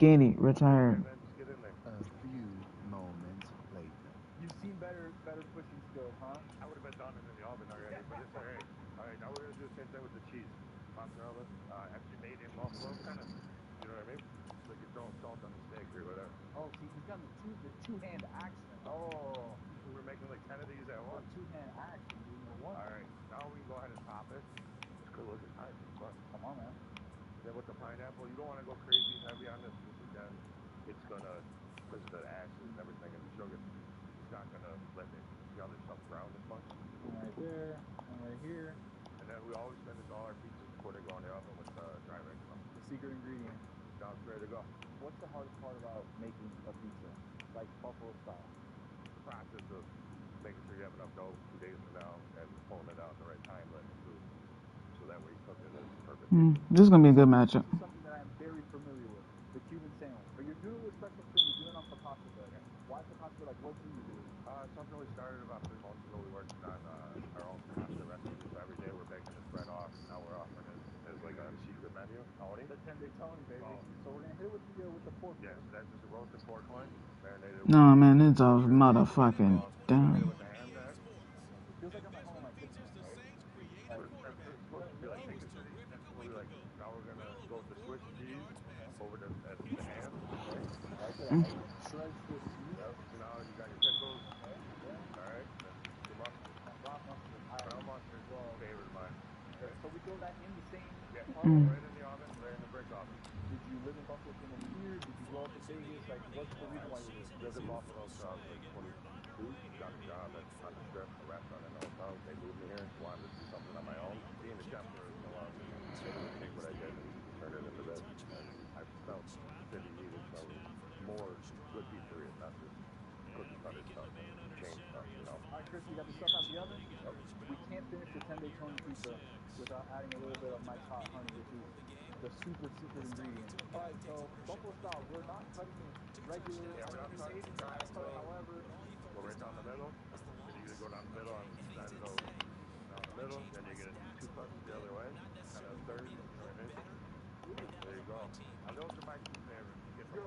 Skinny, retired. Just get in there. A few moments later. You've seen better pushing skills, huh? I would have been done in the oven already, but it's alright. Alright, now we're gonna do the same thing with the cheese. Mozzarella, actually made in Buffalo, kind of. You know what I mean? Like you're throwing salt on the steak or whatever. Oh, see, he's got the two-hand action. Oh, We're making like 10 of these at once. Two-hand action, dude. No wonder. Alright, now we can go ahead and top it. It's good looking pie so far. Come on, man. Then with the pineapple, you don't want to go crazy heavy on this because then it's gonna, because of the ashes and everything and the sugar, it's not gonna let the other stuff brown as much. One right there, one right here. And then we always finish all our pizzas before they go in the oven with dry rice. The secret ingredient. Now it's ready to go. What's the hardest part about making a pizza, like Buffalo style? The process of making sure you have enough dough 2 days from now and pulling it out at the right time, letting it cool. So that way you cook it is perfect. This is gonna be a good matchup. This is something that I'm very familiar with, the Cuban sandwich. But you're doing a special thing, you're doing it on Picasso bread. Why Picasso? Like, what do you do? Something we started about 3 months ago. We worked on our own pasta recipe. So every day we're baking this bread off. Now we're offering it as like a secret menu. Tony? The 10-day Tony, baby. Oh. So we're gonna hit it with the pork. Yeah, so that's just a roasted pork loin, marinated. No, man, it's a motherfucking damn. With the ham there. Feels like I'm at home, like cooking, right? It's supposed to be like Naked City. So we like, now we're gonna go with the Swiss cheese over the ham. Right? Shred Swiss cheese. Yep. So now you got your pickles. Alright. Your mustard. Brown mustard. Brown mustard. Favorite of mine. Okay. So we throw that in the same. Yeah. Right in the oven, right in the brick oven. Did you live in Buffalo from here? Did you grow up in Vegas? Like, what's the reason why you lived in Buffalo until I was like 22? Got a job on the strip, a restaurant in the hotel. They moved me here. Wanted to do something on my own. Being a chef for so long, maybe we take what I did and turn it into this. And I felt the city needed some more good pizzerias, not just cookie cutter stuff and chain stuff, you know. All right, Chris, you got the stuff out the oven? Yep. We can't finish the 10-day Tony pizza without adding a little bit of Mike's Hot Honey, which is the super secret ingredient. All right, so Buffalo style, we're not cutting it regular. Yeah, we're not cutting it. However, go right down the middle. Then you go down the middle on each side of the down the middle. Then you're gonna do 2 cuts the other way, kind of a third. You know what I mean? There you go. Now those are my 2 favorites. You get the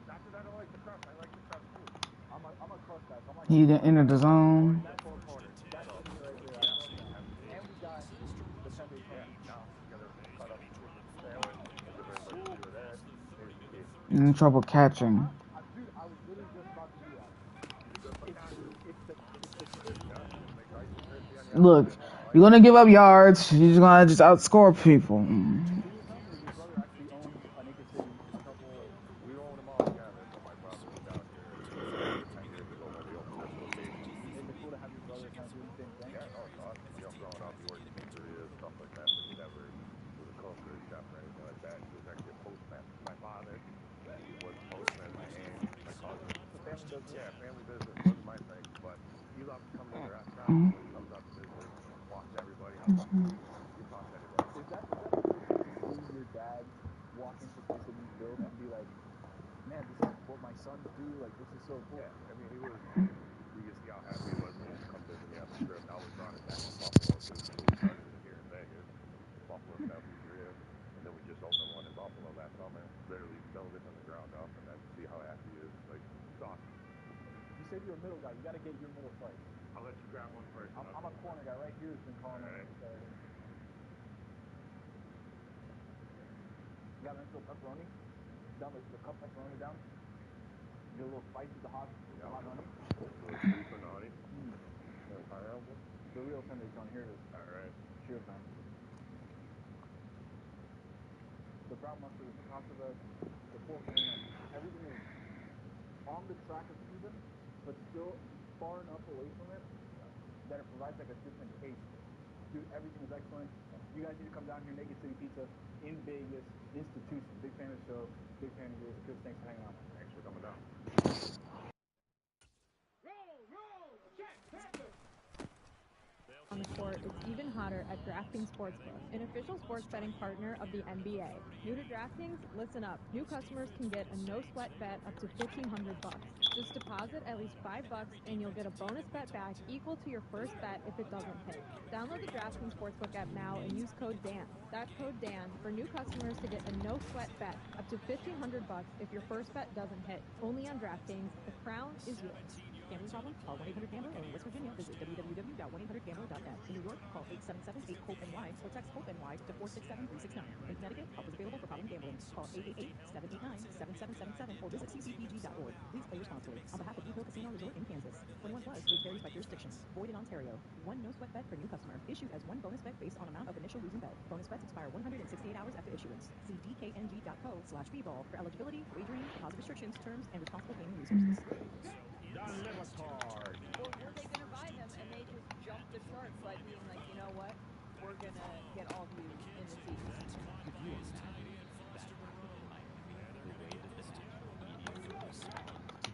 not that I don't like the crust. I like the crust too. I'm a crust guy. So I'm like, He didn't enter the zone. that's 4 quarters. That's right there. And we got the 10-day Tony. Now you gotta cut up the sandwich. Give everybody a few of that. In trouble catching. Dude, I was literally just about to do that. Look, you're gonna give up yards. You're just gonna outscore people. We own them all together, but my brother was down here 10 years ago when we opened this location. Isn't it cool to have your brother kind of do the same thing? Yeah, no, it's awesome. You know, growing up, he worked in pizzerias, stuff like that, but he never was a cook or a chef or anything like that. He was actually a postman. My father was a postman, my aunt, my cousin. Family business. Yeah, family business wasn't my thing, but he loved coming to the restaurant. When he comes out to visit, walks everybody. He talks to anybody. Is that see your dad walk into a place that you built and be like, man, this is what my sons do. Like, this is so cool. Yeah, I mean, you could see how happy he was when he used to come visit me on the strip. Now we brought it back to Buffalo too, so we started it here in Vegas, Buffalo style pizzeria, and then we just opened one in Buffalo last summer. Literally built it from the ground up, and then see how happy he is. Like, it's awesome. You said you're a middle guy. You got to get your middle first. I'll let you grab one first. I'm a corner guy. Right here has been calling me. You got a nice little pepperoni. Down the cup pepperoni down. Get a little spice with the hot honey. A little sweet from the honey. And pineapple. The real 10-day Tony. Here it is. All right. Cheers, man. The brown mustard, the Picasso bread, the pork loin, everything is on the track of Cuban, but still far enough away from it that it provides like a different taste. Dude, everything is excellent. You guys need to come down here, Naked City Pizza in Vegas, institution. Big fan of the show, big fan of yours. Chris, thanks for hanging out. Thanks for coming down. Roll, roll, check, Panther. on the court, it's even hotter at DraftKings Sportsbook, an official sports betting partner of the NBA. New to DraftKings? Listen up. New customers can get a no-sweat bet up to $1,500. Just deposit at least $5 and you'll get a bonus bet back equal to your first bet if it doesn't hit. Download the DraftKings Sportsbook app now and use code DAN. That's code DAN for new customers to get a no-sweat bet up to $1,500 if your first bet doesn't hit. Only on DraftKings. The crown is yours. Gambling problem? Call 1-800-GAMBLER or in West Virginia, visit www.1800gambler.net. In New York, call 877-8-HOPE-NY or text HOPE-NY to 467-369. In Connecticut, help is available for problem gambling. Call 888-789-7777 or visit ccpg.org. Please play responsibly. On behalf of Blue Hill Casino Resort in Kansas, 21+, age varies by jurisdiction. Void in Ontario. One no-sweat bet for new customer. Issued as one bonus bet based on amount of initial losing bet. Bonus bets expire 168 hours after issuance. See dkng.co/bball for eligibility, wagering, deposit restrictions, terms, and responsible gaming resources. Card. Or were they going to buy them and they just jumped the shark by being like, you know what? We're going to get all of you in the season. Could you imagine that the way that this media responds to the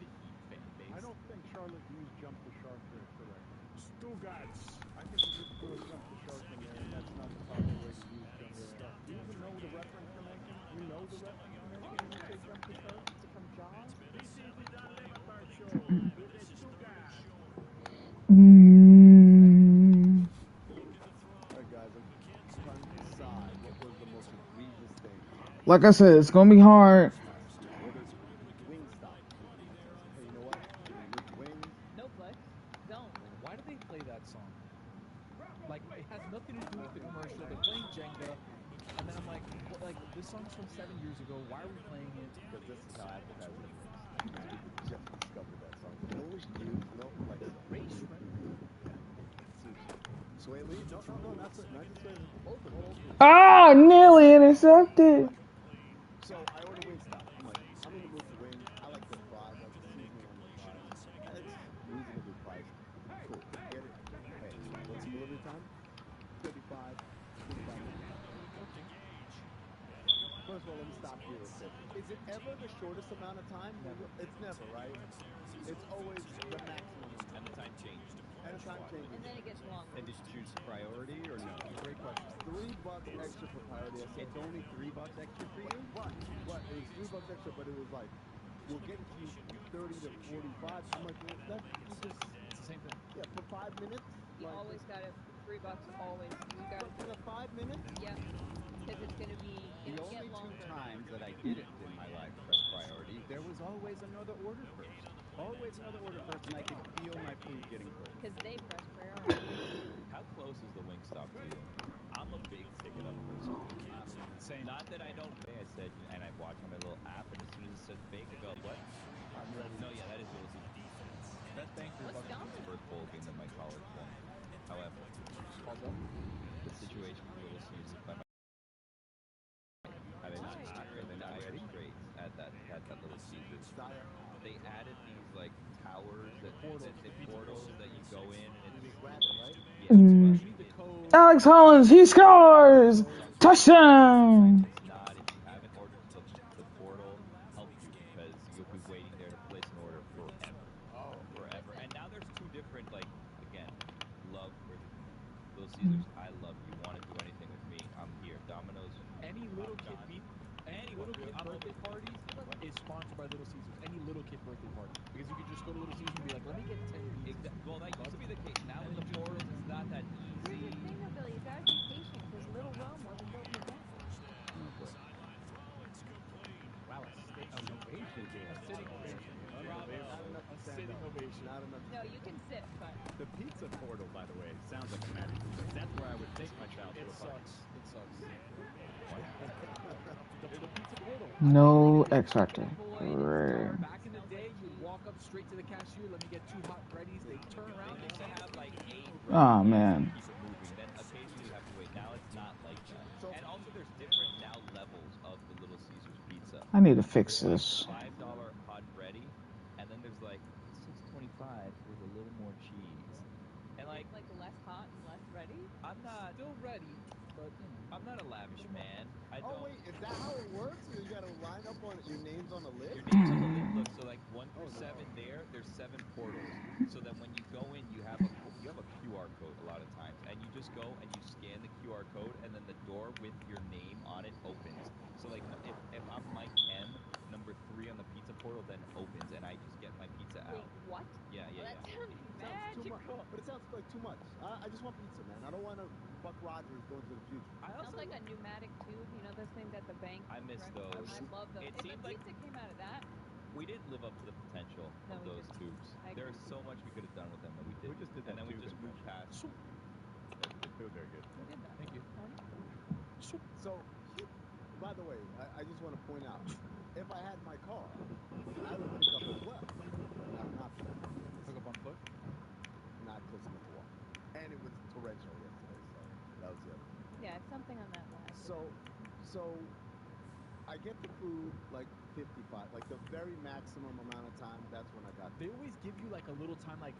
Heat fan base? I don't think Charlotte Hughes jumped the shark there correctly. Stugats. I think you just put jump the shark in there, and that's not the proper way to use jump the shark. Do you even know the reference you're making? You know the reference you're making when you say jump the shark? Is it from Jaws? This is the Don Lebatard Show with the Stugats. Alright guys, I'm trying to decide what was the most egregious thing. Like I said, it's gonna be hard. Wingstop. Hey, you know what? Wings. No flex. Don't. Why do they play that song? Like, it has nothing to do with the commercial. They're playing Jenga. And then I'm like, well, like, this song's from 7 years ago. Why are we playing it? Because this is how advertising works. People just discovered that song. It was used, no, like Ray Shrimp. Sway Lee? No, not just Sway Lee. Both of them. Ah, nearly intercepted. So I order Wingstop. I'm like, I'm in the mood for wings. I like the fries. I like the seasoning on the fries. It's reasonably priced. Cool. Get it. Hey, what's the delivery time? 35 minutes. First of all, let me stop here real quick. Is it ever the shortest amount of time? Never. It's never, right? It's always the maximum. And the time changed. And the time changes. And then it gets longer. And did you choose priority or no? Great question. $3 extra for priority. I said, It's only $3 extra for you? What? It was $3 extra, but it was like, we'll get it to you 30 to 45. I'm like, well, that's just... It's the same thing. Yeah, for 5 minutes? You like, always got it. $3 always. You got it. For the 5 minutes? Yep. Because it's going to be, The it'll only get longer. 2 times that I didn't in my life press priority, there was always another order first. Always another order first, and I could feel my food getting cold. Because they press priority. How close is the Wingstop to you? I'm a big ticket up person. Same. Not that I don't pay. I said, and I watch on my little app, and as soon as it says bake, I go, what? I'm ready. No, yeah, that is Little Caesars defense. Best bang for What's buck Domino's? is the first bowl game that my college won. However, the situation with Little Caesars by my having nice grades at that Little Caesars. They added these like towers that portals that you go in and it's Alex Hollins, he scores! Touchdown! not if you haven't ordered the portal help you because you'll be waiting there to place an order forever. Forever. And now there's 2 different like again, love for Little Caesars. I love you. Want to do anything with me? I'm here. Domino's. Any little kid birthday party is sponsored by Little Caesars. Any little kid birthday party. Because you can just go to Little Caesars and be like, let me get 10 pizzas. Well, that used to be the case. Now with the portals, it's not that Here's easy. the thing, though, Billy. You got to be patient because Little Rome wasn't built in a day. Wow, a sitting ovation. A sitting ovation. Not enough to stand Sitting up. ovation. Not enough. No, you can sit, but The pizza portal, by the way, sounds like a magic trick. That's where I would take my child to It a party. sucks. It sucks. The pizza portal. No X Factor. Void. Back in the day, you'd walk up straight to the cashier, let me get 2 hot breadies. They turn around, They used to have like 8 Oh, man. keep it moving. Then occasionally you have to wait. Now it's not like that. And also there's different now levels of the Little Caesars pizza. I need to fix this. $5 hot bready, and then there's like $6.25 with a little more cheese. And like like less hot and less ready. I'm not still ready, but I'm not a lavish man. I Oh, don't. wait, is that how it works? You got to line up on your name's on the list? Your name's on the list. Look, so like 1 through 7 there's 7 portals. So then when you go in, you have a QR code a lot of times, and just go and you scan the QR code, and then the door with your name on it opens. So like if I'm Mike M, number 3 on the pizza portal then opens, and I just get my pizza Wait, out. what? Yeah, Well, that sounds Sounds too much, magical. but it sounds like too much. I just want pizza, man. I don't want to Buck Rogers going to the future. I Sounds also like a pneumatic tube. You know those things at the bank. I miss those. I love those. It If a seemed like pizza came out of that, we didn't live up to the potential No, of we those didn't. tubes. I There's agree. so much we could have done with them that we didn't. We just did and that then we tube just moved impression. past. It was very good. Who did that? Thank you. Tony? So, by the way, I just want to point out, if I had my car, I would pick up as well. Not an option. Hook up on foot. Not close enough to walk. And it was torrential yesterday, so that was the other thing. Yeah, it's something on that line. So I get the food like 55, like the very maximum amount of time. That's when I got. They always give you like a little time, like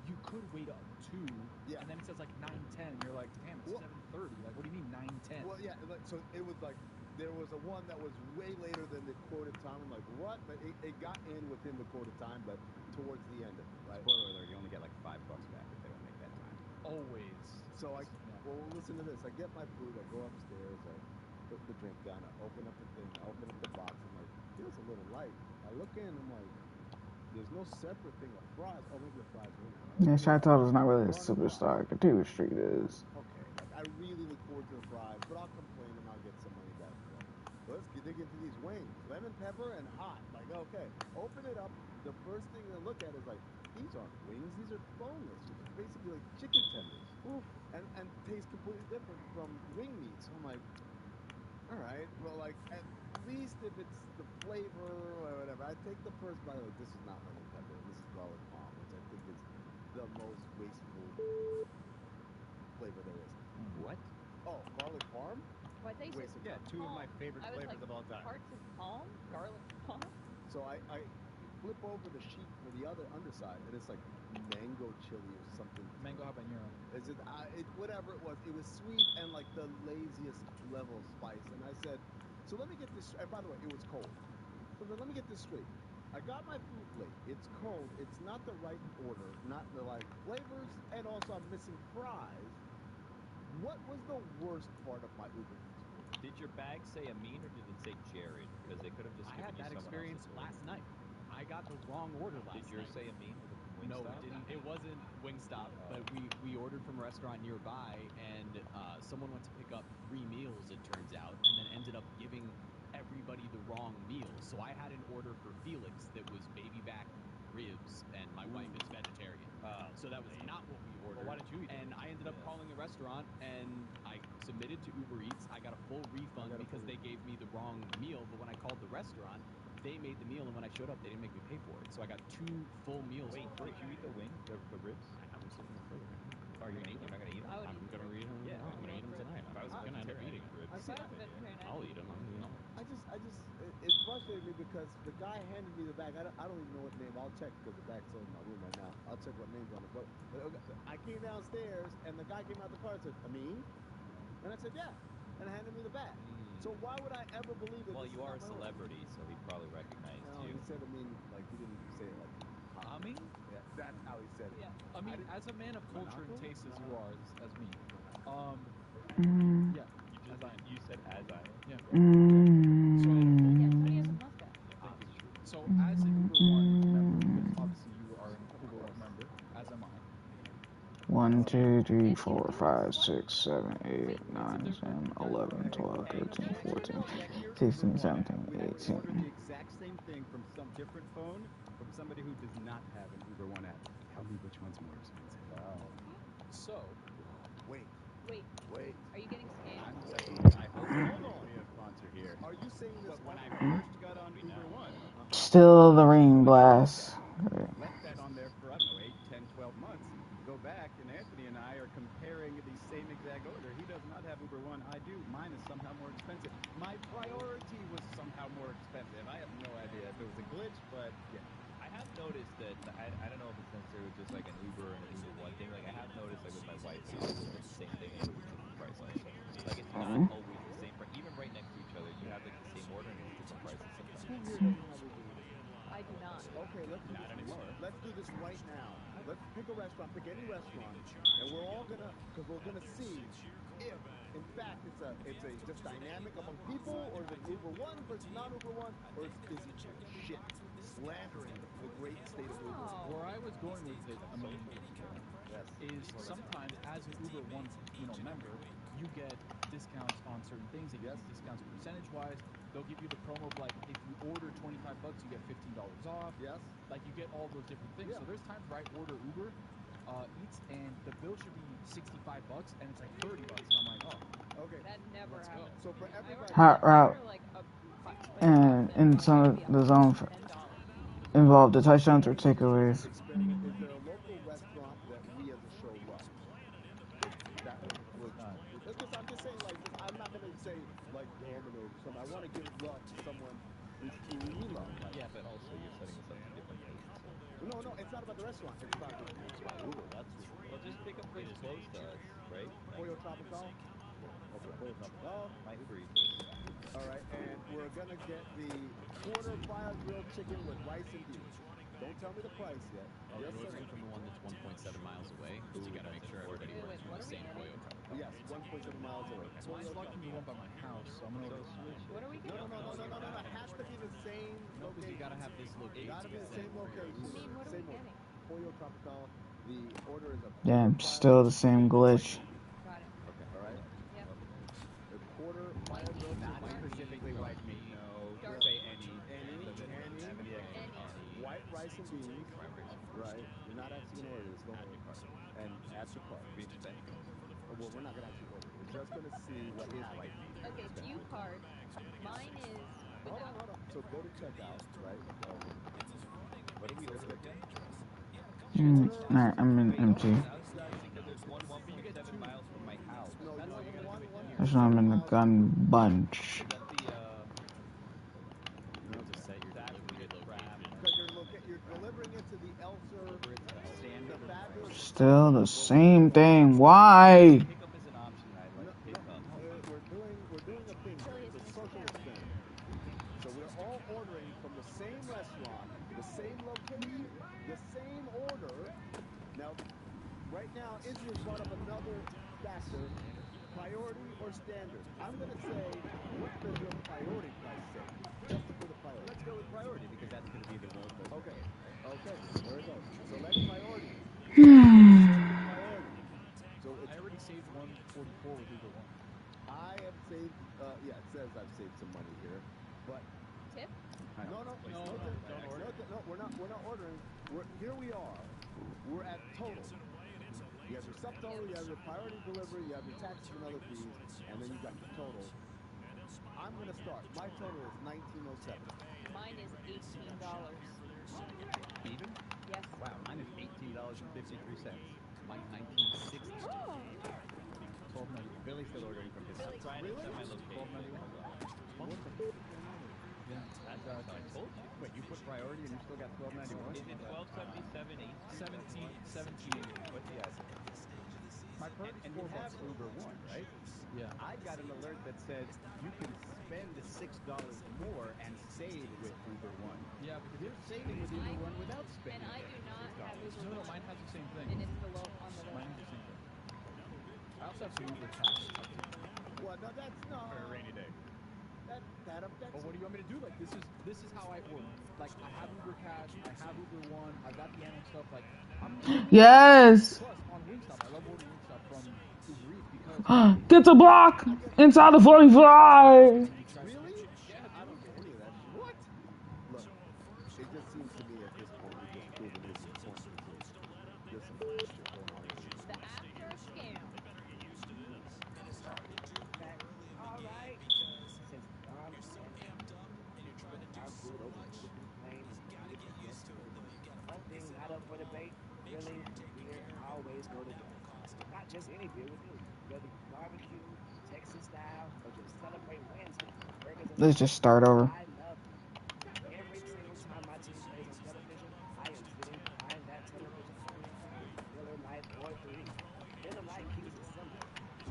you could wait up to, Yeah. and then it says like 9:10, and you're like, damn, it's Well- 7:30. Like, what do you mean 9:10? Well, yeah. So it was like there was a one that was way later than the quoted time. I'm like, what? But it got in within the quoted time, but towards the end of it, right? Spoiler alert, you only get like $5 back if they don't make that time. Always. So Yeah. well, listen to this. I get my food. I go upstairs. I put the drink down. I open up the thing. I open up the box. I'm like, feels a little light. I look in. I'm like, there's no separate thing of fries. Oh, maybe the fries are in there. Yeah, Chateau is not really a Garlic fries. superstar. Couture Street is. Okay, like I really look forward to the fries, but I'll complain and I'll get some money back. Let's dig into these wings. Lemon pepper and hot. Like, okay, open it up. The first thing I look at is like, these aren't wings. These are boneless. Which is basically like chicken tenders. Oof. And taste completely different from wing meat. So I'm like, all right, well, like at least if it's the flavor or whatever, I take the first bite. Like, this is not lemon pepper. This is garlic palm, which I think is the most wasteful flavor there is. What? Oh, garlic parm? Well, I thought you Waste said of Yeah, two of my palm. favorite I was flavors like, of all time. Hearts of palm? Garlic palm? So I flip over the sheet for the other underside, and it's like mango chili or something. Mango habanero. It's just, whatever it was. It was sweet and like the laziest level of spice. And I said, so let me get this. And by the way, it was cold. So then let me get this straight. I got my food late. It's cold. It's not the right order, not the right flavors, and also I'm missing fries. What was the worst part of my Uber Eats order? Did your bag say Amin or did it say Jared? Because they could have just I given had you that someone experience else's last order. night. I got the wrong order last Did yours night. say Amin with a Wingstop? No, it didn't. It wasn't Wingstop, but we ordered from a restaurant nearby, and someone went to pick up 3 meals, it turns out, and then ended up giving everybody the wrong meal. So I had an order for Felix that was baby back ribs, and my wife is vegetarian. So that was not what we ordered. Well, why didn't you eat And it? I ended up calling the restaurant, and I submitted to Uber Eats. I got a full refund because they gave me the wrong meal, but when I called the restaurant, they made the meal, and when I showed up, they didn't make me pay for it. So I got 2 full meals Wait, for free. did you eat the wing, the ribs? I was saving it for later. Are you gonna eat them? You're not gonna eat them? I would I'm eat gonna them. read them. Yeah, I'm gonna eat them tonight. If I was a I'm gonna end up vegetarian, eating I'd them. eat ribs. If I was a vegetarian, I'll eat them. It frustrated me because the guy handed me the bag. I don't even know what name. I'll check because the bag's still in my room right now. I'll check what name's on it. But I came downstairs and the guy came out the car and said, Amin? And I said, yeah. And handed me the bag. So why would I ever believe that Well, this you is are a not my order? celebrity, so he probably recognized No, you. he said Amin, like he didn't say it like I mean, Yeah, that's how he said it. Yeah. I mean, as a man of culture and taste as you are, as me, yeah, You as I am. you said as I am. Yeah. Yeah, Tony has a mustache. Thank you. So, as an Uber One member, because obviously you are an Uber One member, as am I. 1, 2, 3, 4, 5, 6, 7, 8, 9, 10, 11, 12, 13, 14, 16, 17, We ordered 18. the exact same thing from some different phone from somebody who does not have an Uber One app. Tell me which one's more expensive. So, Wait. Are you getting scammed? I'm saying I hope Hold on. to be a sponsor here. Are you saying this? But when I publicly? first got on Uber One, Still the ring blast. left that on there for, I don't know, 8, 10, 12 months. Go back, and Anthony and I are comparing the same exact order. He does not have Uber One. I do. Mine is somehow more expensive. My priority was somehow more expensive. I have no idea if it was a glitch, but yeah. I have noticed that I don't know if it's necessarily just like an Uber and an Uber One thing. Like I have noticed like with my wife, we always get the same thing and it was a different price also. Like it's not always the same price. Even right next to each other, you have like the same order and it's different prices sometimes. Who here doesn't have Uber Eats? I do not. Okay, let's do Not this. anymore. Let's do this right now. let's pick a restaurant, pick any restaurant, and we're all gonna, because we're gonna see if, in fact, it's a just dynamic among people, or is it Uber One versus non-Uber One, or is he shit slandering the great state of Uber? Where I was going with it, I mean, Yes. is sometimes as an Uber One, member, you get discounts on certain things. They give Yes. you discounts percentage-wise. They'll give you the promo of like if you order $25, you get $15 off. Yes. Like you get all those different things. Yeah. So there's times where I order Uber Eats and the bill should be $65 and it's like $30, and I'm like, oh, Okay. That never Let's go. happens. So for everybody, Hot route Like and in some of the zone involved the touchdowns or takeaways. experiment. Is there a local restaurant that we as a show love? That was I'm just saying, like, I'm not gonna say like Domino's or something. I want to give love to someone who we love. Like, Yeah, but also you're setting us up to different tastes. no, it's not about the restaurant. It's about Uber. That's Well, just pick a place close to us, right? Pollo Tropical. Okay, Pollo Tropical. My Uber Eats. All right, and we're gonna get the quarter fire grilled chicken with rice and beans. Don't tell me the price yet. Oh, Yes, you're sir. ordering from the one that's 1.7 miles away because you got to make sure everybody orders from the same Pollo Tropical. Yes, 1.7 miles away. so mine's lucky the one by my house, so I'm gonna order that. What are we No, getting? It has to be the same No, because you location. got to have this location. Gotta be the same location. I mean, what are we Same order. getting? Pollo Tropical. The order is a Damn, still the same glitch. Got it. Okay, all right. Yep. The quarter fire grilled Not chicken. specifically white meat. No, Dark. say any. Any. Have any extra. Any. White rice and beans. White rice and beans. Right. You're not actually gonna order this. Don't worry. And add to cart. We expect. Well, we're not gonna actually order. We're just gonna see what Is happens. white meat. Okay, view card. Mine is Hold without. on. So go to checkout, right? What do we order again? Alright, I'm in empty. Because there's one 1.7 miles from my house. No, That's you all want you one. That's why I'm in the gun bunch. Is that the You need to set your delivery location. Because you're delivering it to the Elser Standard or fabulous. Still the same thing. Why? pickup is an option. I like pickup. We're doing a thing. It's a social experiment. So we're all ordering from the same restaurant, the same location, the same order. Now, right now, Israel brought up another factor: priority or standard. I'm going to say, what does your priority price say? Just for the priority. Let's go with priority because that's going to be the most. Okay. There it goes. Select priority. So I already saved 144 with Uber One. I have saved. Yeah, it says I've saved some money here, but Tip? no, we're not ordering. Here we are. We're at total. You have your subtotal, you have your priority delivery, you have your taxes and other fees, and then you got your total. I'm gonna start. My total is $19.07. Mine is $18. Even? Yes. Wow, mine is $18.53. Mine's $19.60. Oh. 12.91. Billy's still ordering from his house. Trying to set my location. Yeah. That's I told you. Wait, you put priority and you still got $12.91? Is it 1277 17. What's the address? My perk And is you $4. have Uber One, right? Yeah. I got an alert that said you can spend $6 more and save with Uber One. Yeah, because You're saving with Uber One without And spending. I do not have Uber no, One, mine has the same thing. and it's the low on the low. Mine has the same thing. I also have some Uber Cash. Well, no, that's no. For a rainy day. That's But what do you want me to do? Like this is how I order. Like I have Uber Cash, I have Uber One, I got the animal stuff. Like I'm Yes! plus on Wingstop. I love ordering Wingstop from Uber Eats because Get the block! Inside the 45! Really? I don't get any of that. What? Look, it just seems to me at this point we're just proving his point. There's some shit going on here. The after scam. All right. Since Don our food over the plane, one thing not up for debate, really, beer always go together. Not just any beer with food, whether you barbecue, Texas style, or just celebrate wins with burgers and Let's just start over. I love it. Every single time my team plays on television, I am sitting behind that television screen, Miller Lite or 3. Miller Lite keeps it simple.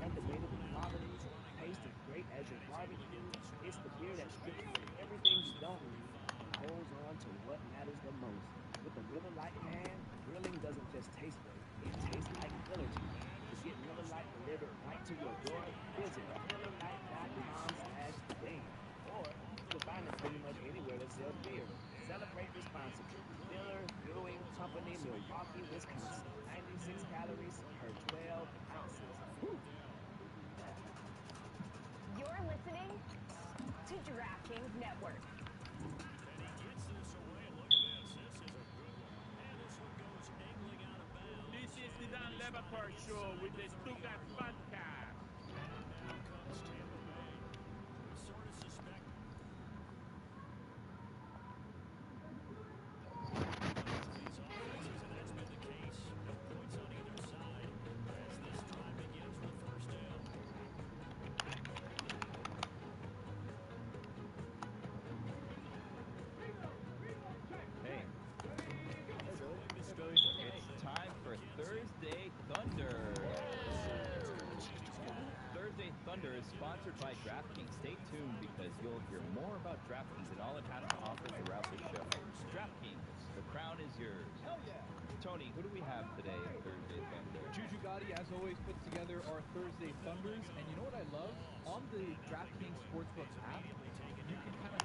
Undebatable quality, taste as great as your barbecue. It's the beer that strips away everything you don't need and holds on to what matters the most. With the Miller Lite in hand, you're grilling doesn't just taste great, it tastes like Miller to you. To get Miller Lite delivered right to your door, visit MillerLite.com/game. Or you can find it pretty much anywhere that sells beer. Celebrate responsibly. Miller Brewing Company, Milwaukee, Wisconsin. 96 calories per 12 ounces. Woo. You're listening to DraftKings Network. This is the Dan Levator Show with the Stuttgart Podcast. Hey. It's time for Thursday Thunder. Thursday Thunder is sponsored by DraftKings. Stay tuned because you'll hear more about DraftKings and all it has to offer throughout the show. DraftKings, the crown is yours. Hell yeah. Tony, who do we have today in Thursday Thunder? Juju Gotti, as always, puts together our Thursday Thunders. And you know what I love? On the DraftKings Sportsbook app, you can kind of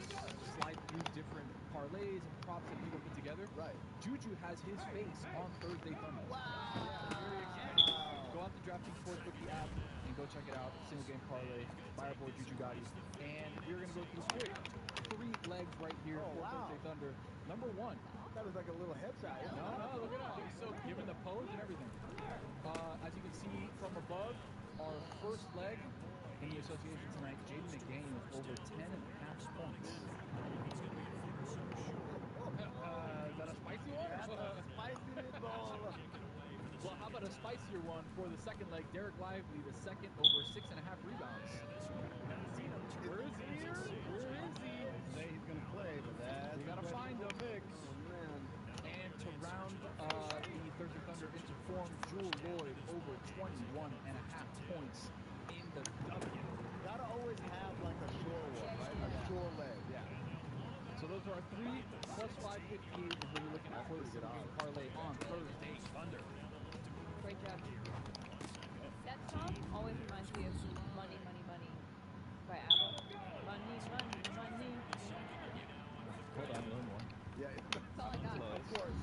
slide through different parlays and props that people put together. Right. Juju has his face on Thursday Thunder. Wow. Very exciting. Go out to DraftKings Sportsbook, the app, and go check it out. Single game parlay by our boy Juju Gotti. And we're going to go through quick 3 legs right here for Thursday Thunder. Number 1. That was like a little headshot. No, look at that. He's so giving the pose and everything. As you can see from above, our first leg in the association tonight, Jaden McGain with over 10.5 points. Is that a spicy one? That's a spicy meatball. Well, how about a spicier one for the second leg? Derek Lively, the second, over 6.5 rebounds. Haven't seen him. Where is he? Where is he? Say he's gonna play, but that's We gotta find him. Oh man. And to round the Thursday Thunder into form, Jewel Lloyd over 21.5 points in the W. Gotta always have like a shore one, right? A shore leg. Yeah. So those are our 3 plus 558 is what you're looking at for the single game parlay on Thursday Thunder. Great job. That song always reminds me of Money, Money, Money by ABBA. Money, money, money. Hold on, a little more. Yeah. That's all I got. Close. Of course.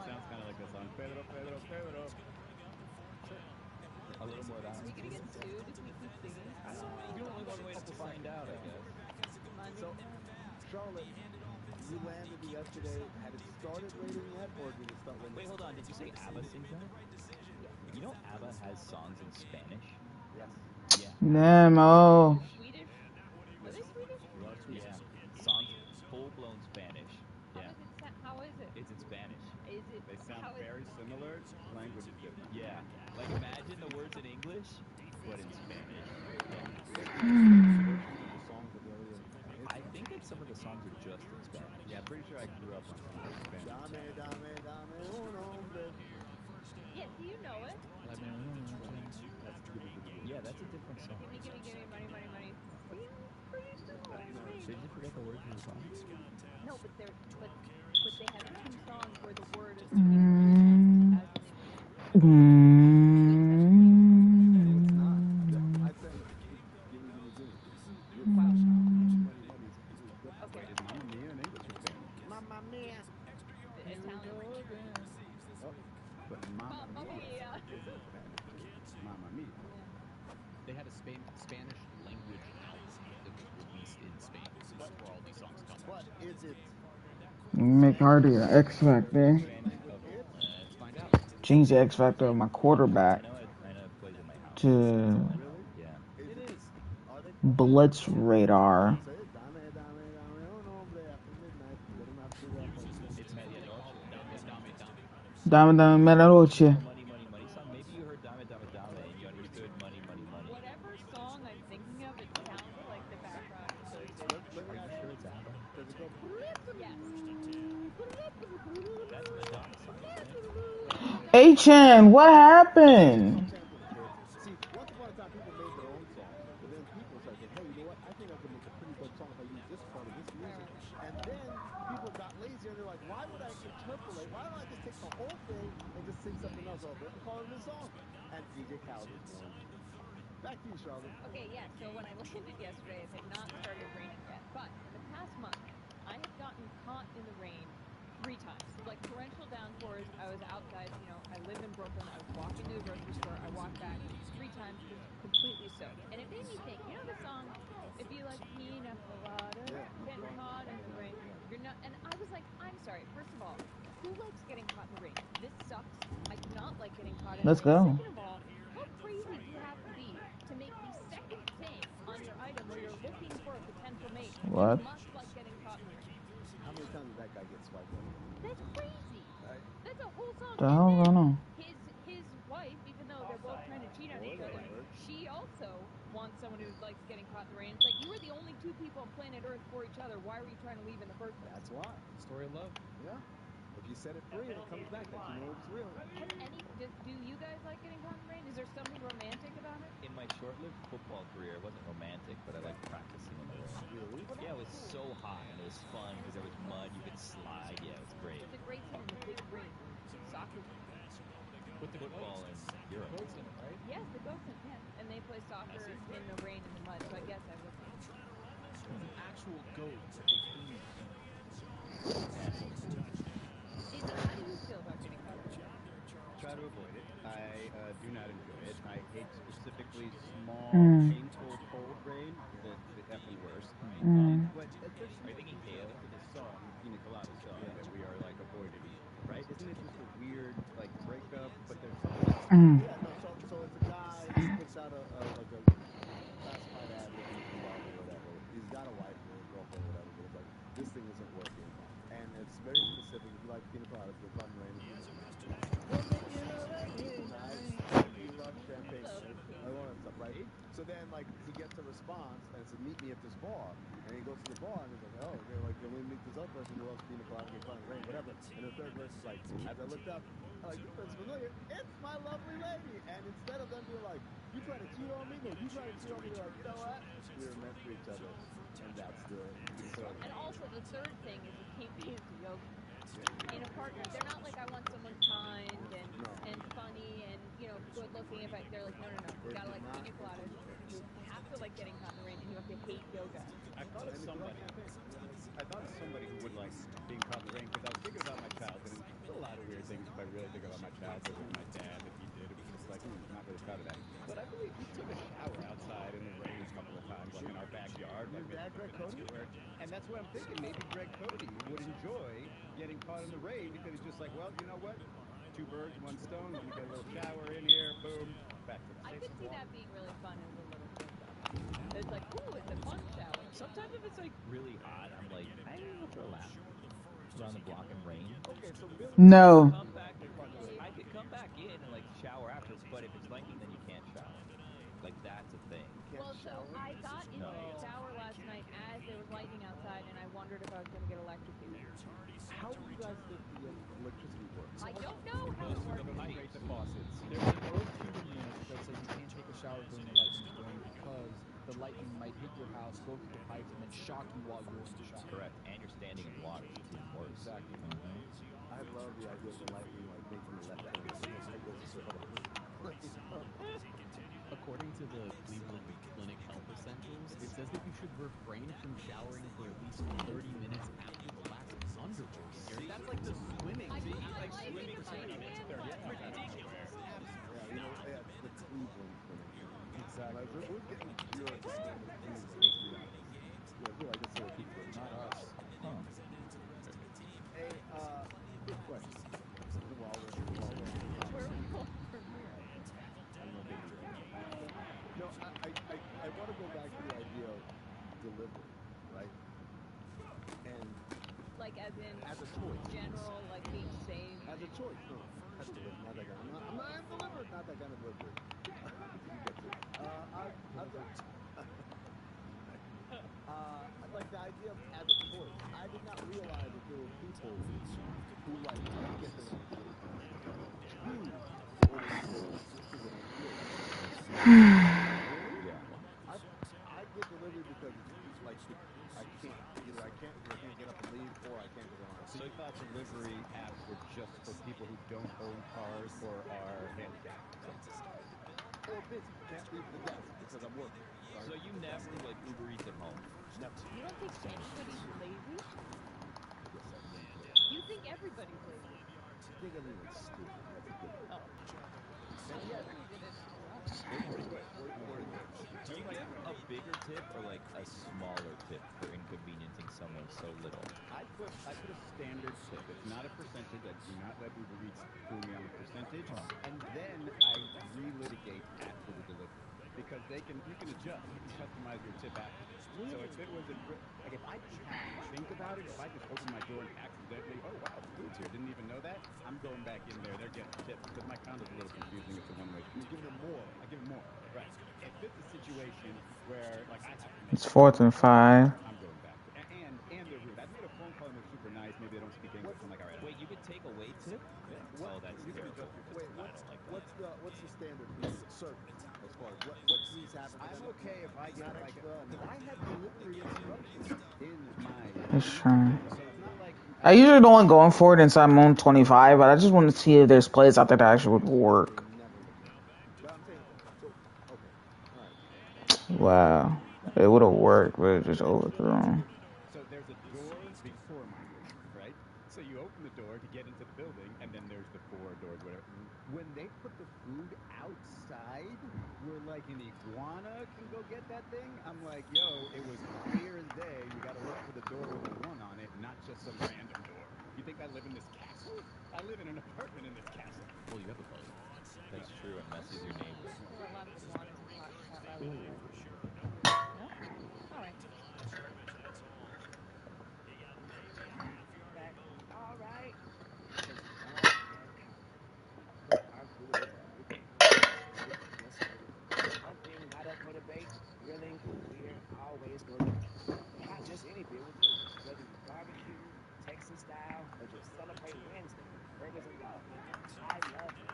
Sounds kind of like the song Pedro, Pedro, Pedro. A little more of that. Are we gonna get sued if we keep singing? You don't know one way to find out, I guess. Money, So, Charlotte, you landed yesterday. Had it started raining yet, or did it start raining? Wait, hold on. Did you say ABBA sings that? You know ABBA has songs in Spanish? Yes. Yeah. Nemo. Swedish? Are they Swedish? Yeah. Songs full-blown Spanish. Yeah. How is it? It's in Spanish. Is it? They sound how is very similar. Language is different. Yeah. Like imagine the words in English, but in Spanish. I think that some of the songs are just in Spanish. Yeah, I'm pretty sure I grew up on some of those Spanish. Dame, dame, dame un hombre. Yeah, do you know it? Yeah, that's a different song. Give me, money, money, money. Pretty similar. Did you forget the words of the song? No, but they have 2 songs where the word is Wait, is Mamma Mia in English or Spanish? Mamma mia. Italian. Oh, but Mamma Mamma Mia Mia. is in Spanish. Mamma Mia. They had a Spanish language album that was released in Spain. So that's where all these songs come from. But is it? Mick Hardy, X Factor. Let's find out. Change the X Factor of my quarterback I know it plays in my house. to Really? Yeah. It is. Are they? Blitz Radar. Say it. Dame, dame, dame un hombre after midnight. Let him have to It's Medianoche. Dame Dame Medianoche. Money, money, money song. Maybe you heard Dame, Dame, Dame, and you understood money, money, money. Whatever song I'm thinking of, it sounds like the background of Thursday. Are you sure it's ABBA? Does it go? Yes. That's a Madonna song, isn't it? HM, what happened? See, once upon a time, people made their own songs, but then people started saying, hey, you know what? I think I can make a pretty good song if I use this part of this music. And then people got lazy easier. And they're like, why would I interpolate? Why don't I just take the whole thing and just sing something else over it and call it a new song? And DJ Khaled was born. Back to you, Charlotte. Okay, yeah, so when I landed yesterday, it had not started raining yet. But in the past month, I had gotten caught in the rain 3 times. Like torrential downpours. I was outside, I live in Brooklyn. I was walking to the grocery store. I walked back 3 times, just completely soaked. And it made me think, the song, if you like pina colada, getting caught in the rain, you're not. And I was like, I'm sorry. First of all, who likes getting caught in the rain? This sucks. I do not like getting caught in Let's the rain. go. Second of all, how crazy do you have to be to make the second thing on your item where you're looking for a potential mate? What? You must like getting caught in the rain. How many times did that guy get swiped up? That's crazy. Right. That's a whole song. The hell's going on? His wife, even though they're both trying to cheat on each other, she also wants someone who likes getting caught in the rain. It's like, you were the only 2 people on planet Earth for each other. Why were you trying to leave in the first place? That's why. Story of love. Yeah. If you set it free and it comes back, then you know it's real. Do you guys like getting caught in the rain? Is there something romantic about it? In my short-lived football career, it wasn't romantic, but I liked practicing in the rain. Really? Yeah, it was so hot and it was fun because there was mud, you could slide. Yeah, it was great. It's a great thing in the big rain. Soccer. With the football in Europe, isn't it? Right? Yes, the Goatsen, yeah. And they play soccer in the rain and the mud, so I guess I would. It's an actual goat that they clean. How do you feel about getting caught in the rain? Try to avoid it. I do not enjoy it. I hate specifically small, painful, cold rain. The effing worst. But especially Are you thinking hail? the song, Pina Colada song, that we are like avoiding, right? Isn't it just a weird like breakup? But there's something else. Yeah, no, so it's a guy who puts out a classified ad looking for love or whatever. He's got a wife or a girlfriend or whatever, but it's like, this thing isn't working. And it's very specific. If you like pina coladas, go caught in rain. You love champagne, right? All that stuff, right? So then, like, he gets a response and says, meet me at this bar. And he goes to the bar and he's like, oh, okay, like, can we meet this other person who loves pina colada and get caught in rain, whatever. And the third verse is like, as I looked up, I'm like, this person's familiar. It's my lovely lady. And instead of them being like, you try to cheat on me? No, you try to cheat on me. They're like, you know what? We were meant for each other. And that's the story. And also, the third thing is you can't be into yoga. In a partner, they're not like, I want someone kind and funny and good looking. They're like, no, you gotta like pina coladas. You have to like getting caught in the rain, and you have to hate yoga. I thought of somebody who would like being caught in the rain because I was thinking about my childhood and there's a lot of weird things if I really think about my childhood with my dad. If he did, it was just like, not really proud of that. But I believe he took a shower outside in the rain a couple of times, like in our backyard. Your dad, Greg Cody? And that's what I'm thinking. Maybe Greg Cody would enjoy getting caught in the rain because he's just like, well, you know what? 2 birds, 1 stone. Let me get a little shower in here. Boom. Back to the I could see that being really fun as a little kid, though. It's like, ooh, it's a fun shower. Sometimes if it's like really hot, I'm like, I don't know for a lap. Around the block in rain. Okay, so Billy. No. I could come back in and like shower after, but if it's lightning, then you can't shower. Like that's a thing. Well, so I got into the shower last night as there was lightning outside, and I wondered if I was going to get electrocuted. How do you guys think the electricity works? I don't know how it works. Rate the faucets. There's an old Cuban unit that says you can't take a shower during the lightning storm because the lightning might hit your house, go through the pipes, and then shock you while you're in the shower. Correct. And you're standing in water, so it's even worse. Exactly. I love the idea of the lightning like making the left turn. According to the Cleveland Clinic Health Essentials, it says that you should refrain from showering for at least 30 minutes after the last thunderbolt. That's like the swimming. Like swimming for 30 minutes. Ridiculous. Yeah, the Cleveland Clinic. Exactly. Like, we're getting pure like this sort of people, not us. Hey, quick question. While we're Where are we going from here? No, I want to go back to the idea of delivery, right? And Like as in as a choice. general, like being safe. As a choice, no. As a delivery, not that kind. I'm delivered, not that kind of delivery. You get it. Like the idea of as a choice. I did not realize that there were people who like get their own delivery. I get delivery because it's like I can't get up and leave, or I can't because I'm on a So you thought delivery apps were just for people who don't own cars or are handicapped? Or busy. Can't leave the desk because I'm working. Right? So you never like Uber Eats at home? Never. You don't think anybody's lazy? Yes, I think so. You think everybody's lazy? I think everyone's stupid. That's a good one. Oh. And yet, Pretty good at Do you give a bigger tip or like a smaller tip for inconveniencing someone so little? I put a standard tip. It's not a percentage. I do not let Uber Eats fool me on the percentage. And then I relitigate after the delivery because you can adjust. You can customize your tip after. So if it was like if I didn't have to think about it, if I just opened my door and accidentally, oh wow, the food's here, didn't even know that, I'm going back in there. They're getting tips because my condo's a little confusing. It's a one-way street. you're giving them more. I give them more. Right. If it's a situation where like I have to make It's 4th and 5. I'm going back. And they're rude. I've made a phone call and they're super nice. Maybe they don't speak English. I'm like, all right. Wait, you could take away tip? Yeah. Oh, that's you can terrible. adjust your Wait, I don't like that. what's the standard service as far as what needs to happen? I'm okay if I get not like extra. because I have delivery instructions in my It's trying. so it's not like I usually don't go for it inside Moon 25, but I just want to see if there's plays out there that actually would work. Never look at it. But I'm saying, so okay, all right. Wow. It would have worked, but it just overthrown. so there's a door before my door, right? So you open the door to get into the building, and then there's the 4 doors, whatever. When they put the food outside, where like an iguana can go get that thing, I'm like, yo, it was clear as day. You got to look for the door with a 1 on it, not just some random door. You think I live in this castle? I live in an apartment in this castle. Well, you have a boat. That's true. And Messi's your neighbor. There were a lot of iguanas in Pot Valley. No? All right. Back. All right. Because all mankind. But I'm through with it. Everything is just over. One thing not up for debate, grilling beer always go together. Not just any beer will do. Whether you barbecue, Texas style, or just celebrate Wednesday with burgers and coffee. I love it.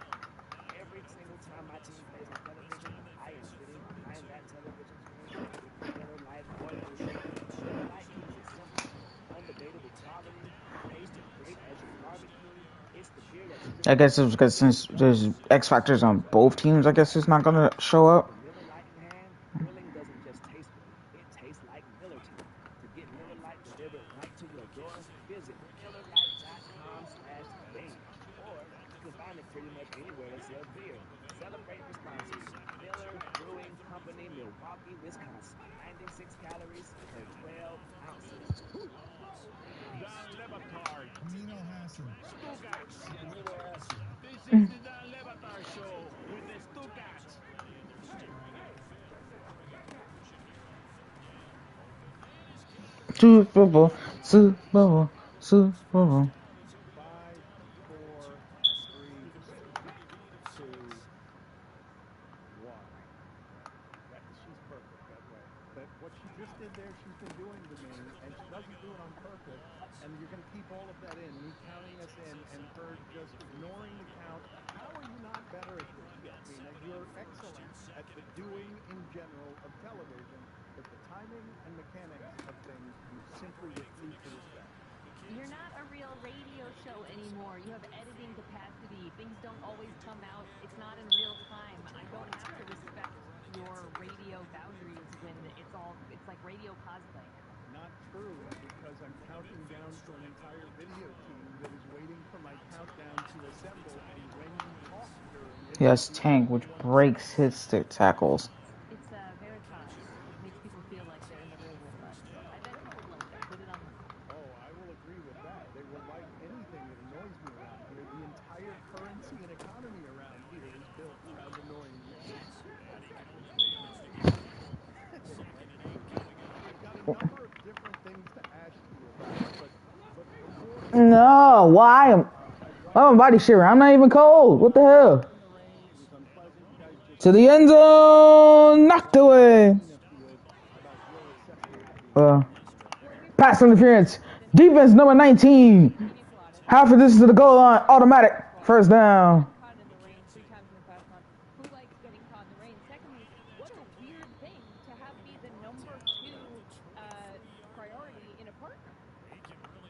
Every single time my team plays on television, I am sitting behind that television screen with the Miller Lite Royal shirt. Miller Lite keeps it simple. Undebatable quality, tastes as great as your barbecue. It's the beer that I guess it's because since there's X Factors on both teams, I guess it's not going to show up. the Miller Lite in hand, grilling doesn't just taste great. It tastes like Miller time. To get Miller Lite delivered right to your door, visit MillerLite.com/game. Or you can find it pretty much anywhere that sells beer. Celebrate responsibly. Miller Brewing Company, Milwaukee, Wisconsin. 96 calories per 12 ounces. Woo. Dan Levatar, Nino Hassan. Stugats. Nino Hassan. This is the Dan Levatar Show with the Stugats. Super Bowl, Super Bowl, Super Bowl. 5, 4, 3, 2, 1. She's perfect that way. But what she just did there, she's been doing to me, and she doesn't do it on purpose. And you're going to keep all of that in, me counting us in, and her just ignoring the count. How are you not better at this, Yasmina? You're excellent at the doing in general of television, but the timing and mechanics of things you simply refuse to respect. You're not a real radio show anymore. You have editing capacity. Things don't always come out. It's not in real time. I don't have to respect your radio boundaries when it's like radio cosplay. Not true, because I'm counting down to an entire video team that is waiting for my countdown to assemble, and when you talk during it... Yes, Tank, which breaks his stick tackles. It's Veritas. It makes people feel like they're in the real world. I bet people like that. Put it on them. Oh, I will agree with that. They will like anything that annoys me around here. The entire currency and economy around here is built around annoying me. I've got a number of different things to ask you about, but before... No, why? Oh, my body shivering. I'm not even cold. What the hell? To the end zone, knocked away. Pass interference. Defense number 19. Half of this is to the goal line. Automatic. First down. Caught in the rain 3 times in the past month. Who likes getting caught in the rain? Secondly, what a weird thing to have be the number 2 priority in a partner.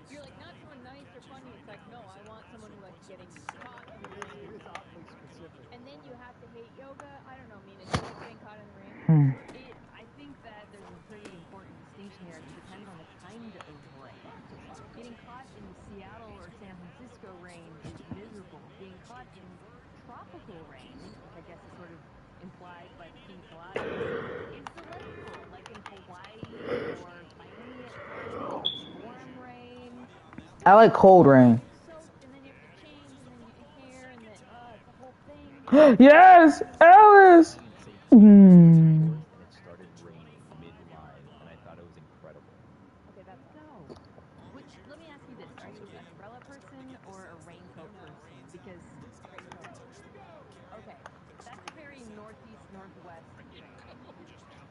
You're like not someone nice or No, I want someone who likes getting caught in the rain. It is oddly specific. And then you have to hate yoga. I don't know, Mina. Do you like getting caught in the rain? I think that there's a pretty important distinction here. It depends on the kind of rain. Getting caught in the Seattle or San Francisco rain is miserable. Being caught in tropical rain, which I guess is sort of implied by the pina colada, is delightful. Like in Hawaii or Miami at times, like warm rain. I like cold rain. Soaked, and then you have to change, and then your hair, and then it's the whole thing. Yes, Alice. And it started raining mid-line, and I thought it was incredible. Okay, that's let me ask you this: are you an umbrella person or a raincoat person? Because okay, that's a very northeast northwest.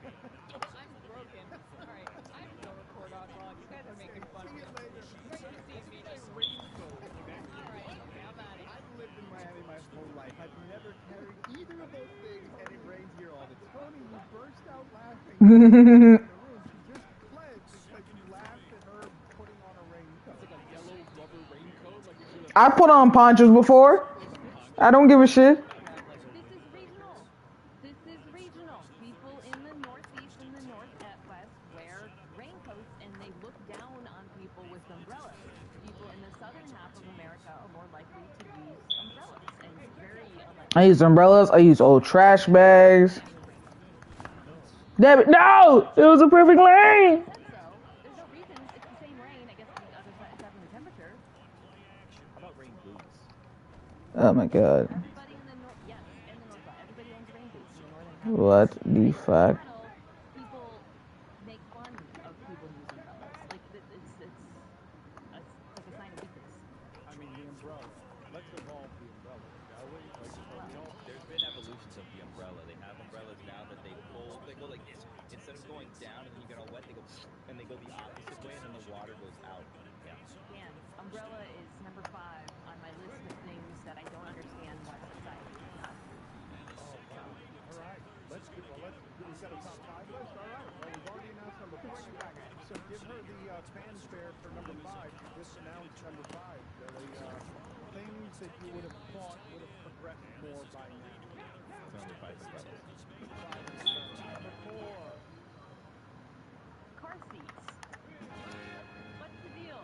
I'm broken. All right, I'm so record on wrong. You guys are making fun of me. You're gonna see me as raincoat. All right, okay, I'm out of here. I've lived in Miami my whole life. I've never carried either of those things, and it rains here all the time. Tony, you burst out laughing in the room. She just fled because you laughed at her putting on a raincoat. It's like a yellow rubber raincoat. Like if you're I put on ponchos before. I don't give a shit. This is regional. This is regional. People in the northeast and the northwest wear raincoats, and they look down on people with umbrellas. People in the southern half of America are more likely to use umbrellas, and very I use umbrellas. I use old trash bags. Damn it! No, it was a perfect lane. There's no reason it's the same rain. I guess the other side is having the temperature. How about rain boots? Oh my god. Everybody in the north, yes, in the north side. Everybody owns rain boots in the northern half. What the fuck? People make fun of people who use umbrellas. Like it's like a sign of weakness. I mean, the umbrella. Let's evolve the umbrella, shall we? There's been evolutions of the umbrella. They have umbrellas now that they fold. They go like this. Instead of going down and then you get all wet, they go and they go the opposite way, and then the water goes out. Yeah. Dan, umbrella is number 5 on my list of things that I don't understand why society is not. Oh wow! All right, we've got a top 5 list. All right. Well, we've already announced number 4. So give her the fanfare for number 5. You just announced number 5. Things that you would have thought would have progressed more by now. Number 5 umbrellas. Number 4. Car seats. What's the deal?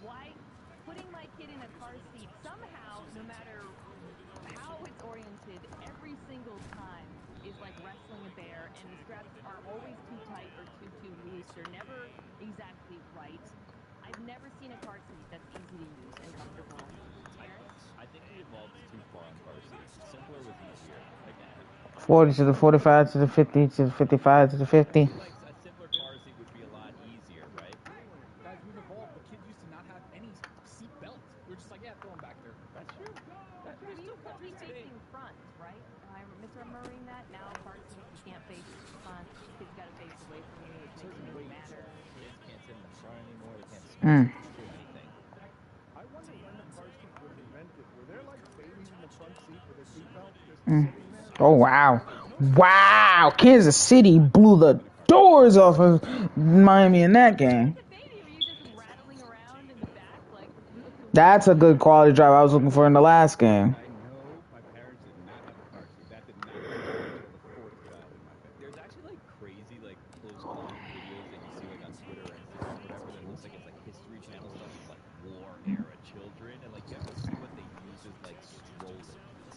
Why putting my kid in a car seat somehow, no matter how it's oriented, every single time is like wrestling a bear, and the straps are always too tight or too loose. They're never exactly right. I've never seen a car seat that's easy to use and comfortable. I think we evolved too far on car seats. Simpler was easier. Again. 40 to the 45 to the 50 to the 55 to the 50. Like a simpler car seat would be a lot easier, right? Guys, we've evolved. The kids used to not have any seat belts. We're just like, yeah, throw them back there. That's true. We used to be facing front, right? Am I misremembering that? Now car seats, you can't face front. Kids got to face away from you, which makes it really matter. Kids can't sit in the front anymore. They can't do anything. I wonder when the car seat was invented. Were there like babies in the front seat with a seatbelt just sitting there? Oh wow. Wow. Kansas City blew the doors off of Miami in that game. That's a good quality drive I was looking for in the last game. I know my parents did not have a car seat. That did not happen until the 4th child in my family. There's actually like crazy like close call videos that you see like on Twitter or Instagram or whatever that looks like it's like History Channel stuff with like war era children, and like you have to see what they use as like strollers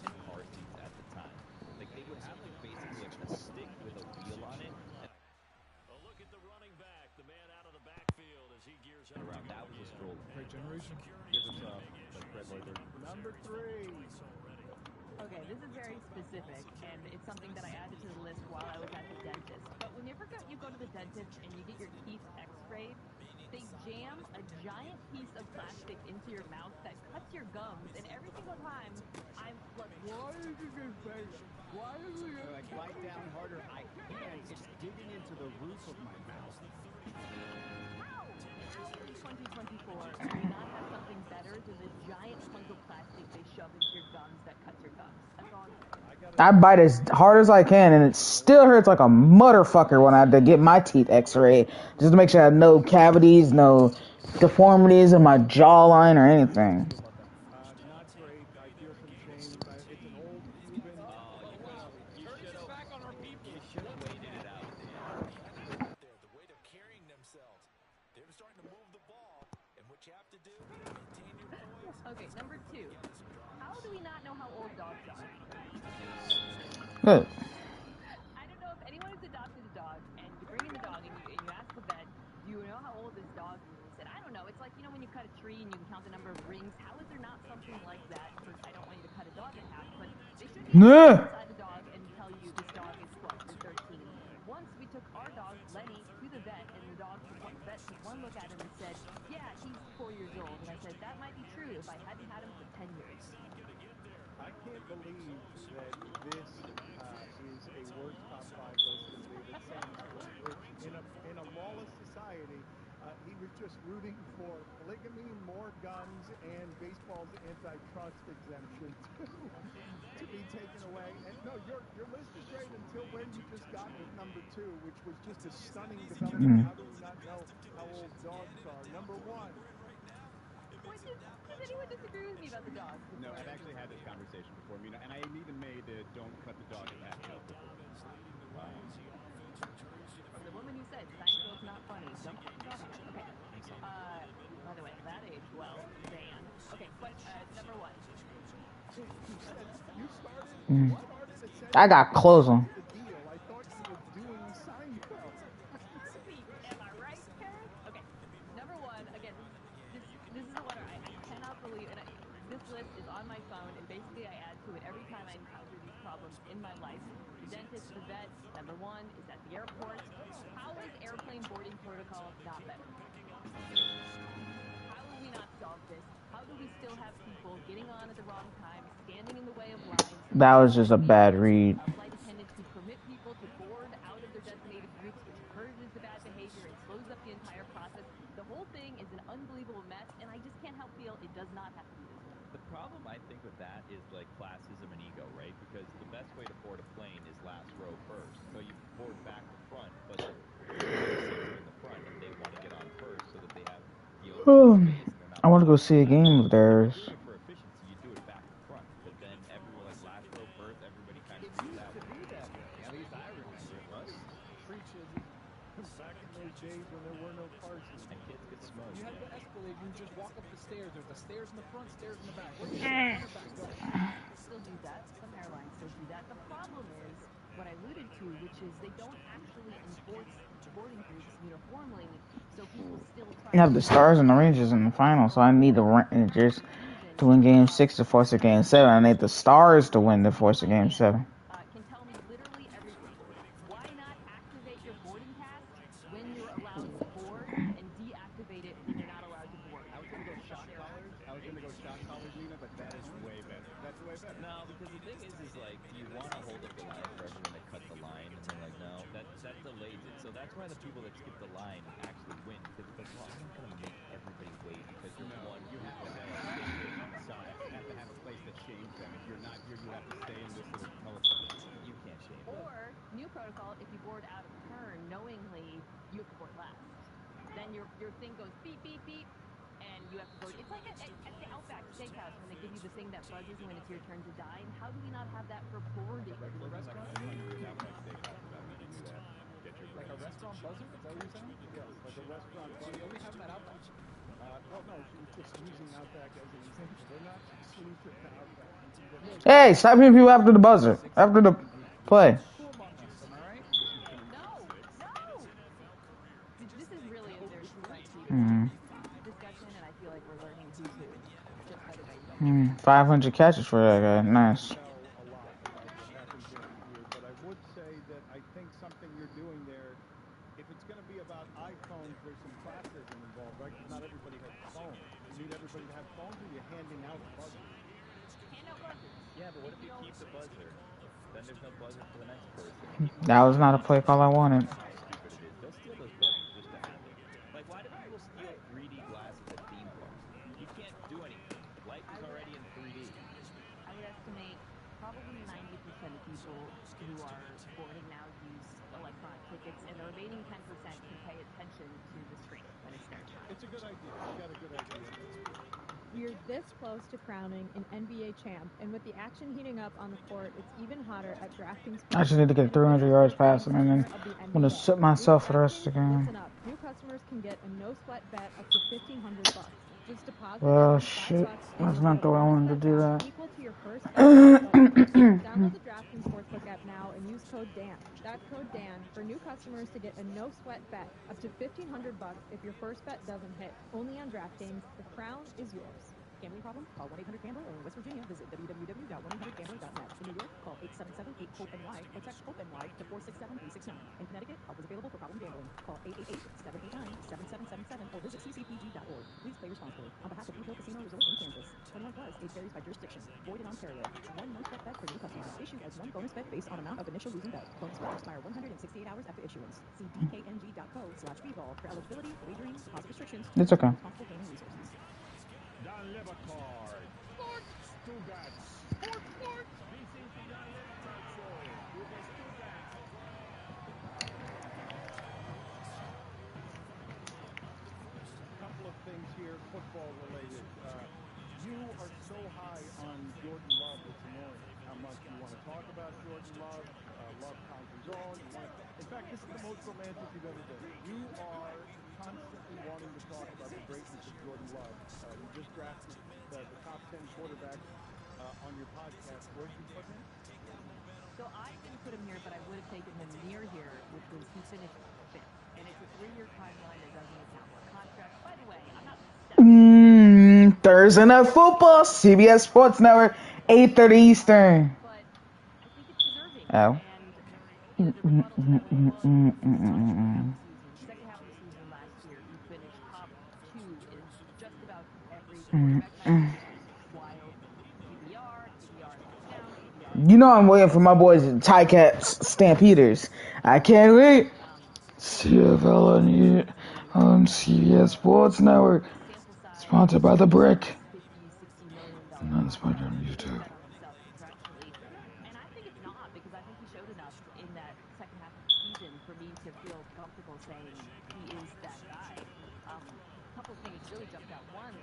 and car seats at the time. Like they would have like basically like a stick with a wheel on it. A look at the running back, the man out of the backfield as he gears up around. That was a stroller. Great generation. Give us like Fred Lloyd. Number 3. Okay, this is very specific, and it's something that I added to the list while I was at the dentist. But whenever you go to the dentist and you get your teeth x-rayed, they jam a giant piece of plastic into your mouth that cuts your gums, and every single time I'm like, why is it getting better? Why is it getting Like, bite down harder. I can't. It's digging into the roof of my mouth. 2024, do you not have something better than the giant hunk of plastic they shove into your gums that cuts your gums? That's all I'm saying. I bite as hard as I can, and it still hurts like a motherfucker when I have to get my teeth x-rayed. Just to make sure I have no cavities, no deformities in my jawline or anything. Not great. I feel some shame. It's an old Cuban. Oh, you should have back on our people. You should have waited it out, Dan. The way they're carrying themselves. They're starting to move the ball. And what you have to do, maintain your poise. Okay, number 2. How do we not know how old dogs are? Good. I don't know if anyone has adopted a dog, and you bring in the dog, and you ask the vet, do you know how old this dog is? And he said, I don't know. It's like, when you cut a tree and you can count the number of rings. How is there not something like that? Because I don't want you to cut a dog in half, but they should be able to look inside the dog and tell you this dog is 12 or 13. Once we took our dog, Lenny, to the vet, and the vet took one look at him and said, yeah, he's 4 years old. And I said, that might be true if I hadn't had him for 10 years. I can't believe that this is a worst top 5 list than David Sandstorm, which in a lawless society, he was just rooting for polygamy, more guns, and baseball's antitrust exemption to be taken away. And no, your list is great until when you just got with number 2, which was just a stunning development. How do we not know how old dogs are? Number 1. Does anyone disagree with me about the dog? No, I've actually had this conversation before, and I even made the "don't cut the dog in half" joke before. From the woman who said Seinfeld's not funny, don't cut the dog in half. Okay. By the way, that aged well, Dan. Okay, number 1. You started. I got clothes on. The deal. I thought you were doing Seinfeld. Am I right, Karen? Okay. Number 1. Again, this is the one I cannot believe, and this list is on my phone, and basically I add to it every time I encounter these problems in my life. The dentist, the vet. Number 1 is at the airport. How is airplane boarding protocol not better? How will we not solve this? How do we still have people getting on at the wrong time, standing in the way of lines? That was just a bad read. Flight attendants who permit people to board out of their designated groups, which encourages the bad behavior and slows up the entire process. The whole thing is an unbelievable mess, and I just can't help feel it does not have to be this way. The problem, I think, with that is like classism and ego, right? Because the best way to board a plane is last row first. So you board back to front, but the seats are in the front, and they want to get on first so that they have space. I want to go see a game of theirs. If you're doing it for efficiency, you do it back to front. But then everyone, like last row first, everybody kind of do that. At least I remember it was. Preaches back in those days when there were no cars. And kids get smoked. You had the Escalade, you just walk up the stairs. There's the stairs in the front, stairs in the back. Where do you still do that. Some airlines still do that. The problem is what I alluded to, which is they don't actually enforce boarding groups uniformly, so people still try. You have the Stars and the Rangers in the final, so I need the Rangers to win Game 6 to force a Game 7. I need the Stars to win to force a Game 7. Can tell me literally everything. Why not activate your boarding pass when you're allowed to board and deactivate it when you're not allowed to board? I was going to go shock collars, Nina, but that is way better. That's way better. No, because the thing is like, you want to hold up the line for everyone to cut the line, and they're like, no, that delays it. So that's why the people that skip the line actually win, because it's like, well, I'm not going to make everybody wait because you're one. You have to have a station on the side. You have to have a place that shames them. If you're not here, you have to stay in this little telephone. You can't shame them. Or, new protocol, if you board out of turn, knowingly, you have to board last. Then your thing goes beep, beep, beep, and you have to go. It's like at the Outback Steakhouse when they give you the thing that buzzes when it's your turn to dine. How do we not have that for boarding? Regular restaurant? Outback Steakhouse without making you that. Get your like a restaurant buzzer? Is that what you're saying? Yes, like a restaurant buzzer. You only have that Outback? Well, no, she was just using Outback as an example. They're not exclusive to Outback. Hey, stop hitting people after the buzzer, after the play. No. This is really a very discussion, and I feel like we're learning who's who. Just by the way. 500 catches for that guy. Nice. A lot about what happens around here, but I would say that I think something you're doing there, if it's going to be about iPhones, there's some classism involved, right? Because not everybody has phones. You need everybody to have phones, or you're handing out buzzers. Yeah, but what if you keep the buzzer? Then there's no buzzer for the next person. That was not a play call I wanted. How stupid it is. They'll steal those buzzers just to have it. Like, why do people steal 3D glasses at theme parks? You can't do anything. Life is already in 3D. I would estimate probably 90% of people who are boarding now use electronic tickets, and the remaining 10% can pay attention to the screen when it's their time. It's a good idea. We're this close to crowning an NBA champ, and with the action heating up on the court, it's even hotter at DraftKings. I just need to get 300 yards passing, and then I'm gonna sit myself for the rest of the game. Listen up. New customers can get a no-sweat bet up to $1,500. Just deposit Well, at least shit. $5 That's not the way I wanted to do that. equal to your first bet. Download the DraftKings Sportsbook app now and use code Dan. That's code Dan for new customers to get a no-sweat bet up to $1,500 if your first bet doesn't hit. Only on DraftKings. The crown is yours. Gambling problem? Call 1-800-GAMBLER, or in West Virginia, visit www.1800gambler.net. In New York, call 877-8-HOPE-NY or text HOPE-NY to 467-369. In Connecticut, help is available for problem gambling. Call 888-789-7777 or visit ccpg.org. Please play responsibly. On behalf of Beach Hill Casino Resort in Kansas, 21 plus, age varies by jurisdiction. Void in Ontario. One no-sweat bet for new customers. Issued as one bonus bet based on amount of initial losing bet. Bonus bets expire 168 hours after issuance. See dkng.co/bball for eligibility, wagering, deposit restrictions, It's okay. responsible gaming resources. Dan Lebercard. Sports. Stuttgart. Sports. This is the Dan Lebercard Show with the Stuttgart. Couple of things here, football related. You are so high on Jordan Love, it's annoying how much you want to talk about Jordan Love. Love counts his own. In fact, this is the most romantic you've ever been. You are constantly wanting to talk about the greatness of Jordan Love. You just drafted the top 10 quarterbacks on your podcast. Where'd you put him? So I didn't put him here, but I would have taken him near here, which was he finished 5th. And it's a 3-year timeline that doesn't account for contracts. By the way, I'm not Thursday Night Football, CBS Sports Network, 8:30 Eastern. But I think it's deserving. Oh. And the rebuttal to that was second half of the season last year, he finished top 2 in just about every quarterback metric, which is wild. QBR touchdown, You know I'm waiting for my boys Ticats Stampeders. I can't wait. CFL on CBS Sports Network. Sponsored by The Brick. And then sponsored on YouTube. And I think it's not, because I think he showed enough in that second half of the season for me to feel comfortable saying he is that guy. A couple of things really jumped out. One,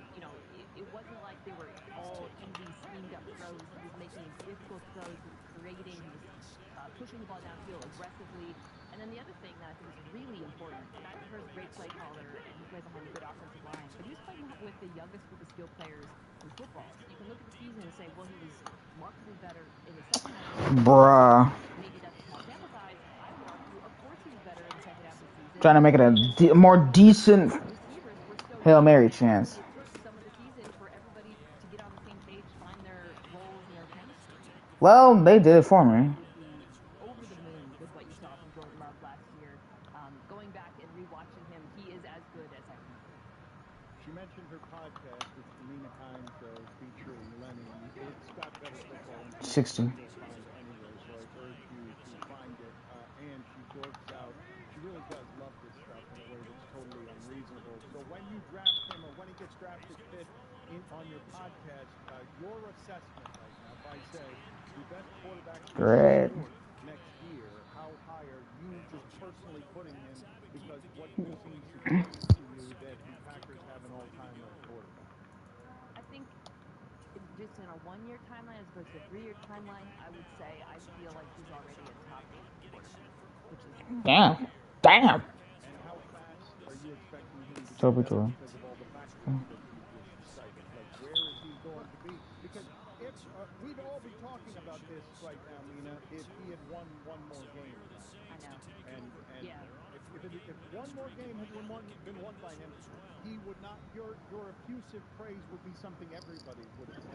it wasn't like they were all easy, schemed up throws. He was making difficult throws, he was creating, he was pushing the ball downfield aggressively. And then the other thing that I think is really important, Matt Hurt's a great play caller, and he plays behind a good offensive line, but he was playing with the youngest group of skilled players in football. So you can look at the season and say, well, he was markedly better in the second half. Bruh. Maybe that's a small sample size. I would argue, of course he was better in the second half of the season. Trying to make it a more decent Hail Mary chance. It took some of the season for everybody to get on the same page, find their roles and their chemistry. Well, they did it for me. Over the moon with what you saw from Jordan Love last year. Going back and rewatching him, he is as good as I remember. She mentioned her podcast, which is Nina Kimes featuring Lenny. It's got better football information 60. than you'll find anywhere, so I urge you to find it. And she dorks out. She really does love this stuff in a way that's totally unreasonable. So when you draft him, or when he gets drafted 5th on your podcast, your assessment right now, if I say the best quarterback Great. next year, how high are you just personally putting him, because what you've seen suggests to you that the Packers have an all-time quarterback? I think just in a 1-year timeline as opposed to a 3-year timeline, I would say I feel like he's already a top 8 quarterback, which is Damn. And how fast are you expecting him to So get better true. because of all the factors that you just cited? Like, where is he going to be? Because if we'd all be talking about this right now, Mina, if he had won one more game. I know. And yeah. If one more game had been won by him, he would not. Your effusive praise would be something everybody would say.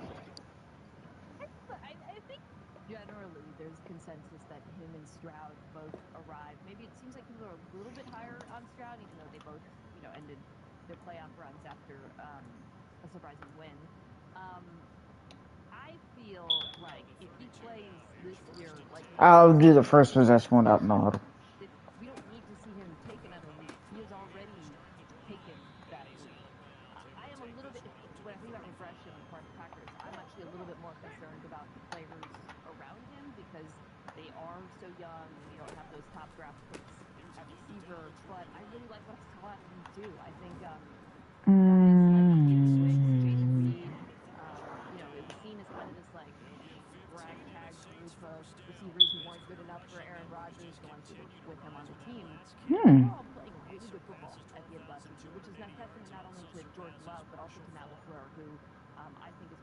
I think generally there's consensus that him and Stroud both arrived. Maybe it seems like people are a little bit higher on Stroud, even though they both, ended their playoff runs after a surprising win. I feel like if he plays this year, like I'll do the first possession without no huddle. we don't need to see him take another leap. He has already taken that leap. I am a little bit, when I think about regression on the part of the Packers, I'm actually a little bit more concerned about the players around him because they are so young. You don't have those top draft picks at receiver, but I really like what I saw out of him too. I think Jason Reed,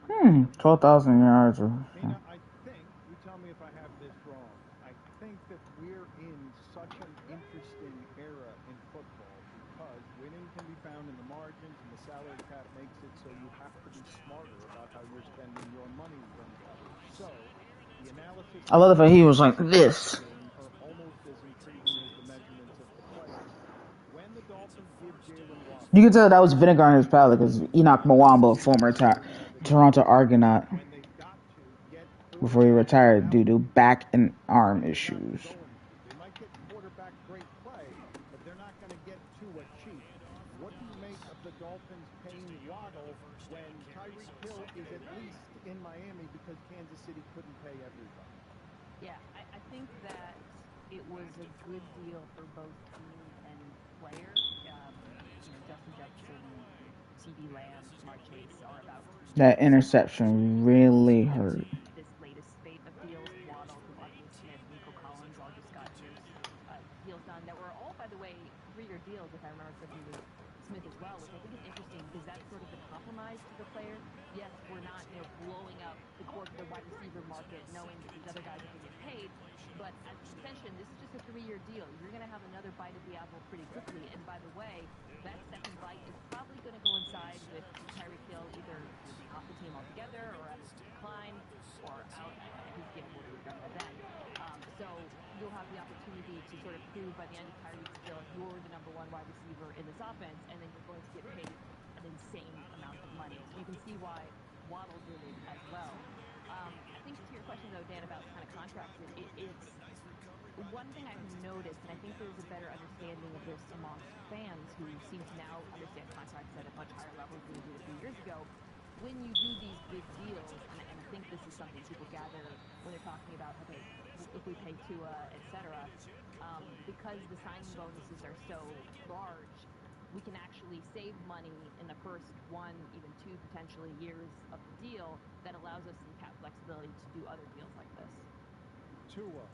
12,000 yards. Mina, I think, you tell me if I have this wrong, I think that we're in such an interesting era in football because winning can be found in the margins and the salary cap makes it so you have to be smarter about how you're spending your money than others. So the analysis I love the fact he was like this. game are almost as intriguing as the measurements of the players. When the Dolphins give Jalen Waddle, You can tell that was vinegar in his palate because Enoch Mwamba, former Toronto Argonaut, when they've got to get before he retired due to back and arm issues. They might get quarterback great play, but they're not going to get Tua cheap. What do you make of the Dolphins paying Waddle when Tyreek Hill is at least in Miami because Kansas City couldn't pay everybody? Yeah, I think that it was a good deal for both team and player. Justin Jefferson, CD Lamb, Jamar Chase are about to That interception really hurt. this latest spate of deals. Waddle, Devontae Smith, Nico Collins all just got those deals done that were all, by the way, 3-year deals, if I remember correctly, with Smith as well, which I think is interesting because that's sort of the compromise to the player. Yes, we're not, blowing up the wide receiver market knowing that these other guys are going to get paid, but as an extension, this is just a 3-year deal. You're going to have another bite at the apple pretty quickly, and by the way, that second bite is probably going to coincide with Tyreek Hill either being off the team altogether or at a decline or out. He's getting older, we've done that then. So you'll have the opportunity to sort of prove by the end of Tyreek's deal you're the number one wide receiver in this offense, and then you're going to get paid an insane amount of money. So you can see why Waddle did it as well. I think to your question, though, Dan, about kind of contracts, it's one thing I've noticed, and I think there's a better understanding of this amongst fans who seem to now understand contracts at a much higher level than they did a few years ago. When you do these big deals, and I think this is something people gather when they're talking about, okay, if we pay Tua, et cetera, because the signing bonuses are so large, we can actually save money in the first 1, even 2, potentially years of the deal that allows us some cap flexibility to do other deals like this. Tua,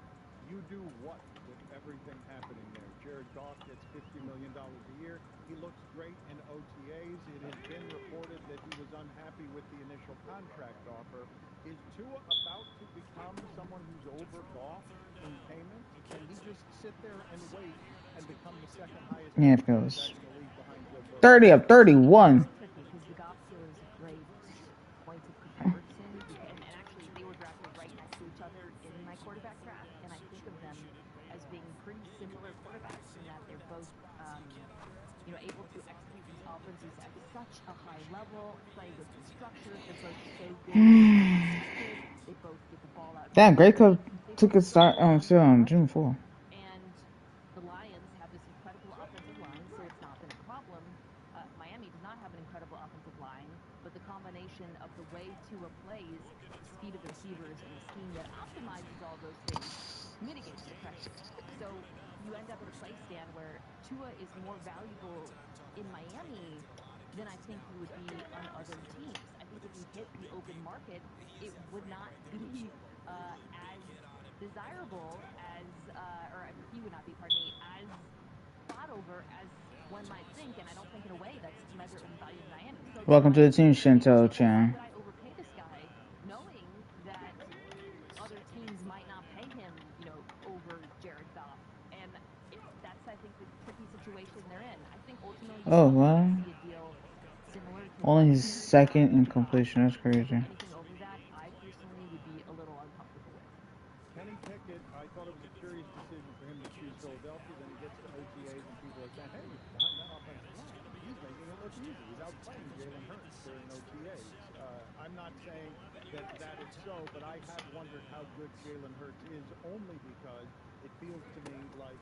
you do what with everything happening there? Jared Goff gets $50 million a year. He looks great in OTAs. It has been reported that he was unhappy with the initial contract offer. Is Tua about to become someone who's over Goff in payments? Can he just sit there and wait and become the second highest Yeah, it goes in the league behind Joe Burrow? 30 of 31. Because the Goff deal is a great point of comparison, and actually they were drafted right next to each other in my quarterback draft, and I think of them as being pretty similar quarterbacks in that they're both able to execute these offenses at such a high level, play with the structures. They're both so good. They both get the ball out. Damn, Grey Cup took its start still on June 4. And the Lions have this incredible offensive line, so it's not been a problem. Miami does not have an incredible offensive line, but the combination of the way Tua plays, the speed of the receivers, and the scheme that optimizes all those things mitigates the pressure. So you end up at a place, Dan, where Tua is more valuable in Miami than I think he would be on other teams. I think if he hit the open market, it would not be as desirable as, he would not be, as fought over as one might think, and I don't think in a way that's measured in value in Miami. So Welcome to the team, Shinto Chan. would I overpay this guy, knowing that other teams might not pay him, over Jared Goff? And that's, I think, the tricky situation they're in. I think ultimately Oh, wow. see a deal similar to Only his second in completion. That's crazy. anything over that, I personally would be a little uncomfortable with. Kenny Pickett, I thought it was a curious decision for him to choose Philadelphia. Then he gets to OTAs and people are saying, hey, behind that offensive line, he's making it look easy. He's outplaying Jalen Hurts during OTAs. I'm not saying that is so, but I have wondered how good Jalen Hurts is only because it feels to me like,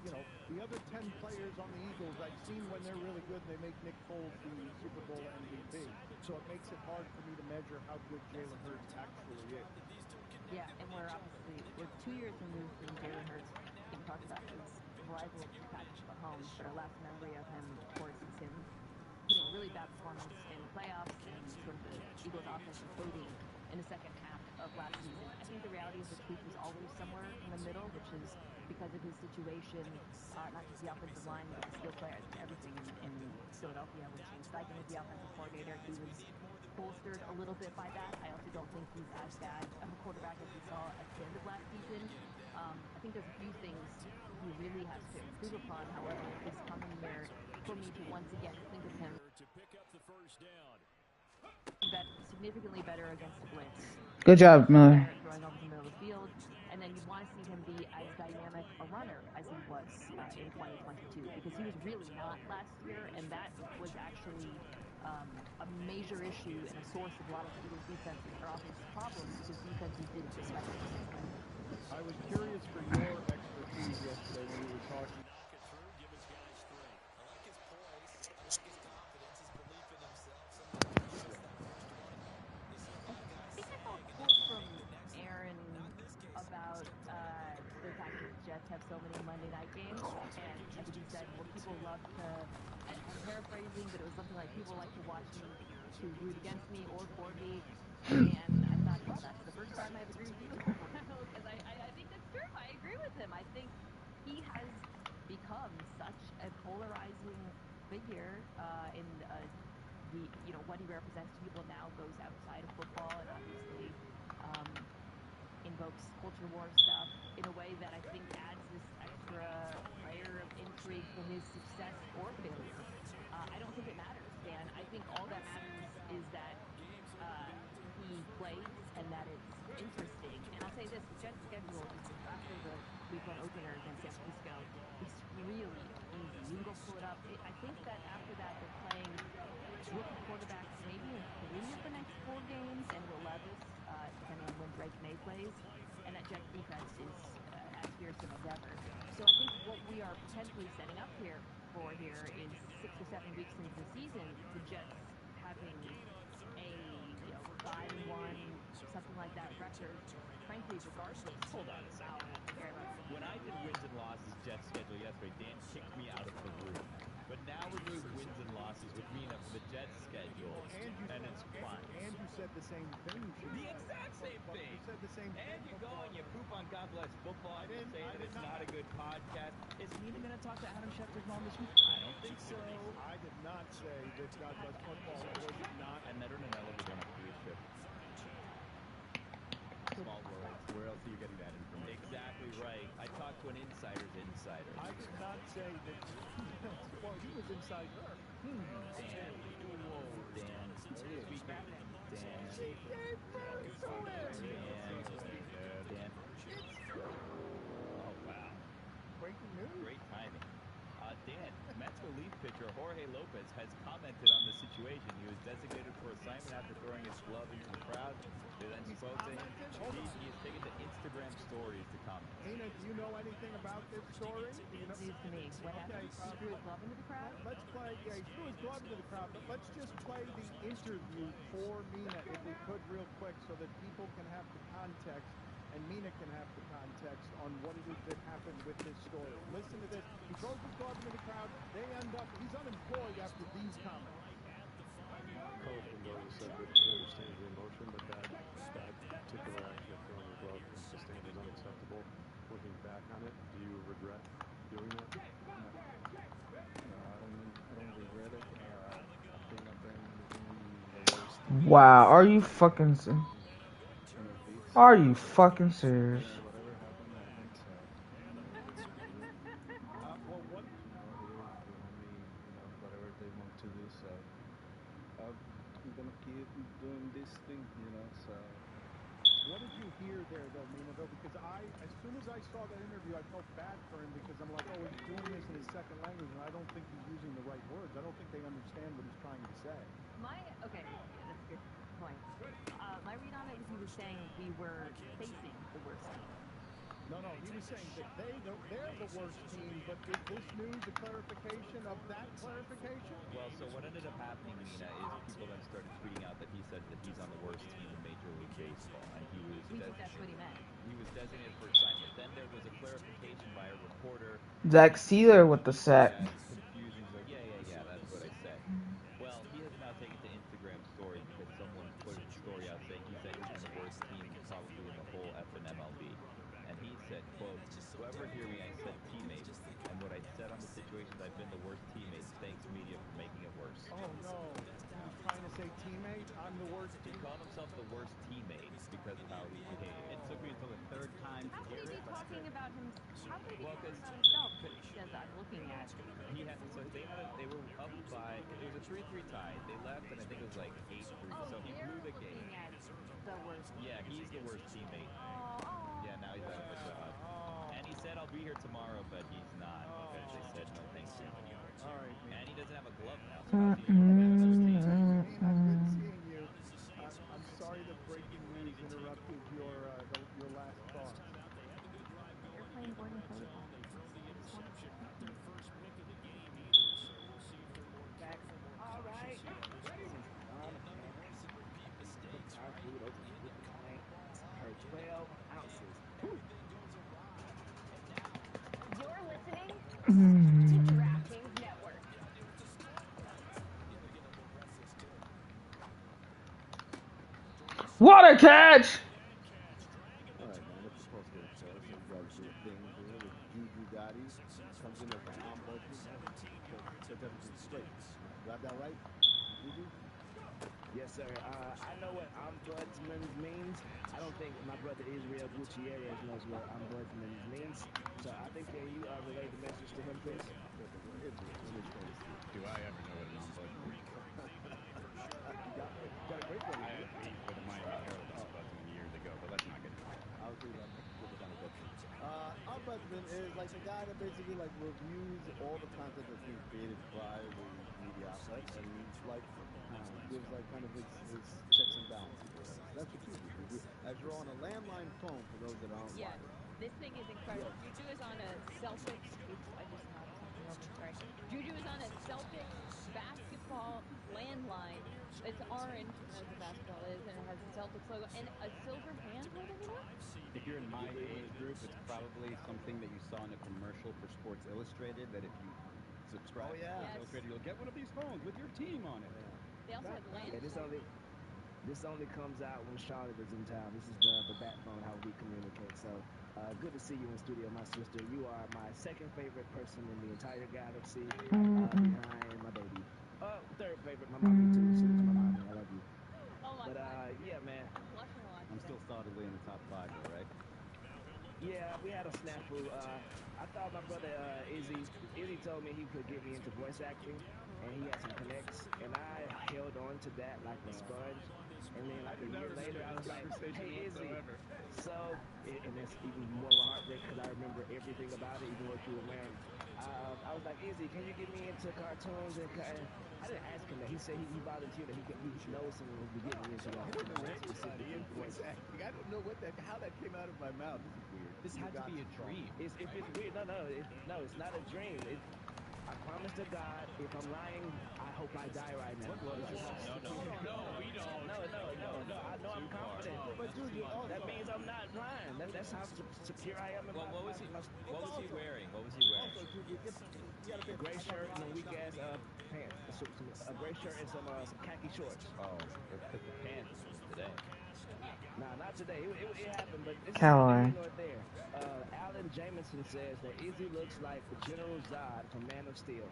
the other 10 players on the Eagles, I've seen when they're really good, they make Nick Foles the Super Bowl MVP. So it makes it hard for me to measure how good Jalen Hurts actually is. Yeah, and we're 2 years removed from Jalen Hurts being talked about as rival to Patrick Mahomes, but our last memory of him, of course, is him putting a really bad performance in the playoffs and sort of the Eagles' offense imploding in the second half of last season. I think the reality is the truth was always somewhere in the middle, which is because of his situation, not just the offensive line, but the skill players, everything in Philadelphia. When Shane Steichen was the offensive coordinator, he was bolstered a little bit by that. I also don't think he's as bad of a quarterback as we saw at the end of last season. I think there's a few things he really has to improve upon, however, this coming year for me to once again think of him significantly better against the blitz. Good job, Miller. Throwing over the middle of the field, and then you'd want to see him be as dynamic a runner as he was in 2022, because he was really not last year, and that was actually a major issue and a source of a lot of the Eagles' defenses or offensive problems, because defenses didn't respect him the same way. I was curious for your expertise yesterday when we were talking. I think I saw a quote from Aaron about the fact that the Jets have so many Monday night games, and I think he said, well, people love to, and I'm paraphrasing, but it was something like people like to watch me to root against me or for me, and I thought, well, that's the first time I've agreed with you in a while, because I think that's true. I agree with him. I think he has become such a polarizing figure in what he represents to people now goes outside of football and obviously invokes culture war stuff in a way that I think adds this extra layer of intrigue to his success or failure. I don't think it matters, Dan. I think all that matters is that he plays and that it's interesting. And I'll say this, the Jets' schedule after the week one opener against San Francisco is really easy. You can go pull it up. I think that after that they're playing rookie quarterbacks maybe in 3 of the next 4 games, and Will Levis, depending on when Drake May plays, and that Jets defense is as fearsome as ever. So I think what we are potentially setting up here is 6 or 7 weeks into the season, the Jets having a 5-1, something like that record, frankly, regardless. Hold on a second. When I did wins and losses Jets schedule yesterday, Dan kicked me out of the room. But now we're doing wins and losses with Mina for the Jets schedule, and it's fine. And you said the same thing. The exact same thing. You said the same thing. And you go and you poop on God Bless Football and you say that it's not a good podcast. Is Mina going to talk to Adam Schefter's mom this week? I don't think so. I did not say that God Bless Football was not. And Ned and Anella were going to cruise ship. Small world. Where else are you getting that information? Exactly right. I talked to an insider's insider. I did not say that. Well, he was inside her. Dan. Whoa. Dan. Speaking. Dan. She gave birth to him. Dan. Oh, wow. Breaking news. Great timing. Dan, Mets relief pitcher Jorge Lopez has commented on the situation. He was designated for assignment after throwing his glove into the crowd. They then spoke to him. He has taken to Instagram stories to comment. Nina, do you know anything about this story? News to me. What happened? He threw his glove into the crowd? Let's play. Yeah, he threw his glove into the crowd, but let's just play the interview for Mina, if we could, real quick, so that people can have the context and Mina can have the context on what it is that happened with this story. Listen to this. He throws his glove into the crowd. They end up, he's unemployed after these comments. Coach Mendoza said that he understands the emotion, but that particular action of throwing the glove into the stand is unacceptable. Looking back on it, do you regret doing that? No, I don't regret it. I think I've been the worst. Wow, are you fucking serious? Are you fucking serious? Whatever happened, happened. So, Well, what? Here behind me, whatever they want to do. So, I'm gonna keep doing this thing, So. What did you hear there, though, Mina, Because as soon as I saw that interview, I felt bad for him because I'm like, oh, he's doing this in his second language, and I don't think he's using the right words. I don't think they understand what he's trying to say. Okay, yeah, that's a good point. My read on it was he was saying we were facing the worst team. No, he was saying that they're the worst team, but is this news a clarification of that clarification? Well, so what ended up happening, Mina, is people then started tweeting out that he said that he's on the worst team in Major League Baseball, and he was. We think that's what he meant. He was designated for assignment. Then there was a clarification by a reporter. Zach Sealer with the sack. Yeah, that's what I said. Well, he has now taken to Instagram stories because someone put a story out saying he said he's on the worst team probably in the whole effing MLB. And he said, quote, whoever hear me, I said teammates. And what I said on the situations, I've been the worst teammates. Thanks, media, for making it worse. Oh, no. He was trying to say teammate? I'm I'm the worst. He called himself the worst teammate because of how he behaved. It took me until the third time to How could hear he it, be but talking still. about him? How could he be Well, talking 'cause about himself as I'm looking at? they were up by, it was a 3-3 tie. They left, and I think it was like 8-3. Oh, So he they're blew the looking game. at the worst. Yeah, he's the worst teammate. Oh, Yeah, now he's out of a job. And he said, I'll be here tomorrow, but he's not because they said no thank you. All right, man. And he doesn't have a glove now, so how's he on the first team? Good seeing you. I'm sorry the breaking news interrupted your last thoughts. you're playing Gordon protocol. I just want to say. Back. All right. Since Don, man, put our food over the whipping cream. Her 12 ounces. Whew. You're listening to Mm. DraftKings Network. What a catch! All right, man. It's the post game show, so you guys do a thing here with Juju Gotti. Comes in as the ombudsman, sets everything straight. Do I have that right, Juju? Yes, sir. I know what ombudsman means. I don't think my brother Israel Gutierrez knows what ombudsman means. So I think can you relay the message to him, please? Do I ever know what an ombudsman is? got a great one. He's with the Miami Herald ombudsman years ago, but let's not get into that. I was thinking about different kind of veteran. Ombudsman is like the guy that basically like reviews all the content that's being created by the media outlets and like gives like kind of his checks and balances or whatever. So that's what you do, Juju. As you're on a landline phone, for those that aren't Yeah, watching. this thing is incredible. Juju is on a Celtics. Oops, I just knocked something over. Sorry. Juju is on a Celtics basketball landline. It's orange, as the basketball is, and it has the Celtics logo and a silver hand holding it up. If you're in my age group, it's probably something that you saw in a commercial for Sports Illustrated that if you subscribe to Sports Illustrated, you'll get one of these phones with your team on it. They also have land. Yeah, this only comes out when Charlotte is in town. This is the backbone how we communicate. So good to see you in studio, my sister. You are my second favorite person in the entire galaxy, behind my baby. Third favorite, my mommy too. Salute to my mommy. I love you. Oh my But God. yeah, man. I'm blushing a lot. I'm still solidly in the top 5 though, right? Yeah, we had a snafu. I thought my brother Izzy told me he could get me into voice acting, and he had some connects, and I held on to that like a sponge. And then like a year later, I was like, "Hey Izzy." So, and that's even more of a heartbreak because I remember everything about it, even what you were wearing. I was like, Izzy, can you get me into cartoons? And I didn't ask him that. He said he volunteered that he knows someone who would get me into that. Voice acting. I don't know how that came out of my mouth. This is weird. This had to be a dream. If it's weird, no, it's not a dream. I promise to God, if I'm lying, I hope I die right now. No, we don't. No, I know I'm confident. But Juju, that means I'm not lying. That's how secure I am in Well, my what was he wearing? What was he wearing? Also, Juju, you gotta a gray shirt and a weak ass pants. A gray shirt and some khaki shorts. Oh, because the pants today. Nah, not today. It happened, but this Callaway. is neither nor there. Alan Jameson says that Izzy looks like the General Zod from Man of Steel.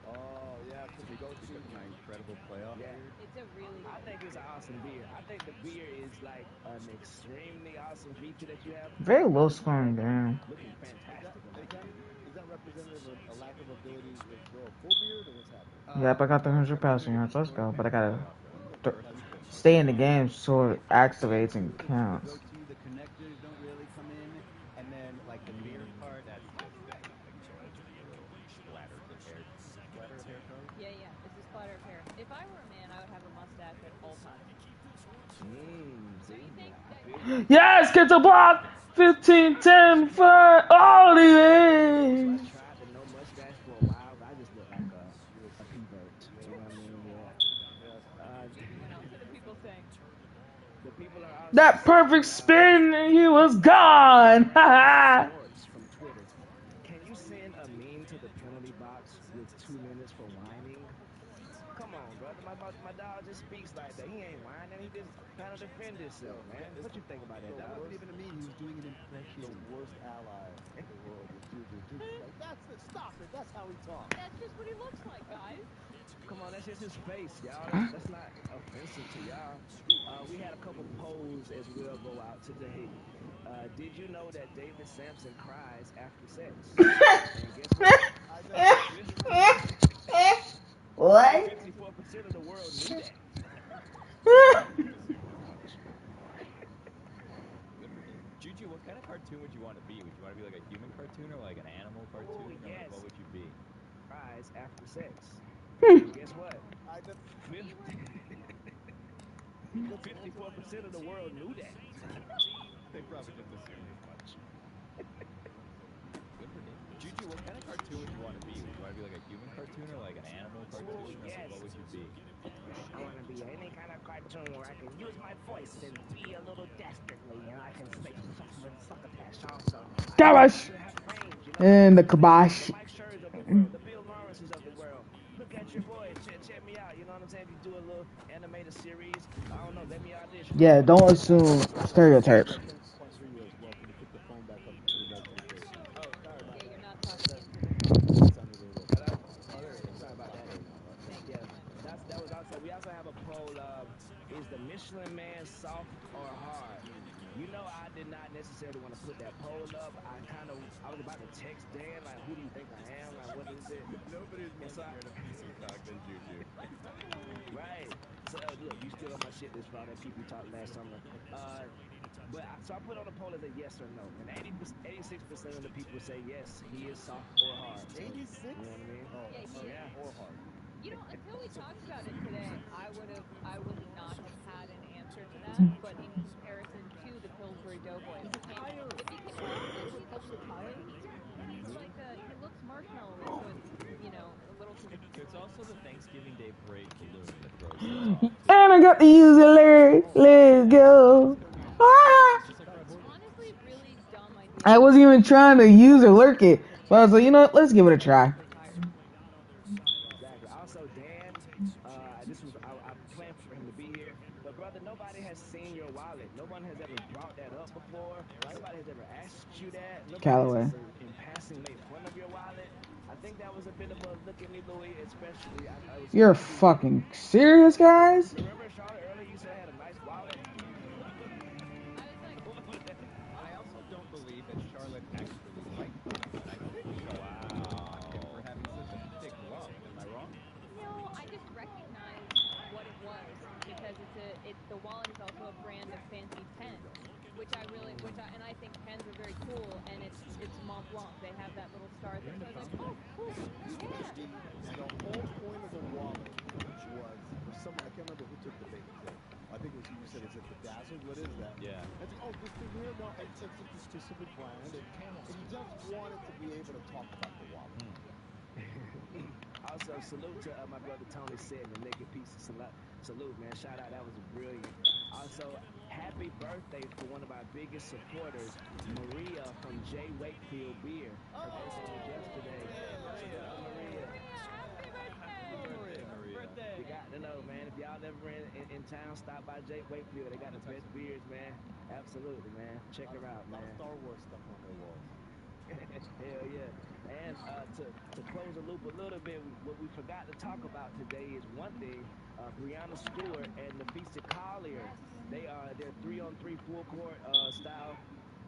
Oh, yeah, because he goes to my incredible playoff beard. It's a really. I think it's an awesome beard. I think the beard is like an extremely awesome feature that you have. Very low scoring game. Looking fantastic. Is that representative of a lack of ability to grow a full beard, or what's happening? Yep, I got 300 passing yards. Let's go. But I gotta stay in the game so it activates and counts. The connectors don't really come in, and then like the beard part, that's just splatter of hair. Splatter of hair color? Yeah, it's a splatter of hair. If I were a man, I would have a mustache at all times. So you think that... Yes, get the block! 15, 10, 5, all the way! I tried to no mustache for a while, but I just look like a convert. You know what I mean? What else are the people saying? The people are That perfect spin, he was gone! Ha from Twitter. Can you send a meme to the penalty box with 2 minutes for whining? Come on, brother. My my dog just speaks like that. He ain't whining. He just trying to defend himself, man. What you think about that, That dog? wasn't even a mean. He was doing an impression. The worst ally in the world was Juju. Juju's like, that's it. Stop it. That's how he talks. That's just what he looks like, guys. Come on, that's just his face, y'all. That's not offensive to y'all. We had a couple polls as well go out today. Did you know that David Sampson cries after sex? And guess what? What? 54% of the world knew that. Just assume as much. Good for Dave. Juju, what kind of cartoon would you want to be? Would you want to be like a human cartoon or like an animal cartoon? Ooh, Or like yes. what would you be? Cries after sex. And guess what? 54% of the world knew that. They probably just assumed as much. Good for Dave. Juju, what kind of cartoon would you want to be? Would you want to be like a human cartoon or like an animal cartoon? Ooh, Or yes. like what would you be? I want to be any kind of cartoon where I can use my voice and be a little dastardly, and I can say succotash also. Kibosh. And the kibosh. The Mike Scherz of the world, the Bill Lawrences of the world. Look at your boy, check me out. You know what I'm saying? If you do a little animated series, I don't know, let me audition. Yeah, don't assume stereotypes. Question you as well. Can you pick the phone back up and put it right to the face? Oh, sorry about Yeah, that. you're not talking into the phone. It sounded a little. Hello? Oh, there it is. Sorry about that. There we go. Thank Yeah, you so much. that was also. We also have a poll of is the Michelin Man soft or hard? You know, I did not necessarily want to put that poll up. I was about to text Dan like, who do you think I am? Like, what is it? Nobody's more scared of PC talk than Juju. Right. So look, you still on my shit list for all that PP talk last summer. So I put on a poll as a yes or no, and 86% of the people say yes, he is soft or hard. So, 86? You know what I mean? Oh, Yeah, he is. or hard. You know, until we talked about it today, I would not have had an answer to that. But in comparison to the Pillsbury Doughboy, it became honestly, he's he looks marshmallowy, so it's a little too. There's also the Thanksgiving Day parade balloon that throws this off too. And I got to use a lyric. Let's go. Ah! Honestly, really dumb idea. I wasn't even trying to use or lurk it. But I was like, you know what? Let's give it a try. Exactly. Also, Dan, I planned for him to be here, but brother, nobody has seen your wallet. No one has ever brought that up before. Nobody has ever asked you that. Nobody Callaway. has ever, in passing, made fun of your wallet. I think that was a bit of a look at me, Louis, especially. You're fucking serious, guys? Remember, Charlotte, earlier you said I had a nice wallet? I was like, I also don't believe that Charlotte actually liked it, and I think Charlotte would mock him for having such a thick wallet. Am I wrong? no, I just recognized what it was because the wallet is also a brand of fancy pens, which I think pens are very cool, and it's Mont Blanc. They have that little star thing. So I was like, oh, cool, yeah. The whole point of the wallet was for some. I can't remember who took the bait today. I think it was you said, is it bedazzled? What is that? Yeah. I think, oh, this thing here? No, it's a specific brand. And he just wanted to be able to talk about the wallet. Also, salute to my brother Tony said the naked piece of salute, man. Shout out, that was brilliant. Also, happy birthday for one of our biggest supporters, Maria from J. Wakefield Beer. Her birthday was yesterday. Maria. Maria. You got to know, man. If y'all ever in town, stop by J. Wakefield. They got the best beers, man. Absolutely, man. Check her out, man. A lot of Star Wars stuff on their walls. Hell yeah. And to close the loop a little bit, what we forgot to talk about today is one thing. Brianna Stewart and Nafisa Collier, their 3-on-3 full court style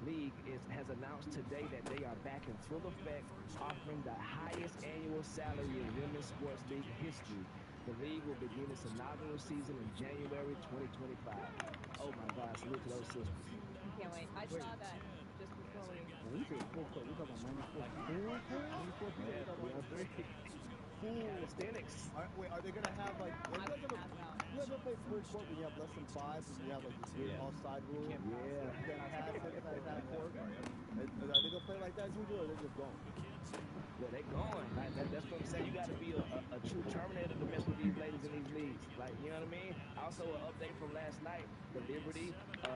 league has announced today that they are back in full effect, offering the highest annual salary in women's sports league history. The league will begin its inaugural season in January 2025. Oh my God, salute to those sisters. I can't wait. I saw that just before we. When you say full court, you're talking about minus 4. Full court? Yeah, 3-on-3. Full. Calisthenics. Are they going to have, like... I would pass out. You ever play switch court when you have less than 5 and you have, like, this weird offside rule? Yeah. You can't pass inside half court? Are they going to play like that, Juju, or are they just going? Yeah, they going. Like that's what I'm saying. You got to be a true Terminator to mess with these ladies in these leagues. Like, you know what I mean? Also, an update from last night: the Liberty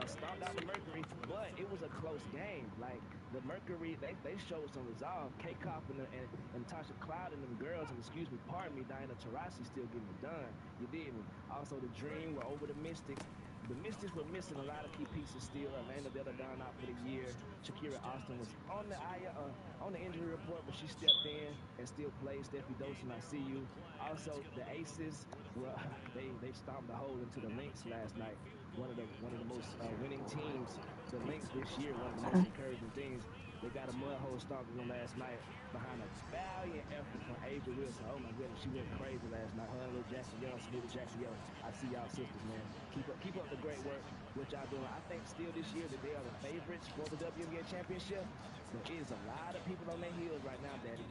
stomped out the Mercury, but it was a close game. Like the Mercury, they showed some resolve. K Cop and Tasha Cloud and them girls, and pardon me, Diana Taurasi still getting it done. You did me. Also, the Dream were over the Mystics. The Mystics were missing a lot of key pieces still. Elena Della Don out for the year. Shakira Austin was on the injury report, but she stepped in and still played. Steffi Dolson, I see you. Also, the Aces, well, they stomped a hole into the Lynx last night. One of the most winning teams. The Lynx this year, one of the most encouraging things. They got a mud hole stomped in them last night behind a valiant effort from Ava Wilson. Oh my goodness, she went crazy last night. Her and little Jackie Young, Smooth Jackie Young. I see y'all sisters, man. Keep up the great work, what y'all doing. I think still this year that they are the favorites for the WNBA championship, but it is a lot of people on their heels right now, Daddy.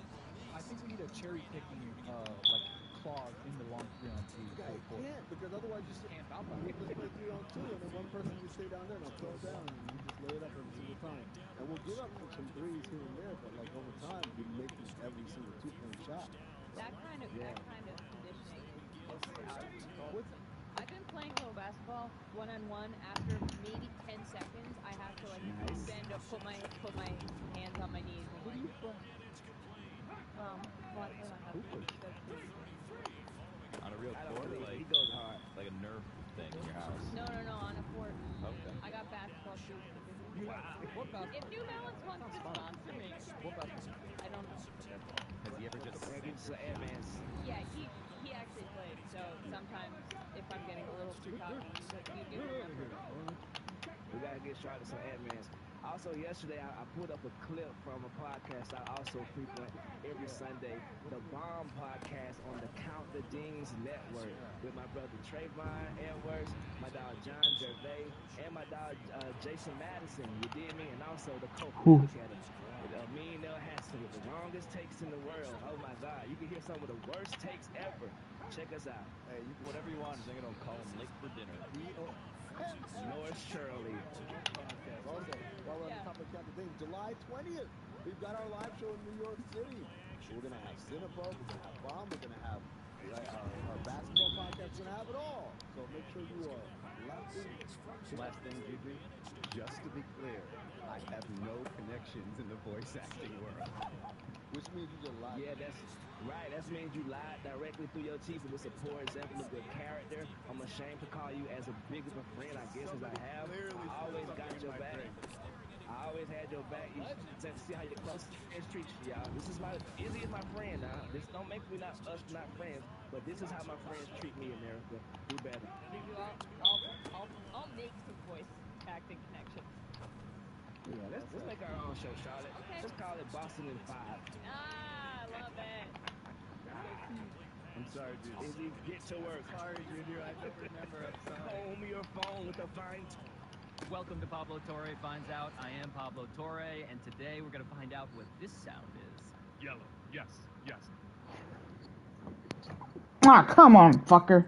I think we need a cherry picking like clause in the long 3-on-2. Yeah, you can't, because otherwise you can't foul back. you just play 3-on-2, and then one person just stay down there and I'll throw it down, and you just lay it up every single time. And we'll give up some threes here and there, but like over time, you're making every single 2-point shot. That kind of conditioning is out of control. I've been playing a little basketball one-on-one. After maybe 10 seconds, I have to like bend up, put my hands on my knees. And, Who do you from? On a real court, he goes hard. Like a Nerf thing in your house. No, on a court. Okay. I got basketball shoes. What basketball? If New Balance wants to sponsor me, What basketball? I don't know. Has he ever just? Yeah, he actually played. So sometimes if I'm getting a little too cocky, he's like, "You remember?" We gotta get Charlotte some admins. Also, yesterday I put up a clip from a podcast I also frequent every Sunday, the Bomb Podcast on the Count the Dings Network with my brother Trayvon Edwards, my dog John Gervais, and my dog Jason Madison. You did me, and also the co-Academy. Me and Nell Hassan with the longest takes in the world. Oh my God, you can hear some of the worst takes ever. Check us out. Hey, you can whatever you want. I'm gonna call him late for dinner. Yours Shirley. Also, while we're on the topic of the thing, July 20th, we've got our live show in New York City. We're going to have Cinephobe, we're going to have Bomb, we're going to have our basketball podcast, we're going to have it all. So make sure you are locked in. Last thing, Gigi, just to be clear, I have no connections in the voice acting world. Which means you just lied. Yeah, that's right. That means you lied directly through your teeth. It was a poor example of good character. I'm ashamed to call you as big of a friend, I guess, as I have. I always got your back. I always had your back. You should see how your close friends treat you, y'all. Izzy is my friend now. This don't make us not friends, but this is how my friends treat me, America. Do better. I'll make some voice acting connections. Yeah, let's make our own show, Charlotte. Okay. Let's call it Boston in 5. I love it. I'm sorry, dude. Izzy, get to work. Sorry, Junior. I don't remember. I'm sorry. Home your phone with a fine. Welcome to Pablo Torre Finds Out. I am Pablo Torre, and today we're going to find out what this sound is. Yellow. Yes. Ah, come on, fucker.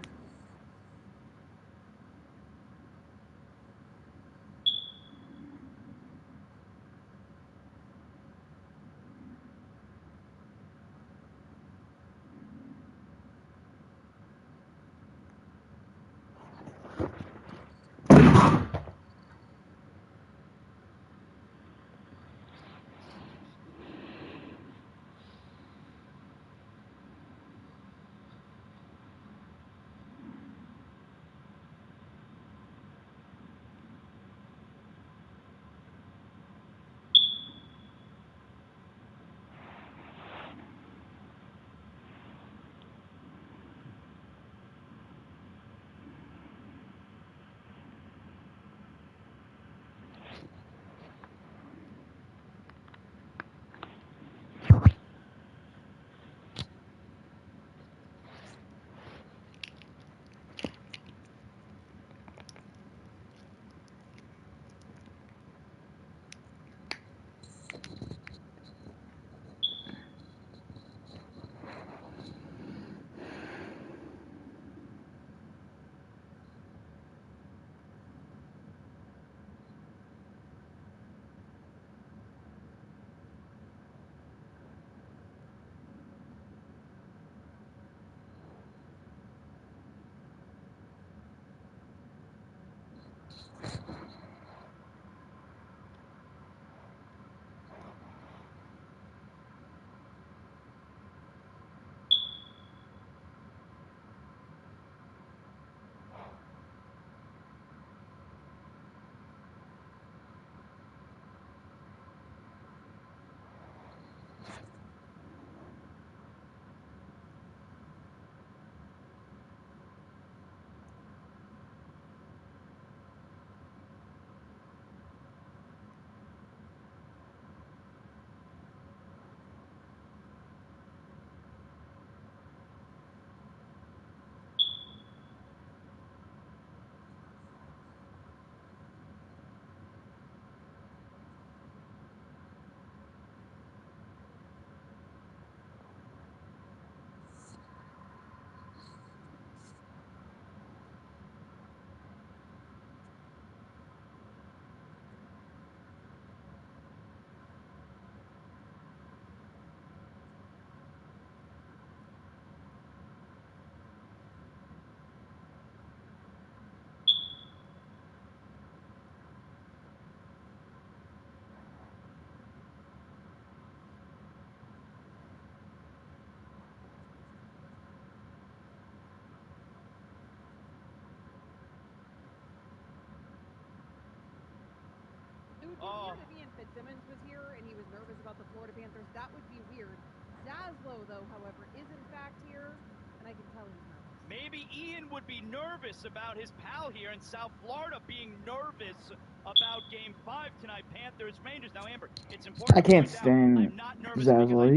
would be weird if Ian Fitzsimmons was here and he was nervous about the Florida Panthers. That would be weird. Zaslow, though, however, is in fact here, and I can tell he's nervous. Maybe Ian would be nervous about his pal here in South Florida being nervous about Game 5 tonight, Panthers Rangers. Now, Amber, it's important. I can't to point out, stand I'm not nervous Zaslow.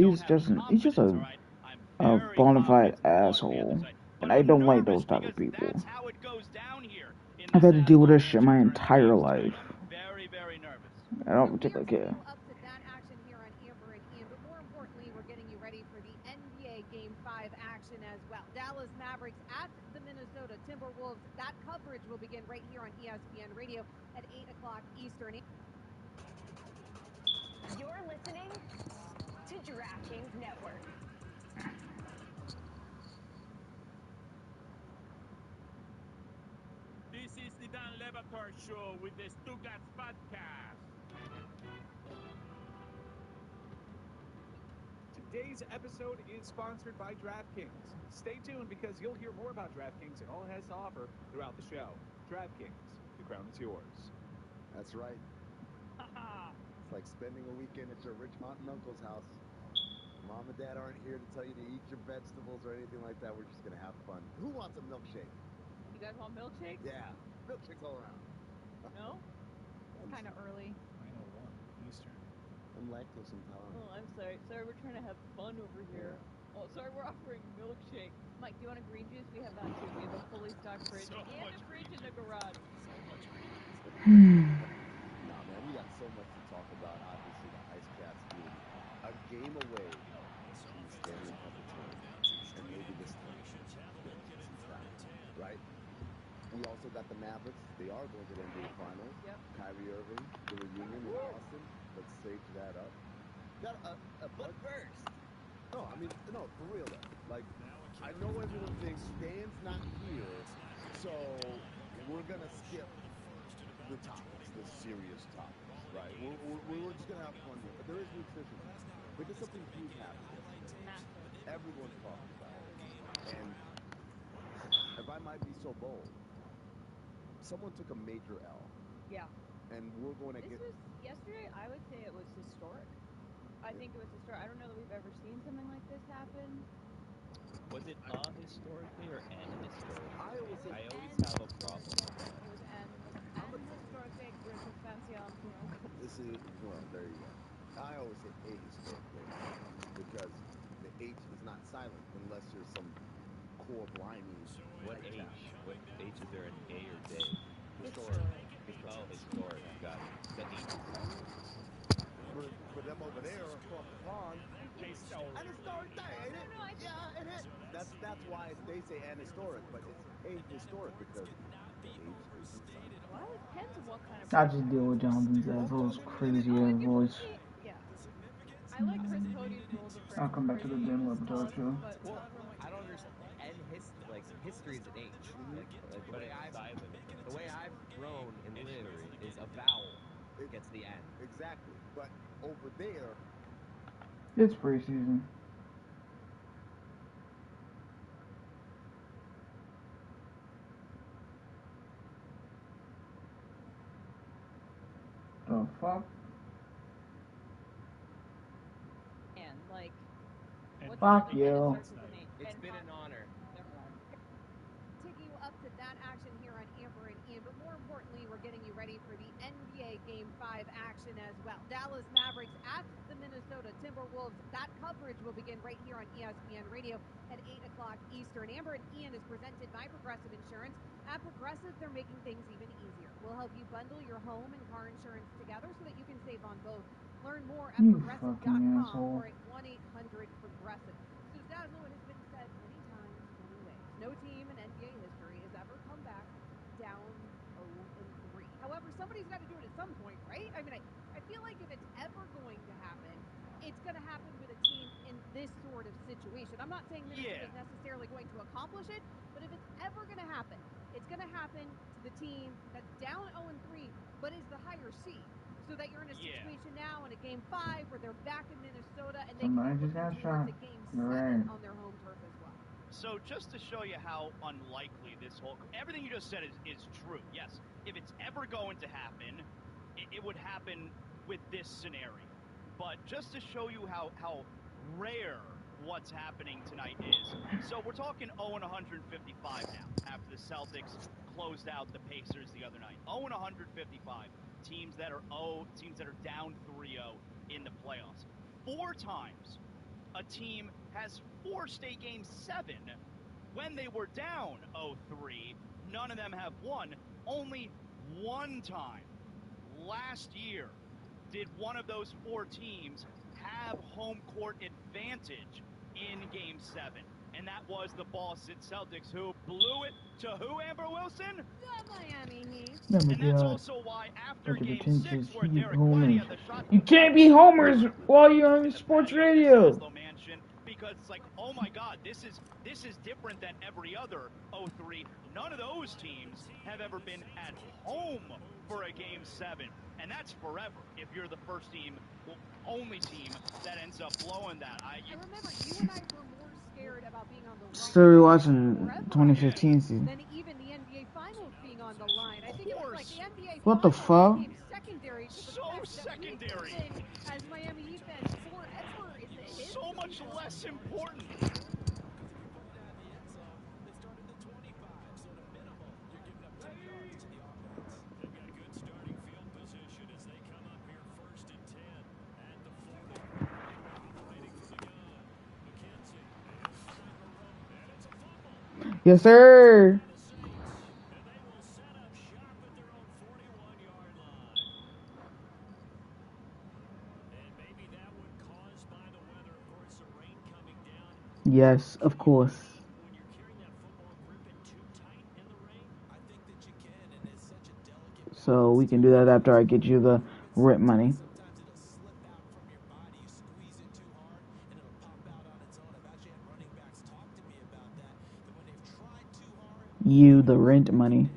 He's just a bona fide asshole, and I don't like those type of people. That's how it goes down here. I've had to deal with this shit my entire life. Very, very nervous. I don't particularly care. Up to that action here on Amber and Ian, but more importantly, we're getting you ready for the NBA Game 5 action as well. Dallas Mavericks at the Minnesota Timberwolves. That coverage will begin right here on ESPN Radio at 8 o'clock Eastern. You're listening to DraftKings Network. This is the Dan Levator Show with the Stuttgart podcast. Today's episode is sponsored by DraftKings. Stay tuned because you'll hear more about DraftKings and all it has to offer throughout the show. DraftKings, the crown is yours. That's right. It's like spending a weekend at your rich aunt and uncle's house. Mom and dad aren't here to tell you to eat your vegetables or anything like that. We're just going to have fun. Who wants a milkshake? You guys want milkshakes? Yeah, milkshakes all around. No? It's kind of early. 9:01 Eastern. I'm lactose intolerant. Oh, I'm sorry. Sorry, we're trying to have fun over here. Yeah. Oh, sorry, we're offering milkshake. Mike, do you want a green juice? We have that too. We have a fully stocked fridge and a fridge in the garage. Nah, man, we got so much to talk about. Obviously, the Ice Cats being a game away from the Stanley Cup return, and maybe this time getting some travel, right? We also got the Mavericks. They are going to the NBA Finals. Yep. Kyrie Irving, the reunion in Boston. Let's stage that up. Got But first, no, I mean, no, for real though. Like, I know everyone thinks Stan's not here, so we're gonna skip the topics, the serious topics, right? We're just gonna have fun here. But there is nutrition. Because something huge happened yesterday. Everyone's talking about it. And if I might be so bold, someone took a major L. Yeah. And we're going to This was yesterday. I would say it was historic. I think it was historic. I don't know that we've ever seen something like this happen. Was it historically or an historically? I always say I always have a problem with that. It was an historically circumstantial. This is, well, there you go. I always say ahistoric because the H is not silent unless you're some core blimey. What H? What H is there, an A or J? Historic. Oh, historic. Got it. The H is silent. For them over there across the pond, an historic day, ain't it? Yeah, it is. That's why they say ahistoric, but it's ahistoric because the H isn't silent. Well, it depends on what kind of. I just deal with Jonathan Zaslow's crazy ass voice. Yeah. I like Chris Cody's rules of I'll come back to the Dan Levator show. Well, I don't understand. And history is an H. Like But it's silent. the way I've grown and lived is a vowel gets the N. Exactly. But over there, It's preseason. The fuck? And like. Fuck you. It's been an honor. Taking you up to that action here on Amber and Ian, but more importantly, we're getting you ready for the NBA Game 5 action as well. Dallas Mavericks at the Minnesota Timberwolves. That coverage will begin right here on ESPN Radio at 8 o'clock Eastern. Amber and Ian is presented by Progressive Insurance. At Progressive, they're making things even easier. We'll help you bundle your home and car insurance together so that you can save on both. Learn more at progressive.com or at 1-800-PROGRESSIVE. So Zaslow, it has been said many times, many ways. No team in NBA history has ever come back down 0-3. However, somebody's got to do it at some point, right? I mean, I feel like if it's ever going to happen, it's going to happen with a team in this sort of situation. I'm not saying Minnesota is necessarily going to accomplish it, but if it's ever going to happen, it's going to happen to the team that's down 0-3, but is the higher seed. So that you're in a situation now in a Game 5 where they're back in Minnesota and they Somebody can just got look shot. towards a Game You're 7 right. on their home turf as well. So just to show you how unlikely this whole everything you just said is true. Yes, if it's ever going to happen, it would happen with this scenario. But just to show you how rare what's happening tonight is, so we're talking 0-155 now after the Celtics closed out the Pacers the other night. 0-155, teams that are down 3-0 in the playoffs. 4 times a team has forced a game 7 when they were down 0-3. None of them have won. Only 1 time last year did one of those 4 teams have home court advantage in game 7. And that was the Boston Celtics, who blew it to who, Amber Wilson? The Miami Heat. Oh my And that's god. also why after Look at the game tinges. 6, where Heat Derek Whitey homers. had the shot. You can't be homers while you're on sports radio. Zaslow Mansion, because it's like, oh my God, this is different than every other 0-3. None of those teams have ever been at home for a game 7, and that's forever. If you're the first team, well, only team that ends up blowing that. I remember you and I were more scared about being on the wrong Started side watching forever 2015 season. than even the NBA Finals being on the line. I think it was like the NBA What the Finals fuck? became secondary to the fact that we've been, as Miami Heat fans, forever in the history. So much less important. Yes, sir. Yes, of course. So we can do that after I get you the rent money. You the rent money.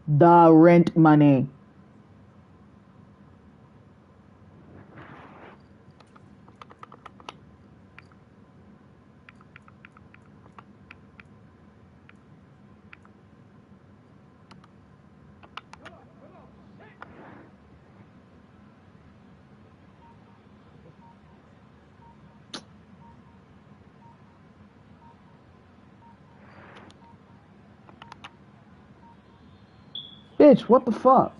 The rent money. Bitch, what the fuck?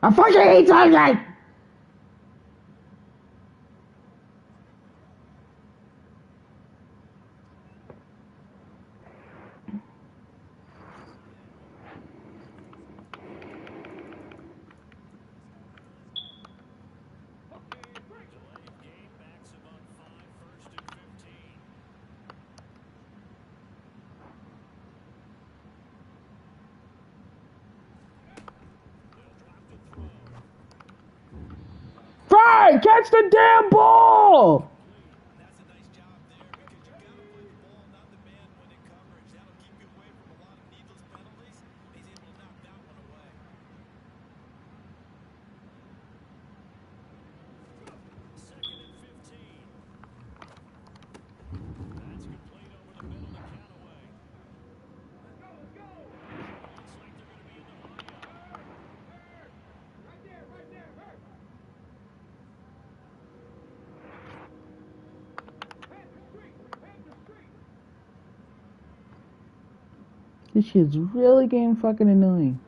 I fucking hate Sunday! Fry, catch the damn ball! This shit's really getting fucking annoying.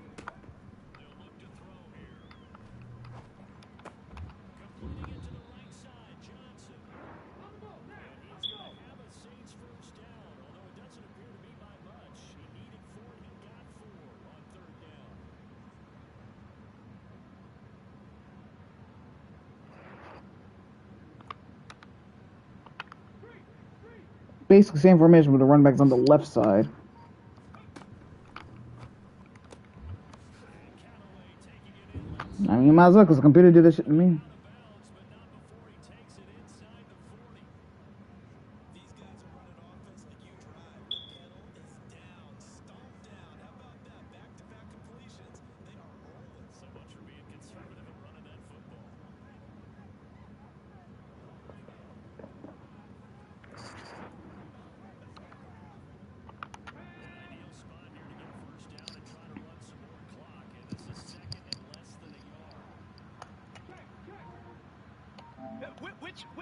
Basically same formation with the running backs on the left side. I mean, you might as well, because the computer did this shit to me.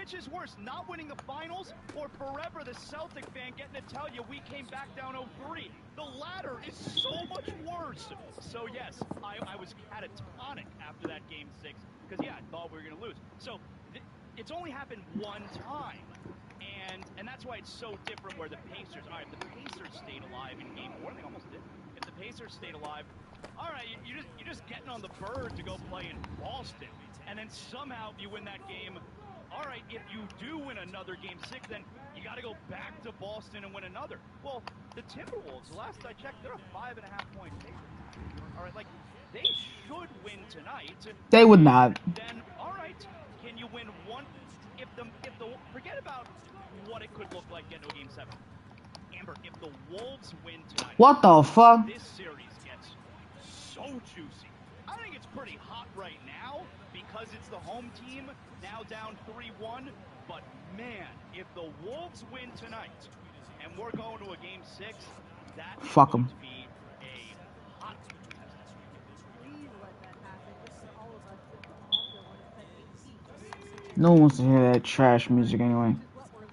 Which is worse, not winning the finals or forever the Celtic fan getting to tell you we came back down 0-3? The latter is so much worse. So yes, I was catatonic after that game 6 because yeah, I thought we were going to lose. So it's only happened one time. And that's why it's so different where the Pacers, all right, if the Pacers stayed alive in game 4, they almost did. If the Pacers stayed alive, all right, you're just getting on the bird to go play in Boston. And then somehow you win that game. All right, if you do win another game 6, then you got to go back to Boston and win another. Well, the Timberwolves, the last I checked, they're a 5.5-point favorite. All right, like, they should win tonight. They would not. Then, all right, can you win one? If the forget about what it could look like getting to a game 7. Amber, if the Wolves win tonight, What the fuck? this series gets so juicy. I think it's pretty hot right now because it's the home team now down 3-1. But man, if the Wolves win tonight and we're going to a game 6, that is Fuck going 'em. to be a hot contestant. Please let that happen, just for all of us that also want to set a peak. No one wants to hear that trash music anyway.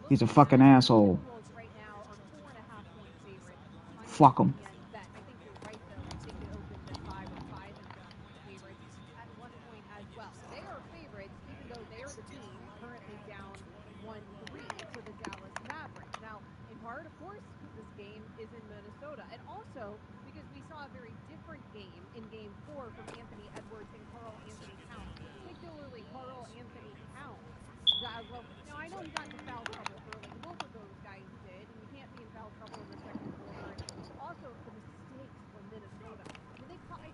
He's a fucking asshole. Right now are 4.5-point favorites on Fuck 'em. ESPN Bet. I think you're right though. I think it opens at 5 or 5.5-point favorites at one point as well. They are favorites, even though they are the team currently down 1-3 to the Dallas Mavericks. Now, in part, of course, because this game is in Minnesota, and also because we saw a very different game in Game 4 from Anthony Edwards and Karl Anthony Towns, particularly Karl Anthony Towns. Well, now I know he got into foul trouble early. Both of those guys did, and you can't be in foul trouble in the second quarter. And also the mistakes from Minnesota. I mean, they caught, I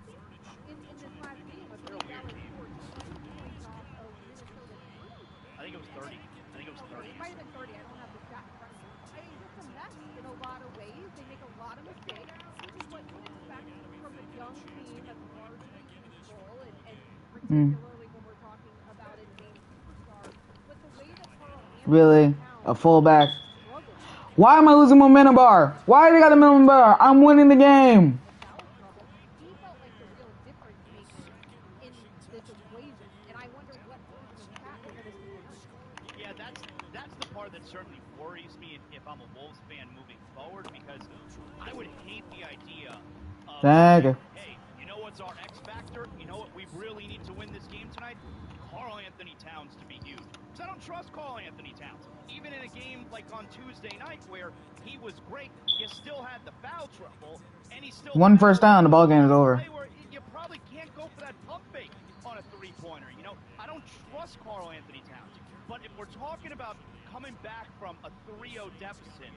think in this last game, I believe Dallas scored 20 points off of Minnesota threes. I think it was 30. I think it was 30. It might have been 30. I don't have the stat in front of me. I mean, just a mess in a lot of ways. They make a lot of mistakes, which is what you would expect from a young team that's largely youthful, and particularly when we're talking about a named superstar. But the way that Karl Anthony Really? A fullback? struggled. Why am I losing momentum bar? Why they got a minimum bar? I'm winning the game. Foul trouble. He felt like the real difference maker in this equation, and I wonder what version of Cat we're going to see tonight. Yeah, that's the part that certainly worries me if I'm a Wolves fan moving forward, because I would hate the idea of, Dang. hey, you know what's our X factor? You know what we really need to win this game tonight? Karl Anthony Towns to be huge. Because I don't trust Karl Anthony Towns. Even in a game like on Tuesday night where he was great, you still had the foul trouble, and he still One first down, the ball game is over. where you probably can't go for that pump fake on a three-pointer. You know, I don't trust Karl Anthony Towns. But if we're talking about coming back from a 3-0 deficit,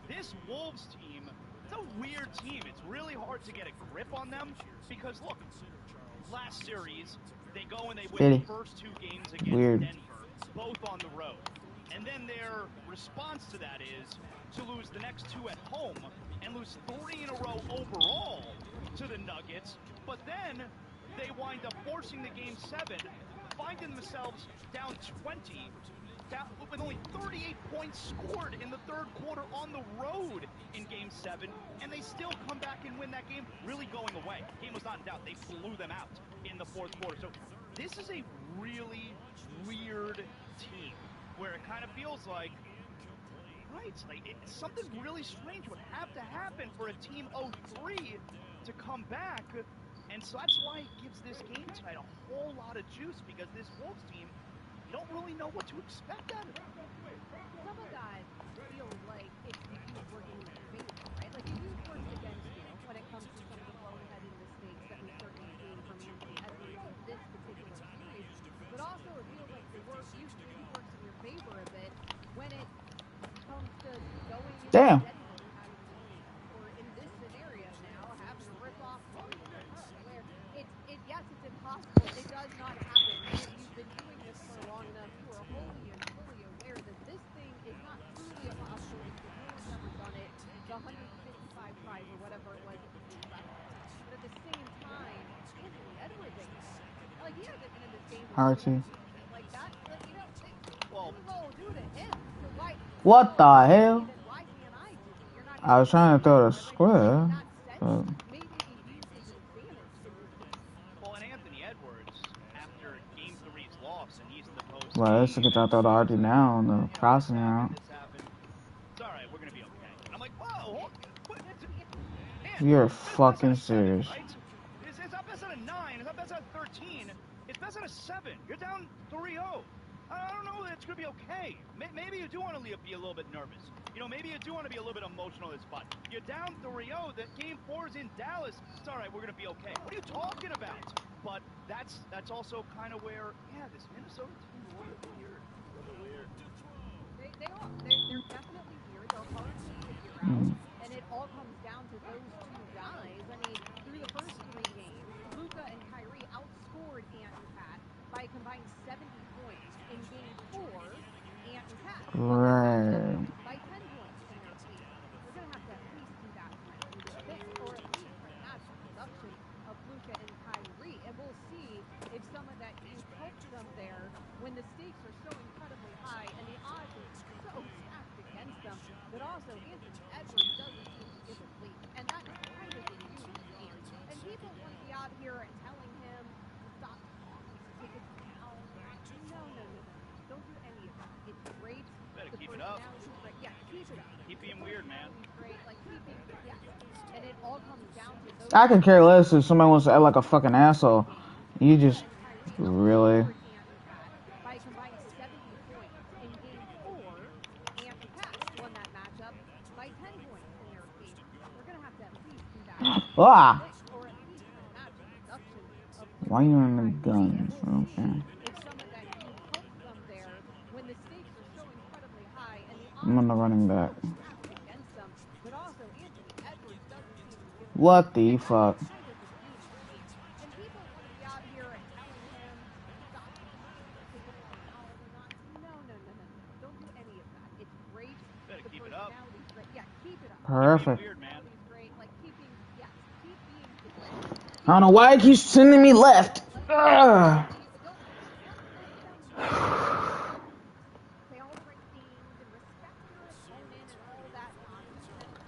this Wolves team, it's a weird team. It's really hard to get a grip on them because, look, last series, they go and they win the first 2 games against Denver, both on the road. And then their response to that is to lose the next 2 at home and lose 3 in a row overall to the Nuggets. But then they wind up forcing the game 7, finding themselves down 20, with only 38 points scored in the third quarter on the road in game 7, and they still come back and win that game, really going away. Game was not in doubt. They blew them out in the fourth quarter. So this is a really weird team where it kind of feels like, right, like something really strange would have to happen for a team 0-3 to come back. And so that's why it gives this game tonight a whole lot of juice, because this Wolves team, you don't really know what to expect out of it. Some of that feels like it's the youth working in your favor, right? Like the youth works against you when it comes to some of the boneheaded mistakes that we've certainly seen from Anthony Edwards in this particular series. But also it feels like the youth works in your favor a bit when it comes to going into Damn. or in this scenario now, having to rip off where yes, it's impossible. It does not happen. You've been doing this for long enough. You are wholly and fully aware that this thing is not truly a possibility because no one's ever done it the 155 tries or whatever it was at the Knicks last year. But at the same time, Anthony Edwards ain't like he hasn't been in this game like that. Like, you know, well, do to him. So why? What the hell? Why can't I do it? You're not. I was trying to throw the square. Maybe he used his advantage in this game. Well, and Anthony Edwards, after Game 3's loss, and he's the post Well, let's get out the RD now on the crossing route. This happened. It's all right. We're gonna be okay. And I'm like, whoa, what? Man, You're it's best out fucking of 7, serious. right? It's not best out of 9. It's not best out of 13. It's best out of 7. You're down 3-0. I don't know that it's going to be okay. Maybe you do want to be a little bit nervous. You know, maybe you do want to be a little bit emotional in this spot. You're down 3-0. The game 4 is in Dallas. It's all right. We're going to be okay. What are you talking about? But that's also kind of where, yeah, this Minnesota team is a little bit weird. A little bit weird. They're definitely weird. They're hard to figure out. And it all comes down to those two guys. I mean, through the first 3 games, Luka and Kyrie outscored Ant and Pat by a combined 70 points. In game 4, Ant and Pat won that matchup by 10 points in their favor. We're going to have to at least do that tonight, you would think, or at least for the natural production of Luka and Kyrie. And we'll see if some of that youth helps them there when the stakes are so incredibly high and the odds are so stacked against them. But also, Anthony Edwards doesn't seem to give a bleep, and that is kind of a huge thing. And people want to be out here and telling him to stop talking, to take it down. No. Don't do any of that. It's great. Better The keep it up. personality's great. Yeah, keep it up. Keep being weird, man. Great. Like, yeah. And it all comes down to those. I can care less if somebody wants to act like a fucking asshole. You just really. By a combined 70 points in game 4, Ant and Pat won that matchup by 10 points in their favor. We're going to have to at least do that. Ah! Or at least for the natural production of Why you in the guns? Okay. if some of that you helps them there when the stakes are so incredibly high and the I'm on the running back. odds against them. But also Anthony Edwards doesn't seem to give What the fuck? kind of a huge thing. And people want to be out here and telling him stop take it down or not. No. Don't do any of that. It's great. Better The keep it up. personality's great. Yeah, keep it up. Perfect. Keep being weird, man. Great. Like keep being I don't know why he keeps sending me left. Ugh. say all the right things and respect your opponent and all that nonsense.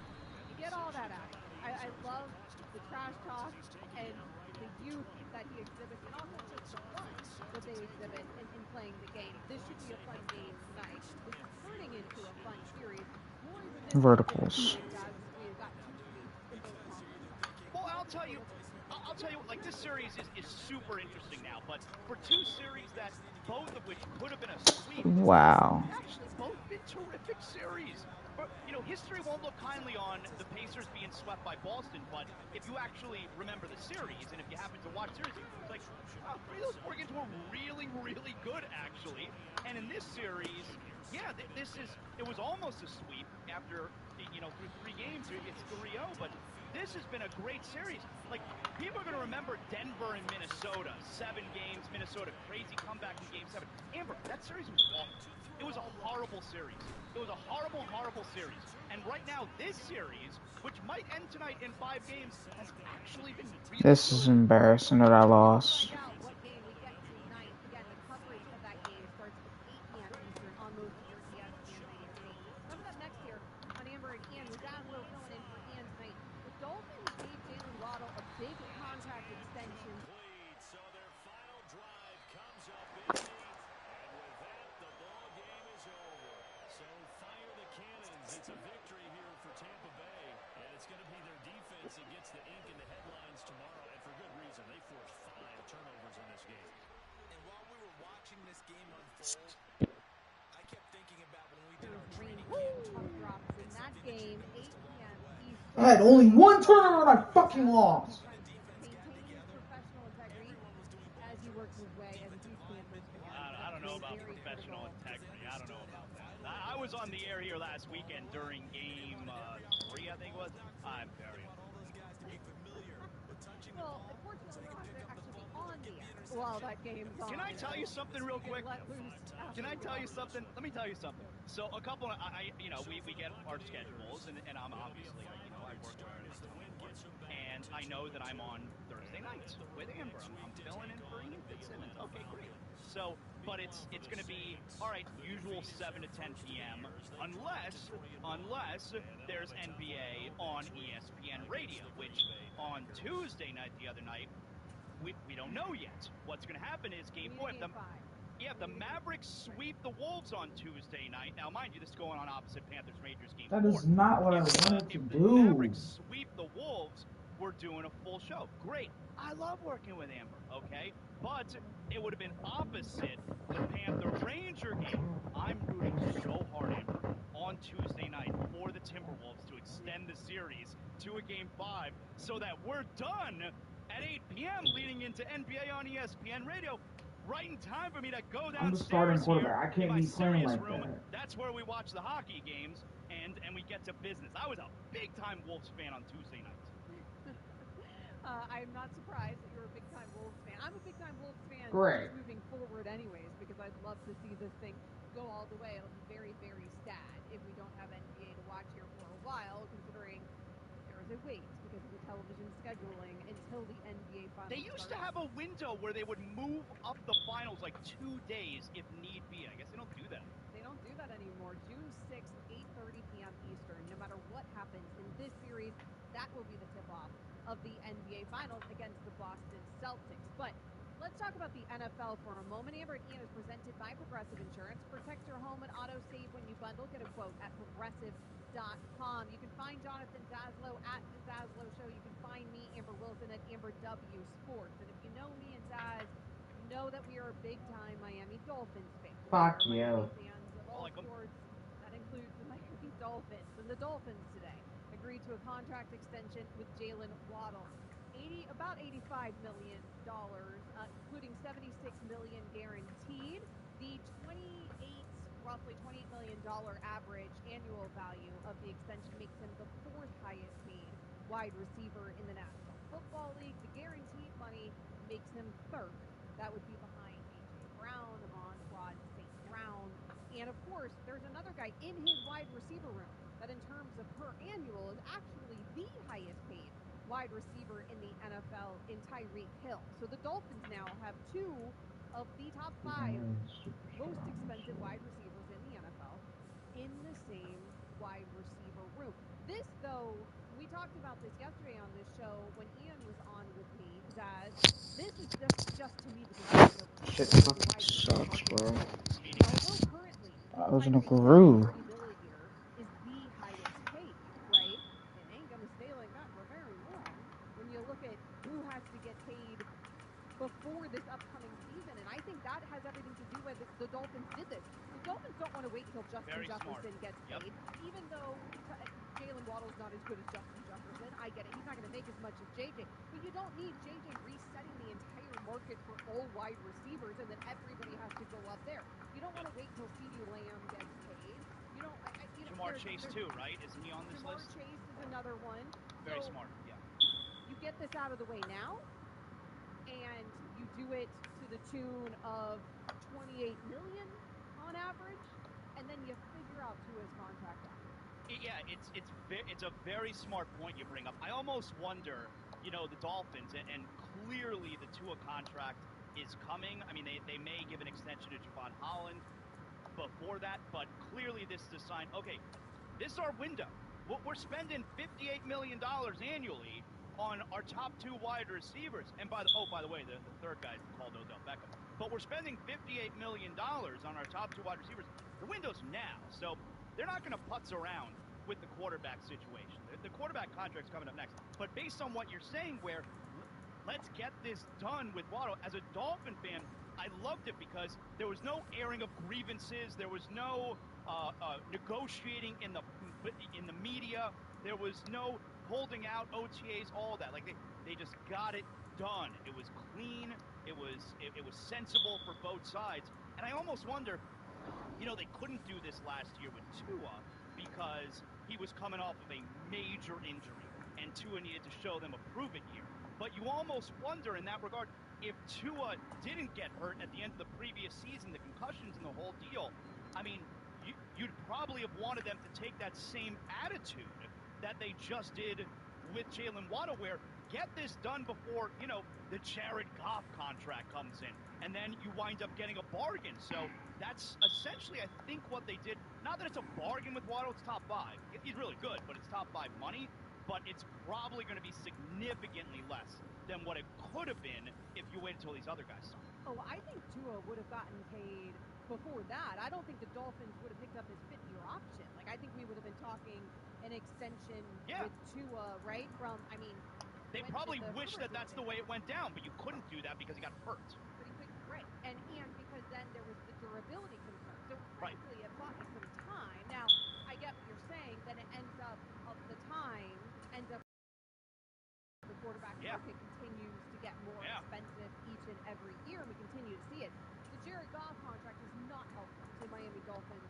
You get all that out. I love the trash talk and the youth that he exhibits, and also just the fun that they exhibit in playing the game. This should be a fun game tonight. This is turning into a fun series. Verticals. Well, I'll tell you, like, this series is super interesting now, but for 2 series that both of which could have been a sweep. Wow. Actually, both been terrific series. But, you know, history won't look kindly on the Pacers being swept by Boston, but if you actually remember the series, and if you happen to watch series, it's like, wow, 3 of those 4 games were really, really good, actually. And in this series, yeah, it was almost a sweep after, you know, through 3 games, it's 3-0, but this has been a great series. Like, people are going to remember Denver and Minnesota, 7 games, Minnesota, crazy comeback in Game 7. Amber, that series was awful. It was a horrible series. It was a horrible, horrible series. And right now, this series, which might end tonight in 5 games, has actually been really This is embarrassing that I lost. What game we get tonight. Again, the coverage of that game starts at 8 p.m. Eastern on most of your ESPN radio stations. Coming up next here on Amber and Ian, with Dan Will filling in for Ian tonight. The Dolphins gave Jalen Waddle a big contract extension. So their final drive comes up empty, and with that, the ball game is over. So fire the cannons. It's a victory here for Tampa Bay, and it's going to be their defense that gets the ink in the headlines tomorrow, and for good reason. They forced 5 turnovers in this game. And while we were watching this game unfold, I kept thinking about when we did our training camp. Drops in that game, 8 p.m. Eastern. I had only 1 turnover and I fucking lost. Maintaining professional integrity as he works his way as a Chiefs Panthers fan. I don't know about professional integrity. I don't know about that. I was on the air here last weekend during Game 3, I think it was. I'm very Well, unfortunately, we're not going to actually be on the air while that game's on. Can I tell you something real quick? Can I tell you something? Let me tell you something. So a couple of, you know, we get our schedules, and I'm obviously, you know, I work where and I know that I'm on Thursday nights with Amber. I'm filling in for Ian Fitzsimmons. Okay, great. So, but it's going to be, all right, usual 7 to 10 p.m. unless there's NBA on ESPN Radio, which on Tuesday night, the other night, we don't know yet. What's going to happen is Game 4. Yeah, the Mavericks sweep the Wolves on Tuesday night. Now, mind you, this is going on opposite Panthers-Rangers game That 4. is not what I If wanted to the do. Mavericks sweep the Wolves, we're doing a full show. Great. I love working with Amber, okay? But it would have been opposite the Panther-Ranger game. I'm rooting so hard, Amber, on Tuesday night for the Timberwolves to extend the series to a game 5 so that we're done at 8 p.m. leading into NBA on ESPN Radio. Right in time for me to go I'm the starting downstairs here quarterback. I in can't my be playing serious like room. that. That's where we watch the hockey games and we get to business. I was a big-time Wolves fan on Tuesday nights. I'm not surprised that you're a big-time Wolves fan. I'm a big-time Wolves fan Great. just moving forward anyways, because I'd love to see this thing go all the way. It'll be very, very sad if we don't have NBA to watch here for a while, considering there is a wait because of the television scheduling until the NBA finals. They used to have a window where they would move up the finals like 2 days if need be. I guess they don't do that. They don't do that anymore. June 6th, 8:30 p.m. Eastern. No matter what happens in this series, that will be the tip-off of the NBA Finals against the Boston Celtics. But let's talk about the NFL for a moment. Amber and Ian is presented by Progressive Insurance. Protect your home and auto save when you bundle. Get a quote at progressive.com. You can find Jonathan Daslow at The Daslow Show. You can find me, Amber Wilson, at Amber W Sports. And if you know me and Daz, you know that we are a big-time Miami Dolphins fans. Fuck We you. are Miami fans of all sports. That includes the Miami Dolphins. And the Dolphins today agreed to a contract extension with Jalen Waddle. About $85 million, including $76 million guaranteed. The roughly $28 million average annual value of the extension makes him the 4th highest paid wide receiver in the National Football League. The guaranteed money makes him 3rd. That would be behind A.J. Brown, Amon-Ra St. Brown. And of course, there's another guy in his wide receiver room that in terms of per annual is actually the highest paid wide receiver in the NFL in Tyreek Hill. So the Dolphins now have 2 of the top 5 most expensive wide receivers in the NFL in the same wide receiver room. This, though, we talked about this yesterday on this show when Ian was on with me, Zaz. This is just to me the beginning of Shit the fucking wide receiver sucks, market. bro. Although currently I was in a Tyreek Hill groove. at $30 million a year is the highest paid, right? It ain't gonna stay like that for very long. When you look at who has to get paid before this upcoming season, and I think that has everything to do with the Dolphins did this. The Dolphins don't want to wait until Justin Jefferson gets paid, even though Jalen Waddle's not as good as Justin Jefferson. I get it. He's not going to make as much as JJ, but you don't need JJ resetting the entire market for all wide receivers, and then everybody has to go up there. You don't want to wait till CeeDee Lamb gets paid. You don't. Jamar Chase too, right? Isn't he on this list? Jamar Chase is another one. Very smart. Yeah. You get this out of the way now, and you do it to the tune of $28 million on average, and then you figure out Tua's contract after. Yeah, it's a very smart point you bring up. I almost wonder, the Dolphins, and clearly the Tua contract is coming. I mean, they may give an extension to Javon Holland before that, but clearly this is a sign. Okay, this is our window. We're spending $58 million annually on our top 2 wide receivers. And by the way, the third guy is called Odell Beckham. But we're spending $58 million on our top 2 wide receivers. The window's now. So they're not going to putz around with the quarterback situation. The quarterback contract's coming up next. But based on what you're saying, where let's get this done with Waddle, as a Dolphin fan, I loved it because there was no airing of grievances. There was no negotiating in the media. There was no holding out OTAs, all that. Like they just got it done. It was clean. It was sensible for both sides. And I almost wonder, they couldn't do this last year with Tua because he was coming off of a major injury, and Tua needed to show them a prove-it year. But you almost wonder in that regard, if Tua didn't get hurt at the end of the previous season, the concussions and the whole deal, I mean, you'd probably have wanted them to take that same attitude that they just did with Jalen Waddle, where get this done before, the Jared Goff contract comes in, and then you wind up getting a bargain. So that's essentially, I think, what they did. Not that it's a bargain with Waddle, it's top 5. He's really good, but it's top 5 money. but it's probably going to be significantly less than what it could have been if you waited until these other guys signed. Oh, I think Tua would have gotten paid before that. I don't think the Dolphins would have picked up his fifth-year option. Like, I think we would have been talking an extension with Tua, right? They probably wish that that's the way it went down, but you couldn't do that because he got hurt. Pretty quick, right? And because then there was the durability concern. So frankly, it bought me some time. Now, I get what you're saying. Then it ends up the time ends up the quarterback market continues to get more expensive each and every year, and we continue to see it. The Jared Goff contract is not helpful to Miami Dolphins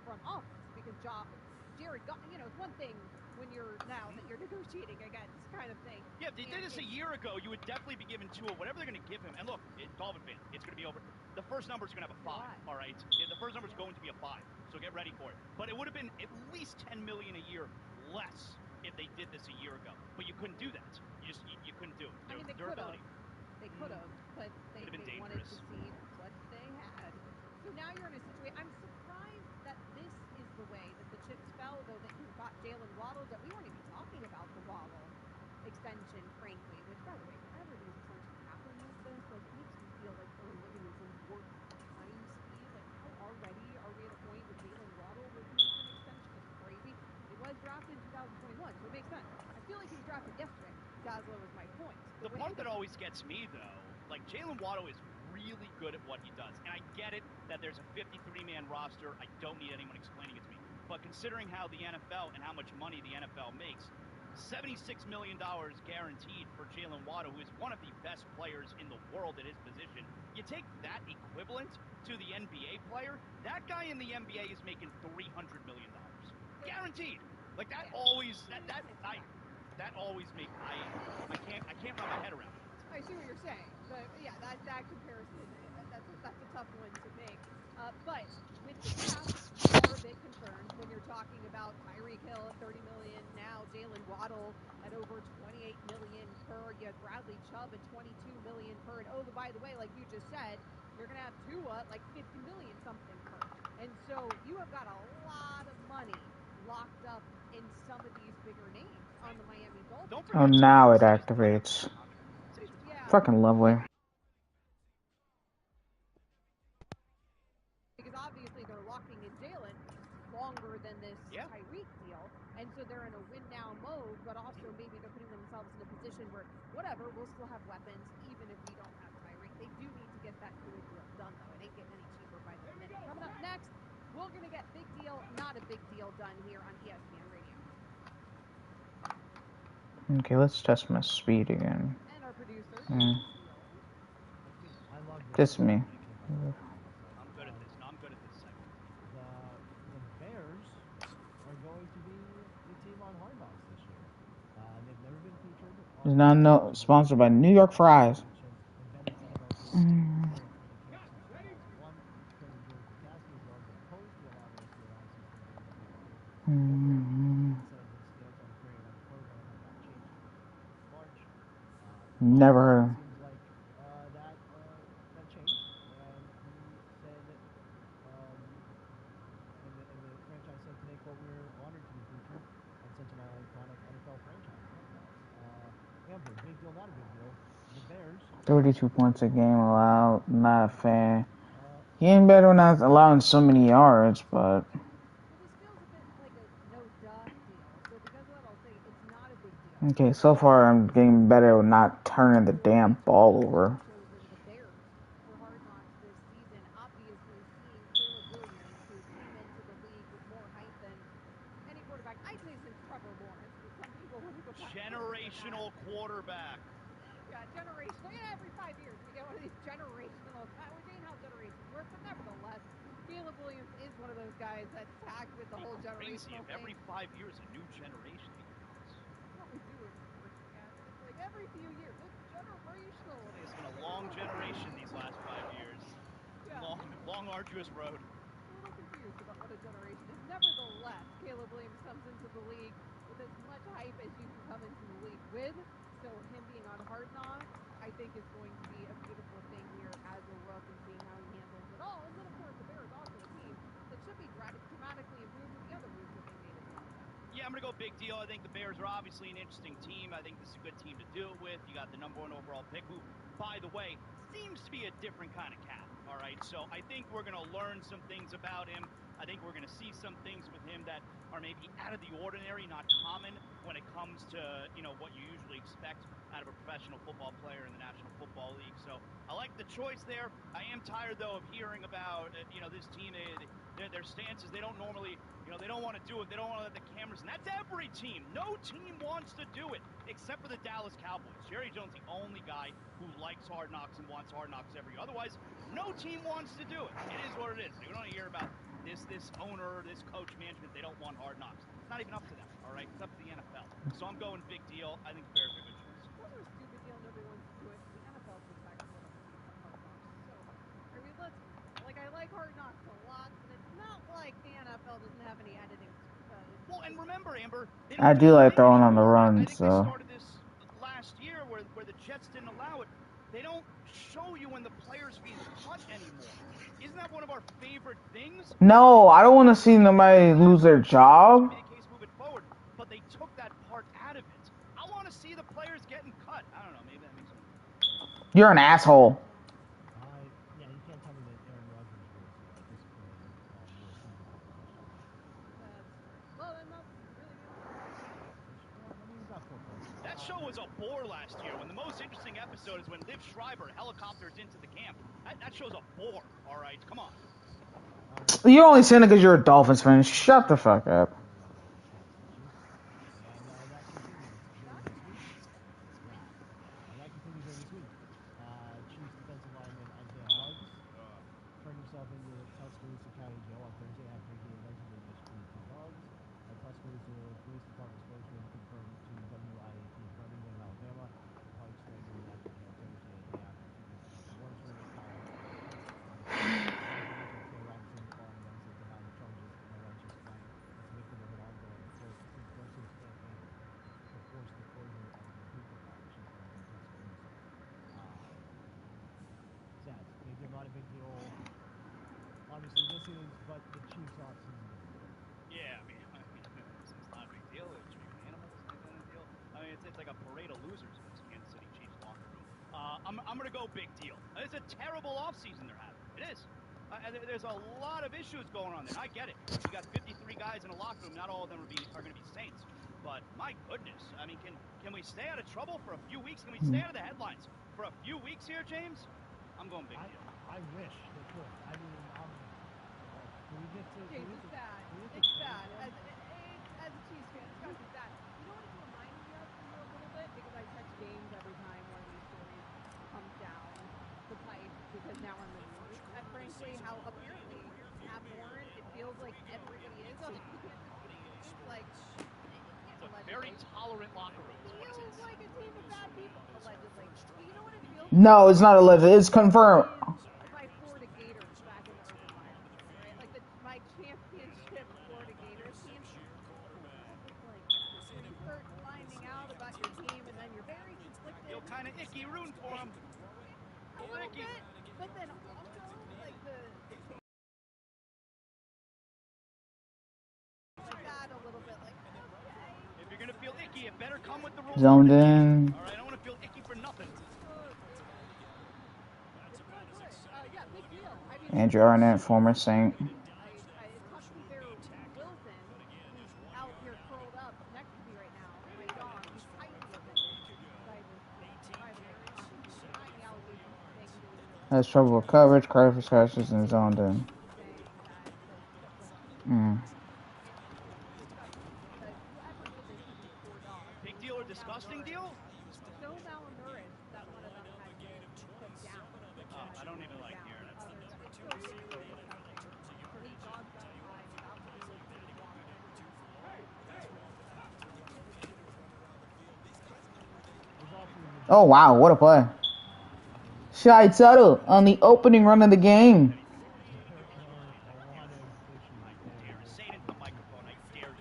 front office because Jared Goff, it's one thing when you're now that you're negotiating against kind of thing. Yeah, if they did this a year ago, you would definitely be giving Tua whatever they're going to give him. And look, Dolphin fans, it's going to be over. The first number is going to have a 5, all right? Yeah, the first number is going to be a 5, so get ready for it. But it would have been at least $10 million a year less if they did this a year ago. But you couldn't do that. You couldn't do it. They could have. They could have, but they wanted to see what they had. So now you're in a situation. I'm surprised that this is the way that the chips fell, though, that you got Jalen Waddle, that we weren't even talking about the Waddle extension, frankly, which, by the way, whenever these extensions happen like this, like, it makes me feel like we're living in some warp time speed. Like, how already are we at a point with Jalen Waddle looking for an extension? It's crazy. It was drafted in 2021, so it makes sense. I feel like he was drafted yesterday. Dazzler was my point. The part that always gets me, though, like, Jalen Waddle is really good at what he does. And I get it that there's a 53-man roster. I don't need anyone explaining it to me. But considering how the NFL and how much money the NFL makes, $76 million guaranteed for Jalen Waddle, who is one of the best players in the world at his position. You take that equivalent to the NBA player, that guy in the NBA is making $300 million. Guaranteed. Like, that always, that always makes, I can't wrap my head around it. I see what you're saying. That comparison, that's a tough one to make. But with the cap, you are a bit concerned when you're talking about Tyreek Hill at $30 million now, Jalen Waddle at over $28 million per. You have Bradley Chubb at $22 million per. And by the way, like you just said, you're gonna have Tua like $50 million something per. And so you have got a lot of money locked up in some of these bigger names on the Miami Dolphins. Oh, now it activates. Fucking lovely. Because obviously they're locking in Jalen longer than this Tyreek deal, and so they're in a win-now mode, but also maybe they're putting themselves in a position where, whatever, we'll still have weapons even if we don't have Tyreek. They do need to get that Tua deal done, though. It ain't getting any cheaper by the minute. Coming up next, we're going to get big deal, not a big deal done here on ESPN Radio. Okay, let's test my speed again. And our producer, This me. I'm good at this. No, I'm good at this segment. The Bears are going to be the team on Hard Knocks this year. They've never been featured. It's not sponsored by New York Fries. Never heard of him. Seems like that changed, and he said, and the franchise said today, quote, "We're honored to be featured on such an iconic NFL franchise." Amber, big deal, not a big deal. The Bears. 32 points a game allowed. Not a fan. He ain't better when not allowing so many yards, but. Okay, so far I'm getting better with not turning the damn ball over. Generational quarterback. Yeah, generational. Yeah, every 5 years we get one of these generational. We're seeing how generations work, but nevertheless, Caleb Williams is one of those guys that's tagged with the whole generational thing. Every 5 years, a new generation becomes. What we do in sports, it's like every few years, it's generational. It's been a long generation these last 5 years. Yeah. Long, arduous road. A little confused about what a generation is. Nevertheless, Caleb Williams comes into the league with as much hype as you can come into the league with. So him being on Hard Knocks, I think is going to be a beautiful thing here as a rook and seeing how he handles it all. And then, of course, the Bears also a team that should be dramatically improved with the other moves that they made in the offseason. Yeah, I'm going to go big deal. I think the Bears are obviously an interesting team. I think this is a good team to do it with. You got the #1 overall pick, who, by the way, seems to be a different kind of cat. All right, so I think we're going to learn some things about him. I think we're going to see some things with him that are maybe out of the ordinary, not common when it comes to, you know, what you usually expect out of a professional football player in the National Football League. So I like the choice there. I am tired, though, of hearing about, you know, this team, their stances. They don't normally, you know, they don't want to do it. They don't want to let the cameras, and that's every team. No team wants to do it except for the Dallas Cowboys. Jerry Jones, the only guy who likes Hard Knocks and wants Hard Knocks every year. Otherwise, no team wants to do it. It is what it is. We don't hear about this owner, this coach management. They don't want Hard Knocks. It's not even up to them, all right? It's up to the NFL. So I'm going big deal. I think the Bears are a good choice. Those are a stupid deal. Nobody wants to do it. The NFL protects Hard Knocks so much. I mean, I like Hard Knocks a lot, but it's not like the NFL doesn't have any editing. Well, and remember, Amber, I do like throwing on the run, I think so. they started this last year where the Jets didn't allow it. They don't show you when the player's being cut anymore. Isn't that one of our favorite things? No, I don't want to see nobody lose their job. Be the case moving forward, but they took that part out of it. I want to see the players getting cut. I don't know. Maybe that makes sense. You're an asshole. Yeah, you can't tell me that Aaron Rodgers was disciplined more severely last year. That's true. Well, then that's really the only one. Well, I mean, he got 4 points. That show was a bore last year. When the most interesting episode is when Liv Schreiber helicopters into the camp. That show's a bore. All right, come on. You're only saying it because you're a Dolphins fan. Shut the fuck up. And that continues during this week. Yeah, and that continues during this week. Chiefs defensive lineman Isaiah Buggs turned himself into Tuscaloosa County Jail on Thursday after he allegedly mistreated Buggs. A Tuscaloosa Police Department spokesman confirmed to WIAT in Birmingham, Alabama. Buggs threatened to be back in jail Thursday, a day after he received a warrant for his Colorado. Buggs and agent Clay Robinson, following them, said behind the charges in a righteous fight as a victim of an ongoing subversive campaign to force the closure of the paper mill, which is in Tuscaloosa. Says maybe I'm not a big deal. Obviously, this is, but the Chiefs' offseason is big. Yeah, I mean, it's not a big deal. They're treating animals like that a deal. I mean, it's like a parade of losers in this Kansas City Chiefs locker room. I'm going to go big deal. It's a terrible offseason they're having. It is. There's a lot of issues going on there. I get it. You got 53 guys in a locker room. Not all of them are going to be Saints. But my goodness, I mean, can we stay out of trouble for a few weeks? Can we stay out of the headlines for a few weeks here, James? I'm going big deal. I wish they could. I mean, can we get to? James, it's sad. It's sad. As a Chiefs fan, it's got to be sad. You know what it's reminding me of for you a little bit? Because I text James every time one of these stories comes down the pipe, because now I'm the news. And frankly, how apparently abhorrent it feels like everybody is on the Chiefs. Like, it's a very tolerant locker room. It feels like a team of bad people, allegedly. But you know what it feels like? No, it's not alleged. It's confirmed. My Florida Gators back in the Urban Meyer, right? Like my championship Florida Gators team. Like where you start finding out about your team and then you're very conflicted. Feel kind of icky rooting for them. A little bit, but then also like the like that a little bit. Like okay. If you're gonna feel icky, it better come with the rules. Zoned in. All right, I don't want to feel icky for nothing. Yeah, big deal. I mean, Andrew Arnett, former Saint. I talked to Bear Wilson, who's out here curled up next to me right now. My dog, he's fighting with him. Has trouble with coverage, credit for scratches, and zoned in. Big deal or disgusting deal? So malnourished that one of them had to put down. I don't even like hearing it. It's so disgusting. So his dog's outside without Oh, wow. What a play. Shai Tuttle on the opening run of the game. Say it into the microphone. I dare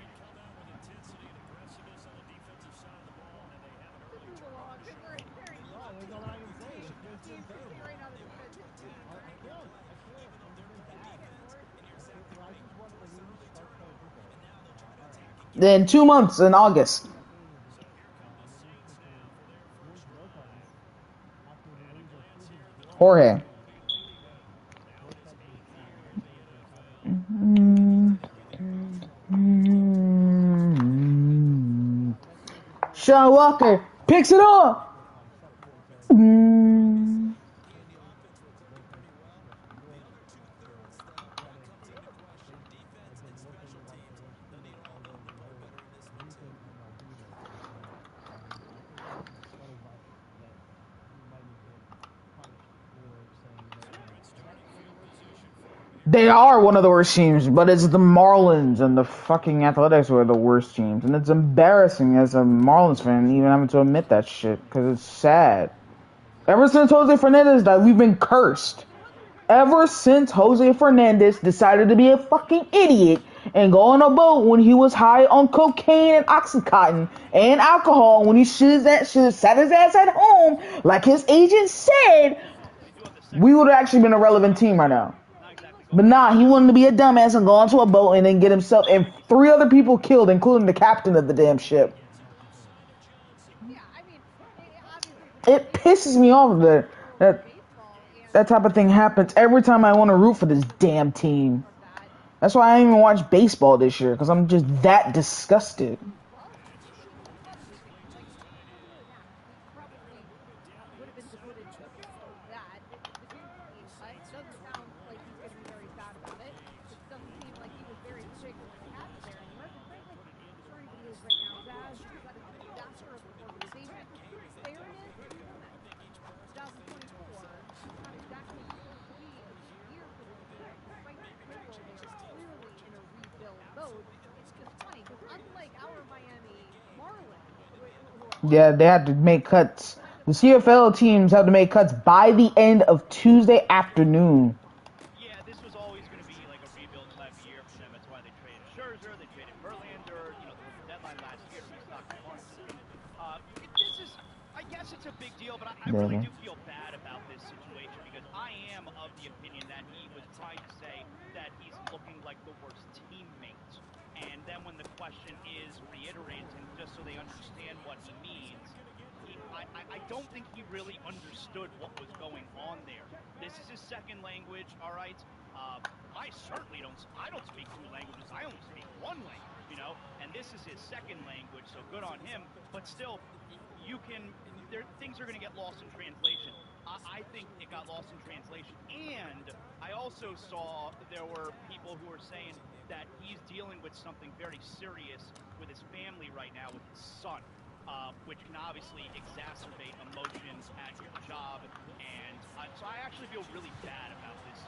you. In 2 months in August. Jorge. Sean Walker picks it up. They are one of the worst teams, but it's the Marlins and the fucking Athletics who are the worst teams. And it's embarrassing as a Marlins fan even having to admit that shit, because it's sad. Ever since Jose Fernandez died, we've been cursed. Ever since Jose Fernandez decided to be a fucking idiot and go on a boat when he was high on cocaine and Oxycontin and alcohol, when he should have sat his ass at home, like his agent said, we would have actually been a relevant team right now. But nah, he wanted to be a dumbass and go onto a boat and then get himself and 3 other people killed, including the captain of the damn ship. It pisses me off that type of thing happens every time I want to root for this damn team. That's why I didn't even watch baseball this year, because I'm just that disgusted. Yeah, they had to make cuts. The CFL teams have to make cuts by the end of Tuesday afternoon. Yeah, this was always going to be like a rebuild type of year for them. That's why they traded Scherzer, they traded Verlander, you know, the deadline last year to restock the farm system. This is, I guess it's a big deal, but I really do feel bad about this situation because I am of the opinion that he was trying to say that he's looking like the worst teammate. And then when the question is reiterated to him just so they understand what he means, I don't think he really understood what was going on there. This is his second language, all right? I certainly don't speak 2 languages. I only speak 1 language, you know? And this is his second language, so good on him. But still, things are going to get lost in translation. I think it got lost in translation. And I also saw there were people who were saying that he's dealing with something very serious with his family right now, with his son. Which can obviously exacerbate emotions at your job, and so I actually feel really bad about this.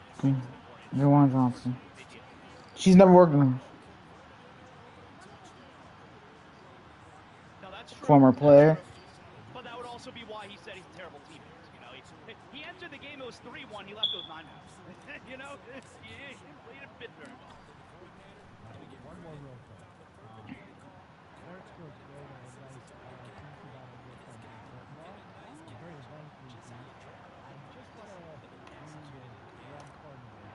Juwan Johnson. She's never worked with him. No, that's true. Former player. But that would also be why he said he's a terrible teammate. You know, he entered the game, it was 3-1. He left, it was 9-1. You know, he didn't fit very well. One more real quick. Eric Stokes wrote a nice piece about it with football. Very lengthy piece. I just want to read one part of it.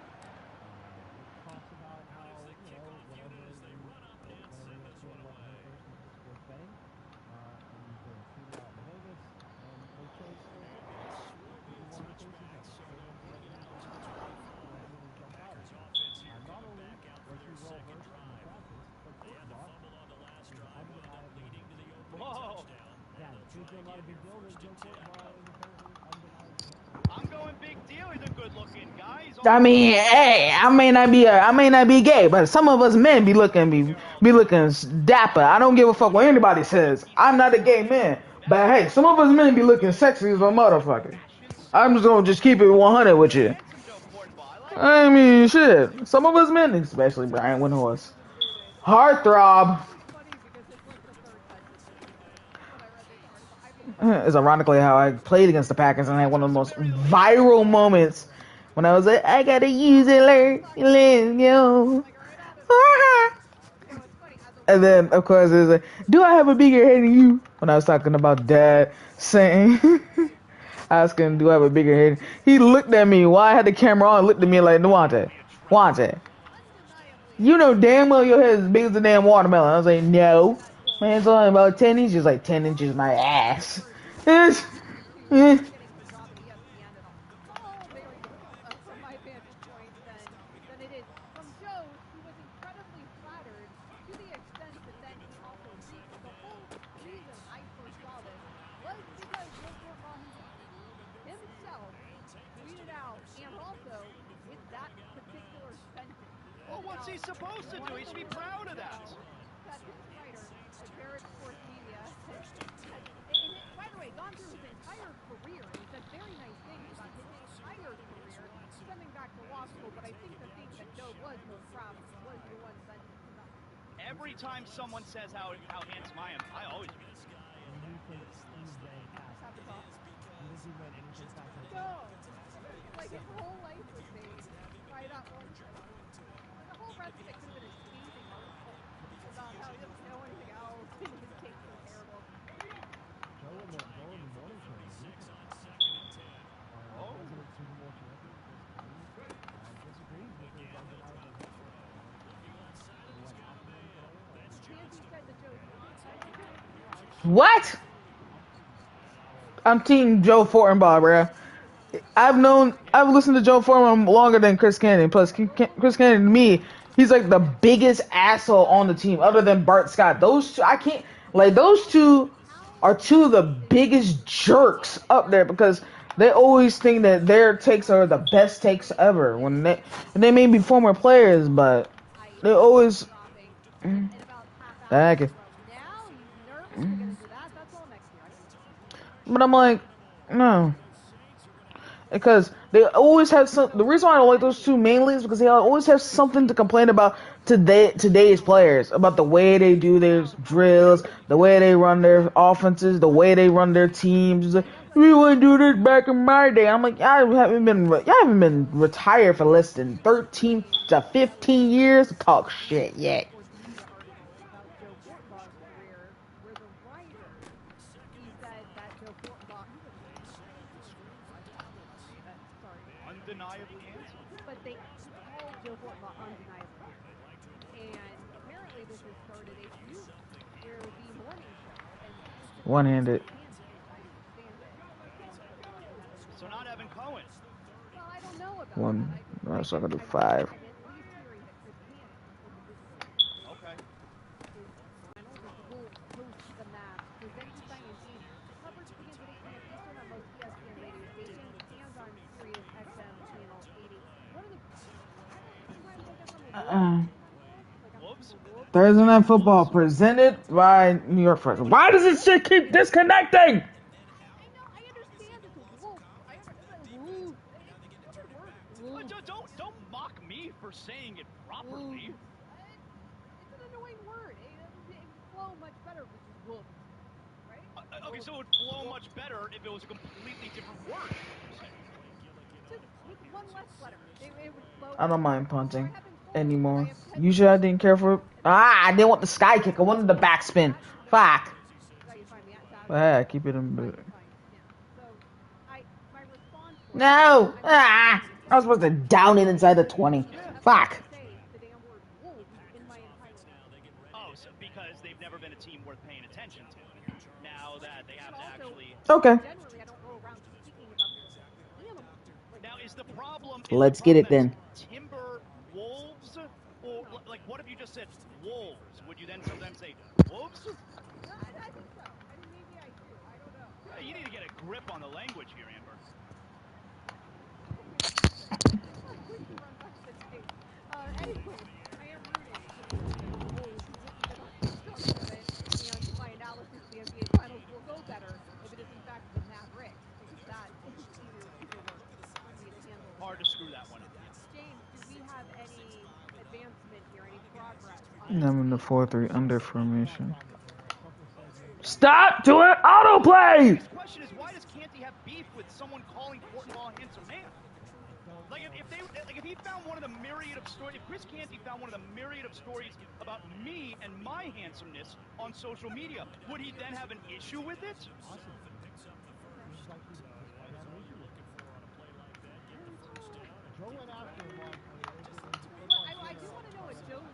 It talks about how, you know, whenever you feel what first is sports betting, and the team out in Vegas, and they chose football. This is one of the cases that really jumped out at me. Not only was he well versed in the practice, but first off, Whoa! Yeah, big deal, not a big deal. There's no I'm going big deal. He's a good-looking guy. I mean, hey, I may not be gay, but some of us men be looking dapper. I don't give a fuck what anybody says. I'm not a gay man, but hey, some of us men be looking sexy as a motherfucker. I'm just gonna keep it 100 with you. I mean, shit. Some of us men, especially Brian Windhorse, heartthrob. It's ironically how I played against the Packers and I had one of the most viral moments when I was like, I gotta use it, let's go. And then, of course, it was like, do I have a bigger head than you? When I was talking about Dad saying, asking, do I have a bigger head? He looked at me while I had the camera on, looked at me like, Wante, You know damn well your head is as big as a damn watermelon. I was like, no. My hand's only about 10 inches, like 10 inches my ass. It's, eh. Getting the job at ESPN and all very different from my vantage point than it is from Joe, who was incredibly flattered to the extent that then he also tweeted. The whole reason I first saw this was because Joe Fortbaugh himself tweeted out, and also with that particular sentence. Well, what's he supposed to do? He should be proud of that. That his writer at Barrett Sports Media has, by the way, gone through his entire career and said very nice things about his entire career, stemming back to law school. But I think the thing that Joe was most proud of was the one sentence about. Every time someone says how handsome I am, I always agree. No, like his whole life was made by that one sentence. The whole rest of it could have been a scathing article about how he doesn't know anything else and his takes are terrible. Joe in the morning show. Oh. President Super Bowl champion disagrees with his undeniable. What? I'm team Joe Fortenbaugh, bro. I've listened to Joe Fortenbaugh longer than Chris Cannon. Plus, Chris Cannon, to me, he's like the biggest asshole on the team, other than Bart Scott. Those two, I can't, like, those two are two of the biggest jerks up there because they always think that their takes are the best takes ever when they may be former players, but they always. Thank you. But I'm like, no. Because they always have some. The reason why I don't like those two mainly is because they always have something to complain about today's players, about the way they do their drills, the way they run their offenses, the way they run their teams. Like, we wouldn't do this back in my day. I'm like, y'all haven't been retired for less than 13 to 15 years to talk shit yet. Undeniably handsome. But they called Joe Fortbaugh undeniably handsome. And apparently this has started a feud where the morning show and One-handed. So not Evan Cohen. Well, I don't know about One. that. So I can do 5. Okay. The match, presented by Indeed. Coverage begins at 8 p.m. Eastern on most ESPN radio stations and on Sirius XM channel 80. What are the Thursday Night Football presented by New York First. Why does this shit keep disconnecting? Don't mock me for saying it properly. It's an annoying word. It would flow much better if it was whoop, right? Okay, so it would flow much better if it was a completely different word. Just with one less letter. It would flow. I don't mind punting anymore. Usually I didn't care for. I didn't want the sky kick. I wanted the backspin. Fuck. But hey, I keep it in. No. I was supposed to down it inside the 20. Fuck. Oh, so because they've never been a team worth paying attention to. Now that they have to actually. Okay. Now is the problem? Let's get it then. Timber wolves, or like what if you just said wolves? Would you then sometimes say wolves? I think so. I mean, maybe I do. I don't know. Yeah, you need to get a grip on the language here, Amber. Anyway, I am rooting for the Wolves and my analysis of the NBA Finals will go better if it is in fact the Mavericks, because that is either worse for me to handle. Hard to screw that one up. James, do we have any advancement here, any progress? I'm in the 4-3 under formation. Stop doing autoplay! The question is, why does Canty have beef with someone calling Fortenbaugh a handsome man? Like if he found one of the myriad of stories, if Chris Canty found one of the myriad of stories about me and my handsomeness on social media, would he then have an issue with it? Joe went after him. I do want to know what Joe's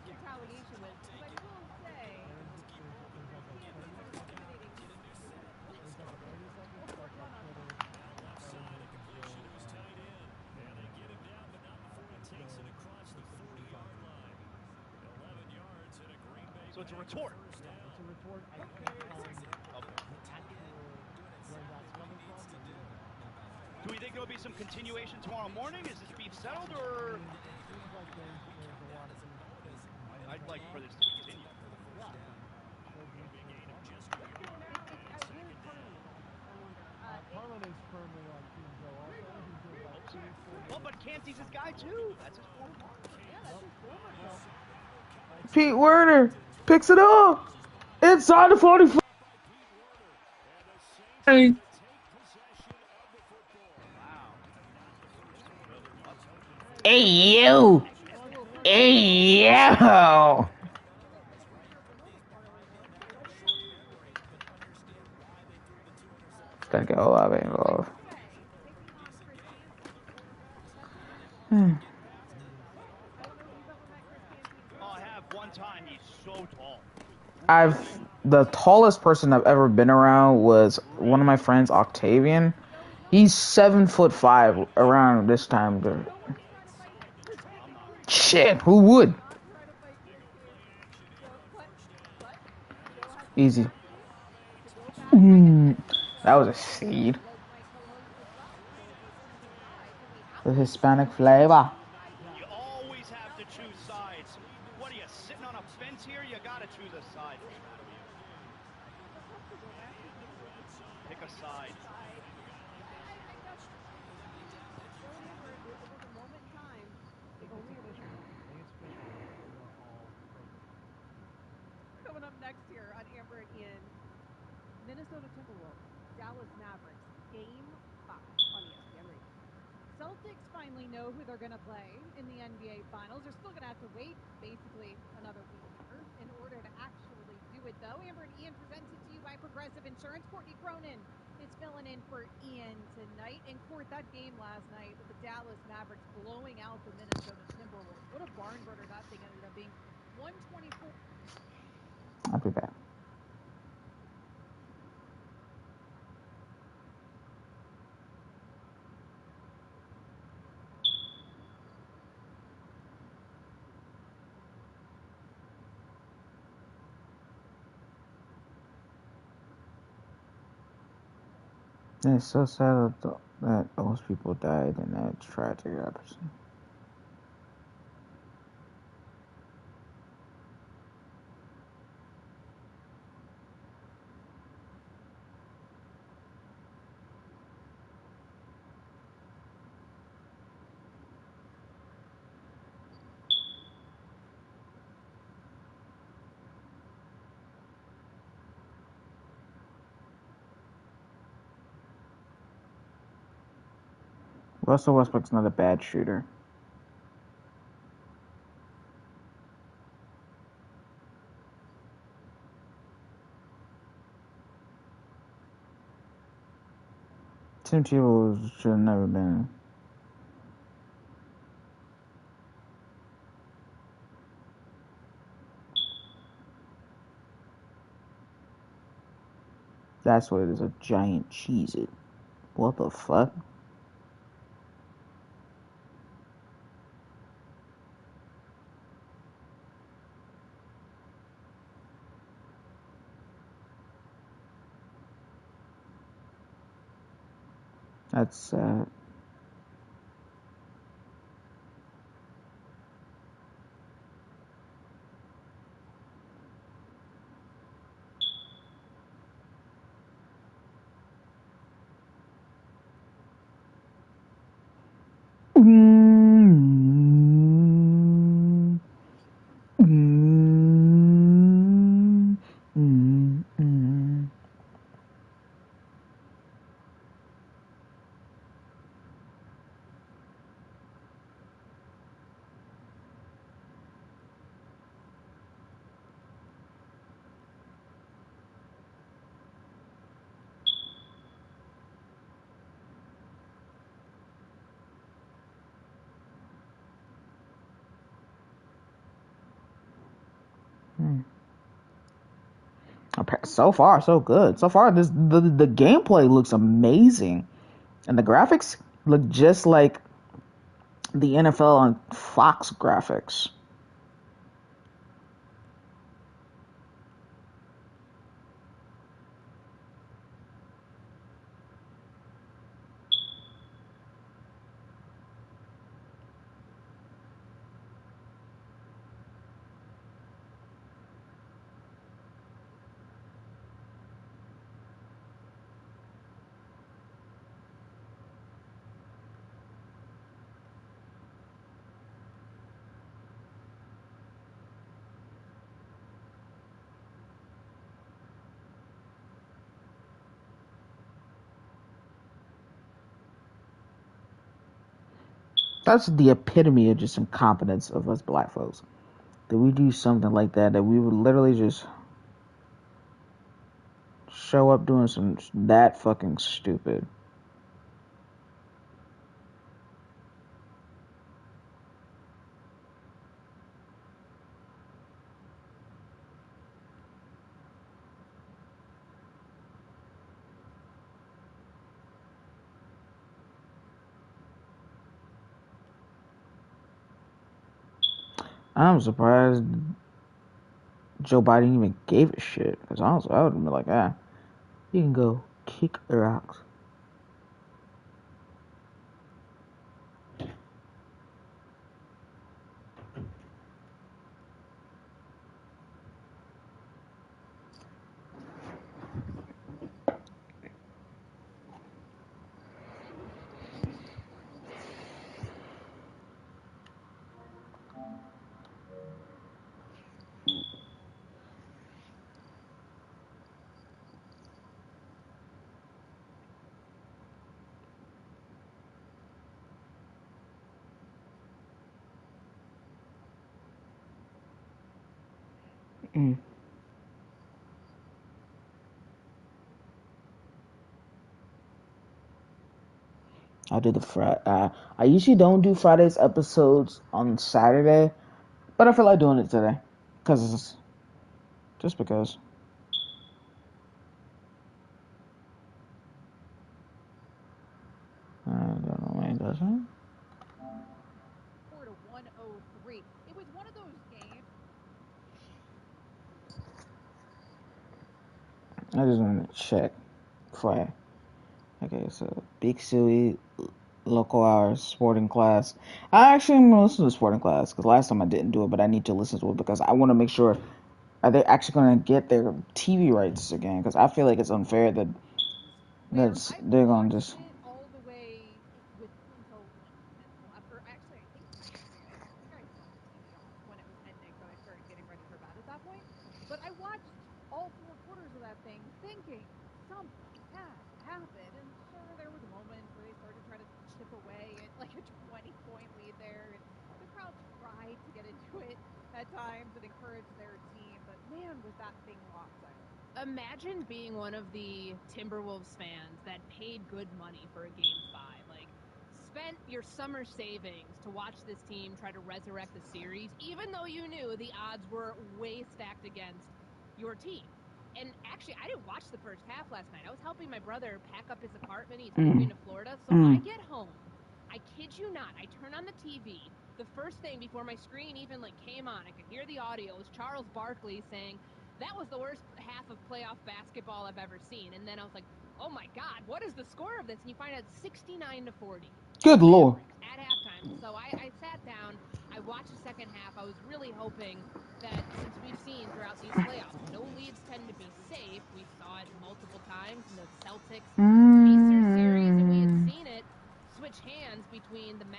So it's a retort. Yeah, it's a retort. I can't find the actual where that's coming from. Maybe there's a technical problem. Do we think there'll be some continuation tomorrow morning? Is this beef settled, or? I mean, it seems like there's a lot of things. I'd like for this to continue. Yeah, I mean, should be talk. Where's Carlin? I wonder. Carlin is firmly on Team Joe. Also, he did like 2 weeks ago. Well, but Canty's his guy too. That's his former partner. Yeah, that's his former. Well, Pete Werner picks it up inside the 45. Hey you! Hey yo! It's gonna get a lot of involved. Oh, I have one time. He's so tall. The tallest person I've ever been around was one of my friends, Octavian. He's 7'5" around this time. Shit, who would? Easy. That was a seed. The Hispanic flavor. You always have to choose sides. What are you, sitting on a fence here? You gotta choose a side. Pick a side. Coming up next here on Amber and Ian, Minnesota Timberwolves, Dallas Mavericks, Game 5 on ESPN Radio. Celtics finally know who they're going to play in the NBA Finals. They're still going to have to wait basically another week here in order to actually do it, though. Amber and Ian presented to you by Progressive Insurance. Courtney Cronin is filling in for Ian tonight. And Court, that game last night with the Dallas Mavericks blowing out the Minnesota Timberwolves. What a barn burner that thing ended up being. 124. I'll be back. It's so sad that those people died in that tragic episode. Russell Westbrook's not a bad shooter. Tim Tebow should have never been. That's what it is, a giant Cheez-It. What the fuck? That's sad. So far, so good. So far, the gameplay looks amazing, and the graphics look just like the NFL on Fox graphics. That's the epitome of just incompetence of us black folks. That we do something like that we would literally just show up doing some that fucking stupid. I'm surprised Joe Biden even gave a shit. Because honestly, I would have been like, you can go kick rocks. I do I usually don't do Friday's episodes on Saturday, but I feel like doing it today. Just because. I don't know why it doesn't. 4-103. It was one of those games. I just want to check before okay, so Big Suey, local hours, sporting class. I actually am going to listen to the sporting class because last time I didn't do it, but I need to listen to it because I want to make sure are they actually going to get their TV rights again? Because I feel like it's unfair that they're going to just. All the way with until or actually, I think I turned the TV off when it was ending, but I started getting ready for bed at that point. But I watched all 4 quarters of that thing, thinking something had to happen. And sure, there was a moment where they started to try to chip away at like a 20-point lead there, and the crowd tried to get into it at times and encourage their team. But man, was that thing lopsided. Imagine being one of the Timberwolves fans that paid good money for a Game 5. Like, spent your summer savings to watch this team try to resurrect the series, even though you knew the odds were way stacked against your team. And actually, I didn't watch the first half last night. I was helping my brother pack up his apartment. He's moving to Florida. So I get home. I kid you not. I turn on the TV. The first thing before my screen even came on, I could hear the audio. It was Charles Barkley saying, "That was the worst half of playoff basketball I've ever seen." And then I was like, oh my God, what is the score of this? And you find out 69-40. Good Lord. At halftime. So I sat down. I watched the second half. I was really hoping that since we've seen throughout these playoffs, no leads tend to be safe. We saw it multiple times in the Celtics-Pacers series, and we had seen it switch hands between the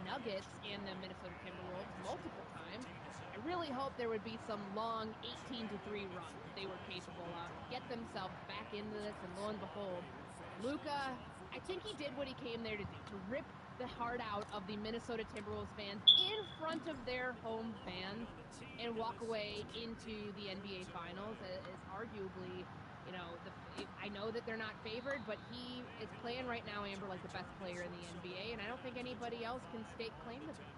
Nuggets and the Minnesota Timberwolves multiple times. I really hoped there would be some long 18-3 run that they were capable of to get themselves back into this, and lo and behold, Luka, I think he did what he came there to do, to rip the heart out of the Minnesota Timberwolves fans in front of their home fans and walk away into the NBA Finals as arguably, I know that they're not favored, but he is playing right now, Amber, like the best player in the NBA, and I don't think anybody else can stake claim to that.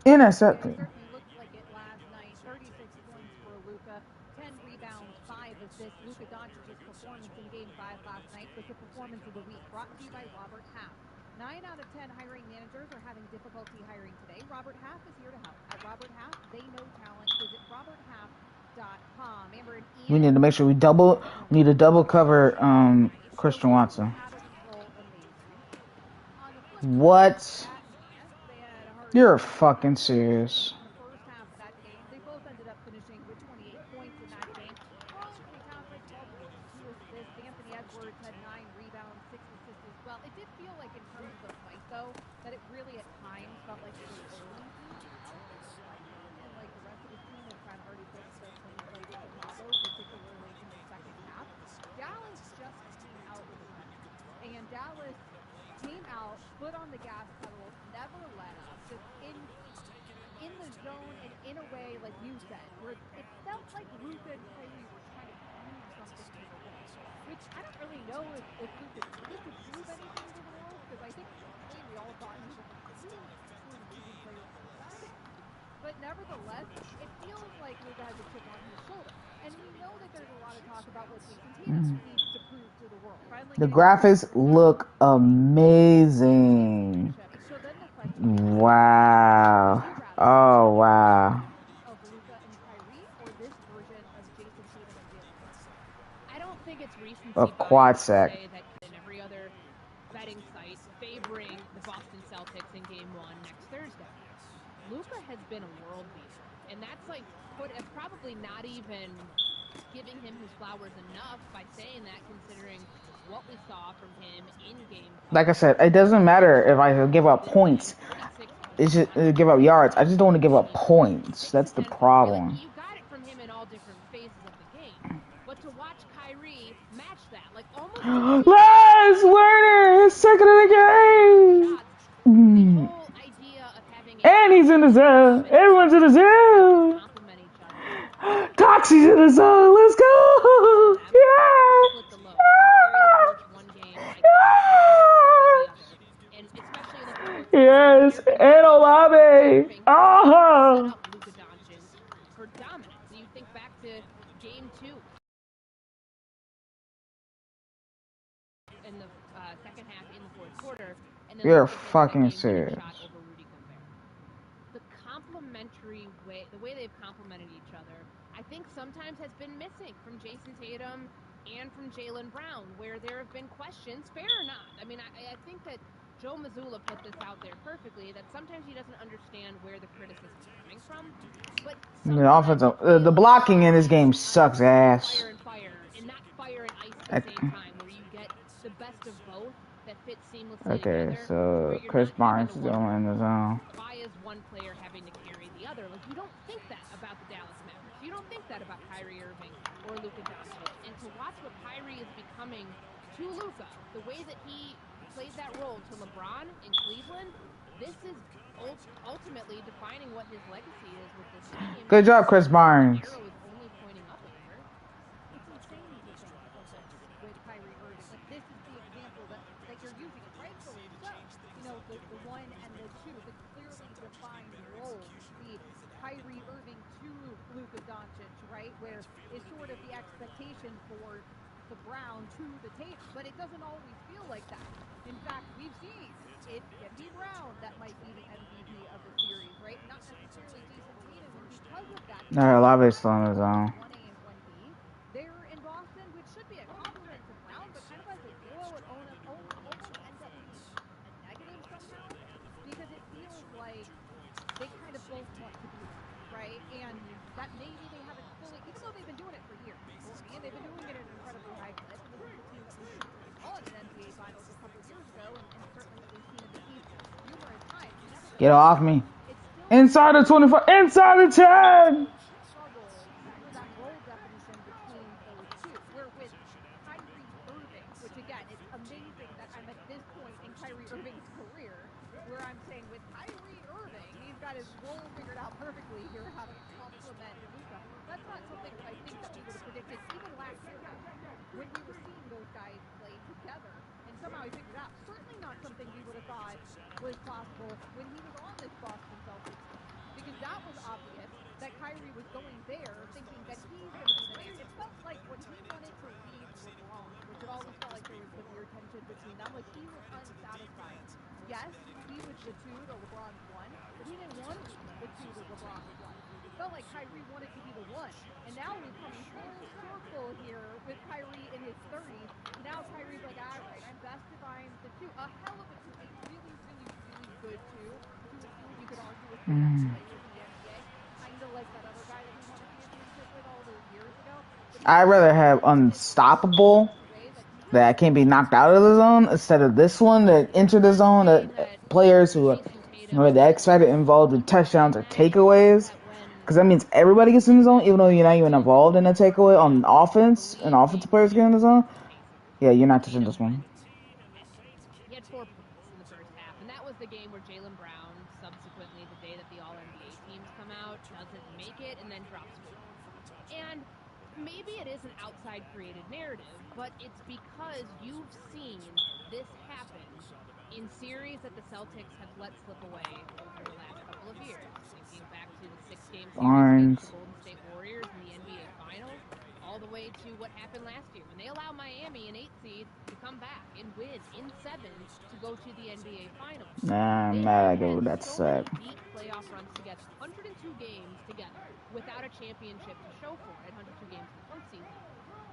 Intercepting. It certainly looked like it last night. 36 points for Luka, 10 rebounds, 5 assists. Luka Doncic's performance in Game 5 last night was the performance of the week, brought to you by Robert Half. 9 out of 10 hiring managers are having difficulty hiring today. Robert Half is here to help. At Robert Half, they know talent. Visit roberthalf.com. Amber and Ian, We need to make sure we need to double cover Christian Watson. What? You're fucking serious. In the first half of that game, they both ended up finishing with 28 points in that game. Karl Anthony Towns had 12 points, 2 assists. Anthony Edwards had 9 rebounds, 6 assists as well. It did feel like in terms of the fight, though, that it really at times felt like it was early out. And like the rest of his team was trying to already put stuff in place for Chicago, particularly in the second half. Dallas just came out with a vengeance. And Dallas came out, foot on the gas pedal, never let up, just in the zone and in a way, like you said, where it felt like Luka and Kyrie were trying to prove something to the world. Which I don't really know if Luka needed to prove anything to the world, because I think initially we all thought he was a really truly amazing player on his side. But nevertheless, it feels like Luka has a chip on his shoulder. And we know that there's a lot of talk about what Jason Tatum needs to prove to the world. Finally The getting graphics look amazing. so then the question Wow. Oh, wow. of Luka and Kyrie or this version of Jason Tatum and Jalen Brown? I don't think it's recency A bias quad to sack. say that in every other betting site favoring the Boston Celtics in Game 1 next Thursday. Luka has been a world beater, and that's probably not even giving him his flowers enough by saying that, considering what we saw from him in Game 5. Like I said, it doesn't matter if I give up points. It's just give up yards. I just don't want to give up points. That's the problem. You got it from him in all different phases of the game. But to watch Kyrie match that, like almost Last Werner is second in the game. whole idea of having And he's in the zone. Everyone's in the zone. complement each other. Toxie's in the zone. Let's go. Yeah. Split the load. Carry the torch one game, I the other. And especially in the fourth quarter. Yes. And Olave. Oh. Luka Doncic for dominance. So you think back to Game 2 in the second half in the fourth quarter, and then You're fucking serious. The complementary way, the way they've complemented each other, I think sometimes has been missing from Jason Tatum and from Jalen Brown, where there have been questions, fair or not. I mean, I think that Joe Mazzulla put this out there perfectly, that sometimes he doesn't understand where the criticism is coming from. But The offensive, the blocking in this game sucks ass. fire and not fire and ice at the same time, where you get the best of both that fit seamlessly Okay, together. so Chris Barnes is going in the zone. Why is one player having to carry the other? Like, you don't think that about the Dallas Mavericks. You don't think that about Kyrie Irving or Luka Doncic. And to watch what Kyrie is becoming to Luka, the way that he played that role to LeBron in Cleveland, this is ultimately defining what his legacy is with this team. Good job, Chris Barnes. It's insane to think of this with Kyrie Irving. Like, this is the example that you're using, and rightfully so. You know, the one and the two, the clearly defined roles. The Kyrie Irving to Luka Doncic, right? Where is sort of the expectation for the Brown to the Tatum, but it doesn't always feel like that. In fact, we've seen it can be Brown that might be the MVP of the series, right? Not necessarily Jason Tatum, and because of that, Olave still in the zone. 1A and 1B, they're in Boston, which should be a compliment to Brown, but kind of as a duo, it almost ends up being a negative somehow, because it feels like they kind of both want to be there, right? And that maybe they haven't fully, even though they've been doing it for years, and they've been doing it at an incredibly high clip, and this is a team that was on an NBA Finals a couple years ago, and certainly that we've seen in the East numerous times. Get off me. Inside the 24. Inside the 10. Struggle for that role definition between those two. Where with Kyrie Irving, which again, it's amazing that I'm at this point in Kyrie Irving's career, where I'm saying with Kyrie Irving, he's got his role figured out perfectly here, how to complement Luka. That's not something that I think that we would have predicted even last year when we were seeing those guys play together. And somehow he figured it out. Certainly not something we would have thought was possible when he was on this Boston Celtics team. Because that was obvious that Kyrie was going there thinking that he's going to be the man. It felt like when he wanted to leave LeBron, which it always felt like there was the weird tension between them, like he was unsatisfied. Yes, he was the two to LeBron's one, but he didn't want to be the two to LeBron's one. It felt like Kyrie wanted to be the one. And now we've come full circle here with Kyrie in his 30s. Now Kyrie's like, all right, I'm best if I'm the two. A hell of a two. A really, really, really good two. You could argue with the best player in the NBA. Kind of like that other guy that we won a championship with all those years ago. I'd rather have unstoppable that can't be knocked out of the zone instead of this one that enter the zone, that players who are the X factor involved in touchdowns or takeaways. Because that means everybody gets in the zone, even though you're not even involved in a takeaway on offense, and offensive players get in the zone. Yeah, you're not touching this one. He had 4 points in the first half, and that was the game where Jalen Brown then drops 40. And maybe it is an outside created narrative, but it's because you've seen this happen in series that the Celtics have let slip away over the last couple of years. Thinking back to the 6-game series against the Golden State Warriors in the NBA Finals, all the way to what happened last year when they allow Miami, an 8 seed, to come back and win in 7 to go to the NBA Finals. Nah, I'm mad I go with that set. Deep playoff runs together, 102 games together, without a championship to show for it, 102 games in the postseason.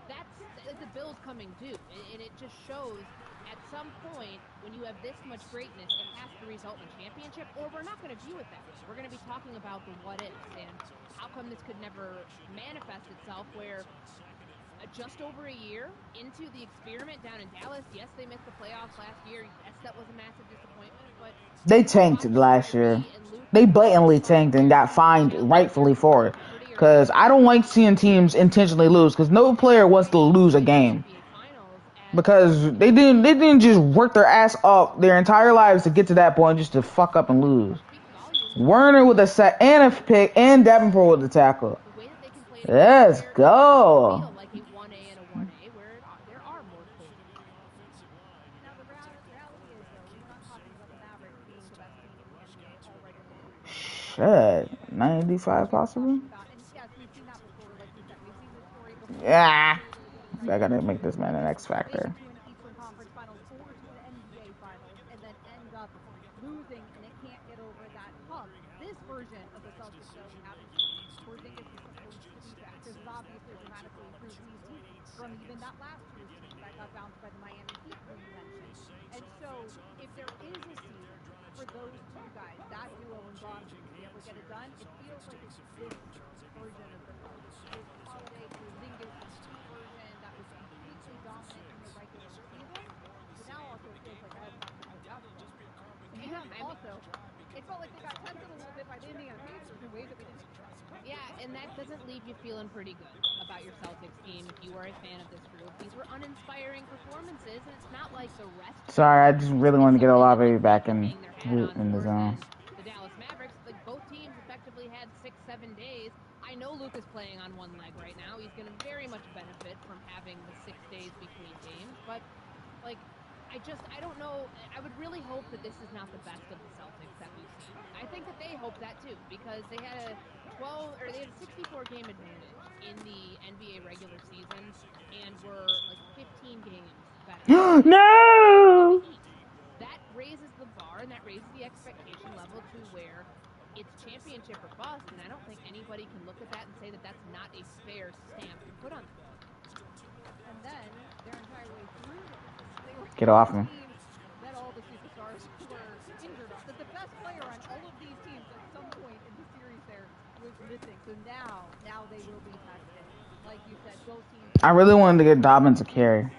That's the bill's coming due, and it just shows at some point when you have this much greatness, it has to result in a championship, or we're not going to view it that way. We're going to be talking about the what ifs and how come this could never manifest itself where just over a year into the experiment down in Dallas, yes, they missed the playoffs last year. Yes, that was a massive disappointment, but they tanked last year. They blatantly tanked and got fined rightfully for it. Because I don't like seeing teams intentionally lose. Because no player wants to lose a game. Because they didn't just work their ass up their entire lives to get to that point just to fuck up and lose. Werner with a set and a pick and Davenport with the tackle. Let's go. Shit, 95 possibly? Yeah. I gotta make this man an X Factor. Losing, and it can't get over that hump. This version of the Celtics, though, we haven't seen. Porzingis is supposed to be back. This has obviously dramatically improved these teams from even that last year's team that got bounced by the Miami Heat, who you mentioned. And so, if there is a ceiling for those two guys, that duo in Boston, to be able to get it done, it feels like it's this version of the Celtics. This Holiday Porzingis version that was completely dominant in the regular season, but now also feels like that has not been lived out. And also, it felt like they got tested a little bit by the Indiana Pacers in ways that we didn't expect. Yeah, and that doesn't leave you feeling pretty good about your Celtics team if you are a fan of this group. These were uninspiring performances, and it's not like the rest. Sorry, I just really want to get Olave back in the zone. The Dallas Mavericks, like both teams effectively had 6-7 days. I know Luke is playing on one leg right now. He's going to very much benefit from having the 6 days between games, but like I don't know. I would really hope that this is not the best of the Celtics that we've seen. I think that they hope that too, because they had a 64 game advantage in the NBA regular season and were like 15 games better. No! That raises the bar and that raises the expectation level to where it's championship or bust, and I don't think anybody can look at that and say that that's not a fair stamp to put on them. And then their entire way through this, they were get off me. That all the superstars were injured on. That the best player on all of these teams at some point in the series there was missing. So now they will be tested. Like you said, both teams. I really wanted to get Dobbins a carry. 8:30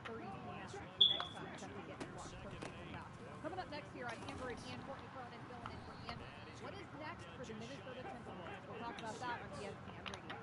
p.m. the next time that they get plugged from People's House. Coming up next here on Amber and Ian, Courtney Cronin filling in for Ian. What is next for the Minnesota Timberwolves? We'll talk about that on ESPN Radio.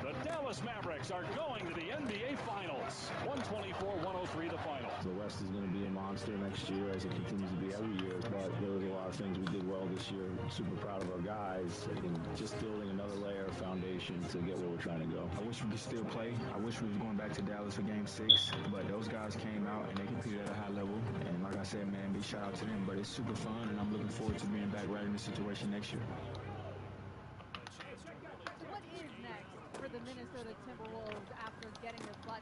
The Dallas Mavericks are going to the NBA Finals. 124-103 the final. The West is going to be a monster next year, as it continues to be every year, but there was a lot of things we did well this year. Super proud of our guys and just building another layer of foundation to get where we're trying to go. I wish we could still play. I wish we was going back to Dallas for Game 6, but those guys came out and they competed at a high level. And like I said, man, big shout out to them. But it's super fun, and I'm looking forward to being back right in this situation next year. The Minnesota Timberwolves after getting their butts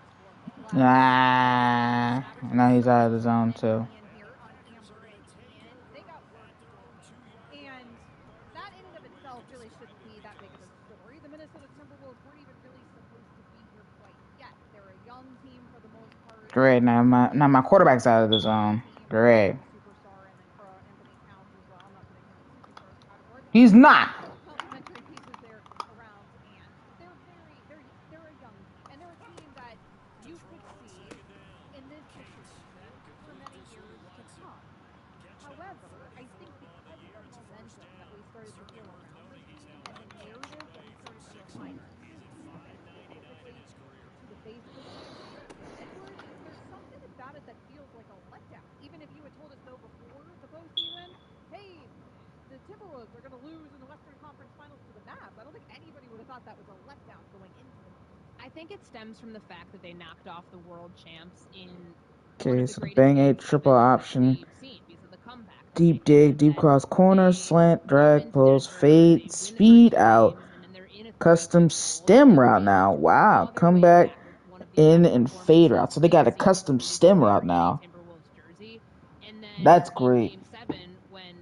whooped. Now he's out of the zone too. They got worked. And that in and of itself really shouldn't be that big of a story. The Minnesota Timberwolves weren't even really supposed to be here quite yet. They're a young team for the most part. Great. Now my quarterback's out of the zone. Great. He's not. That feels like a letdown. Even if you had told us though before the postseason, hey, thought that was a letdown going into the. I think it stems from the fact that they knocked off the world champs in Okay, so the bang 8 triple option. seen because of the comeback. Deep dig, deep cross corner, slant, drag, pulls, fade, speed out. Custom stem route now. Wow, comeback in and fade route. So they got a custom stem route now. That's great. Game 7, when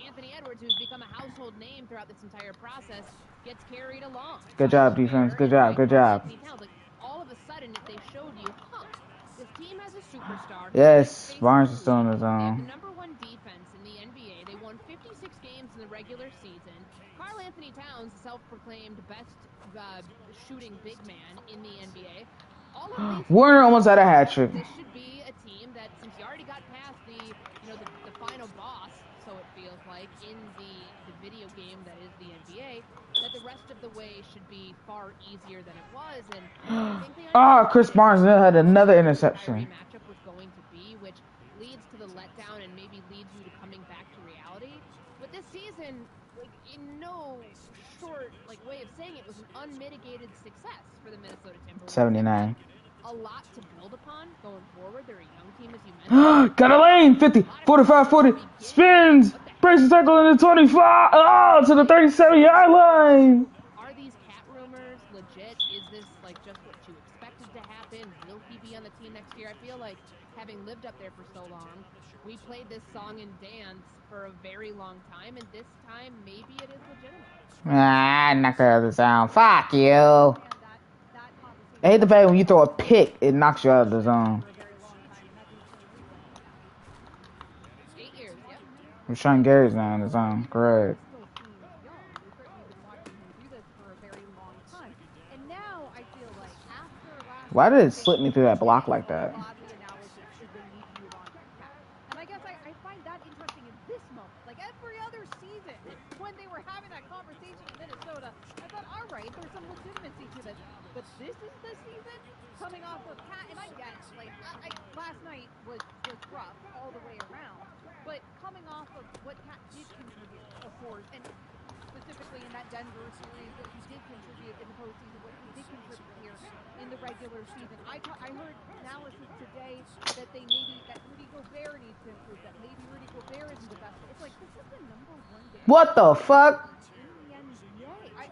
Anthony Edwards, who's become a household name throughout this entire process, gets carried along. Good job, defense. Good job. Good job. Like, all of a sudden, they showed you, this team has a superstar. Yes, Barnes is still on his They have own. the number 1 defense in the NBA. They won 56 games in the regular season. Karl Anthony Towns, self-proclaimed best shooting big man in the NBA. All of these Warner almost had a hat trick. This should be a team that, since you already got past the final boss, so it feels like, in the video game that is the NBA, that the rest of the way should be far easier than it was. And I think they Chris Barnes had another interception. matchup was going to be, which leads to the letdown and maybe leads you to coming back to reality. But this season, like, in no short way of saying it, was an unmitigated success for the Minnesota Timberwolves. 79. A lot to build upon going forward. They're a young team, as you mentioned. Got a lane. 50, 45, 40. Spins. Breaks the tackle in the 25. Oh, to the 37-yard line. Are these cat rumors legit? Is this just what you expected to happen? Will he be on the team next year? I feel like, having lived up there for so long, we played this song and dance for a very long time, and this time maybe it is legitimate. Knock out of the zone. Fuck you. I hate the fact when you throw a pick, it knocks you out of the zone. 8 years, yep. Rashawn Gary's now in the zone. Great. Why did it slip me through that block like that? And I guess I find that interesting in this moment. Like every other season, when they were having that conversation in Minnesota, I thought, all right, there's some legitimacy to this. But this is the season coming off of Cat, and I get it. Last night was rough all the way around. But coming off of what Cat did contribute, of course, and specifically in that Denver series, what he did contribute in the postseason, what he did contribute here in the regular season. I heard analysis today that Rudy Gobert needs to improve, that maybe Rudy Gobert isn't the best. It's like, this is the number 1 game. What the fuck? In the NBA. It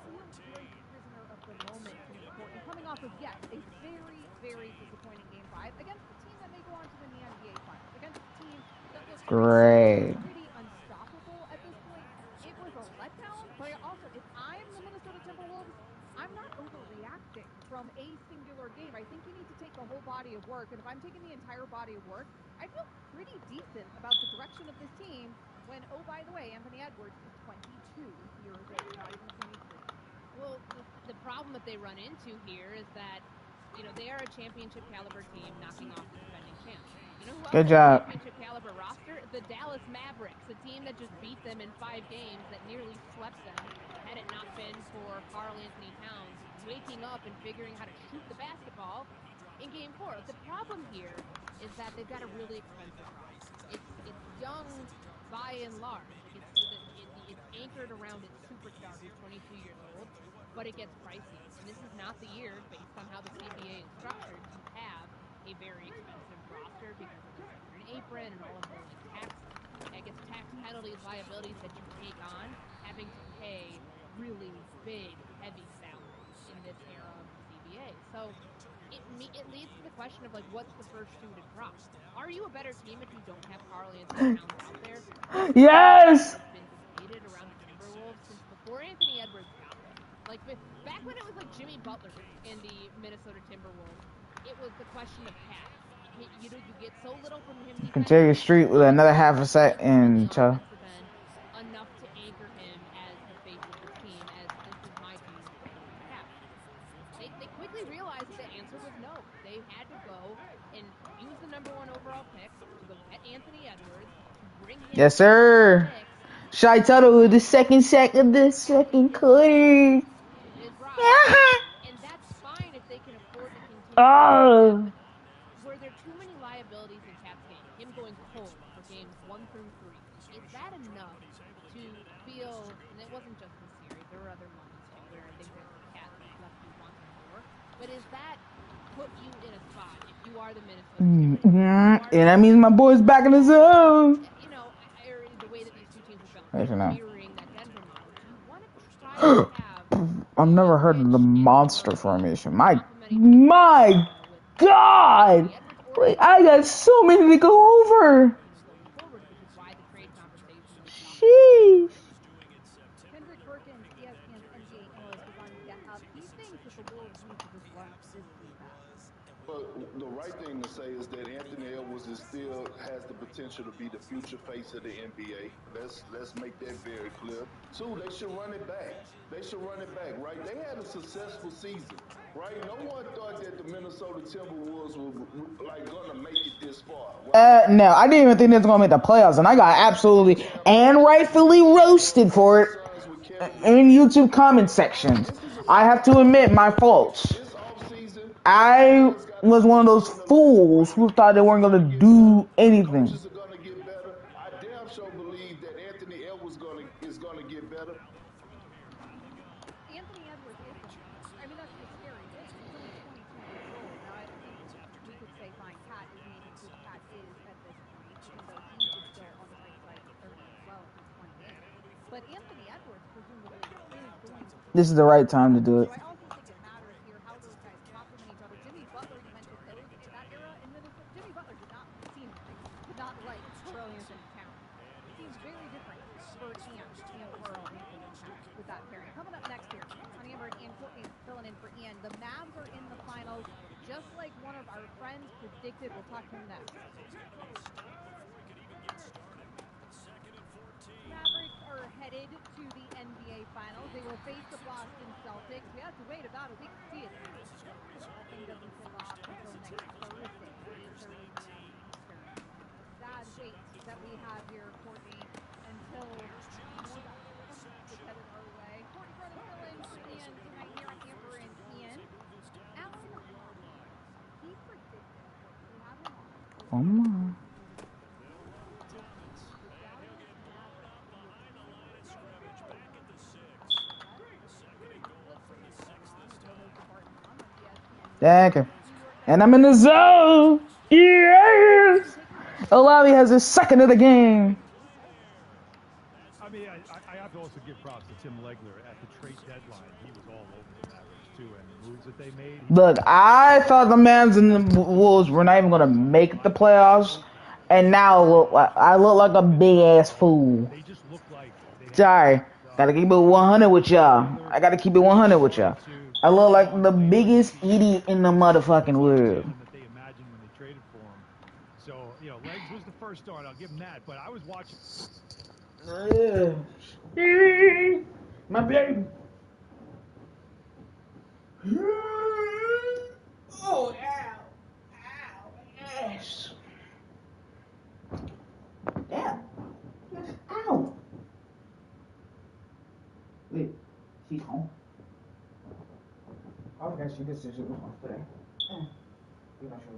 feels very prisoner of the moment to the court. And coming off of, yes, a very, very disappointing game 5 against the team that may go on to win the NBA Finals, against a team that was Great. pretty unstoppable at this point. It was a letdown, but also, if I'm the Minnesota Timberwolves, I'm not overreacting from a singular game. I think you need to take the whole body of work, and if I'm taking the entire body of work, I feel pretty decent about the direction of this team when, oh, by the way, Anthony Edwards is 22 years old, not even 23. Well, the problem that they run into here is that, they are a championship caliber team knocking off the defending champs. You know who else Good has a job. championship caliber roster? The Dallas Mavericks, a team that just beat them in 5 games, that nearly swept them, had it not been for Karl Anthony Towns waking up and figuring how to shoot the basketball in Game 4. The problem here is that they've got a really expensive roster. It's young by and large. It's anchored around its superstar who's 22 years old, but it gets pricey. And this is not the year, based on how the CBA is structured, to have a very expensive roster because of the second apron and all of the tax penalties, liabilities that you take on, having to pay really big, heavy salaries in this era of the CBA. So it leads to the question of, what's the first shoe to drop? Are you a better team if you don't have Karl Anthony Towns out there? Yes! It's been debated around the Timberwolves since before Anthony Edwards got there. Back when it was Jimmy Butler in the Minnesota Timberwolves, it was the question of Cat. You get so little from him. Continue street with another half a second. Enough to anchor him as the face of the team, as this is my team. They quickly realized that the answer was no. They had to go and use the number 1 overall pick to go get Anthony Edwards, to bring him. Yes, sir. Shy Tuttle with the second sack of the second quarter. And that's fine if they can afford to continue. Were there too many liabilities in Cap's game? Him going cold for games 1 through 3. Is that enough to feel, and it wasn't just this series, there were other moments But does that put you in a spot if you are the Minnesota? And that means my boy's back in the zone. You know, the way that these two teams have Yes or felt, no? mirroring that Denver model. Do you want to try to have I've never heard of the monster formation. My God! Like, I got so many to go over. going forward, which is why the trade conversation is Sheesh. Kendrick Perkins, ESPN's NBA analyst, was on Dab. He thinks that the Wolves need to just run this team back. But the right thing to say is that Anthony Edwards still has the potential to be the future face of the NBA. Let's make that very clear. Two, they should run it back. They should run it back, right? They had a successful season, right? No one thought that the Minnesota Timberwolves were like gonna make it this far. Right? No, I didn't even think they was gonna make the playoffs, and I got absolutely and rightfully roasted for it in YouTube comment sections. I have to admit my faults. I was one of those fools who thought they weren't gonna do anything. Coaches are gonna get better. I damn sure believe that Anthony Edwards is gonna get better. Anthony Edwards is going to get better. I mean, that's the scary thing. He's only 22 years old. Now, I think we could say, fine, Cat is maybe who Cat is at this point, even though he is still on the right side of 30 as well at his 28. But Anthony Edwards, presumably, is going to This is the right time to do it. So I also think it matters here how those guys complement each other. Jimmy Butler, you mentioned that era in Minnesota. Jimmy Butler did not like Carl Anthony Towns. It seems very different for Ian and Carl Anthony Towns with that pairing. Coming up next here, on Amber and Courtney filling in for Ian. The Mavs are in the finals, just like one of our friends predicted. We'll talk to him next. Mavericks are headed to the NBA Finals. They will face the Boston Celtics. We have to wait about a week to see it. The thing doesn't tip off until next Thursday, 8:30 p.m. Eastern. A sad wait that we have here, Courtney, until more basketball is headed our way. Courtney Brennan filling for Ian tonight here on Amber and Ian. Alan Hahn, he predicted, we have him on. Oh my. Thank you. And I'm in the zone. Yes. Olavi has his second of the game. I mean, I have to also give props to Tim Legler at the trade deadline. He was all over the Mavericks too, and the moves that they made. Look, I thought the Mavs and the Wolves were not even gonna make the playoffs, and now I look like a big ass fool. Sorry, gotta keep it 100 with y'all. I gotta keep it 100 with y'all. I look like the biggest idiot in the motherfucking world. That they imagined when they traded for him. So Legs was the first start. I'll give him that. But I was watching. My baby. Oh, ow. Ow. Yes. Damn. Ow. Wait, she's home. I forgot she did say she was home today. You're not sure.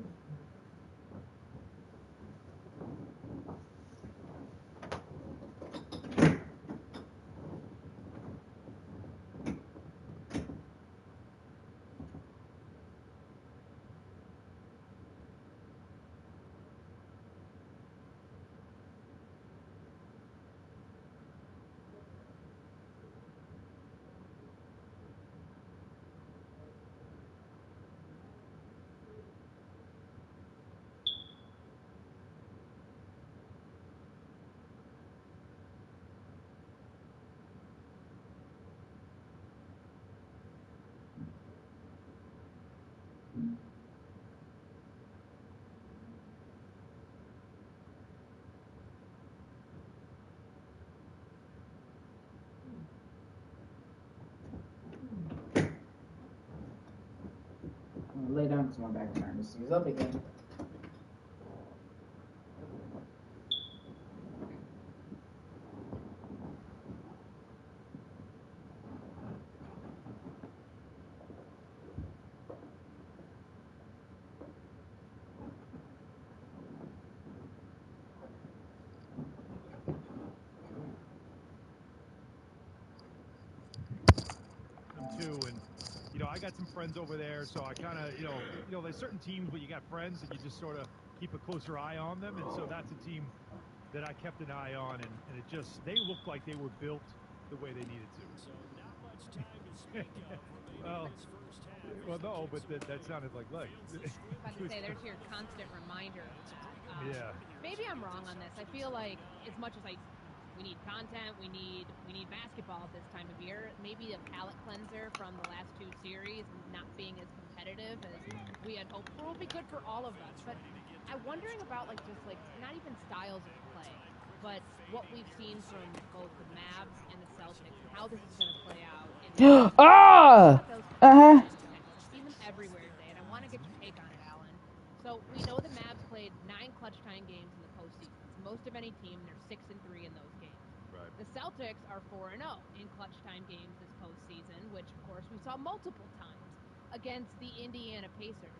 I'm gonna lay down because my back is starting to seize up again. Too, and you know, I got some friends over there, so I kind of, you know, there's certain teams where you got friends and you just sort of keep a closer eye on them, and so that's a team that I kept an eye on, and it just, they looked like they were built the way they needed to. So not much time to speak of remaining this first half. Well, no, but that sounded like legs. I was about to say, there's your constant reminder of that. Yeah. Maybe I'm wrong on this. I feel like as much as we need content, we need basketball at this time of year. Maybe a palate cleanser from the last two series and not being as competitive as we had hoped for will be good for all of us. But I'm wondering about just not even styles of play, but what we've seen from both the Mavs and the Celtics, and how this is going to play out. Even everywhere today, and I want to get your take on it, Alan. So we know the Mavs played 9 clutch time games in the postseason. It's most of any team. They're 6-3 in those games. Right. The Celtics are 4-0 in clutch time games this postseason, which of course we saw multiple times against the Indiana Pacers.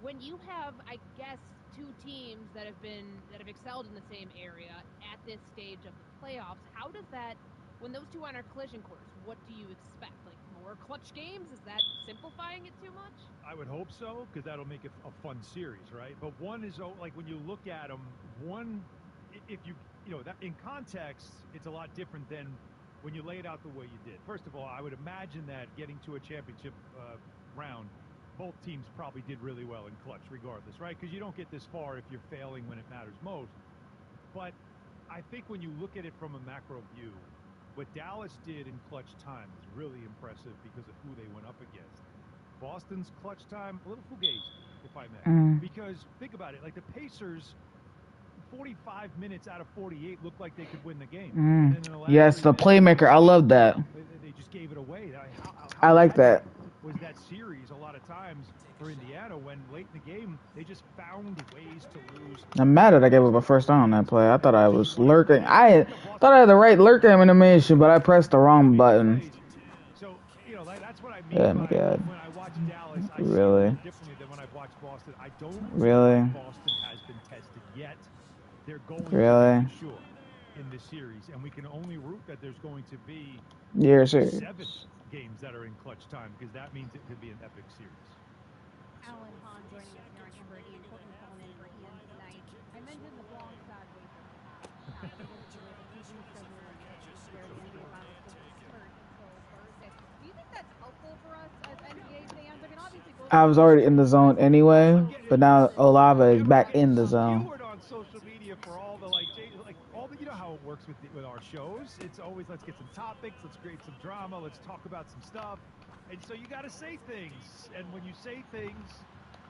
When you have, I guess, two teams that have excelled in the same area at this stage of the playoffs, how does that, when those two are on our collision course, what do you expect? More clutch games? Is that simplifying it too much? I would hope so, because that'll make it a fun series, right? But one is, like, when you look at them, one, if you know, that in context, it's a lot different than when you lay it out the way you did. First of all, I would imagine that getting to a championship round, both teams probably did really well in clutch regardless, right? Because you don't get this far if you're failing when it matters most. But I think when you look at it from a macro view, what Dallas did in clutch time is really impressive because of who they went up against. Boston's clutch time, a little fugazi, if I may. Because think about it, like the Pacers, 45 minutes out of 48 looked like they could win the game. And then in the Yes, the playmaker. I love that. They just gave it away. I like that. Was that series a lot of times for Indiana when late in the game they just found ways to lose. I'm mad that I gave up a first down on that play. I thought I was lurking. I thought I had the right lurk animation, but I pressed the wrong button. So, you know, that's what I mean Oh my God. when I watch Dallas, I Really? see it differently than when I've watched Boston. I don't Really? think Boston has been tested yet. They're going Really? to be sure in this series, and we can only root that there's going to be 7 games that are in clutch time, because that means it could be an epic series. Alan Hahn joining us here on Ember E. Courtney calling in for Ian tonight. I mentioned the long side wager. Do you think that's helpful for us as NBA fans? I mean, obviously, I was already in the zone anyway, but now Olave is back in the zone. On social media for all the all the, you know how it works with our shows. It's always, let's get some topics, let's create some drama, let's talk about some stuff, and so you got to say things. And when you say things,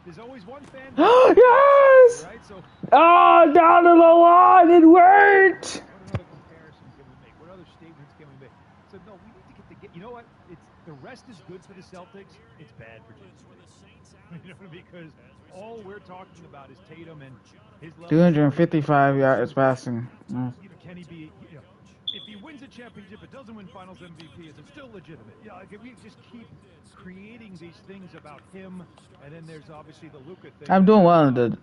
there's always one fan. Yes! Right? So, down to the line, it worked. What other comparison can we make? What other statements can we make? So no, we need to get. You know what? It's the rest is good for the Celtics. It's bad for James. You know, because all we're talking about is Tatum and his level. 255 yards passing. You know, can he be? You know, if he wins a championship, it doesn't win Finals MVP. Is it still legitimate? Yeah, like if we just keep creating these things about him, and then there's obviously the Luka thing. I'm doing well in the.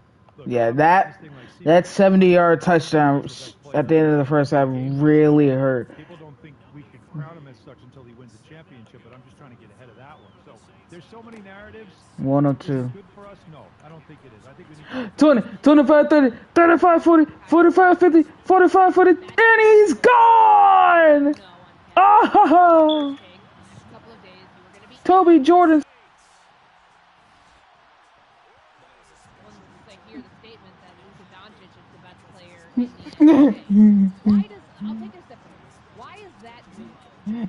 Yeah, that 70-yard touchdown at the end of the first half really hurt. People don't think we could crown him as such until he wins a championship, but I'm just trying to get ahead of that one. So there's so many narratives. 102. Good for us? No, I don't think it is. I think we need 20, 25, 30, 35, 40, 45, 50, 45, 40, and he's gone! Oh! Toby Jordan.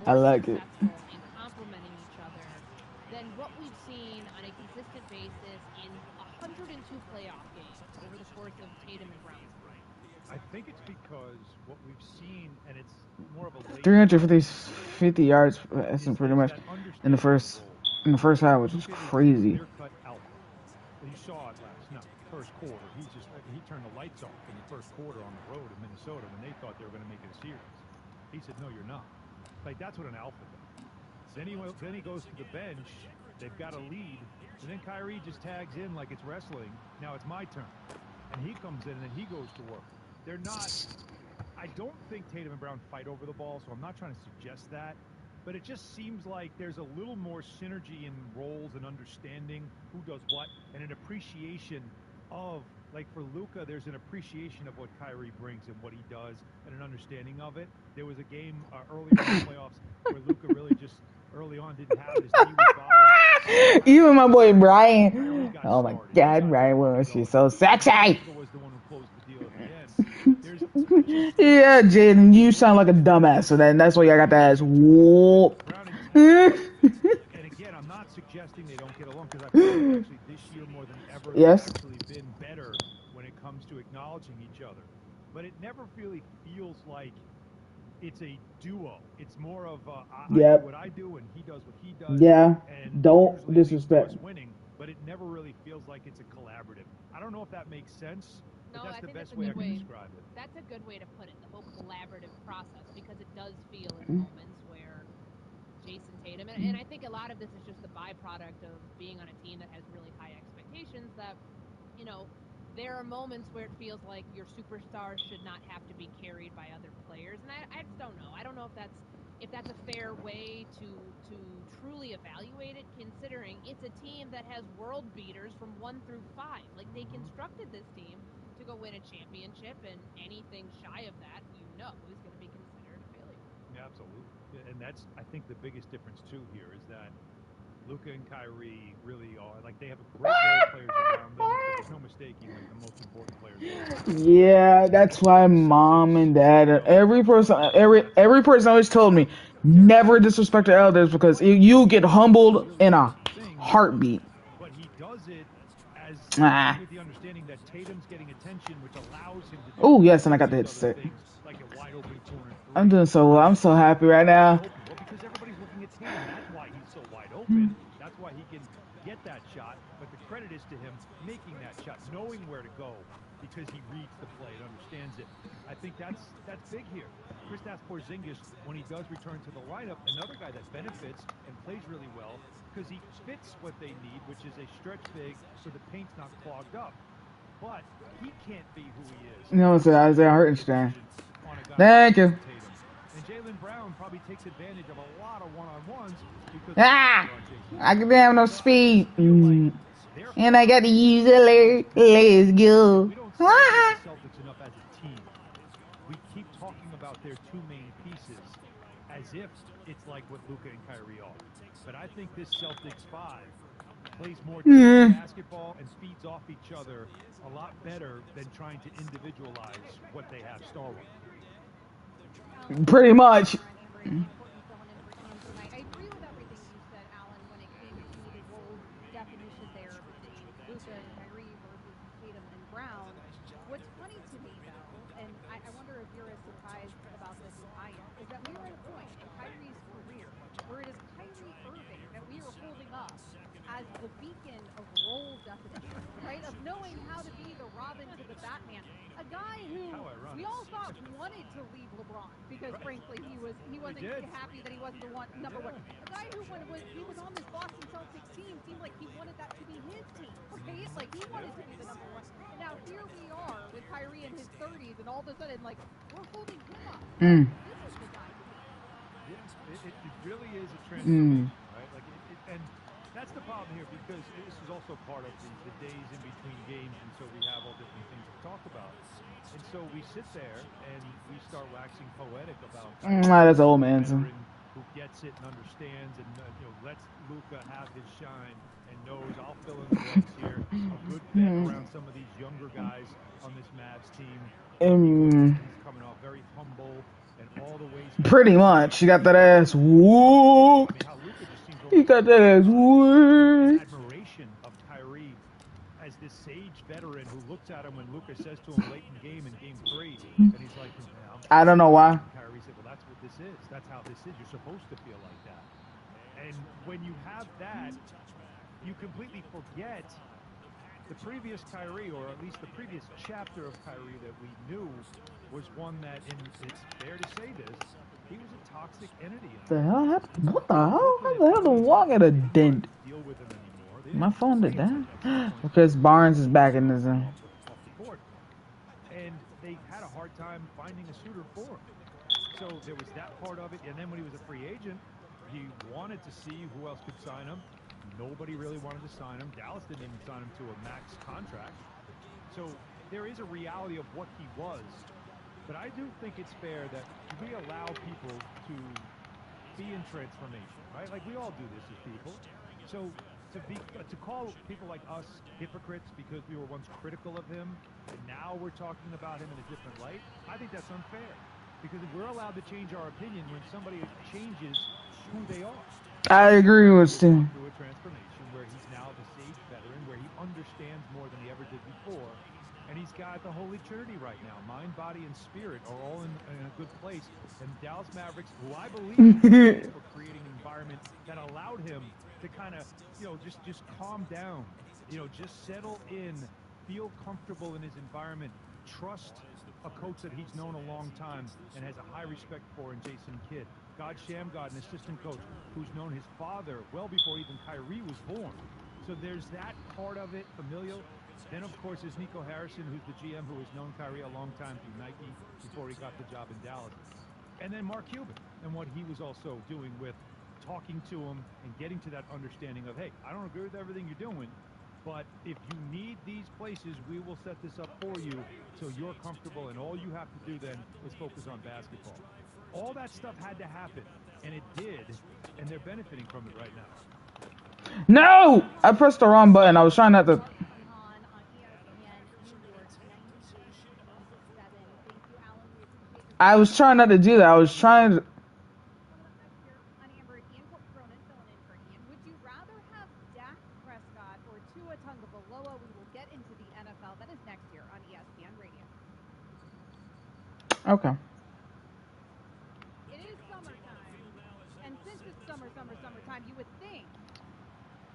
I like it. Complementing each other than what we've seen on a consistent basis in 102 playoff games over the course of Tatum and Brown. I think it's because what we've seen, and it's more of a 350 yards passing pretty much in the first half, which is crazy. You saw it last night, first quarter. He turned the lights off in the first quarter on the road in Minnesota when they thought they were going to make it a series. He said, "No, you're not." Like, that's what an alpha does. Then he goes to the bench. They've got a lead, and then Kyrie just tags in like it's wrestling. Now it's my turn, and he comes in and then he goes to work. They're not. I don't think Tatum and Brown fight over the ball, so I'm not trying to suggest that. but it just seems like there's a little more synergy in roles and understanding who does what, and an appreciation of, like for Luka, there's an appreciation of what Kyrie brings and what he does, and an understanding of it. There was a game earlier in the playoffs where Luka really just early on didn't have it. His knee was bothering. Even my boy Brian. Oh my God, Brian Williams, she's so sexy. Luka was the one who closed the deal at the end. There's just Yeah, Jaden, you sound like a dumbass, so that's why I got that ass whoop. And again, I'm not suggesting they don't get along, because I feel like actually this year more than ever they've Yes. actually been better when it comes to acknowledging each other. But it never really feels like it's a duo. It's more of I do what I do and he does what he does. Yeah. And Don't usually leads to disrespect. us winning, but it never really feels like it's a collaborative. I don't know if that makes sense, but that's the best way I can describe it. That's a good way to put it, the whole collaborative process, because it does feel in moments where Jason Tatum, and I think a lot of this is just the byproduct of being on a team that has really high expectations, that, you know, there are moments where it feels like your superstars should not have to be carried by other players, and I just don't know. I don't know if that's a fair way to truly evaluate it, considering it's a team that has world beaters from 1 through 5. Like, they constructed this team to go win a championship, and anything shy of that, is going to be considered a failure. Yeah, absolutely. And that's, I think, the biggest difference too here is that Luka and Kyrie really are, like, they have great role players around them, but there's no mistaking, like, the most important players. Yeah, that's why mom and dad, every person always told me, never disrespect the elders, because you get humbled in a heartbeat. But he does it as with the understanding that Tatum's getting attention, which allows him to do Oh yes, and I got the hit stick. like a wide open corner three. I'm doing so well. I'm so happy right now. Well, because everybody's looking at Tatum, that's why he's so wide open. That's why he can get that shot. But the credit is to him making that shot, knowing where to go, because he reads the play and understands it. I think that's big here. Kristaps Porzingis, when he does return to the lineup, another guy that benefits and plays really well because he fits what they need, which is a stretch big so the paint's not clogged up. But he can't be who he is. You know, it's Isaiah Hartenstein. Thank you. And Jaylen Brown probably takes advantage of a lot of one-on-ones because I can have no speed. And I got to use alert. Let's go. We don't celebrate the Celtics enough as a team. We keep talking about their two main pieces as if it's like what Luka and Kyrie are. But I think this Celtics 5 plays more basketball and feeds off each other a lot better than trying to individualize what they have star-wise. Pretty much. I agree with everything you said, Alan, when it came to the role definition there between Luka and Kyrie versus Tatum and Brown. What's funny to me, though, and I wonder if you're as surprised about this as I am, is that we are at a point in Kyrie's career where it is Kyrie Irving that we are holding up as the beacon of role definition, right? Of knowing how to be the Robin to the Batman. A guy who we all thought wanted to leave LeBron because, frankly, he wasn't happy that he wasn't the number one. A guy who, when he was on this Boston Celtics team, seemed like he wanted that to be his team, right? Like, he wanted to be the number one. And now here we are with Kyrie in his 30s, and all of a sudden, like, we're holding him up. This is the guy. It really is a transformation, right? Like, and that's the problem here, because this is also part of the days in between games, and so we have all different things to talk about. And so we sit there and we start waxing poetic about That's old man. Who gets it and understands and lets Luka have his shine and knows I'll fill in the blanks here. A good bet around some of these younger guys on this Mavs team. He's coming off very humble and all the ways. Pretty much. He got that ass whooped. He got that ass whooped. Admiration of Kyrie as this sage veteran who looks at him when Luka says to him late in game 3, and he's like, I don't know why. Kyrie said, well, that's what this is. That's how this is. You're supposed to feel like that. And when you have that, you completely forget the previous Kyrie, or at least the previous chapter of Kyrie that we knew, was one that, and it's fair to say this, he was a toxic entity. The hell happened? What the hell? How the hell the wall at a dent? My phone did that? Because Barnes is back in the zone. And they had a hard time finding a suitor for him. So there was that part of it. And then when he was a free agent, He wanted to see who else could sign him. Nobody really wanted to sign him. Dallas didn't even sign him to a max contract. So there is a reality of what he was. But I do think it's fair that we allow people to be in transformation, right? Like we all do this as people. So to call people like us hypocrites because we were once critical of him and now we're talking about him in a different light, I think that's unfair. Because we're allowed to change our opinion when somebody changes who they are. I agree with Steve. Through a transformation where he's now the sage veteran, where he understands more than he ever did before, and he's got the Holy Trinity right now. Mind, body, and spirit are all in a good place. And Dallas Mavericks, who I believe for creating an environment that allowed him to kind of, just calm down, just settle in, feel comfortable in his environment, trust a coach that he's known a long time and has a high respect for in Jason Kidd. God Shamgod, an assistant coach who's known his father well before even Kyrie was born. So there's that part of it, familial. Then, of course, there's Nico Harrison, who's the GM who has known Kyrie a long time through Nike before he got the job in Dallas. And then Mark Cuban and what he was also doing with talking to him and getting to that understanding of, hey, I don't agree with everything you're doing, but if you need these places, we will set this up for you so you're comfortable, and all you have to do then is focus on basketball. All that stuff had to happen, and it did, and they're benefiting from it right now. No! I pressed the wrong button. I was trying not to... I was trying not to do that. I was trying to... Would you rather have Dak Prescott or Tua Tagovailoa? We will get into the NFL. That is next year on ESPN Radio. Okay. It is summertime, and since it's summertime, you would think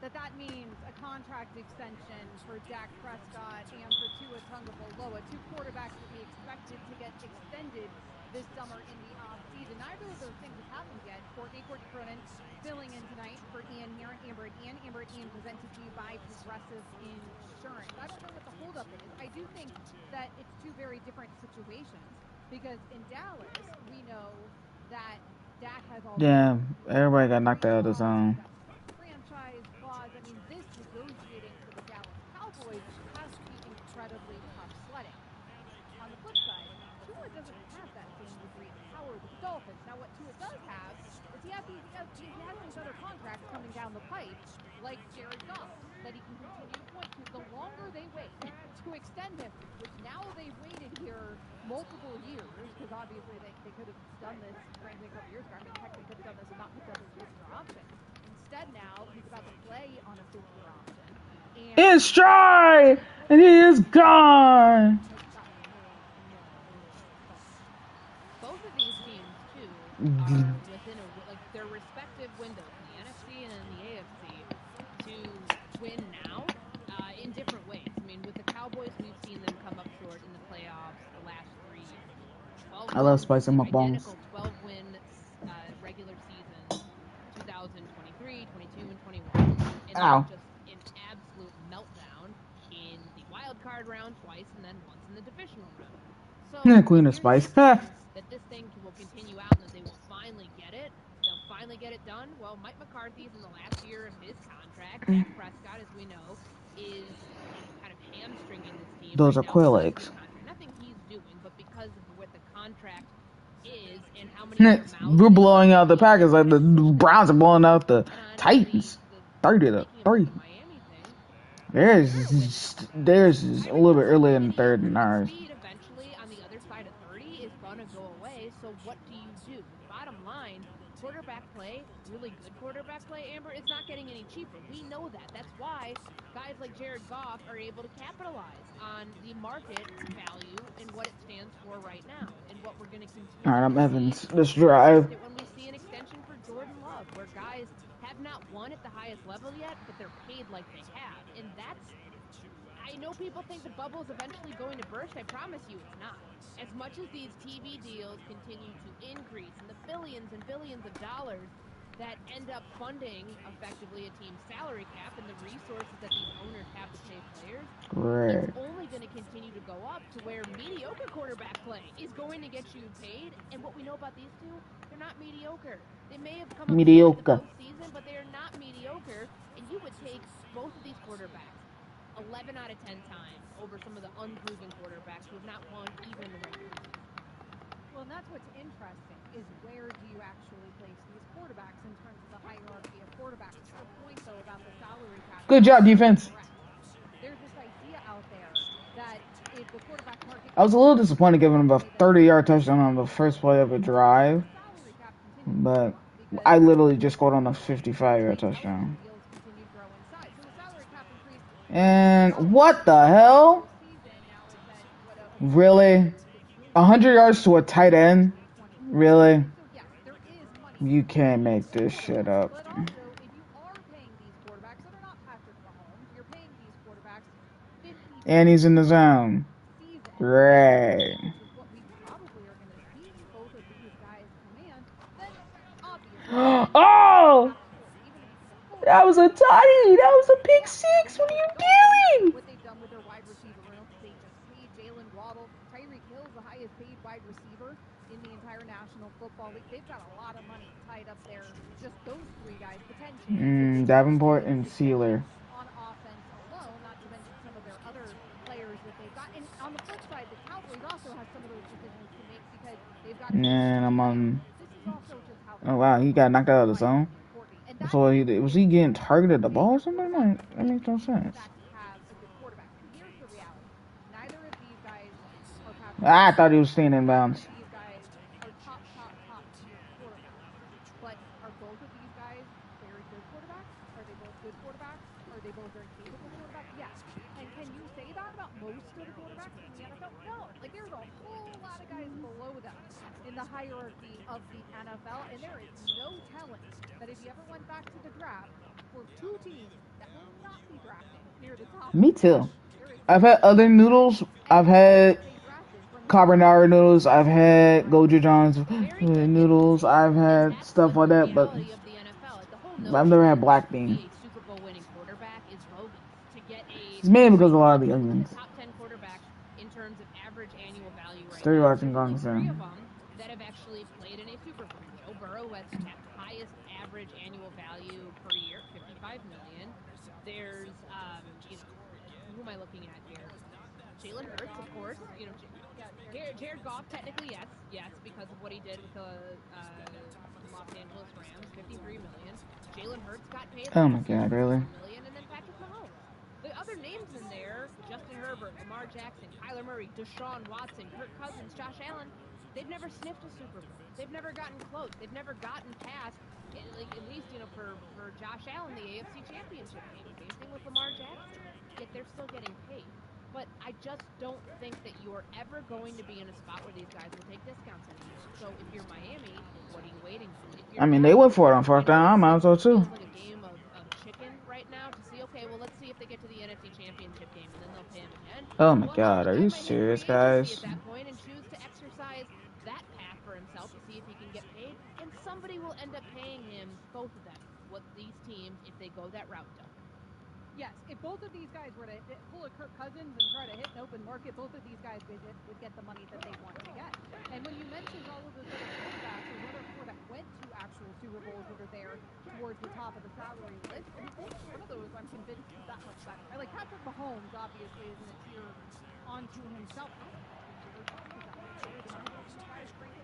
that means a contract extension for Dak Prescott and for Tua Tagovailoa, two quarterbacks that we expected to get extended this summer in the offseason. Neither of those things have happened yet. Courtney Cronin filling in tonight for Ian here and Amber and Ian. Amber and Ian presented to you by Progressive Insurance. I don't know what the holdup is. I do think that it's two very different situations because in Dallas, we know that Dak has all Yeah, everybody got knocked out of the zone. franchise clause. I mean, this negotiating for the Dallas Cowboys has to be incredibly tough sledding. On the flip side, Tua doesn't have that same degree of power with the Dolphins. Now, what Tua does have is he has these other contracts coming down the pipe, like Jared Goff, that he can continue to point to. The longer they wait to extend him, which now they've waited here multiple years, because obviously they could have done this, frankly, a couple years ago. I mean, heck, they could have done this and not picked up his fifth-year option. Instead, now he's about to play on a fifth-year option. It's dry, and he is gone. Both of these teams, too, are within their respective windows, in the NFC and in the AFC, to win now in different ways. I mean, with the Cowboys, we've seen them come up short in the playoffs the last 3 years. I love spicing my bones. 12-win regular season, 2023, 22, and 21. And Ow. just an absolute meltdown in the wild card round twice and then once in the divisional round. So Queen of Spice. that this thing will continue out and that they will finally get it. They'll finally get it done. Well, Mike McCarthy's in the last year of his contract. Dak Prescott, as we know, is kind of hamstringing this team. Those right are now quill because of eggs. his contract. Nothing he's doing, but because of what the contract is and how many more mouths We're blowing out the Packers like the Browns are blowing out the Titans. 30-3. Theirs is a little bit earlier in the third than ours. Speed eventually on the other side of 30 is going to go away. So what do you do? Bottom line, quarterback play, really good quarterback play, Amber, is not getting any cheaper. We know that. That's why guys like Jared Goff are able to capitalize on the market value and what it stands for right now and what we're going to continue. All right, I'm Evans. Let's drive. When we see an extension for Jordan Love, where guys have not won at the highest level yet, but they're paid like they have. And that's, I know people think the bubble is eventually going to burst. I promise you it's not. As much as these TV deals continue to increase in the billions and billions of dollars, that end up funding effectively a team's salary cap and the resources that these owners have to pay players, Right. it's only going to continue to go up to where mediocre quarterback play is going to get you paid. And what we know about these two, they're not mediocre. They may have come up short in the postseason, but they are not mediocre. And you would take both of these quarterbacks 11 out of 10 times over some of the unproven quarterbacks who have not won even in the regular season. Well, and that's what's interesting, is where do you actually place these quarterbacks in terms of the hierarchy of quarterbacks. To your point, though, about the salary cap. Good job, defense. There's this idea out there that if the quarterback market... I was a little disappointed giving him a 30-yard touchdown on the first play of a drive, but I literally just scored on a 55-yard touchdown. And what the hell? Really? 100 yards to a tight end? Really? You can't make this shit up. And he's in the zone. Great. Oh! That was a tiny. That was a pick six. What are you doing? What they've done with their wide receiver room, they just paid Jalen Waddle. Tyreek Hill's the highest paid wide receiver in the entire National Football League. They've got a lot of money tied up there. Just those three guys potentially. Davenport and Sealer. On offense alone, not to mention some of their other players that they've got. And on the flip side, the Cowboys also have some of those decisions to make because they've got. And I'm on. Oh wow, he got knocked out of the zone. So was he getting targeted the ball or something? Like, that makes no sense. I thought he was staying in bounds. These guys are top quarterbacks. But are both of these guys very good quarterbacks? Are they both good quarterbacks? Are they both very capable quarterbacks? Yes. And can you say that about most of the quarterbacks in the NFL? No. Like, there's a whole lot of guys below them in the hierarchy of the NFL, and there is no telling that if you ever went back to the draft for two teams that will not be drafting near the top. Me too. I've had other noodles. I've had carbonara noodles. I've had Goju John's noodles. I've had stuff like that, but I've never had black bean. It's mainly because of a lot of the onions. Top 10 quarterbacks in terms of average annual value right Stay now. watching Gong Three of them that have actually played in a Super Bowl. Joe Burrow has the highest average annual value per year, $55 million. There's, who am I looking at here? Jalen Hurts, of course. You know, Jared Goff, technically, yes, because of what he did with the Los Angeles Rams, $53 million. Jalen Hurts got paid. Oh my God, really? Million, and then Patrick Mahomes. The other names in there, Justin Herbert, Lamar Jackson, Kyler Murray, Deshaun Watson, Kirk Cousins, Josh Allen, they've never sniffed a Super Bowl. They've never gotten close. They've never gotten past, like, at least, you know, for Josh Allen, the AFC Championship game. Same thing with Lamar Jackson. Yet they're still getting paid. But I just don't think that you're ever going to be in a spot where these guys will take discounts anymore. So if you're Miami, what are you waiting for? I mean, they went for it on fourth down. I might as well too. It's like a game of chicken right now to see, okay, well, let's see if they get to the NFC Championship game, and then they'll pay him again. Oh my God, are you serious, guys? At that point, and choose to exercise that path for himself to see if he can get paid, and somebody will end up paying him, both of them, what these teams, if they go that route, don't. Yes, if both of these guys were to pull a Kirk Cousins and try to hit an open market, both of these guys would get the money that they want to get. And when you mentioned all of those other quarterbacks, there's another four that went to actual Super Bowls that are there towards the top of the salary list. And only one of those, I'm convinced, is that much better. Like Patrick Mahomes, obviously, is in a tier onto himself. I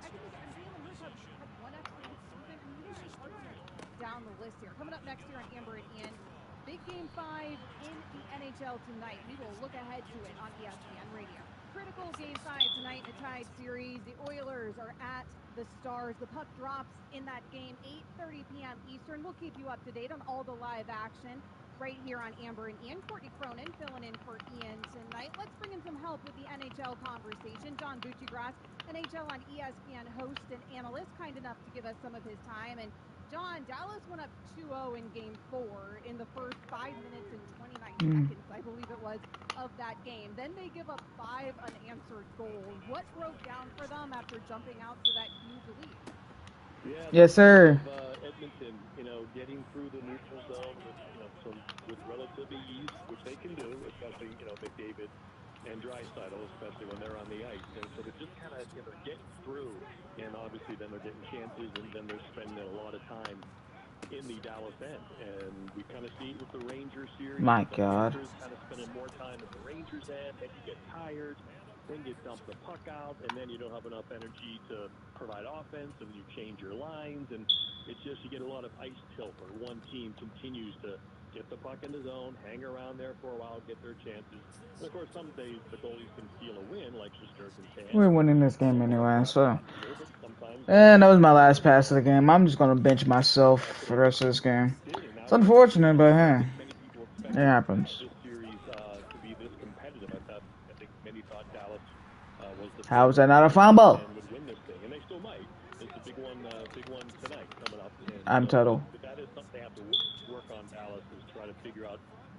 think Jalen Hurts had one excellent season, and you can argument down the list here. Coming up next year on Amber and Ian, big Game 5 in the NHL tonight. We will look ahead to it on ESPN Radio. Critical Game 5 tonight in the Tide Series. The Oilers are at the Stars. The puck drops in that game, 8:30 p.m. Eastern. We'll keep you up to date on all the live action right here on Amber and Ian. Courtney Cronin filling in for Ian tonight. Let's bring in some help with the NHL conversation. John Buccigross, NHL on ESPN host and analyst, kind enough to give us some of his time. And John, Dallas went up 2-0 in Game 4 in the first 5 minutes and 29 seconds, I believe it was, of that game. Then they give up 5 unanswered goals. What broke down for them after jumping out to that huge lead? Yeah, Yes, this team sir. of Edmonton, getting through the neutral zone with with relatively ease, which they can do, especially McDavid and Draisaitl, especially when they're on the ice. And so they're just kind of they're getting through, and obviously then they're getting chances, and then they're spending a lot of time in the Dallas end. And we kind of see it with the Rangers series. My The God. Panthers kind of spending more time in the Rangers end. Then you get tired. Then you dump the puck out, and then you don't have enough energy to provide offense, and you change your lines. And it's just you get a lot of ice tilt where one team continues to get the puck in the zone, hang around there for a while, get their chances. And of course, some days the goalies can steal a win, like Shesterkin can, We're and winning this game some days anyway, that's so. possible. But sometimes And that was my last goalies pass of the struggle. game. I'm just gonna bench myself That's what for the rest of Edmonton this game. did, and now It's you have a unfortunate, series. but I don't hey, think many people it expected happens. this series to be this competitive. I think many thought Dallas was the How is favorite that not a fumble? and would win this thing, and they still might. It's a big one tonight coming up, and I'm total. but that is something they have to work on. Dallas is try to figure out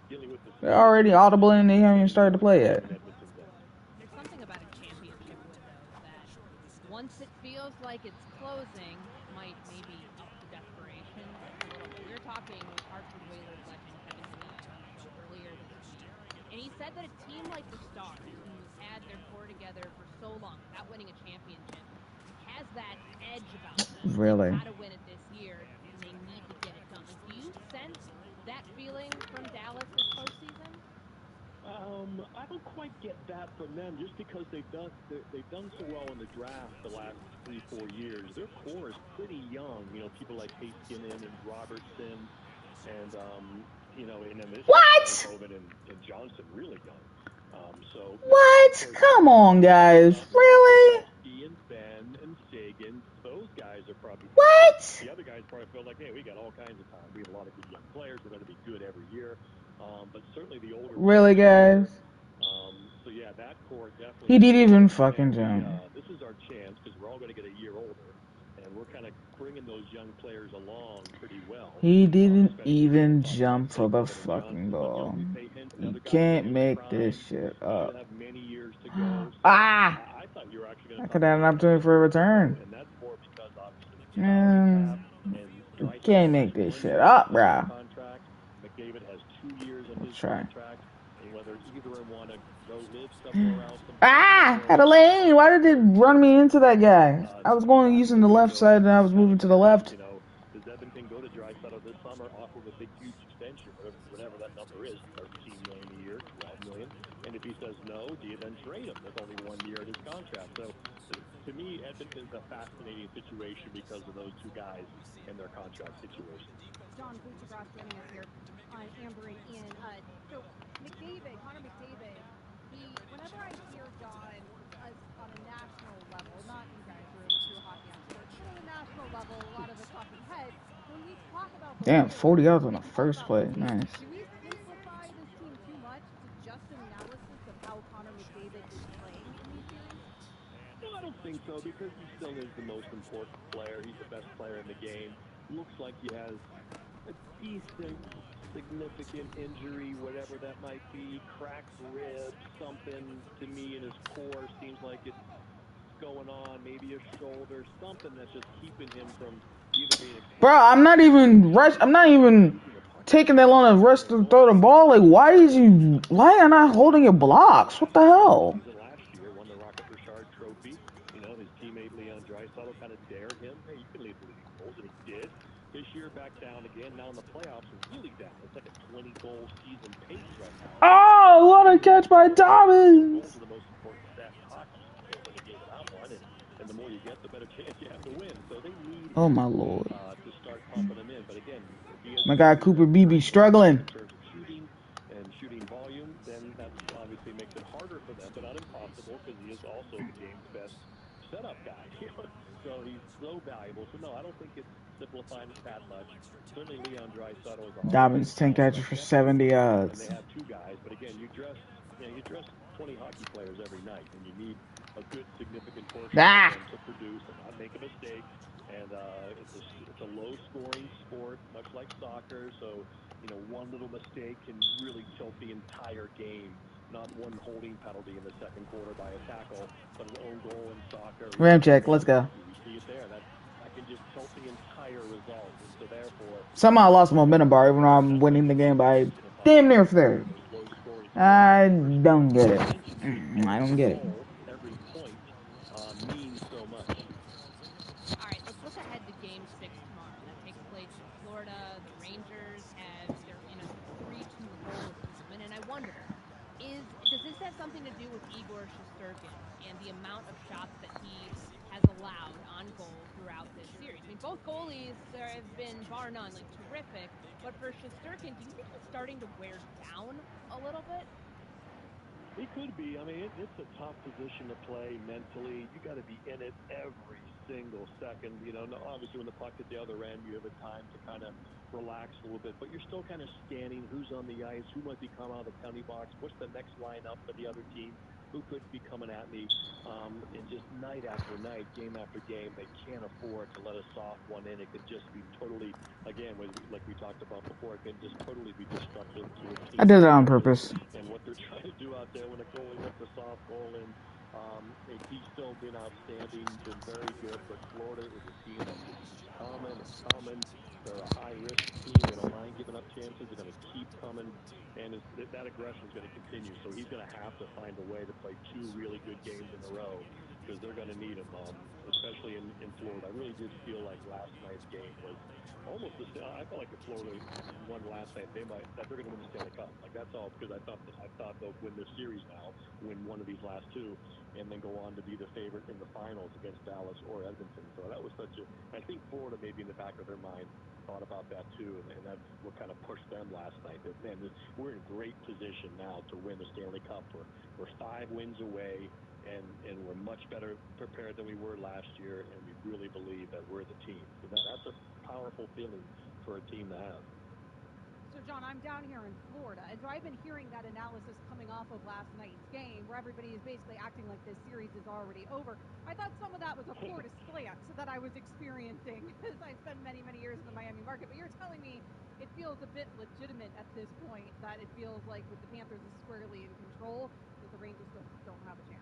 dealing with the They're speed already and audible and they haven't even getting started to more play time yet. in Edmonton's end. There's something about a championship window that once it feels like it's closing, might maybe up the desperation just a little bit. We were talking with Hartford Whalers legend Kevin Dineen on the show earlier this week, and he said that a team like the Stars, who's had their core together for so long without winning a championship, has that edge about them. They've Really? got to win it this year, and they need to get it done. Like, do you sense that feeling from Dallas this postseason? I don't quite get that from them, just because they've done so well in the draft the last 3-4 years. Their core is pretty young. People like Heiskanen and Robertson, and and then this year What? Eindhoven and Johnson really young. So now, of What? course, Come on, guys. Really? Pavelski and Ben and Sagan, those guys are probably tested. What? The other guys probably feel like, hey, we got all kinds of time. We have a lot of good young players. We're going to be good every year. But certainly the older Really, players are guys? there. So yeah, that core definitely He is didn't even strong. fucking And jump. this is our chance, because we're all going to get a year older, and we're kind of bringing those young players along pretty well. He didn't Especially we'll even talk about jump for the Eindhoven and fucking Johnson, but ball. Roope Hintz, You another guy can't in his make this prime, shit still up. have many years to go. So Ah! I thought you were actually going I to could talk have about an opportunity for a Edmonton, return. and that's more because obviously the salary cap, Man, and you Draisaitl can't has make this 1 shit year left up, on his bro. contract. McDavid has 2 years on Let's his try. contract, and whether either of them want to go live somewhere else and play Ah! somewhere Had a else, lane. Why did it run me into that guy? I was going that's using the the left window side and I I'm was kind of moving to the curious. left. Does Edmonton go to Draisaitl this summer, offer him a big, huge extension, whatever that number is, $13 million a year, $12 million? And if he says no, do you then trade him with only 1 year in his contract? So to me, Edmonton's a fascinating situation because of those two guys and their contract situation. John Butchergrass joining us here on Amber and Ian. So McDavid, Connor McDavid, whenever I hear John as on a national level, not you guys who are the true hockey experts, but on a national level, a lot of the talking heads, when we talk about the Damn, Whalers, 40 yards on they the talk first about play. pace. Nice. Do we simplify this team too much to just an analysis of how Connor McDavid is playing in these series? No, I don't think so, because he still is the most important player. He's the best player in the game. Looks like he has a decent, significant injury, whatever that might be, cracked ribs, something to me in his core seems like it's going on, maybe a shoulder, something that's just keeping him from either being Bro, explosive I'm not even or rush. I'm not even shooting a puck taking that long to rush to throw the ball. Like, why am I holding your blocks? What the hell? season last year, won the Rocket Richard Trophy. His teammate Leon Draisaitl kind of dared him, hey, you can lead the league in goals, and he did. This year, back down again. Now in the playoffs, really down. It's like a 20-goal season pace right now. Oh, what a catch by Goals Dobbins! are the most important stat in hockey. You can't win a game without one, and the more you get, the better chance you have to win. So they need Oh him my lord. to start pumping him in. But again, if he has My a guy year Cooper where BB he's struggling struggling. in terms of shooting and shooting volume, then that obviously makes it harder for them, but not impossible, because he is also the game's best setup guy. So he's so valuable. So no, I don't think it's simplifying it that much. Certainly Leon Draisaitl is a hard-hitting Dobbins 10 catches for prospect, definitely, 70 and they yards. have two guys. But again, you dress 20 hockey players every night, and you need a good significant portion of Ah! them to produce and not make a mistake. And it's a low-scoring sport, much like soccer. So one little mistake can really tilt the entire game. Not one holding penalty in the second quarter by a tackle, but an own goal in soccer, or even an own Ramcheck, goal let's in go. hockey. We see it there. That can just tilt the entire result. And so therefore, Somehow I lost momentum bar, even though I'm winning the game by damn near third. I don't get it. I don't get it. every point means so much. All right, let's look ahead to Game 6 tomorrow. That takes place in Florida. The Rangers they're in a 3-2 hole at the moment, and I wonder, does this have something to do with Igor Shesterkin and the amount of shots that he has allowed on goal throughout this series? I mean, both goalies have been, bar none, like terrific, but for Shesterkin, do you think he's starting to wear down a little bit? He could be. I mean, it's a tough position to play mentally. You got to be in it every single second. You know, obviously when the puck's at the other end, you have a time to kind of relax a little bit, but you're still kind of scanning who's on the ice, who might be coming out of the penalty box, what's the next lineup for the other team, who could be coming at me. And just night after night, game after game, they can't afford to let a soft one in. It could just be totally, again, like we talked about before, it can just totally be destructive to a team. I did it on purpose. And what they're trying to do out there when a goalie lets a soft goal in, he's still been outstanding, been very good. But Florida is a team that's just coming and coming. They're a high-risk team. They don't mind giving up chances. They're going to keep coming, and that aggression is going to continue. So he's going to have to find a way to play two really good games in a row because they're going to need him, especially in Florida. I really did feel like last night's game was almost the same. I felt like if Florida won last night, they're going to win the Stanley Cup. Like that's all because I thought they'll win this series now, win one of these last two, and then go on to be the favorite in the finals against Dallas or Edmonton. So that was I think Florida maybe in the back of their mind thought about that too, and that's what kind of pushed them last night. That man, we're in great position now to win the Stanley Cup. We're 5 wins away. And we're much better prepared than we were last year, and we really believe that we're the team. So that's a powerful feeling for a team to have. So, John, I'm down here in Florida, and so I've been hearing that analysis coming off of last night's game, where everybody is basically acting like this series is already over. I thought some of that was a Florida slant that I was experiencing, because I spent many, many years in the Miami market, but you're telling me it feels a bit legitimate at this point, that it feels like with the Panthers is squarely in control, that the Rangers still don't have a chance.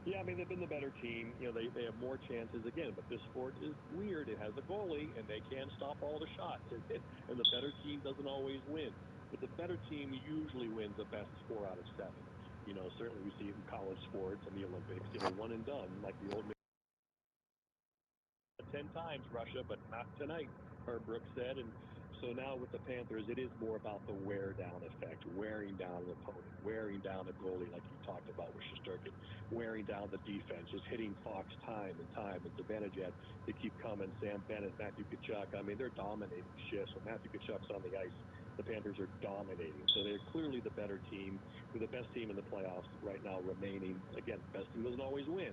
Yeah, I mean, they've been the better team. You know, they have more chances again, but this sport is weird. It has a goalie, and they can't stop all the shots. And the better team doesn't always win. But the better team usually wins the best 4 out of 7. You know, certainly we see it in college sports and the Olympics, one and done, like the old 10 times Russia, but not tonight, Herb Brooks said. And so now with the Panthers, it is more about the wear-down effect, wearing down an opponent, wearing down a goalie like you talked about with Shesterkin, wearing down the defense, just hitting Fox time and time. And Zibanejad, they keep coming. Sam Bennett, Matthew Tkachuk. I mean, they're dominating shifts. When Matthew Tkachuk's on the ice, the Panthers are dominating. So they're clearly the better team. They're the best team in the playoffs right now remaining. Again, the best team doesn't always win,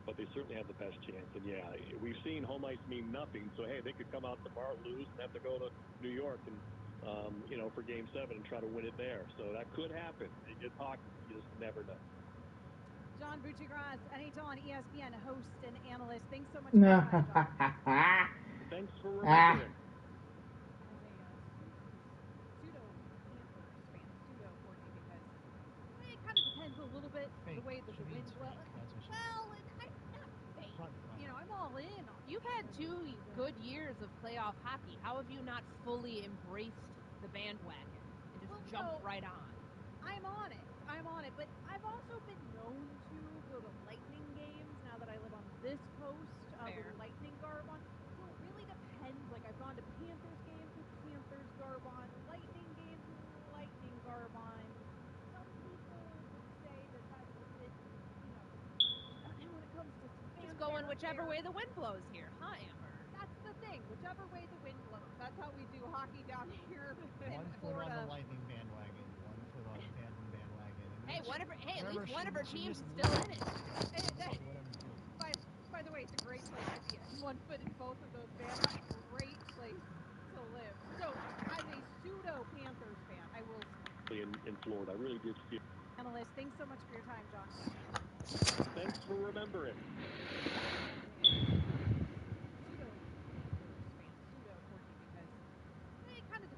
but they certainly have the best chance. And, yeah, we've seen home ice mean nothing. So, hey, they could come out tomorrow, lose, and have to go to New York and, for Game 7 and try to win it there. So that could happen. It's hockey. You just never know. John Buccigross, NHL on ESPN, host and analyst. Thanks so much for your time, John. Thanks for remembering. Depends a little bit the way that the wind blows. Well, it kind of not fake. I'm all in. You've had 2 good years of playoff hockey. How have you not fully embraced the bandwagon and just jumped right on? I'm on it, but I've also been known to go to Lightning games now that I live on this coast with Lightning garb on. So it really depends. Like, I've gone to Panthers games with Panthers garb on, Lightning games with Lightning garb on. Some people would say that that's a bit, and when it comes to just going whichever way the wind blows here, huh, Amber? That's the thing. Whichever way the wind blows. That's how we do hockey down here in One foot on the Lightning bandwagon, 1 foot on the Phantom bandwagon. Hey, at least one of her teams is still in it. By the way, it's a great place to be in. 1 foot in both of those bands. Great place to live. So, as a pseudo Panthers fan, I will. In Florida, I really did feel. Analyst, thanks so much for your time, John. Thanks for remembering.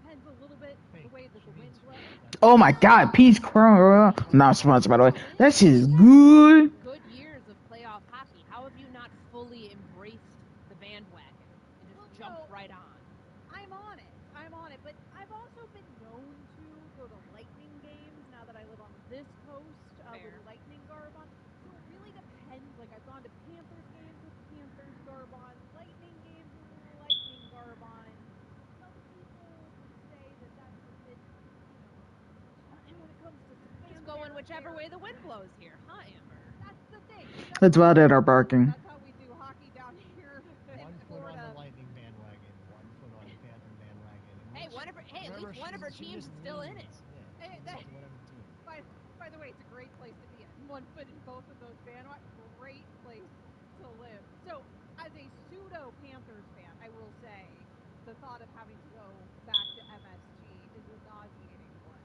Depends a little bit the way that the wind blows. Oh my God, Peach Crown. Not sponsored, by the way. That shit is good. Good years of playoff hockey. How have you not fully embraced the bandwagon going whichever way the wind blows here, huh, Amber? That's the thing. That's about it, our barking. That's how we do hockey down here in One foot on Florida. the Lightning bandwagon, 1 foot on the Phantom bandwagon. And Hey, at least one of her teams is still in it. Yeah, Hey, she leans to whatever team. By the way, it's a great place to be in. 1 foot in both of those bandwagon. Great place to live. So, as a pseudo Panthers fan, I will say the thought of having to go back to MSG is a nauseating one.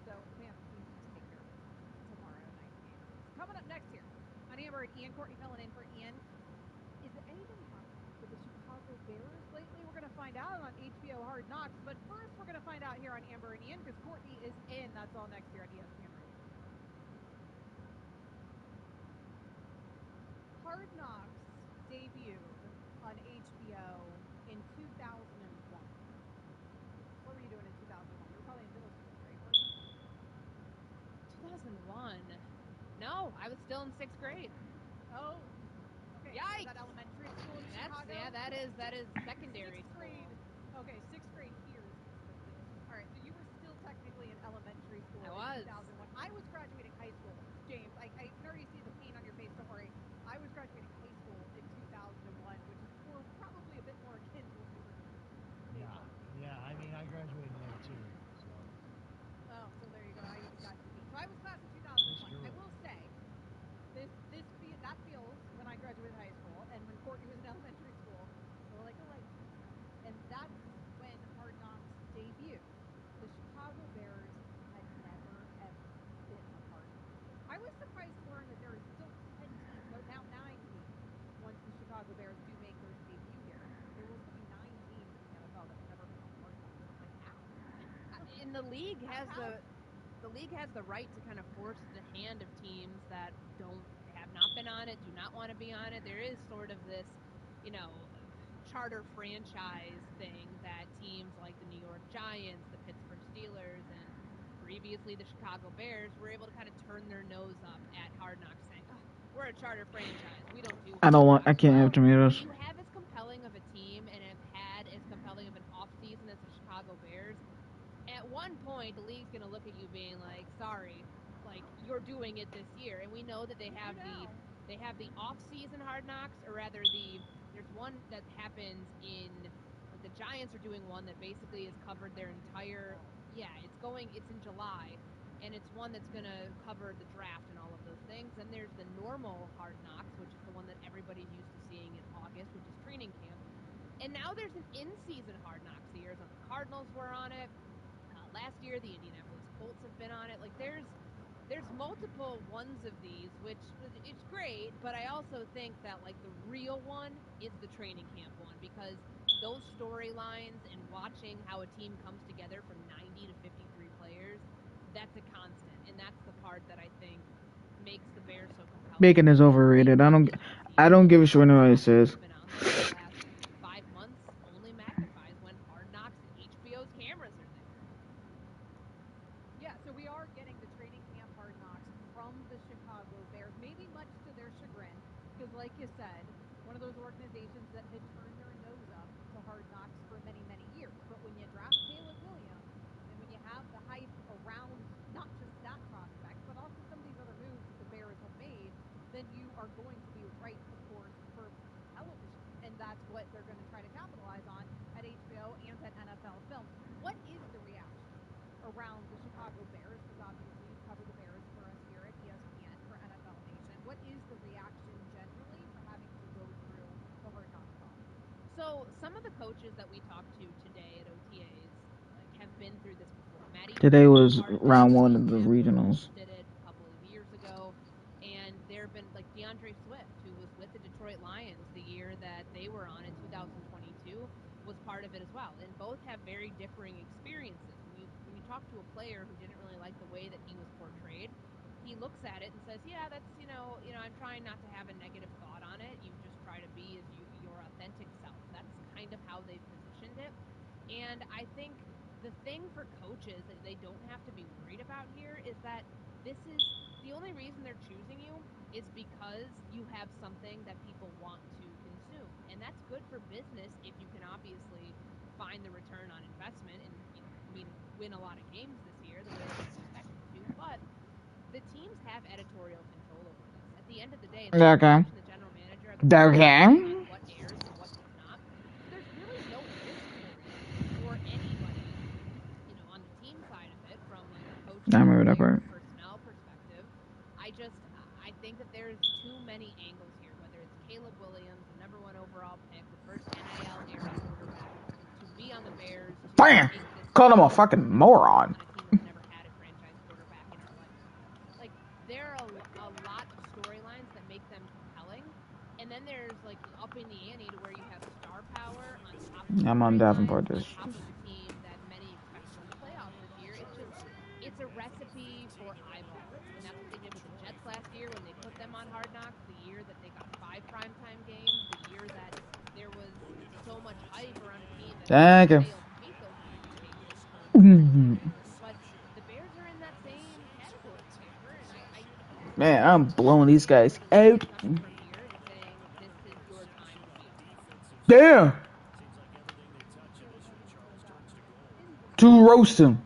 So the Panthers need to take care of tomorrow night game. Coming up next here on Amber and Ian, Courtney filling in for Ian. Is it anything happening with the Chicago Bears lately? We're going to find out on HBO Hard Knocks. But first, we're going to find out here on Amber and Ian because Courtney is in. That's all next here on ESPN Radio. Hard Knocks debuted on HBO in 2001. What were you doing in 2001? You were probably in middle school, right, Courtney? 2001. No, I was still in 6th grade. Oh, okay. Yikes! Is that elementary school in Chicago? Yeah, that is secondary Sixth grade. Okay, 6th grade here is different. All right, so you were still technically in elementary school I was. in 2001. I was graduating high school, James. I can already see the pain on your face. Don't worry. I was graduating high school in 2001, which is probably a bit more akin to what you were doing. Yeah. I mean, I graduated in 02, so. Oh, so there you go. I even got you beat. So I was class of 2001. I will say, that feels when I graduated high school and when Courtney was in elementary school, we're like a lifetime. And that's when Hard Knocks debuted. The Chicago Bears had never, ever been a part of it. I was surprised to learn that there are still 10 teams, no, now 9 teams, once the Chicago Bears do make their debut here. There will still be 9 teams in the NFL that have never been on Hard Knocks. I'm like, how? And the league has the league has the right to kind of force the hand of teams that have not been on it, do not want to be on it. There is sort of this, charter franchise thing that teams like the New York Giants, the Pittsburgh Steelers, and previously the Chicago Bears were able to kind of turn their nose up at Hard Knocks, saying, oh, we're a charter franchise. We don't do I can't have tomatoes. You have as compelling of a team and have had as compelling of an offseason as the Chicago Bears. At one point, the league's going to look at you being like, sorry, like, you're doing it this year. And we know that they have the off-season Hard Knocks, or rather there's one that happens like the Giants are doing one that basically has covered their entire, it's in July, and it's one that's going to cover the draft and all of those things. And there's the normal Hard Knocks, which is the one that everybody's used to seeing in August, which is training camp. And now there's an in-season Hard Knocks. The Arizona Cardinals were on it. Last year, the Indianapolis Colts have been on it. Like, there's multiple ones of these, which it's great, but I also think that, like, the real one is the training camp one, because those storylines and watching how a team comes together from 90 to 53 players, that's a constant, and that's the part that I think makes the Bears so compelling. Bacon is overrated. I don't give a shit what anybody says. 5 months only magnifies when Hard Knocks and HBO's cameras are there. Yeah, so we are getting the training camp Hard Knocks from the Chicago Bears, maybe much to their chagrin, because like you said, one of those organizations that had turned their nose up to Hard Knocks for many, many years. But when you draft Caleb Williams, and when you have the hype around not just that prospect, but also some of these other moves that the Bears have made, then you are going to be right, of course, for television. And that's what they're going to try to capitalize on at HBO and at NFL Films. What is the reaction around the Chicago Bears? Because obviously you cover the Bears for us here at ESPN for NFL Nation. What is the reaction generally for having to go through the Hard Knocks process? So some of the coaches that we talked to today at OTAs have been through this before. Today was round 1 of the regionals. Did it a couple of years ago, and there have been like DeAndre Swift, who was with the Detroit Lions the year that they were on in 2022, was part of it as well. And both have very differing experiences. When you talk to a player who didn't really like the way that he was portrayed, he looks at it and says, yeah, that's, I'm trying not to have a negative thought on it. You just try to be as your authentic self. That's kind of how they've positioned it. And I think the thing for coaches that they don't have to be worried about here is that this is the only reason they're choosing you is because you have something that people want to consume. And that's good for business if you can obviously find the return on investment and win a lot of games this year the way that they're expected to. But the team end of the day, Yeah, okay. the general manager of the Okay. on what airs and what does not. So there's really no mystery for anybody, on the team side of it, from like a coaching I remember that player part. personnel perspective. I think that there's too many angles here, whether it's Caleb Williams, the number 1 overall pick, the first NIL era quarterback to be on the Bears, to Bam! take this Called him a fucking moron. on a team that's never had a franchise quarterback in its lifetime. Like, there are a lot of storylines that make them compelling. And then there's like upping the ante to where you have star power on top of I'm on Davenport on this. top of a team that many expect to win the playoffs this year. It's a recipe for eyeballs. And that's what they did with the Jets last year when they put them on Hard Knocks, the year that they got 5 primetime games, the year that there was so much hype around a team that Thank you. failed to meet those expectations for Mhm. years. But the Bears are in that same category, Stamper, and I Man, I'm blowing these guys out. from here and saying this is your time to be on top. Damn. To roast him.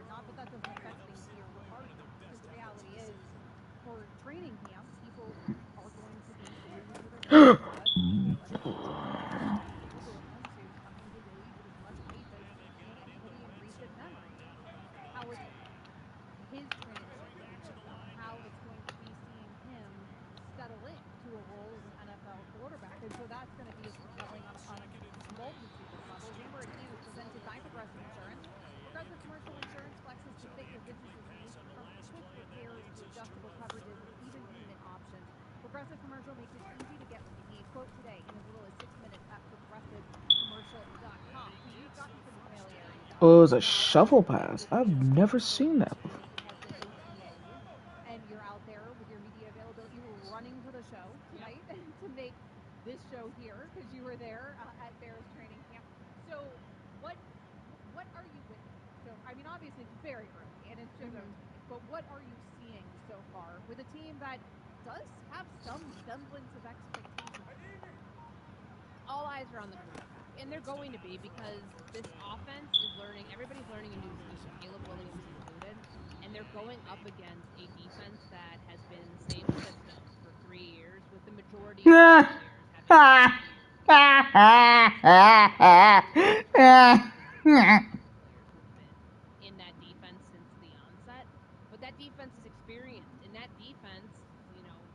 Not that that doesn't affect things here regardless, because the reality is, for training camp, people are going to be doing who they're going to, let's be honest, Caleb Williams, who's come into the league with as much hype as anybody in recent memory. How it's his transition going to go, how it's going to be seeing him settle in to a role as an NFL quarterback. And so that's going to be as compelling on a multitude of levels. Amber and Ian is presented by Progressive Insurance. Progressive Commercial Insurance flexes to fit your business's needs, from quick repairs to adjustable coverages and even payment options. Progressive Commercial makes it easy to get what you need. Quote today in as little as 6 minutes at progressivecommercial.com. So you've gotten some familiarity. Oh, it was a shovel pass. I've never seen that before. And you're out there with your media availability. You were running to the show tonight to make this show here because you were there at Bears training camp. So what are you witnessing? So, I mean, obviously it's very early and it's just okay, but what are you seeing so far with a team that does have some semblance of expectation? All eyes are on the quarterback, and they're going to be, because this offense is learning. Everybody's learning a new scheme, Caleb Williams included, and they're going up against a defense that has been in the same system for 3 years, with the majority of the players having in that defense since the onset. But that defense is experienced, and that defense,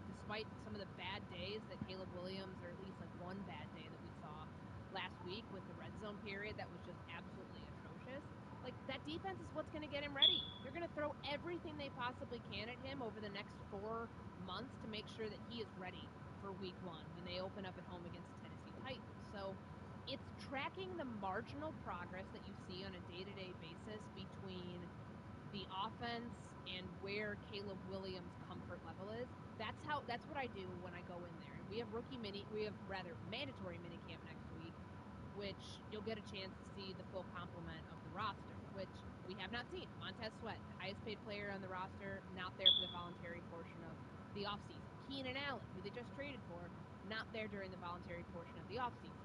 despite some of the bad days that Caleb Williams, or at least like one bad day that we saw last week with the red zone period that was just absolutely atrocious, like, that defense is what's going to get him ready. They're going to throw everything they possibly can at him over the next 4 months to make sure that he is ready for week 1 when they open up at home against the Tennessee Titans. So it's tracking the marginal progress that you see on a day-to-day basis between the offense and where Caleb Williams' comfort level is. That's what I do when I go in there. And we have mandatory mini camp next week, which you'll get a chance to see the full complement of the roster, which we have not seen. Montez Sweat, the highest paid player on the roster, not there for the voluntary portion of the offseason. Keenan Allen, who they just traded for, not there during the voluntary portion of the offseason.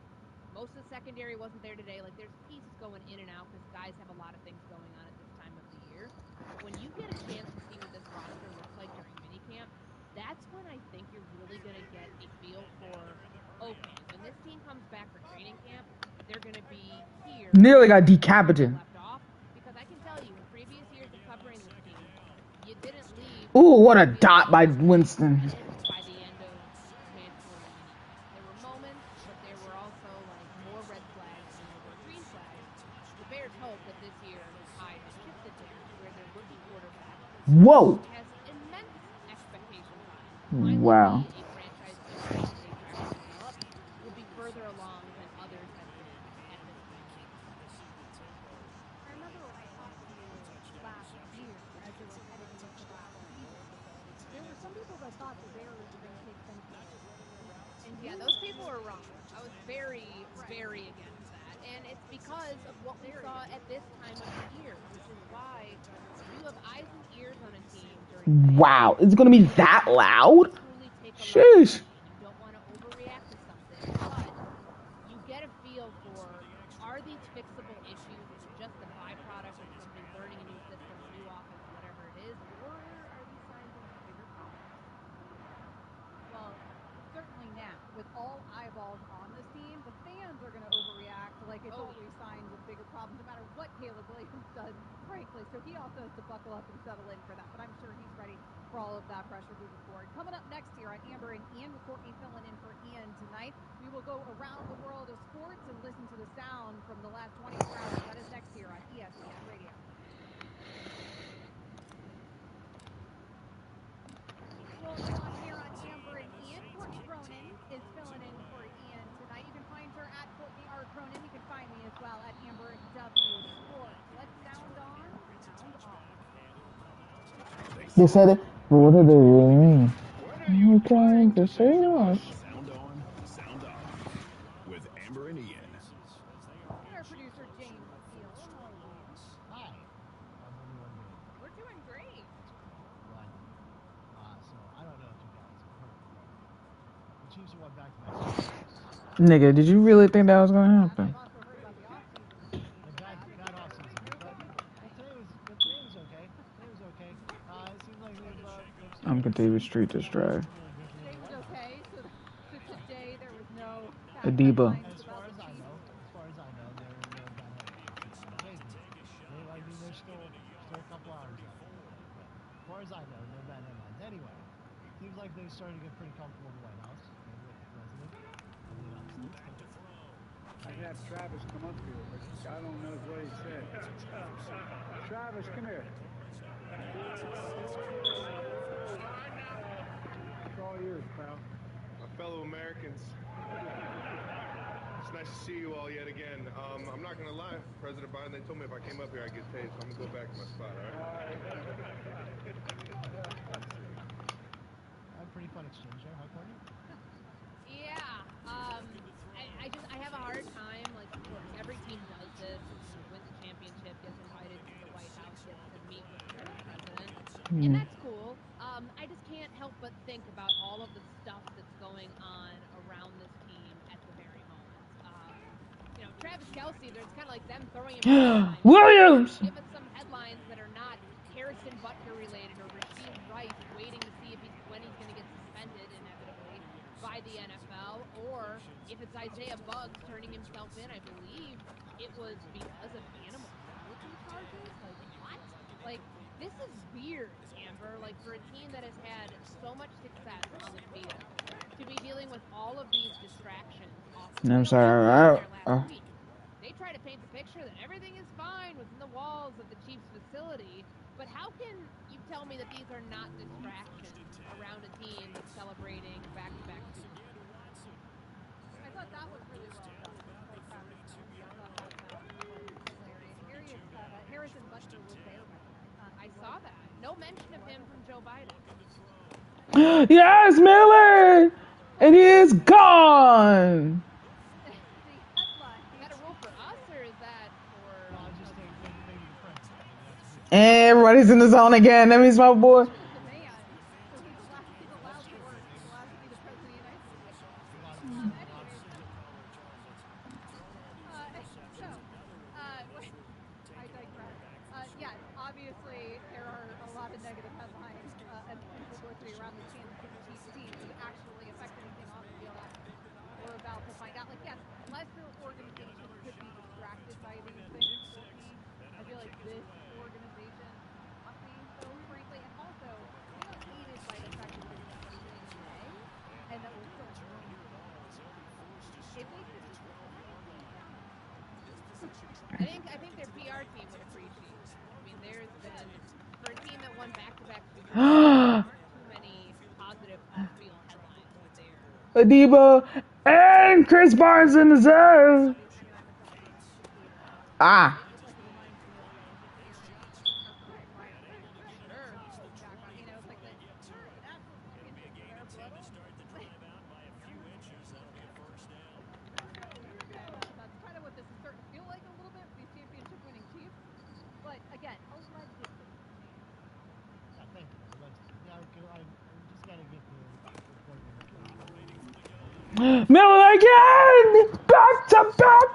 Most of the secondary wasn't there today. Like, there's pieces going in and out because guys have a lot of things going on at this time of the year. But when you get a chance to see what this roster looks like during minicamp, that's when I think you're really going to get a feel for, okay, when this team comes back for training camp, they're going to be here. Nearly got decapitated. Left off, because I can tell you, in previous years of covering this team, you didn't leave. Ooh, what a dot by Winston. By the end of mandatory minicamp, there were moments, but there were also like more red flags than there were green flags. The Bears hope that this year the tide has shifted there, to where their rookie quarterback Whoa. has immense expectations on him. Wow. A franchise QB that they draft and develop will be further along than others have been at this point in the season. I remember when I talked to you last year as they were heading into last season. There were some people that thought the Bears were going to take Ben Campbell. And yeah, those people are wrong. I was very, very against that. And it's because of what we saw at this time of the year, which is why you have eyes and ears on a team during Wow. It's going to be that loud? Sheesh. you don't want to overreact to something, but you get a feel for, are these fixable issues? Is it just a byproduct of something, learning a new system, a new offense, whatever it is? Or are these signs of Williams does, frankly. So he also has to buckle up and settle in for that. But I'm sure he's ready for all of that pressure moving forward. Coming up next here on Amber and Ian, with Courtney filling in for Ian tonight, we will go around the world of sports and listen to the sound from the last 24 hours. That is next here on ESPN Radio. Rolling on here on Amber and Ian. Courtney Cronin is filling in for Ian tonight. You can find her at Courtney R. Cronin. You can find me as well at Amber W Sports. Let's sound on, sound off. They said it, but what do they really mean? I'm trying to say us. Sound on, sound off with Amber and Ian. And our producer James Steele. How are you? Hi. How's everyone doing? We're doing great. Glad to hear. So I don't know if you guys have heard, but the Chiefs won back-to-back. Nigga, did you really think that was gonna happen? The bad off season, but today was okay. Today was okay. It seems like they've I'm continuing street this drive. Today was okay. So today there was no Adiba. As far as I know, they're not having there's still a couple hours left. But as far as I know, no bad headlines. Anyway, seems like they're starting to get pretty comfortable in the White House and with the president of the United States. I'd have Travis come up here, but God only knows what he said. Travis, come here. It's all yours, pal. My fellow Americans, it's nice to see you all yet again. I'm not gonna lie, President Biden, they told me if I came up here I'd get tased, so I'm gonna go back to my spot, all right? Pretty fun exchange there, huh, Courtney? Yeah. I have a hard time. Like, of course, every team does this. Wins the championship, gets invited to the White House, gets to meet with the president, and that's cool. I just can't help but think about all of the stuff that's going on around this team at the very moment. Travis Kelce, there's kind of like them throwing him Williams! Give us some headlines that are not Harrison Butker related or Rasheed Rice waiting to see when he's going to get suspended inevitably by the NFL, or if it's Isaiah Buggs turning himself in. I believe it was because of animal cruelty charges. Like, what? Like, this is weird, Amber. Like, for a team that has had so much success on the field, to be dealing with all of these distractions off the I'm field. sorry. They try to paint the picture that everything is fine within the walls of the Chiefs facility, but how can you tell me that these are not distractions around a team that's celebrating back-to-back Super Bowls? I thought that was really well done. I thought that was hilarious. Harrison Butker was there, by the way. I saw that. No mention of him from Joe Biden. Yes, Miller! And he is gone! Is that a rule for us, or is that for... No, I just think maybe the president. And everybody's in the zone again. That means my boy. I digress. Yes, obviously there are a lot of negative headlines and publicity around the Kansas City Chiefs team. Does it actually affect anything on the field? We're about to find out. Like, yes, lesser organizations could be distracted by these things. I feel like this organization must be, so frankly, and also we are aided by the fact that this is happening in May and that we're still growing. It makes it just I think their PR team would appreciate it. I mean, there's been, for a team that won back-to-back Super Bowls, there aren't too many positive off-field headlines there. Adiba and Chris Barnes in the zone. Ah. That's kind of what this is starting to feel like a little bit with these championship-winning Chiefs. But again, allegedly. Yeah, thank you. Allegedly. Yeah, I just got to get the point Miller again! Back to back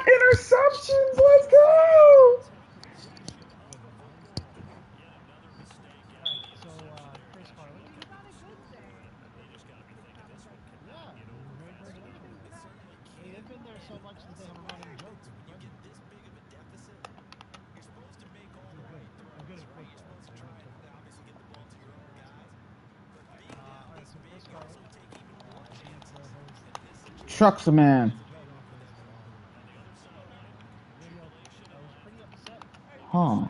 interceptions. Let's go! Alright, so Chris Farley. He's on a good day. Yeah, very presidential. They've been there so much that they have a running joke with the president. trucks a man. Huh.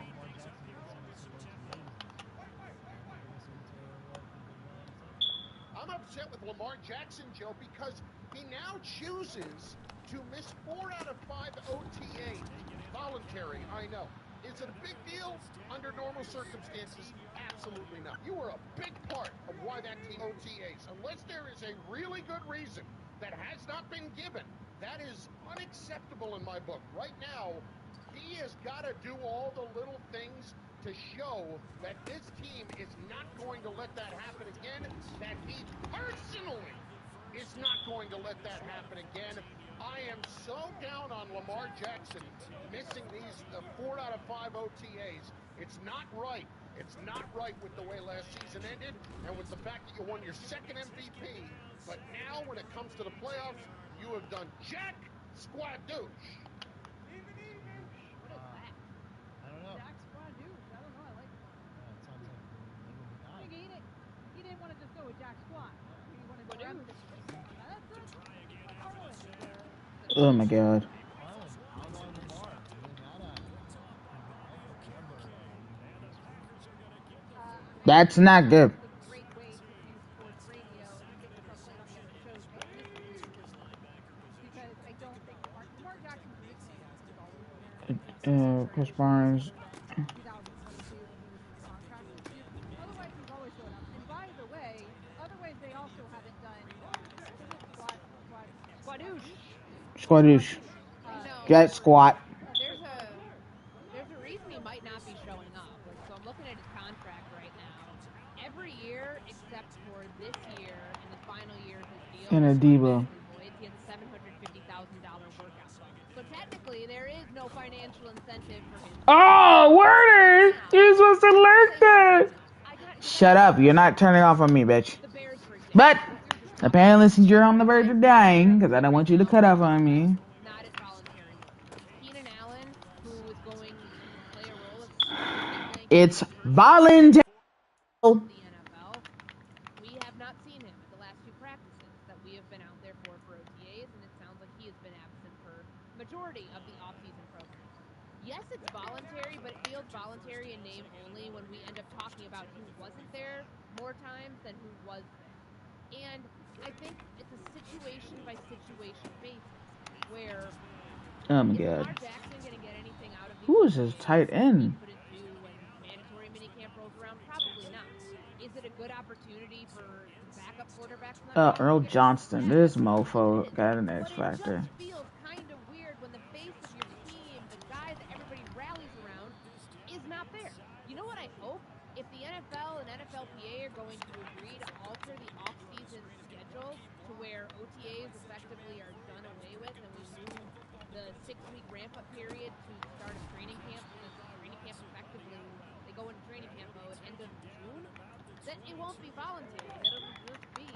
I'm upset with Lamar Jackson, Joe, because he now chooses to miss 4 out of 5 OTAs. Voluntary, I know. Is it a big deal under normal circumstances? Absolutely not. You were a big part of why that team OTAs. Unless there is a really good reason that has not been given, that is unacceptable in my book. Right now, he has got to do all the little things to show that this team is not going to let that happen again, that he personally is not going to let that happen again. I am so down on Lamar Jackson missing these 4 out of 5 OTAs. It's not right. It's not right with the way last season ended and with the fact that you won your second MVP. But now when it comes to the playoffs, you have done jack squadoosh. I don't know. Jack Squadouche. I don't know. I like it. It sounds like the name of a guy. I think he didn't want to just go with Jack Squad. He wanted more emphasis. That's it. Oh my god. That's not good. Great way to do sports radio and get yourself played on the other shows consistently. Because I don't think Lamar Jackson's nickname is always there. Chris Barnes. 2022 when he was his contract issue. Otherwise, he's always showing up. And by the way, other ways they also haven't done squadouche. Squadouche. Get squat. There's a reason he might not be showing up. Like, so I'm looking at his contract right now. Every year except for this year and the final year of his deal, And a Debo. he has a $750,000 workout bonus. So technically, there is no financial incentive for him. Oh, Werner! You're supposed to lurk that. Shut up. You're not turning off on me, bitch. But apparently, since you're on the verge of dying, because I don't want you to cut off on me. Not as voluntary. Keenan Allen, who is going to play a role as It's voluntary. the NFL. We have not seen him at the last 2 practices that we have been out there for OTAs, and it sounds like he has been absent for majority of the offseason program. Yes, it's voluntary, but it feels voluntary in name only when we end up talking about who wasn't there more times than who was there. And I think it's a situation by situation basis where Oh my is god. Lamar Jackson going to get anything out of these Who is his tight end? when mandatory minicamp rolls around? Probably not. Is it a good opportunity for backup quarterbacks? Earl Johnston. This mofo got an X Factor. It feels kind of weird when the face of your team, the guy that everybody rallies around, is not there. You know what I hope? If the NFL and NFLPA are going to agree to alter the off-season schedule to where OTAs effectively are done away with and we move the 6-week ramp-up period to start a training camp, because training camp effectively, they go into training camp mode end of June, then it won't be voluntary. It'll just be,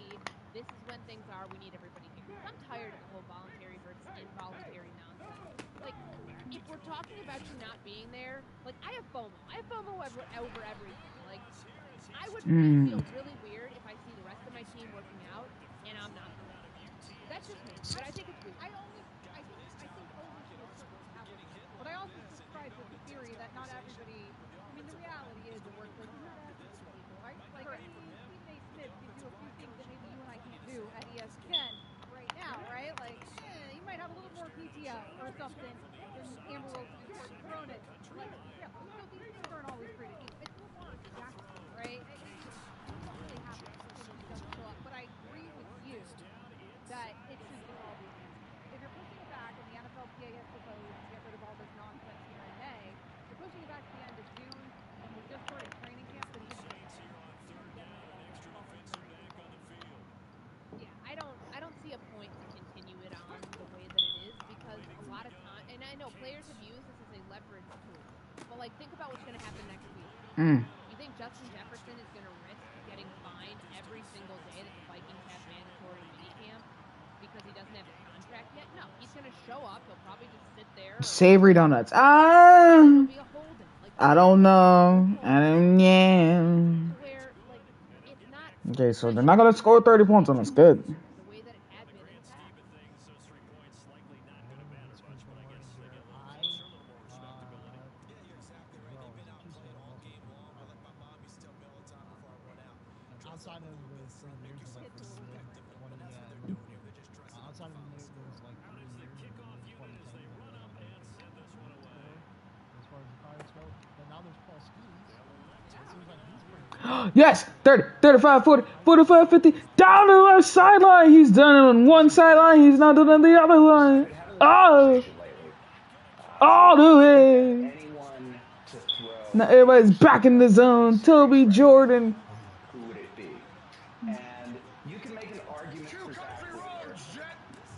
this is when things are, we need everybody here. I'm tired of the whole voluntary versus involuntary nonsense. Like, if we're talking about you not being there, like, I have FOMO. I have FOMO over everything. Like, I would feel really weird if I see the rest of my team working out and I'm not there. That's just me, but I think it's weird. I think only to a certain level. But I also subscribe to the theory that not everybody, I mean, the reality is the workplace is not as easy, right? Like, I mean, Stephen A. Smith can do a few things that maybe you and I can't do at ESPN right now, right? Like, you might have a little more PTO or something than Amber Wilson or Cronin. Like, yeah, these things aren't always created. It's Lamar Jackson, right? You don't really have to when he doesn't show up. But I agree with you that it should be all these things. If you're pushing it back and the NFLPA has proposed to get rid of all this nonsense here in May, you're pushing it back to the end of June, and we just started training camp, then just I don't see a point to continue it on the way that it is, because a lot of time, and I know players have used this as a leverage tool, but like, think about what's going to happen next week. You think Justin Jefferson is going to risk getting fined every single day that the Vikings have mandatory minicamp because he doesn't have a contract yet? No, he's going to show up. He'll probably just sit there. Savory donuts. I don't know. Okay, so they're not gonna score 30 points on us. Good. The way that it had been in the past. outside of those 3 years, was like when he made 20, yeah, and then outside of those like 3 years in the mid 2010s, I really don't think there's any more as far as the Pirates go. But now there's Paul Skeens. It seems like he's pretty good. Yes, 30, 35, 40, 45, 50, down the left sideline. He's done it on one sideline. He's not done it on the other line. Oh, all the way. Anyone to throw. Now everybody's back in the zone. Toby Jordan. Who would it be? And you can make an argument for Zach Wheeler.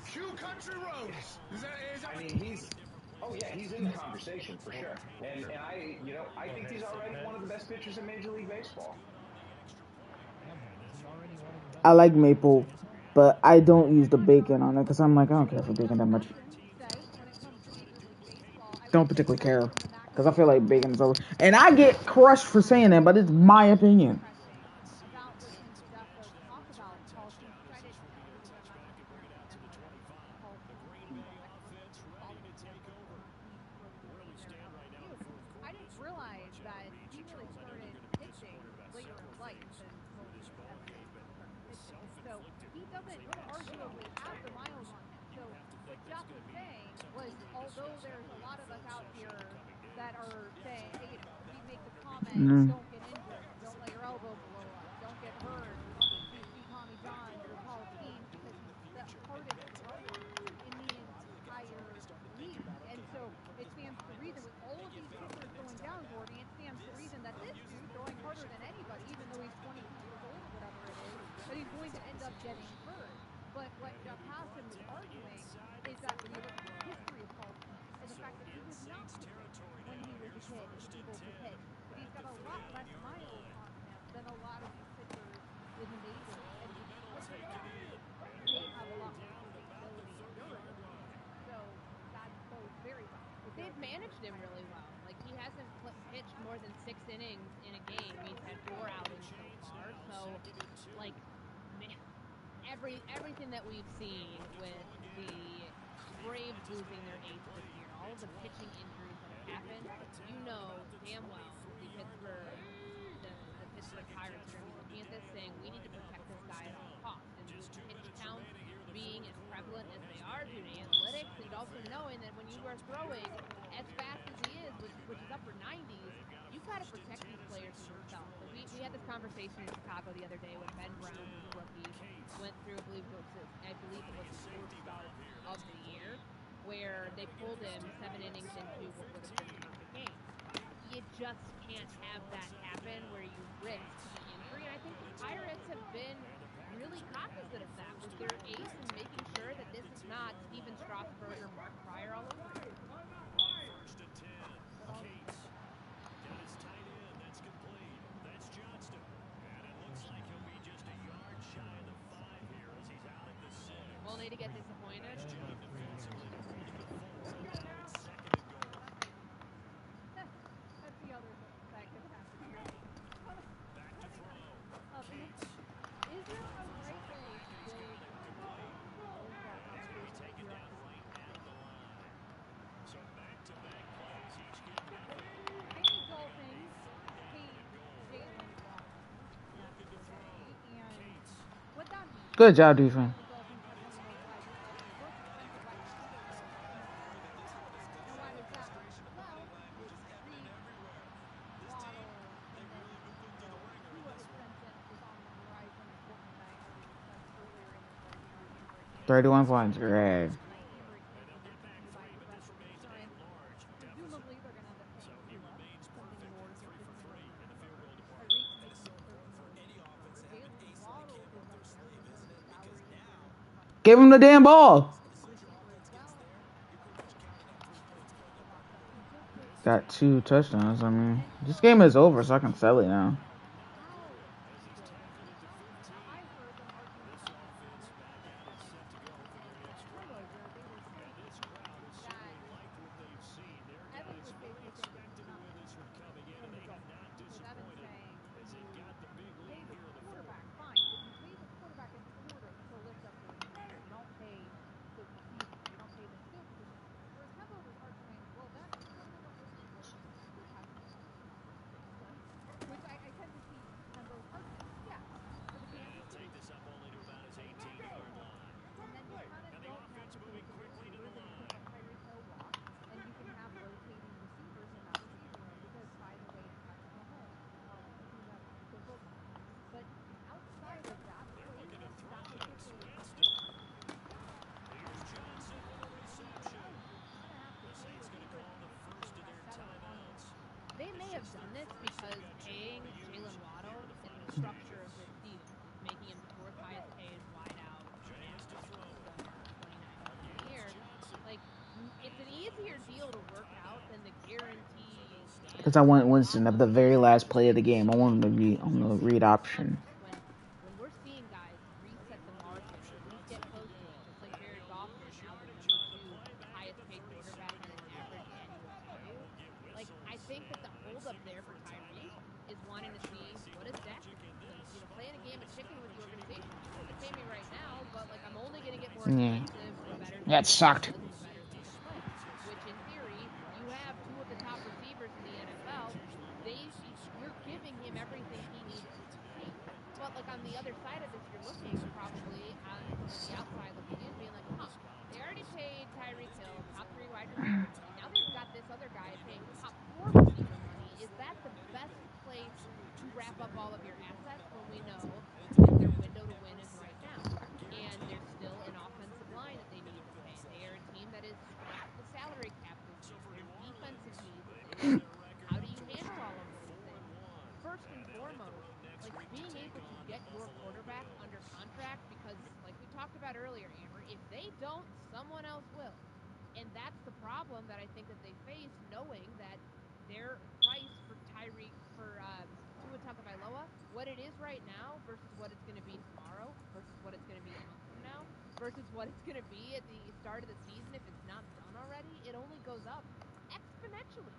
Q Country Roads. Is that I mean, he's in the conversation for sure. And I think he's already one of the best pitchers in Major League Baseball. I like maple, but I don't use the bacon on it because I'm like, I don't care for bacon that much. Don't particularly care because I feel like bacon is over. And I get crushed for saying that, but it's my opinion. I didn't realize that he really started pitching later in life than most pitching. So he doesn't arguably have the miles on him. So what Jeff was saying was, although there's a lot of us out here that are saying, hey, we make the comment, don't get injured, don't let your elbow blow up, don't get hurt. You see Tommy John or Paul Skeens because he's the hardest thrower in the entire league. And so it stands to reason with all of these pitchers going down, Gordy, it stands to reason that this dude throwing harder than anybody, even though he's 22 years old or whatever it is, that he's going to end up getting hurt. But what Jeff Passan was arguing is that when you look at the history of Paul Skeens and the fact that he was not pitching when he was a kid, able to pitch, that he's got a lot less miles on him than a lot of these pitchers in the majors. And because of that, they have a lot more durability and durability. So that bodes very well. They've managed him really well. Like, he hasn't pitched more than 6 innings in a game. He's had 4 outings so far. So, like, everything that we've seen with the Braves losing their ace this year, all of the pitching injuries that have happened, you know damn well the Pittsburgh Pirates are going to be looking at this saying, we need to protect this guy at all costs. And with pitch counts being as prevalent as they are due to analytics, and also knowing that when you are throwing as fast as he is, which is upper 90s, you've got to protect these players and themselves. Like we had this conversation in Chicago the other day when Ben Brown, who's a rookie, went through, I believe it was his 4th start of the year, where they pulled him 7 innings into what would have been a perfect game. You just can't have that happen where you risk the injury. And I think the Pirates have been really cognizant of that with their ace and making sure that this is not Steven Strasburg or Mark Pryor all over again. First and 10. Cates. Got his tight end. That's complete. That's Johnston. And it looks like he'll be just a yard shy of the 5 here as he's out at the 6. Only to get disappointed. That's the other thing that could happen here. Back to throw. Is there a right way to build He's taken down right at the line. So back-to-back plays each give Any Dolphins hate Jalen Waddle. And what that means, Good job, defense. Presumably 31 points, great. they're going to end up paying something north of Give him the damn ball. Got 2 touchdowns. I mean, this game is over, so I can sell it now. may have done this because paying Jalen Waddle and the structure of this deal, making him the fourth highest paid wideout and the 29 million a year, like it's an easier deal to work out than the guarantee. Because I want Winston at the very last play of the game. I want him to be on the read option. When we're seeing guys reset the market or at least get close to it, just like Jared Goff is now the number 2 highest paid quarterback on an average annual value. Like, I think that the holdup there for Tyreek is wanting to see what is Dak doing. Because, playing a game of chicken with the organization, you want to pay me right now, but like I'm only going to get more expensive the better the That season sucked. goes and the better things play. Which in theory, you have 2 of the top receivers in the NFL. You're giving him everything he needs to succeed. But like on the other side of this, you're looking probably from the outside looking in, being like, they already paid Tyreek Hill top 3 wide receiver money. Now they've got this other guy paying top 4 receiver money. Is that the best place to wrap up all of your assets when we know that their window to win is right now? And there's still an offensive line that they need to pay. They are a team that is strapped with salary cap this year. There's defensive needs that they need. How do you handle all of those things? First and foremost, like being able to get your quarterback under contract, because like we talked about earlier, Amber, if they don't, someone else will. And that's the problem that I think that they face, knowing that their price for Tua Tagovailoa, what it is right now versus what it's going to be tomorrow versus what it's going to be a month from now versus what it's going to be at the start of the season if it's not done already, it only goes up exponentially.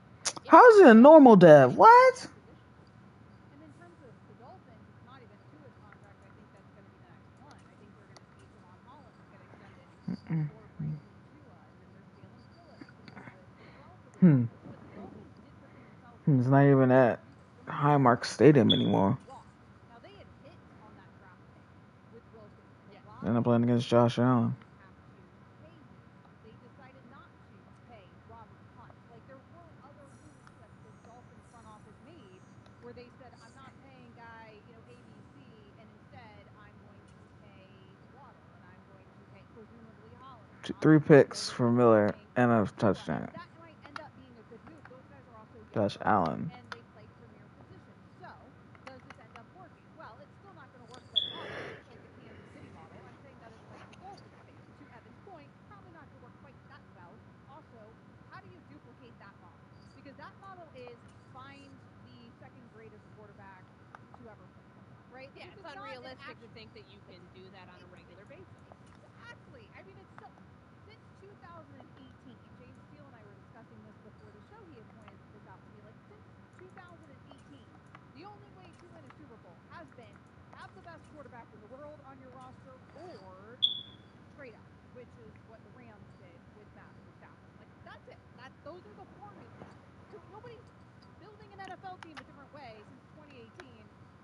How's it a normal dev? What? And in terms of the Dolphins, it's not even Tua's contract. I think that's going to be the next one. I think you're going to see Javon Hollins get extended before Brandon Tua, and then there's Jalen Phillips as well for the Dolphins. But the Dolphins did put themselves It's not even at Highmark Stadium anymore. Now they had hit on that draft pick with Wilkins. And I'm playing against Josh Allen. They decided not to pay Robert Hunt. Like, there were other moves that the Dolphins front office made where they said, I'm not paying guy, ABC, and instead I'm going to pay Waddle, and I'm going to pay, presumably, Hollins. 3 picks for Miller and a touchdown. That might end up being a good move. Those guys are also Josh Allen. and they play premier positions. So, does this end up working? Well, it's still not going to work like model, like the Kansas City model. I'm saying that it's like the Dolphins thing. To Evan's point, probably not going to work quite that well. Also, how do you duplicate that model? Because that model is find the second greatest quarterback to ever play. Right? Yeah, it's unrealistic to think that you can do that on a regular basis. Exactly. I mean, it's so, since 2018, James Steele and I were discussing this before the show. He had pointed this out to me. Like, since 2018, the only way to win a Super Bowl has been have the best quarterback in the world on your roster or trade out, which is what the Rams did with Madden and Stafford. Like, that's it. Those are the formulas. So nobody's building an NFL team a different way since 2018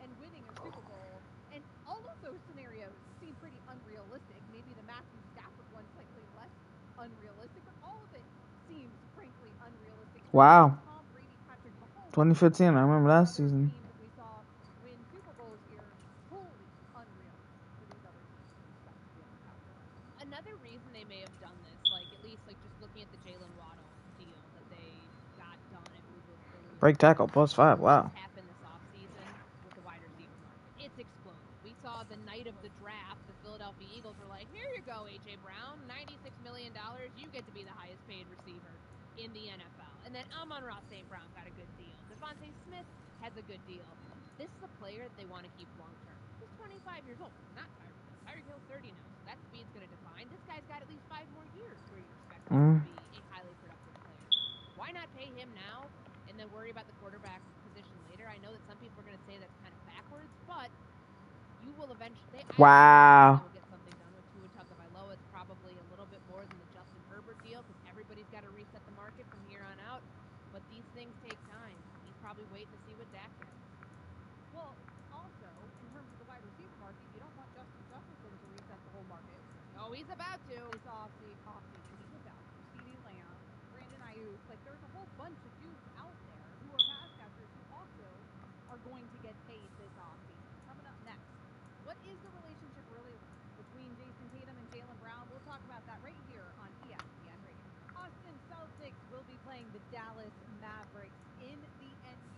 and winning a Super Bowl. And all of those scenarios seem pretty unrealistic. Maybe the Matthew Stafford one slightly less unrealistic, but all of it seems frankly unrealistic. Wow. Tom Brady, Patrick Mahomes, 2015, I remember that season. teams that we saw win Super Bowls here, wholly unreal for these other teams to expect to be able to capitalize on. Another reason they may have done this, like at least like just looking at the Jalen Waddle deal that they got done, I believe it was earlier. Break tackle, +5, wow. What's happened this offseason with the wide receiver market? It's exploded. We saw the night of the draft, the Philadelphia Eagles were like, here you go, A.J. Brown, $96 million, you get to be the highest paid receiver in the NFL. And then Amon-Ra St. Brown got a good deal. Devontae Smith has a good deal. This is a player that they want to keep long term. He's 25 years old, not Tyreek Hill. Tyreek Hill's 30 now, so that speed's going to decline. This guy's got at least 5 more years where you're expecting him to be a highly productive player. Why not pay him now and then worry about the quarterback position later? I know that some people are going to say that's kind of backwards, but you will eventually. Wow. They will get something done with Tua Tagovailoa. It's probably a little bit more than the Justin Herbert deal because everybody's got to reset the market from here on out. But these things take time. He's probably waiting to see what Dak gets. Well, also, in terms of the wide receiver market, you don't want Justin Jefferson to reset the whole market. Oh, he's about to. This offseason, he's about to. CeeDee Lamb, Brandon Ayuk, like there's a whole bunch of dudes out there who are pass catchers who also are going to get paid this offseason. Coming up next, what is the relationship really between Jason Tatum and Jaylen Brown? We'll talk about that right here on ESPN Radio. Austin Celtics will be playing the Dallas Mavericks in the NBA.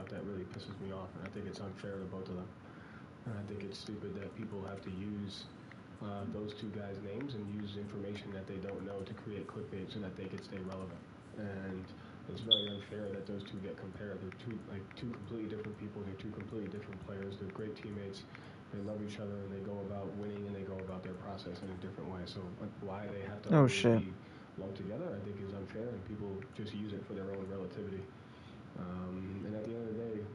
about that really pisses me off, and I think it's unfair to both of them. And I think it's stupid that people have to use those two guys' names and use information that they don't know to create clickbait so that they could stay relevant. And it's very unfair that those two get compared. They're two completely different people. They're two completely different players. They're great teammates. They love each other, and they go about winning, and they go about their process in a different way. So why they have to always be lumped together, I think, is unfair, and people just use it for their own relativity. And at the end of the day,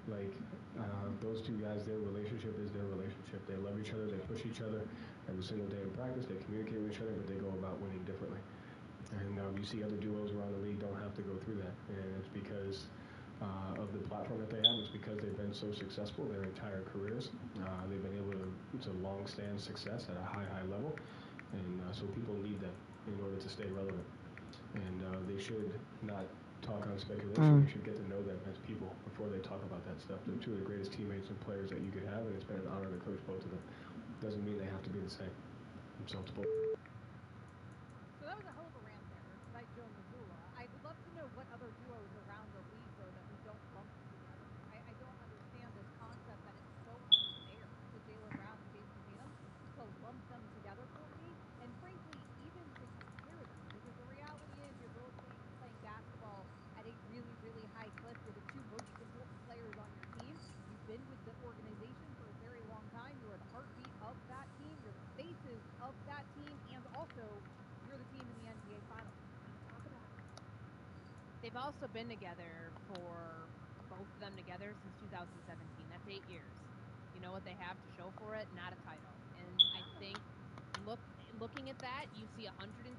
those two guys, their relationship is their relationship. They love each other. They push each other every single day in practice. They communicate with each other, but they go about winning differently. And you see other duos around the league don't have to go through that, and it's because of the platform that they have. It's because they've been so successful their entire careers. They've been able to long-stand success at a high level, and so people need them in order to stay relevant. And they should not talk on speculation. They should get to know them as people before they talk about that stuff. They're two of the greatest teammates and players that you could have, and it's been an honor to coach both of them. Doesn't mean they have to be the same. So it's both. So that was a hell of a rant there by Joe Mazzulla. I would love to know what other duos around the league, though, that we don't lump together. I don't understand this concept that it's so unfair to Jaylen Brown and Jason Tatum to lump them together for me, and frankly, even to compare them. Because the reality is you're both playing basketball at a really, really high clip. You're the two most important players on your team. You've been with the organization for a very long time. You are the heartbeat of that team. You're the faces of that team. And also, you're the team in the NBA Finals. Talk about it. They've also been together both of them together since 2017. That's 8 years. You know what they have to show for it? Not a title. And I think looking at that, you see 102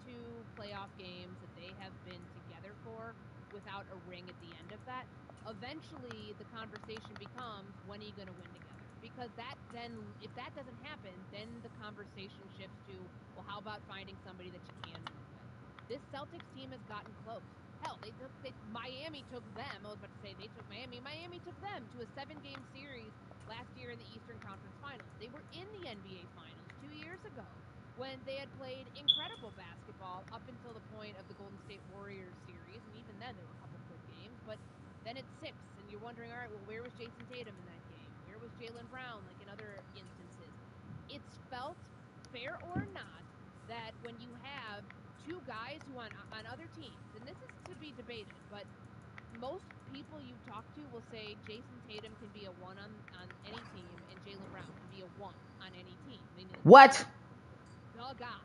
playoff games that they have been together for without a ring at the end of that. Eventually, the conversation becomes, when are you going to win together? Because if that doesn't happen, then the conversation shifts to, well, how about finding somebody that you can win with? This Celtics team has gotten close. Hell, Miami took them. I was about to say they took Miami. Miami took them to a 7-game series last year in the Eastern Conference Finals. They were in the NBA Finals 2 years ago when they had played incredible basketball up until the point of the Golden State Warriors series, and even then there were a couple good games, but then it's 6, and you're wondering, all right, well, where was Jason Tatum in that game? Where was Jaylen Brown, like in other instances? It's felt, fair or not, that when you have two guys who on other teams, and this is to be debated, but most people you talk to will say Jason Tatum can be a 1 on any team, and Jaylen Brown can be a 1 on any team. What? The guy.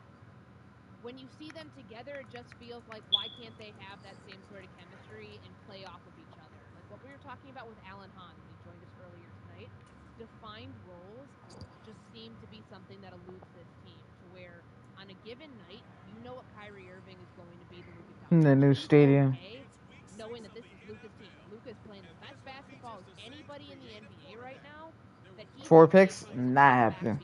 When you see them together, it just feels like, why can't they have that same sort of chemistry and play off of each other? Like what we were talking about with Alan Hahn when he joined us earlier tonight. Defined roles just seem to be something that eludes this team, to where on a given night, you know what Kyrie Irving is going to be to Luka Doncic. In the new stadium. Okay, knowing that this is Luka's team. Luka's playing the best basketball of anybody in the NBA right now. That he 4 picks? Not happening.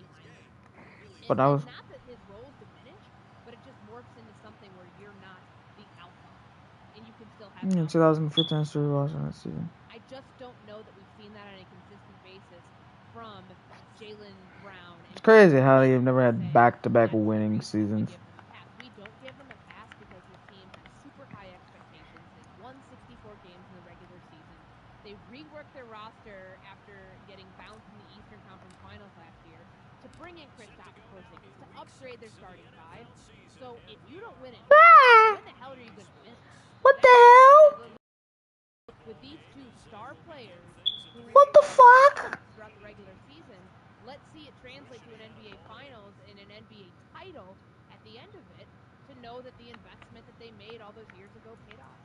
But I was. Not that his roles diminish, but it just morphs into something where you're not the alpha, and you can still have. 2015 Super Bowls in that season. I just don't know that we've seen that on a consistent basis from Jaylen Brown. It's crazy how they've never had back-to-back winning seasons. We don't give them a pass because this team has super high expectations. They've won 64 games in the regular season. They reworked their roster after getting bounced in the Eastern Conference Finals last year to bring in Kristaps Porzingis to upgrade their starting 5. So if you don't win it, when the hell are you going to win? What the hell? With these two star players who what the fuck? Throughout the regular season, let's see it translate to an NBA Finals and an NBA title at the end of it, to know that the investment that they made all those years ago paid off.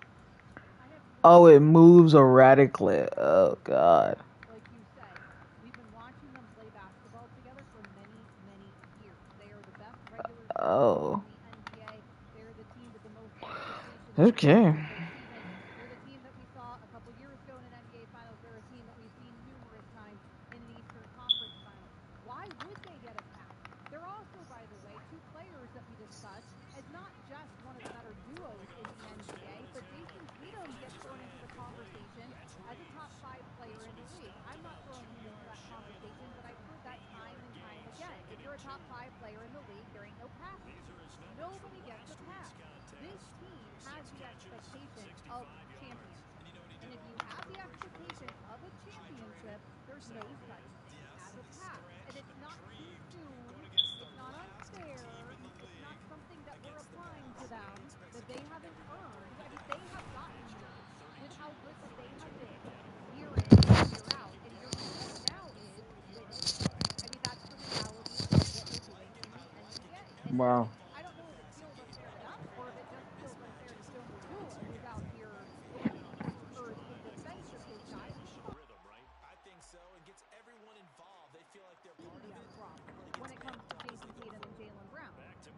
Oh, it moves erratically. Oh, God. Like you said, we've been watching them play basketball together for many, many years. They are the best regular season in the NBA. They're the team with the most expectations. Okay. They're the team that we saw a couple years ago in an NBA Finals. They're a team that we've seen numerous times in an Eastern Conference Finals. Why would they get a pass? They're also, by the way, two players that we discussed as not just one of the better duos in the NBA, but Jason Tatum gets thrown into the conversation as a top 5 player in the league. I'm not throwing him into that conversation, but I've heard that time and time again. If you're a top 5 player in the league, there ain't no passing. Nobody gets a pass. This team has the expectation of championship. And if you have the expectation of a championship, there's no such thing as a pass. And it's not too soon. It's not unfair. It's not something that we're applying to them that they haven't earned. I mean, they have gotten here with how good that they have been year in and year out. And your reward now is win it. I mean, that's the reality of what we're doing in the NBA. And Wow. I don't know if it feels unfair to them or if it just feels unfair to Stone Magula, who's out here looking for in defense of his guys. Rhythm, right? I think so. It gets everyone involved. They feel like they're part of it. When it comes to Jason Tatum and Jalen Brown,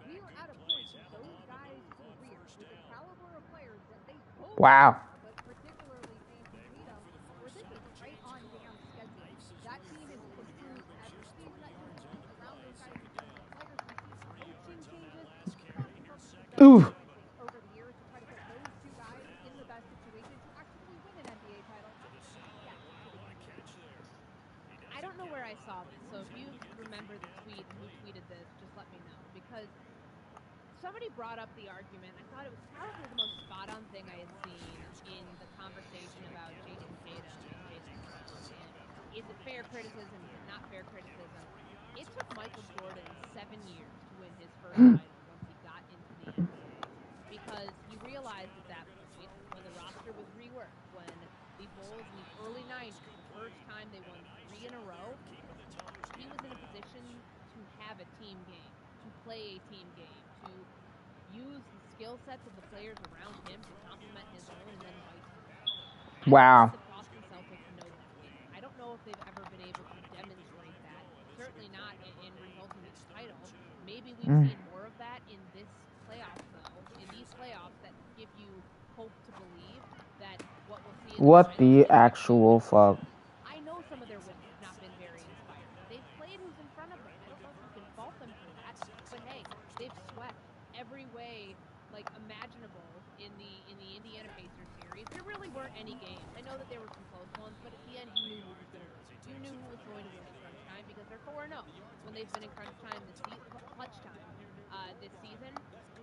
we are at a point in those guys' careers with the caliber of players that they both Wow. are, but particularly Jason Tatum, where this is right on damn schedule. That team is improved every season. That team has built around those guys in terms of players. We see coaching changes. Bobby Portis has done Ooh. everything over the years to try to put those two guys in the best situation to actually win an NBA title. I don't know where I saw this, so if you remember the tweet and who tweeted this, just let me know. Because somebody brought up the argument. I thought it was probably the most spot-on thing I had seen in the conversation about Jason Tatum and Jaylen Brown. And is it fair criticism? Is it not fair criticism? It took Michael Jordan 7 years to win his first title once he got into the NBA. Because he realized at that point, when the roster was reworked, when the Bulls in the early 90s, the first time they won 3 in a row, he was in a position to have a team game, to play a team game, to use the skill sets of the players around him to complement his own, and then vice versa. Wow. I think the Boston Celtics know that game. I don't know if they've ever been able to demonstrate that. Certainly not in resulting in a title. Maybe we've seen more of that in this playoffs, though. In these playoffs that give you hope to believe that what we'll see in the What finals the is actual fuck? I know some of their wins have not been very inspiring. They've played who's in front of them. I don't know if you can fault them for that, but hey, they've swept every way like imaginable in the Indiana Pacers series. There really weren't any games. I know that there were some close ones, but at the end you knew who was going to win. You knew who was going to win in crunch time because they're 4-0 when they've been in crunch time clutch time this season,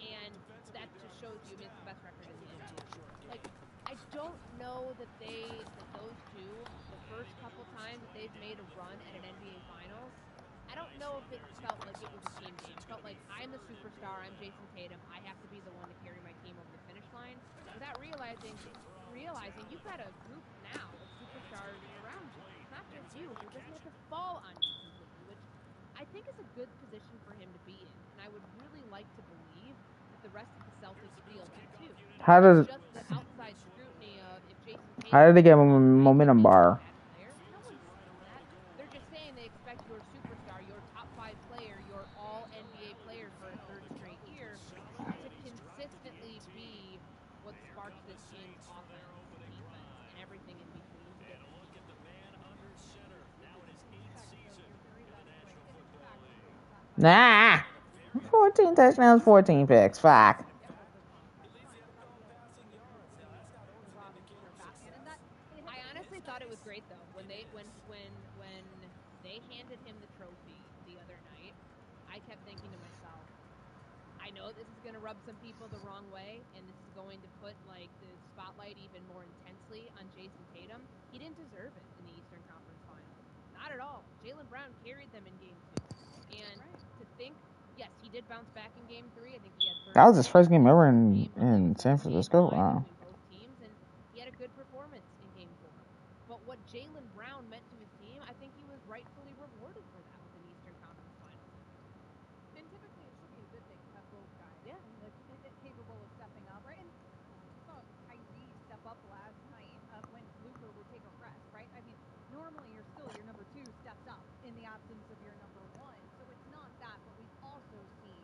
and that just shows you it's the best record in the NBA. Like, I don't know that those two, the first couple times that they've made a run at an NBA Finals, I don't know if it felt like it was a team game. It felt like I'm the superstar, I'm Jason Tatum, I have to be the one to carry my team over the finish line, without realizing you've got a group now of superstars around you. It's not just you, so it doesn't have to fall on you completely, which I think is a good position for him to be in. And I would really like to believe that the rest of the Celtics feel that too. How does? It's just the outside scrutiny of if Jason Tatum How did they get a momentum bar? no one's saying that. They're just saying they expect your superstar, your top 5 player, your all NBA player for a third straight year to consistently be what sparks this team's offense, defense, and everything in between to get to the Nah. 14 touchdowns, 14 picks. Fuck. I honestly thought it was great though when they handed him the trophy the other night. I kept thinking to myself, I know this is going to rub some people the wrong way, and this is going to put like the spotlight even more intensely on Jason Tatum. He didn't deserve it in the Eastern Conference Finals, not at all. Jaylen Brown carried them in Game 2, and to think, yes, he did bounce back in Game 3. I think he had 30 That was his first game ever in San Francisco. Wow. both teams, and he had a good performance in Game 4. But what Jaylen Brown meant to his team, I think he was rightfully rewarded for that with an Eastern Conference Finals. And typically it should be a good thing to have both guys capable of stepping up, right? And we saw Kyrie step up last night when Luka would take a rest, right? I mean, normally your number 2 steps up in the absence of your number 1. So it's not that, but we've also seen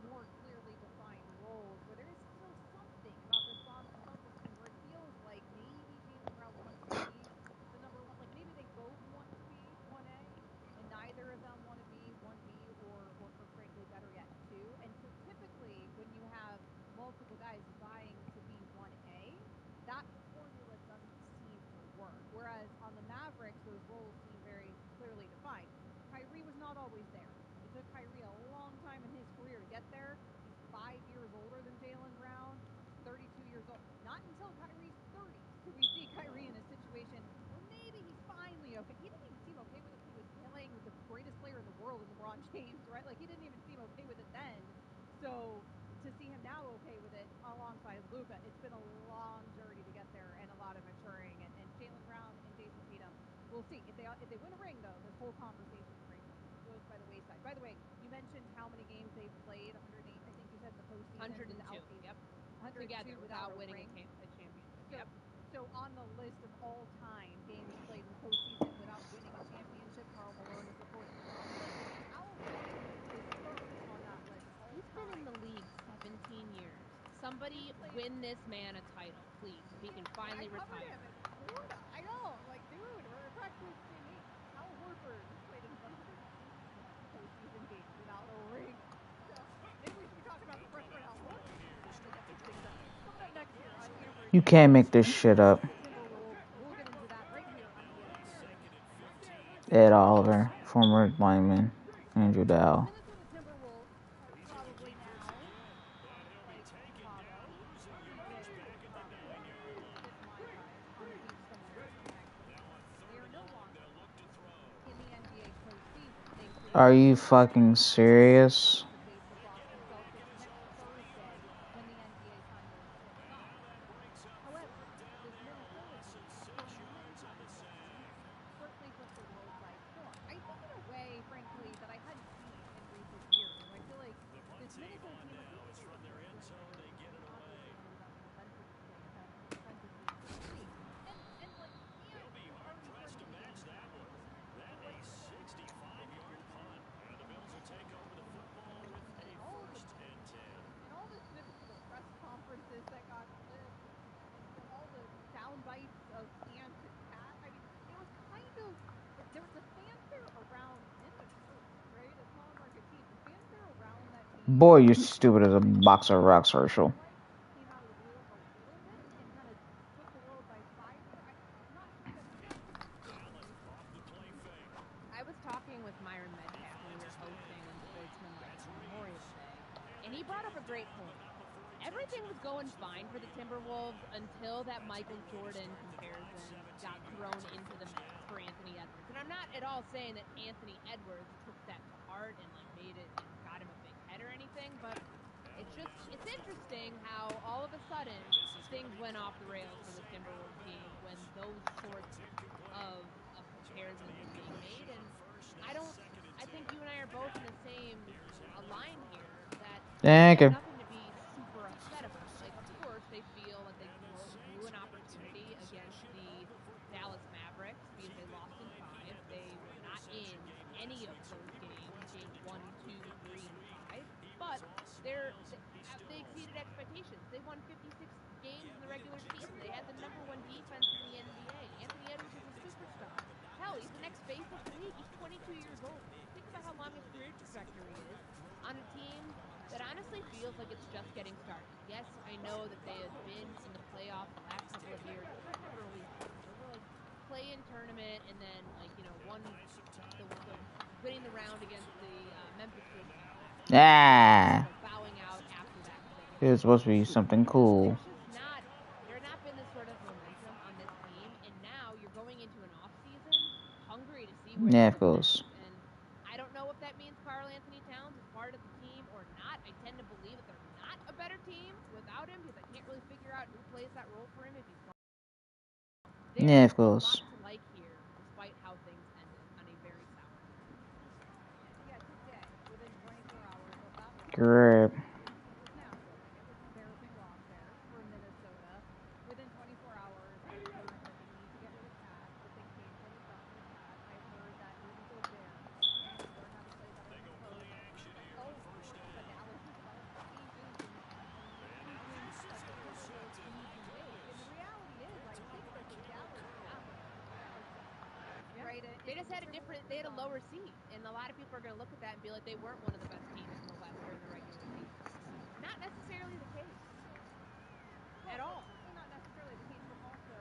more clearly defined roles where there is still something about this Boston Celtics team where it feels like maybe Jaylen Brown wants to be the number 1. Like maybe they both So to see him now okay with it alongside Luka, it's been a long journey to get there and a lot of maturing. And Jaylen Brown and Jason Tatum, we'll see if they win a ring though. This whole conversation frankly goes by the wayside. By the way, you mentioned how many games they've played, 108. I think you said in the postseason. 102. Yep. 102 Together without winning ring. a championship. So, Yep. so on the list of all-time games played in the postseason without winning a championship, Karl Malone is of course at the top of the list. Al Horford is first on that list. He's been in the league 17 years. Somebody win this man a title, please. So he can finally covered retire. him in Florida. I know, like, dude, we're practically the same age. Al Horford has played in 100 postseason games without a ring. So maybe we should be talking about the freshman Al Horford. Coming up next year on Amber. You can't make this shit up. Timberwolves. We'll get into that right here on ESPN. Ed Oliver, former lineman, Andrew Dow. Minnesota Timberwolves are probably now like Chicago, CJ is my guy on the beach somewhere actually. They are no longer in the NBA postseason thanks to Are you fucking serious? to face the Boston Celtics next Thursday when the NBA finals kicks off. However, this Minnesota team, for many certainly took the world by storm. I think in a way, frankly, that I hadn't seen in recent years. I feel like this Minnesota team, at least from the start, obviously one of the best defensive teams in the league. And like, and already starting to gain traction. That a 65-yard punt. And the Bills will take over the football with a first and 10. And all the snippets of the press conferences that got clipped and all the sound bites of Ant and Pat, I mean, it was kind of, there was a fanfare around Minnesota, right? A small market team. The fanfare around that team Boy, you're stupid as a box of rocks, Herschel. came out of the blue a little bit and kind of took the world by fire. I'm not sure that's I was talking with Myron Metcalf when we were hosting Unsportsmanlike Memorial Day, and he brought up a great point. Everything was going fine for the Timberwolves until that Michael Jordan comparison got thrown into the mix for Anthony Edwards. And I'm not at all saying that Anthony Edwards took that to heart and like made it, got him a big head or anything, but it's interesting how all of a sudden things went off the rails for the Timberwolves team when those sorts of comparisons were being made. And I think you and I are both in the same line here that Thank you. there's nothing to be super upset about. Like, of course, they feel like they blew an opportunity against the Dallas Mavericks because they lost in 5. They were not in any of those games, game 1, 2, 3, and 5. But they exceeded expectations. They won 56 games in the regular season. They had the #1 defense in the NBA. Anthony Edwards is a superstar. Hell, he's the next face of the league. He's 22 years old. Think about how long his career trajectory is on a team that honestly feels like it's just getting started. Yes, I know that they have been in the playoffs the last couple of years, but they're never really there. They were like play-in tournament and then like, you know, winning the round against the Memphis Grizzlies. Ah. Bowing out after that. It was supposed to be something cool. There's not been this sort of momentum on this team, and now you're going into an off season hungry to see where Yeah, you of course. And I don't know if that means Karl Anthony Towns is part of the team or not. I tend to believe that they're not a better team without him because I can't really figure out who plays that role for him if he's gone. Yeah, of There's course. a lot to like here, despite how things ended on a very sour note. Yeah, today, within 24 hours of that loss. Great. It was nasty. It was an embarrassing loss there for Minnesota. Within 24 hours, I heard that they need to get rid of Cat, that they can't get it done with Cat. I heard that Rudy Gobert needs to learn how to play better in the post. Like all sorts of analysis about changes and moves that the Timberwolves need to make. And the reality is, I think that the Dallas Mavericks are set. Yeah. Right? They just had they had a lower seed, and a lot of people are going to look at that and be like, they weren't one of the best teams in the West during the regular season. Not necessarily the case. At all. Certainly not necessarily the case, but also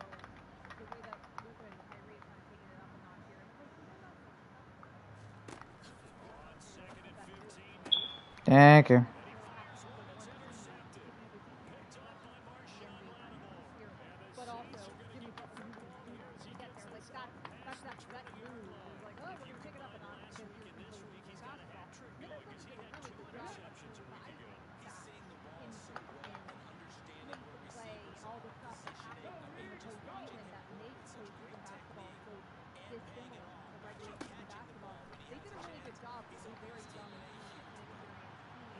the way that Luka and Kyrie have kind of taken it up a notch here. And like, they're not going to Thank you. but also Jimmy Butler who's going to do to get there. Like that's that vet move. Is like, oh, we're going to take it up a notch because you're composing your basketball. Minnesota's did a really good job of surviving up a very young team, inexperienced team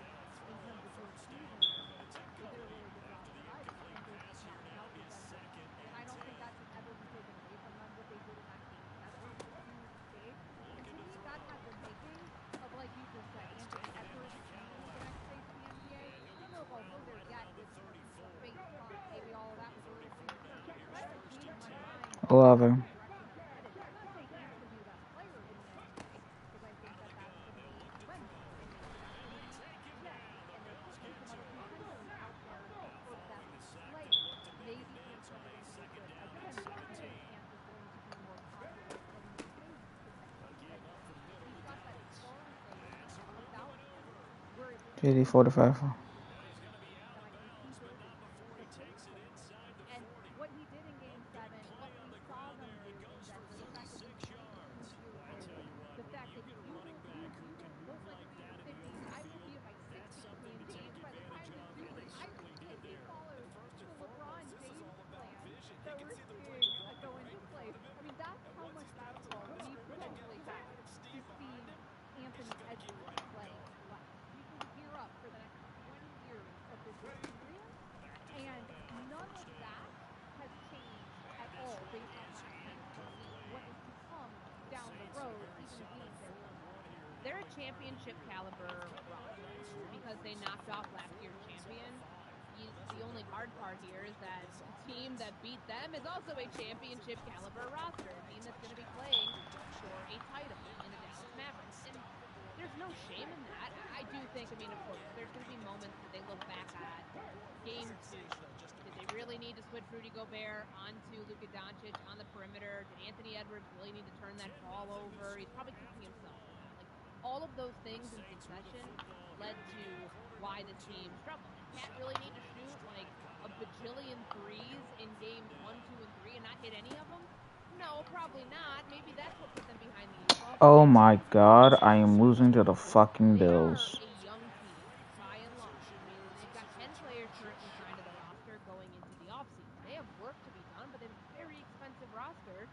in terms of postseason. They did a really good job tonight. I think they're knocking out the Denver Nuggets, and I don't think that should ever be taken away from them what they did in that game 7. It was huge stage, and to me, that had the makings of, like you just said, Anthony Edwards being the next face of the NBA. I don't know if I'll go there yet with the face front. Maybe all of that was a little premature, but I have a team in my mind 11. direction they're headed. I'm not saying Ant's going to be the best player in the NBA because I think that that's going to be Wemby in the opportunity. Yes, and there's certainly some other contenders out there for best player. Maybe Ant's never going to be as good as Wemby because Ant is going to be more popular from the fans potentially. He's got that star thing about him where it's 80, 45. that I think he deserves to pinpoint. And what he did in Game 7, what we saw them do in Denver, the fact that he's 22 years old, the fact that you will most likely be in your 50s, I will be in my 60s, me and James, by the time we do this. I think he follows the LeBron James plan that we're seeing go into place. I mean, that's how much basketball we potentially have to see Anthony Edwards playing well. We can gear up for the next 20 years of this experience, and none of that has changed at all based on last night to see what is to come down the road, even being there tonight. They're a championship caliber roster because they knocked off last year's champion. The only hard part here is that the team that beat them is also a championship caliber roster, a team that's going to be playing for a title in the Dallas Mavericks. And there's no shame in that. I do think, I mean, of course, there's going to be moments that they look back at Game 2. Did they really need to switch Rudy Gobert onto Luka Doncic on the perimeter? Did Anthony Edwards really need to turn that ball over? He's probably kicking himself for that. Like, all of those things in succession led to why this team struggled. Cat really need to shoot like a bajillion threes in games 1, 2, and 3 and not hit any of them? No, probably not. Maybe that's what put them behind the eight ball. Oh my god, I am losing to the fucking Bills. A young team, by and large. I mean, they've got 10 players currently signed to the roster going into the offseason. They have work to be done, but they have a very expensive roster.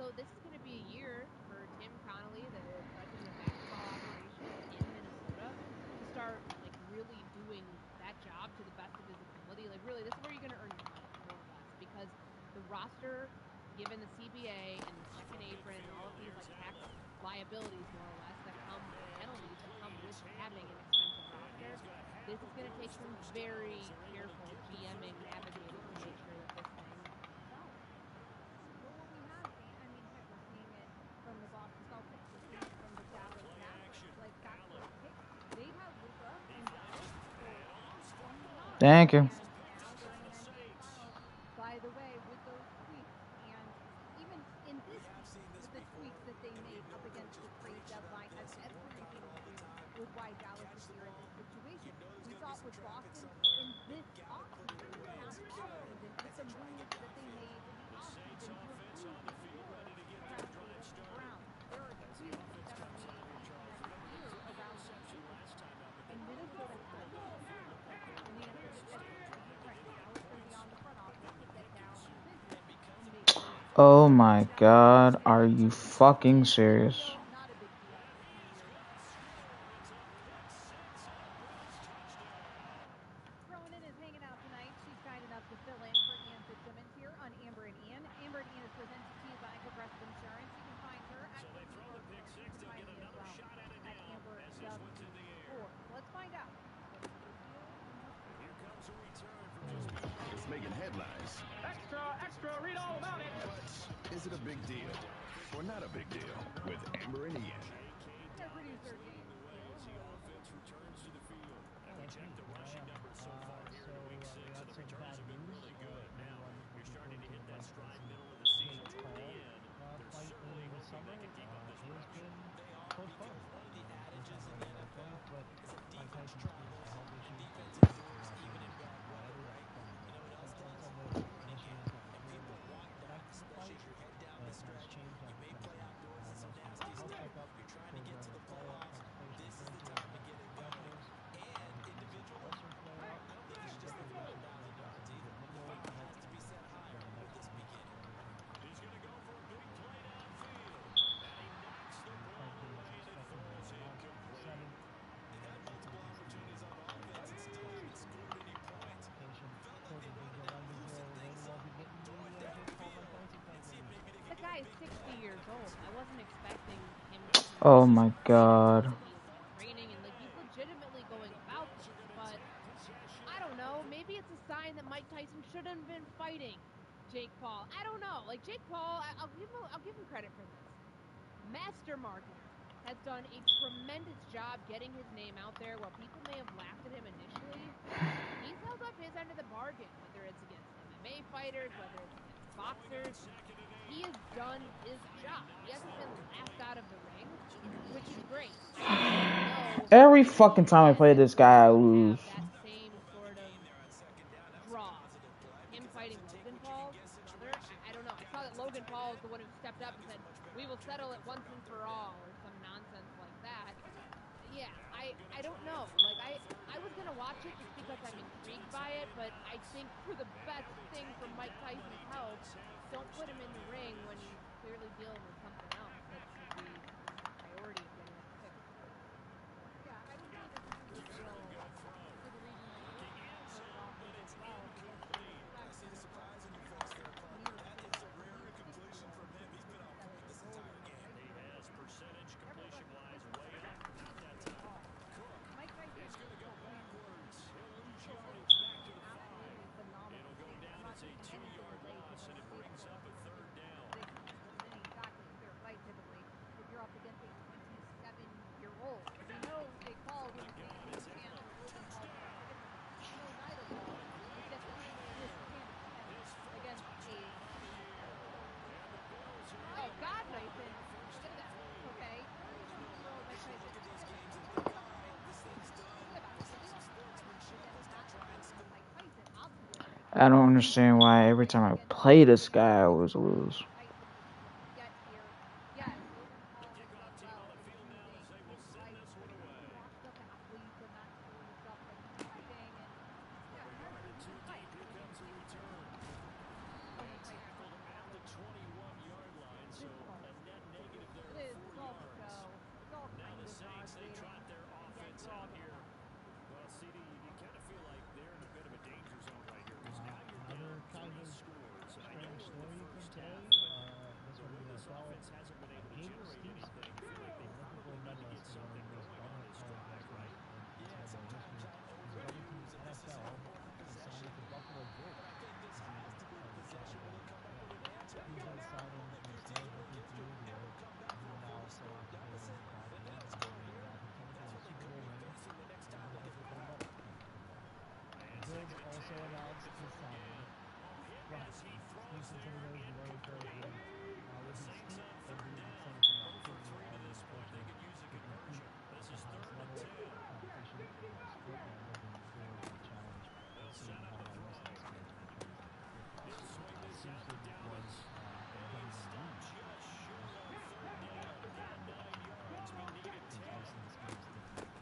So this is going to be a year for Tim Connolly, the president of basketball operations in Minnesota, to start like really doing that job to the best of his ability. Like really, this is where you're going to earn your money, more or less, because the roster, given the CBA and the second apron and all of these like tax liabilities, more or less, that come penalties that come with having an expensive roster, this is going to take some very careful GMing, navigating to make sure that this thing sells. Well, what we have, I mean, heck, we're seeing it from the Boston Celtics. We're seeing it from the Dallas Mavericks. Like, that's what it takes. They have Luka in Dallas for 20 years. Thank you. And now they're in an NBA Finals, by the way, with those tweaks. And even in this season, with the tweaks that they made up against the trade deadline, has everything to do with why Dallas is here in this situation. We saw it with Boston in this offseason, this past offseason, with the moves that they made in the offseason to improve the core around Tatum and Brown. There are tweaks that are made next year around the team. And Minnesota has those. And the answer is yes, you're right. Now it's going to be on the front office to get down to business and make moves. Oh my god, are you fucking serious? Not a big deal for a few years now. Cronin is hanging out tonight. She's kind enough to fill in for Ian Fitzsimmons here on Amber and Ian. Amber and Ian is presented to you by Progressive Insurance. You can find her at Progressive Insurance. You can find me as well at Amber W4. Let's find out what is a big deal and what's not. Here comes a return from just It's making headlines. extra, extra, read all about it. But is it a big deal or not a big deal with Amber and Ian? And our producer, James. As the offense returns to the field. And we check the rushing numbers so far here in week 6, and the returns have been really good. Now, you're starting to hit that stride middle of the season toward the end. They're certainly hoping they can keep up this pressure. They are because the adage is in the NFL, if a defense struggles, defensive players, even in bad weather, right? You know what else does? Again, people want that, especially as you're heading down the stretch. You may play outdoors in some nasty stuff. You're trying to get to the playoffs. guy is 60 years old. I wasn't expecting him to be Oh my god. training and like he's legitimately going about this, but I don't know. Maybe it's a sign that Mike Tyson shouldn't have been fighting Jake Paul. I don't know. Like Jake Paul, I'll give him credit for this. Master marketer, has done a tremendous job getting his name out there. While people may have laughed at him initially, he's held up his end of the bargain, whether it's against MMA fighters, whether it's against boxers. He has done his job. He hasn't been laughed out of the ring, which is great. I don't know. Every fucking time I play this guy, I lose. That same sort of draw. Him fighting Logan Paul, brother, I don't know. I saw that Logan Paul is the one who stepped up and said, "We will settle it once and for all," or some nonsense like that. Yeah, I don't know. Like I was gonna watch it just because I'm intrigued by it, but I think for the best thing for Mike Tyson's health, don't put him in the ring when he's clearly dealing with something else that should be priority of getting him fixed. Yeah, I would say this is a real for the reason that you started off with as well, because the fact that it's He has percentage completion-wise way up, not that top. Mike Tyson He's going to go backwards. He'll lose yardage back to the 5. It'll go down as a 2-yard loss, and it brings up a 3rd down. Exactly, fair fight typically. If you're up against a 27-year-old, we know Jake Paul wins the chance for Logan Paul. We know neither Paul would get this chance against a. Oh God, Nathan! Look at that. Okay. I don't understand why every time I play this guy, I always lose. Get here. Yes, Logan Paul has done well in using his height, washed up athletes and that sort of stuff that he's using. And yeah, remember, he's his height. Here comes a return. Tackled at the 21-yard line, so a net negative there It of is. 4 It's all yards. to go. It's all Now kind the of Saints, they trot their offense out here. Well, CD, you kind of feel like they're in a bit of a danger zone right here because now you're down 3 scores. And I know we're in the first half, but the way this offense hasn't been able to generate anything, you feel like they probably need to get something going on this drive, right? Yeah, sometimes he's going to the NFL and sign with the Buffalo Bills. I think this has to be a possession where they'll come up with an answer. He's been signing in the standard booking field where you're now selling to him $5 million that potential Super Bowl ring. The Bills also announced his signing. Right. Steve Cincinnati is very encouraging. With his steep and being excited for the opportunity and the approach they could use a conversion. This is 3rd and 2. Competition in the sport now looking forward to the challenge of seeing how that wrestling skills will translate. He'll swing this out to Dallas. They stop just short of 3rd down. Got 9 yards, but needed 10.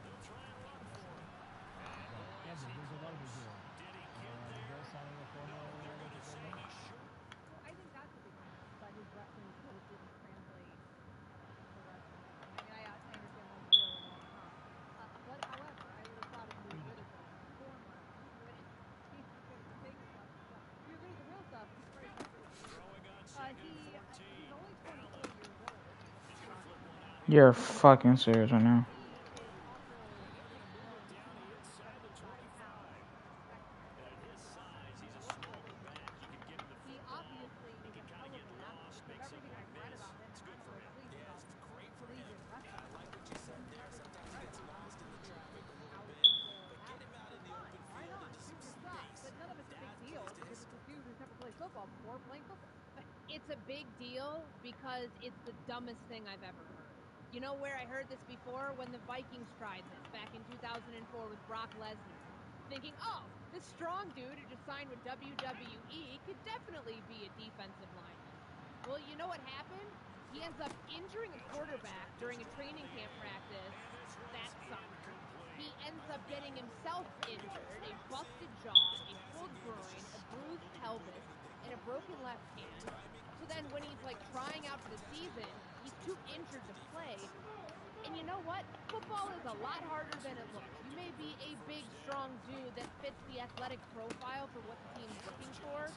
They'll try and run for it. And boy, is he close. Did he get there? They're going to say he's short. Well, I think that's a big thing, but his wrestling skills didn't translate to wrestling. I mean, I understand one's real and one's not. But however, I would have thought if you were good at the former, you wouldn't be good at the fake stuff. So if you're good at the real stuff, he's very good. Throwing on 2nd and 14. He's only 24 years old. He's going to flip one out. You're fucking serious right now. Downey inside the 25. At his size, he's a smaller back. You can get him the football. He can kind of get lost, make something like this. It's good for him. Yeah, it's great for him. And I like what you said there. Sometimes he gets lost in the traffic a little bit, but get him out in the open field into some space. But none of it's a big deal because it's a dude who's never played football before playing football. It's a big deal because it's the dumbest thing I've ever heard. You know where I heard this before? When the Vikings tried this back in 2004 with Brock Lesnar. Thinking, oh, this strong dude who just signed with WWE could definitely be a defensive lineman. Well, you know what happened? He ends up injuring a quarterback during a training camp practice that summer. He ends up getting himself injured, a busted jaw, a pulled groin, a bruised pelvis, and a broken left hand. So then when he's like trying out for the season, he's too injured to play. And you know what? Football is a lot harder than it looks. You may be a big, strong dude that fits the athletic profile for what the team's looking for.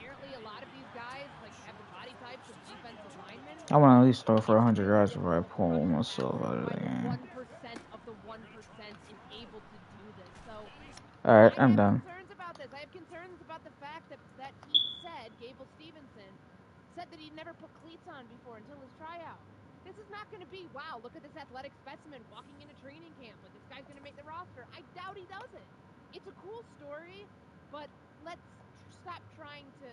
apparently a lot of these guys like have the body types of defensive linemen. I want to at least throw for 100 yards before I pull myself out of the game. 1% of the 1% is able to do this. So All right, I I'm have done. concerns about this. I have concerns about the fact that he said, Gable Stevenson said that he'd never put cleats on before until his tryout. This is not going to be, wow, look at this athletic specimen walking into training camp. Like, this guy's going to make the roster. I doubt he does it. It's a cool story, but let's stop trying to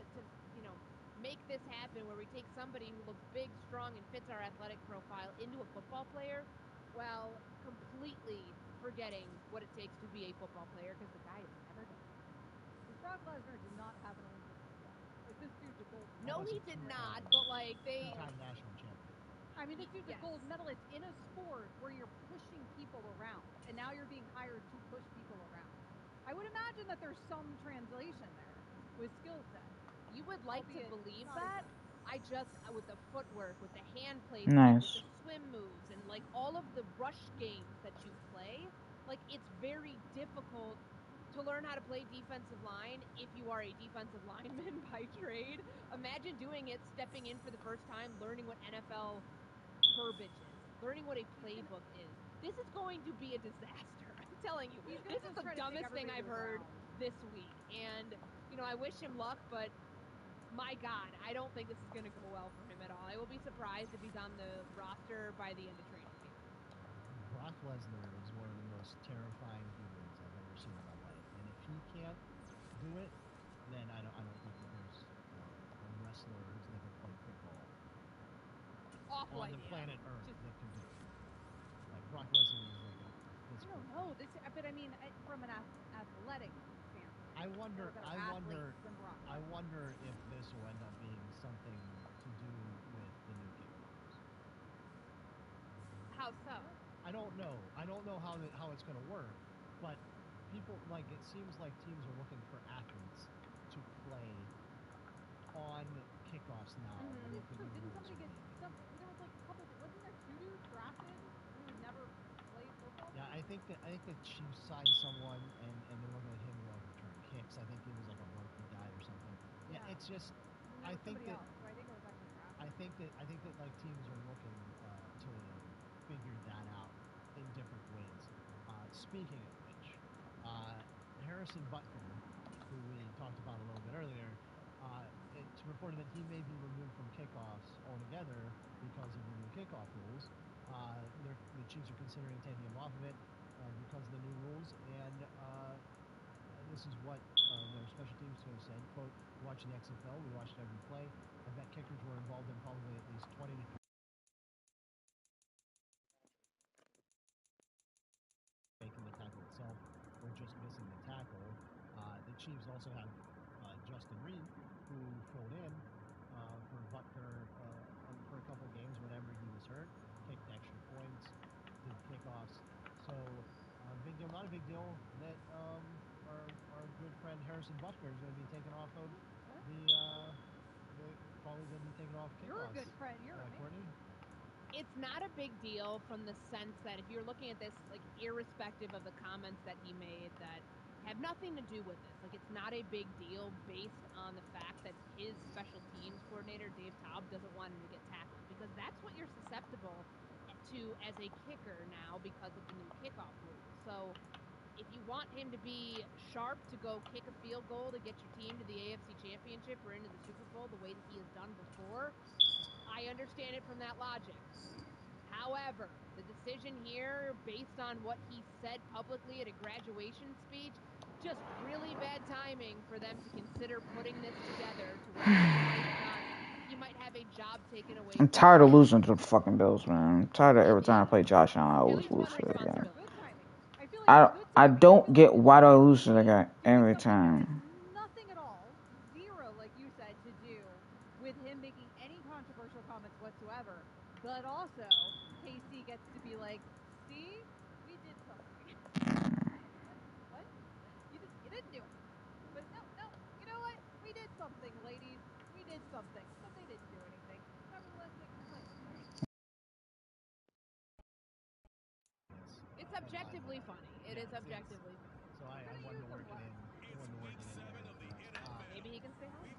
make this happen where we take somebody who looks big, strong, and fits our athletic profile into a football player while completely forgetting what it takes to be a football player, because the guy has never done it. Brock Lesnar did not have an Olympic gold. Like, this dude's a gold No, medalist. he did not, but like they... Two-time national champion. I mean, this dude's a gold medalist in a sport where you're pushing people around, and now you're being hired to push people around. I would imagine that there's some translation there with skill set. You would like to believe that. I just, with the footwork, with the hand placement, Nice. with the swim moves, and like all of the rush games that you play, like it's very difficult to learn how to play defensive line if you are a defensive lineman by trade. Imagine doing it, stepping in for the first time, learning what NFL verbiage is, learning what a playbook is. This is going to be a disaster. I'm telling you. This is the dumbest thing I've heard this week. And, I wish him luck, but my God, I don't think this is going to go well for him at all. I will be surprised if he's on the roster by the end of training camp. Brock Lesnar is one of the most terrifying humans I've ever seen in my life. And if he can't do it, then I don't think that there's a wrestler who's never played football Awful on the idea. planet Earth that can do it. Like, Brock Lesnar is like a I don't know. But I mean, from an athletic standpoint, I wonder if this will end up being something to do with the new kickoffs. How so? I don't know. I don't know how it's going to work, but people, like, it seems like teams are looking for athletes to play on kickoffs now. Didn't somebody get there was like a couple, wasn't there 2 dudes drafted who had never played football? Yeah, I think the Chiefs signed someone and they're looking at him to like return kicks. I think it was like a rookie guy or something. Yeah, it's just I think that like teams are looking to figure that out in different ways. Speaking of which, Harrison Butker, who we talked about a little bit earlier, it's reported that he may be removed from kickoffs altogether because of the new kickoff rules. The Chiefs are considering taking him off of it because of the new rules, and this is what their special teams coach said, quote, watching the XFL, we watched every play. I bet kickers were involved in probably at least 20 to 30 making the tackle itself or just missing the tackle. The Chiefs also have Justin Reed, who filled in for Butker for a couple of games whenever he was hurt, kicked extra points, did kickoffs. So, big deal, not a big deal that our good friend Harrison Butker is going to be taken off of probably going to be taken off kickoffs. You're a good friend. You're Courtney? It's not a big deal from the sense that if you're looking at this, like, irrespective of the comments that he made that have nothing to do with this, like, it's not a big deal based on the fact that his special teams coordinator, Dave Taub, doesn't want him to get tackled, because that's what you're susceptible to as a kicker now because of the new kickoff rule. So if you want him to be sharp to go kick a field goal to get your team to the AFC Championship or into the Super Bowl the way that he has done before, I understand it from that logic. However, the decision here, based on what he said publicly at a graduation speech, just really bad timing for them to consider putting this together to where he might have a job taken away. I'm tired of losing to the fucking Bills, man. I'm tired of every time I play Josh Allen, I always lose to that guy. I don't get why do I lose to that guy every time. Nothing at all, zero, like you said, to do with him making any controversial comments whatsoever. But also, KC gets to be like, see, we did something. What? You didn't do it. But no, you know what? We did something, ladies. We did something. But they didn't do anything. Nevertheless, they complained. It's objectively funny. It is objectively funny. So I wanted to work it in. Maybe he can stay healthy.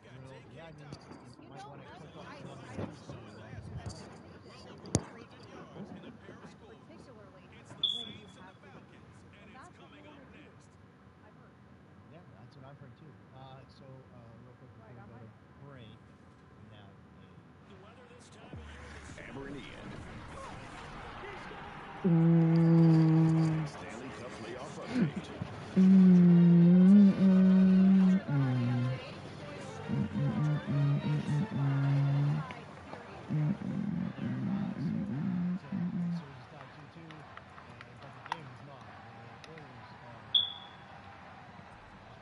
Yeah, I mean, you might want to click up I one of the don't games to think that competition is great for your particularly when you have the game. And that's what you want to do. I've heard. Yeah, that's what I've heard too. So real quick before we go to break, we have Amber and Ian. Stanley Cup playoff update. series is tied 2-2, but the game is not. The Oilers are just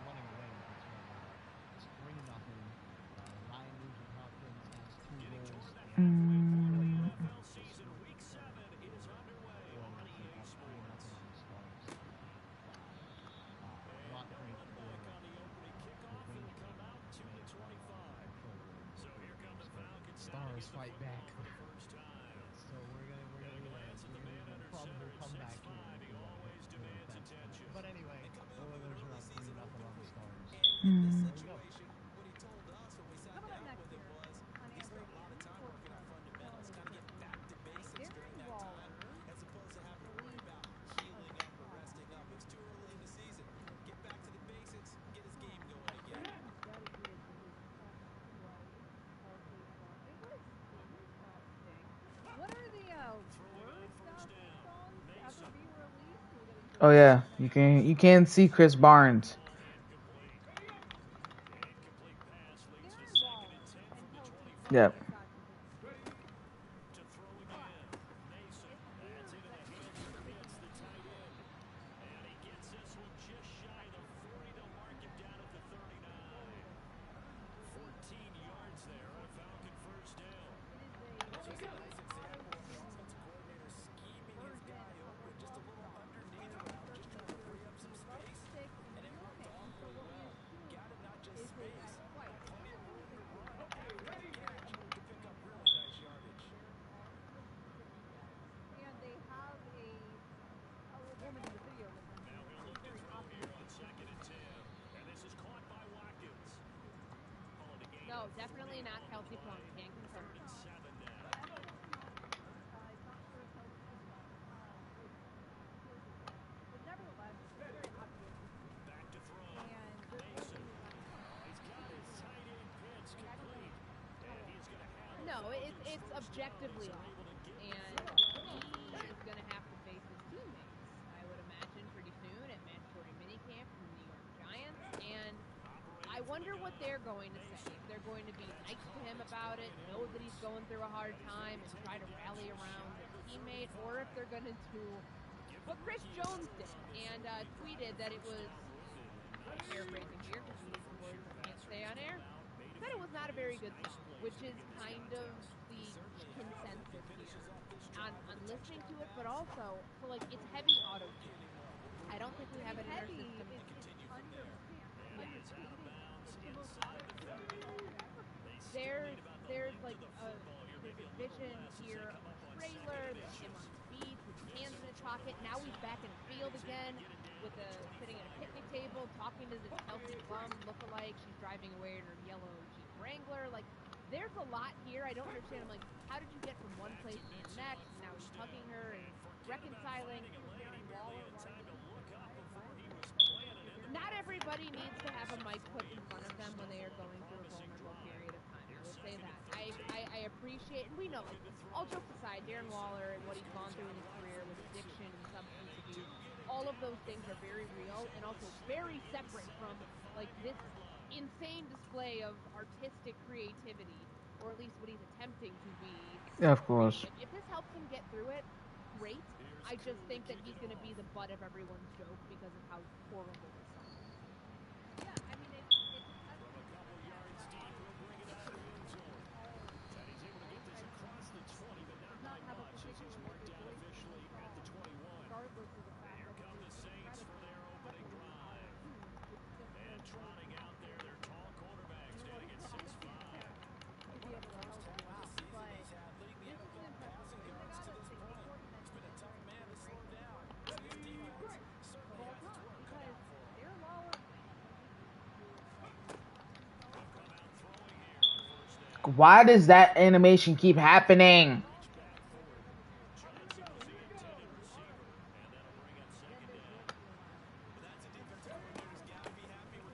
running away with this right now. It's 3-0. Ryan Nugent Hopkins has 2 goals. NFL season week 7 is underway on EA Sports. On the Stars. Not great for the Wings come out 2-25. So here come the Falcons. Stars fight back. For the first time. So we're gonna probably come back here. He always demands attention. But anyway, Oilers are up 3-0 on the Stars. Coming up next year on Amber and Ian Sports Darren Waller What are the words of the songs ever be released? Oh yeah, you can see Chris Barnes. Yep. And they have a woman in the video with them. Now he'll look to throw here on 2nd and 10. And this is caught by Watkins. No, definitely not Kelsey Plum. Can't confirm. But nevertheless, it's very obvious. Back to throw. And there's Mason. He's got his tight end pitch complete. And he's going to have No, it's objectively off. And he is going to have to face his teammates, I would imagine, pretty soon at mandatory minicamp from the New York Giants. And I wonder what they're going to say. If they're going to be nice to him about it, know that he's going through a hard time, and try to rally around his teammate, or if they're going to do what Chris Jones did and tweeted that it was, I'm paraphrasing here because we use some words I can't say on air, said it was not a very good song, which is kind of the consensus here on listening to it, but also, so like, it's heavy auto-tune. I don't think we have it in our system. There's like there's a vision here of a trailer, there's him on his feet, with his hands in his pocket. Now he's back in the field again, sitting at a picnic table, talking to this Kelsey Plum lookalike. She's driving away in her yellow Jeep Wrangler. Like, there's a lot here. I don't understand. I'm like, how did you get from one place to the next? Now he's hugging her and reconciling. Not everybody needs to have a mic put in front of them when they are going through a vulnerable period of time. I will say that. I appreciate, and we know, like, all jokes aside, Darren Waller and what he's gone through in his career with addiction and substance abuse, all of those things are very real and also very separate from, like, this insane display of artistic creativity, or at least what he's attempting to be. Yeah, of course. If this helps him get through it, great. I just think that he's going to be the butt of everyone's joke because of how horrible this song is. Yeah, I mean, it's not have a particularly good voice regardless of the fact that come the Saints for their opening drive. And trotting out there, their tall quarterback standing at 6'5". to be able to help you out. But this is an impressive story about it. They support him as a tough man to slow down. Of all time, because Why does that animation keep happening?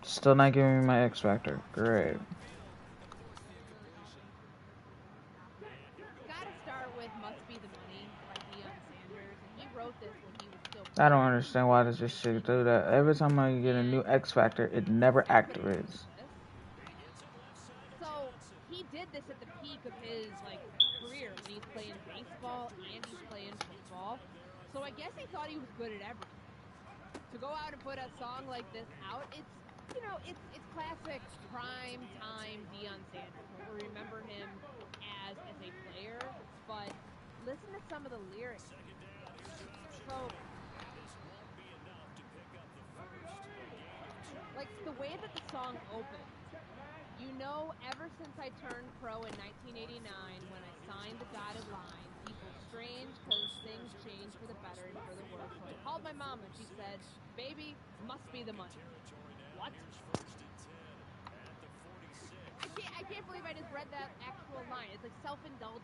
Still not giving me my X Factor. Great. Gotta start with Must Be the Money by Deion Sanders. And he wrote this when he was still I don't understand why does this shit do that. Every time I get a new X Factor, it never activates. So he did this at the peak of his like career when he's playing baseball and he's playing football. So I guess he thought he was good at everything. To go out and put a song like this out, it's it's classic prime time Deion Sanders. We'll remember him as a player, but listen to some of the lyrics. So like the way that the song opens. You know, ever since I turned pro in 1989, when I signed the dotted line, people strange because things change for the better and for the worse. So I called my mom and she said, "Baby, must be the money." What? I can't believe I just read that actual line. It's like self-indulgent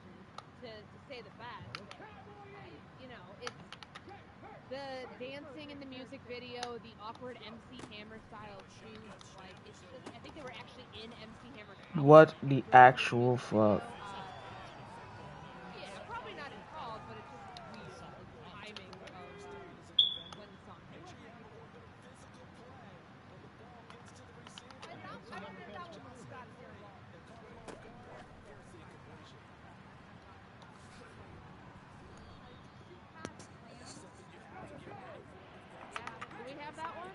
to say the best. You know, it's the dancing in the music video, the awkward MC Hammer style shoes, like it's just, I think they were actually in MC Hammer's house. What the actual fuck? Yeah, probably not his fault, but it's just weird, like the timing of when the song came out. I don't think that one was Scott Darren Waller. Do we have that one?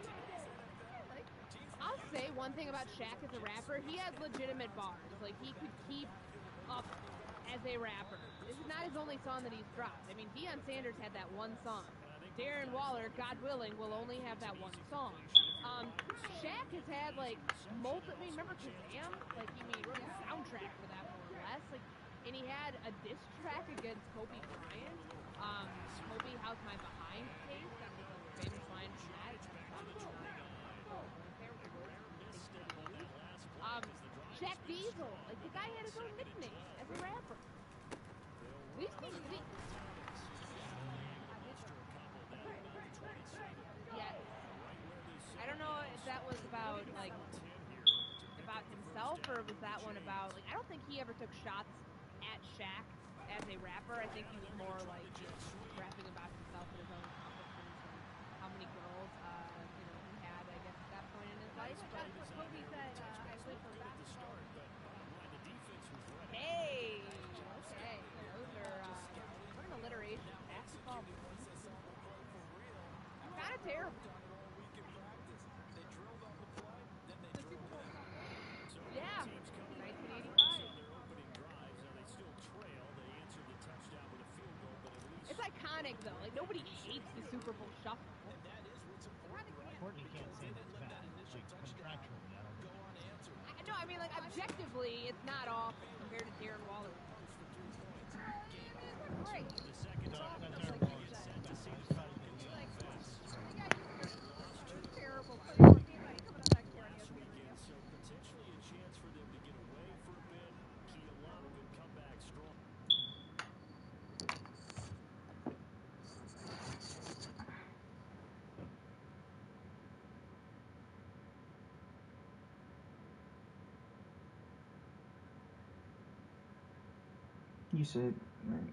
I'll say one thing about Shaq as a rapper, he has legitimate bars. Like, he could keep up as a rapper. This is not his only song that he's dropped. I mean, Deion Sanders had that one song. Darren Waller, God willing, will only have that one song. Shaq has had, like, remember Kazam? Like, he wrote the soundtrack for that, more or less. Like, and he had a diss track against Kobe Bryant. Kobe, how's my behind case? That was a famous line from that. Shaq Diesel, like the guy had his own nickname as a rapper. Yes. I don't know if that was about himself or was that one about I don't think he ever took shots at Shaq as a rapper. I think he was more like rapping about himself and his own accomplishments and how many girls he had, I guess, at that point in his life. That's what Kobe said. I live for basketball. Hey, okay, those are what an alliteration. Basketball. Kind of terrible. Yeah, 1985. It's iconic though. Like nobody hates the Super Bowl shuffle. Courtney can't say that's bad. Like contractually, I don't think. No, I mean like objectively, it's not awful compared to Darren Waller. Great. Terrible. So potentially a chance for them to get away for a bit, key a lot of it, come back strong. You said, man.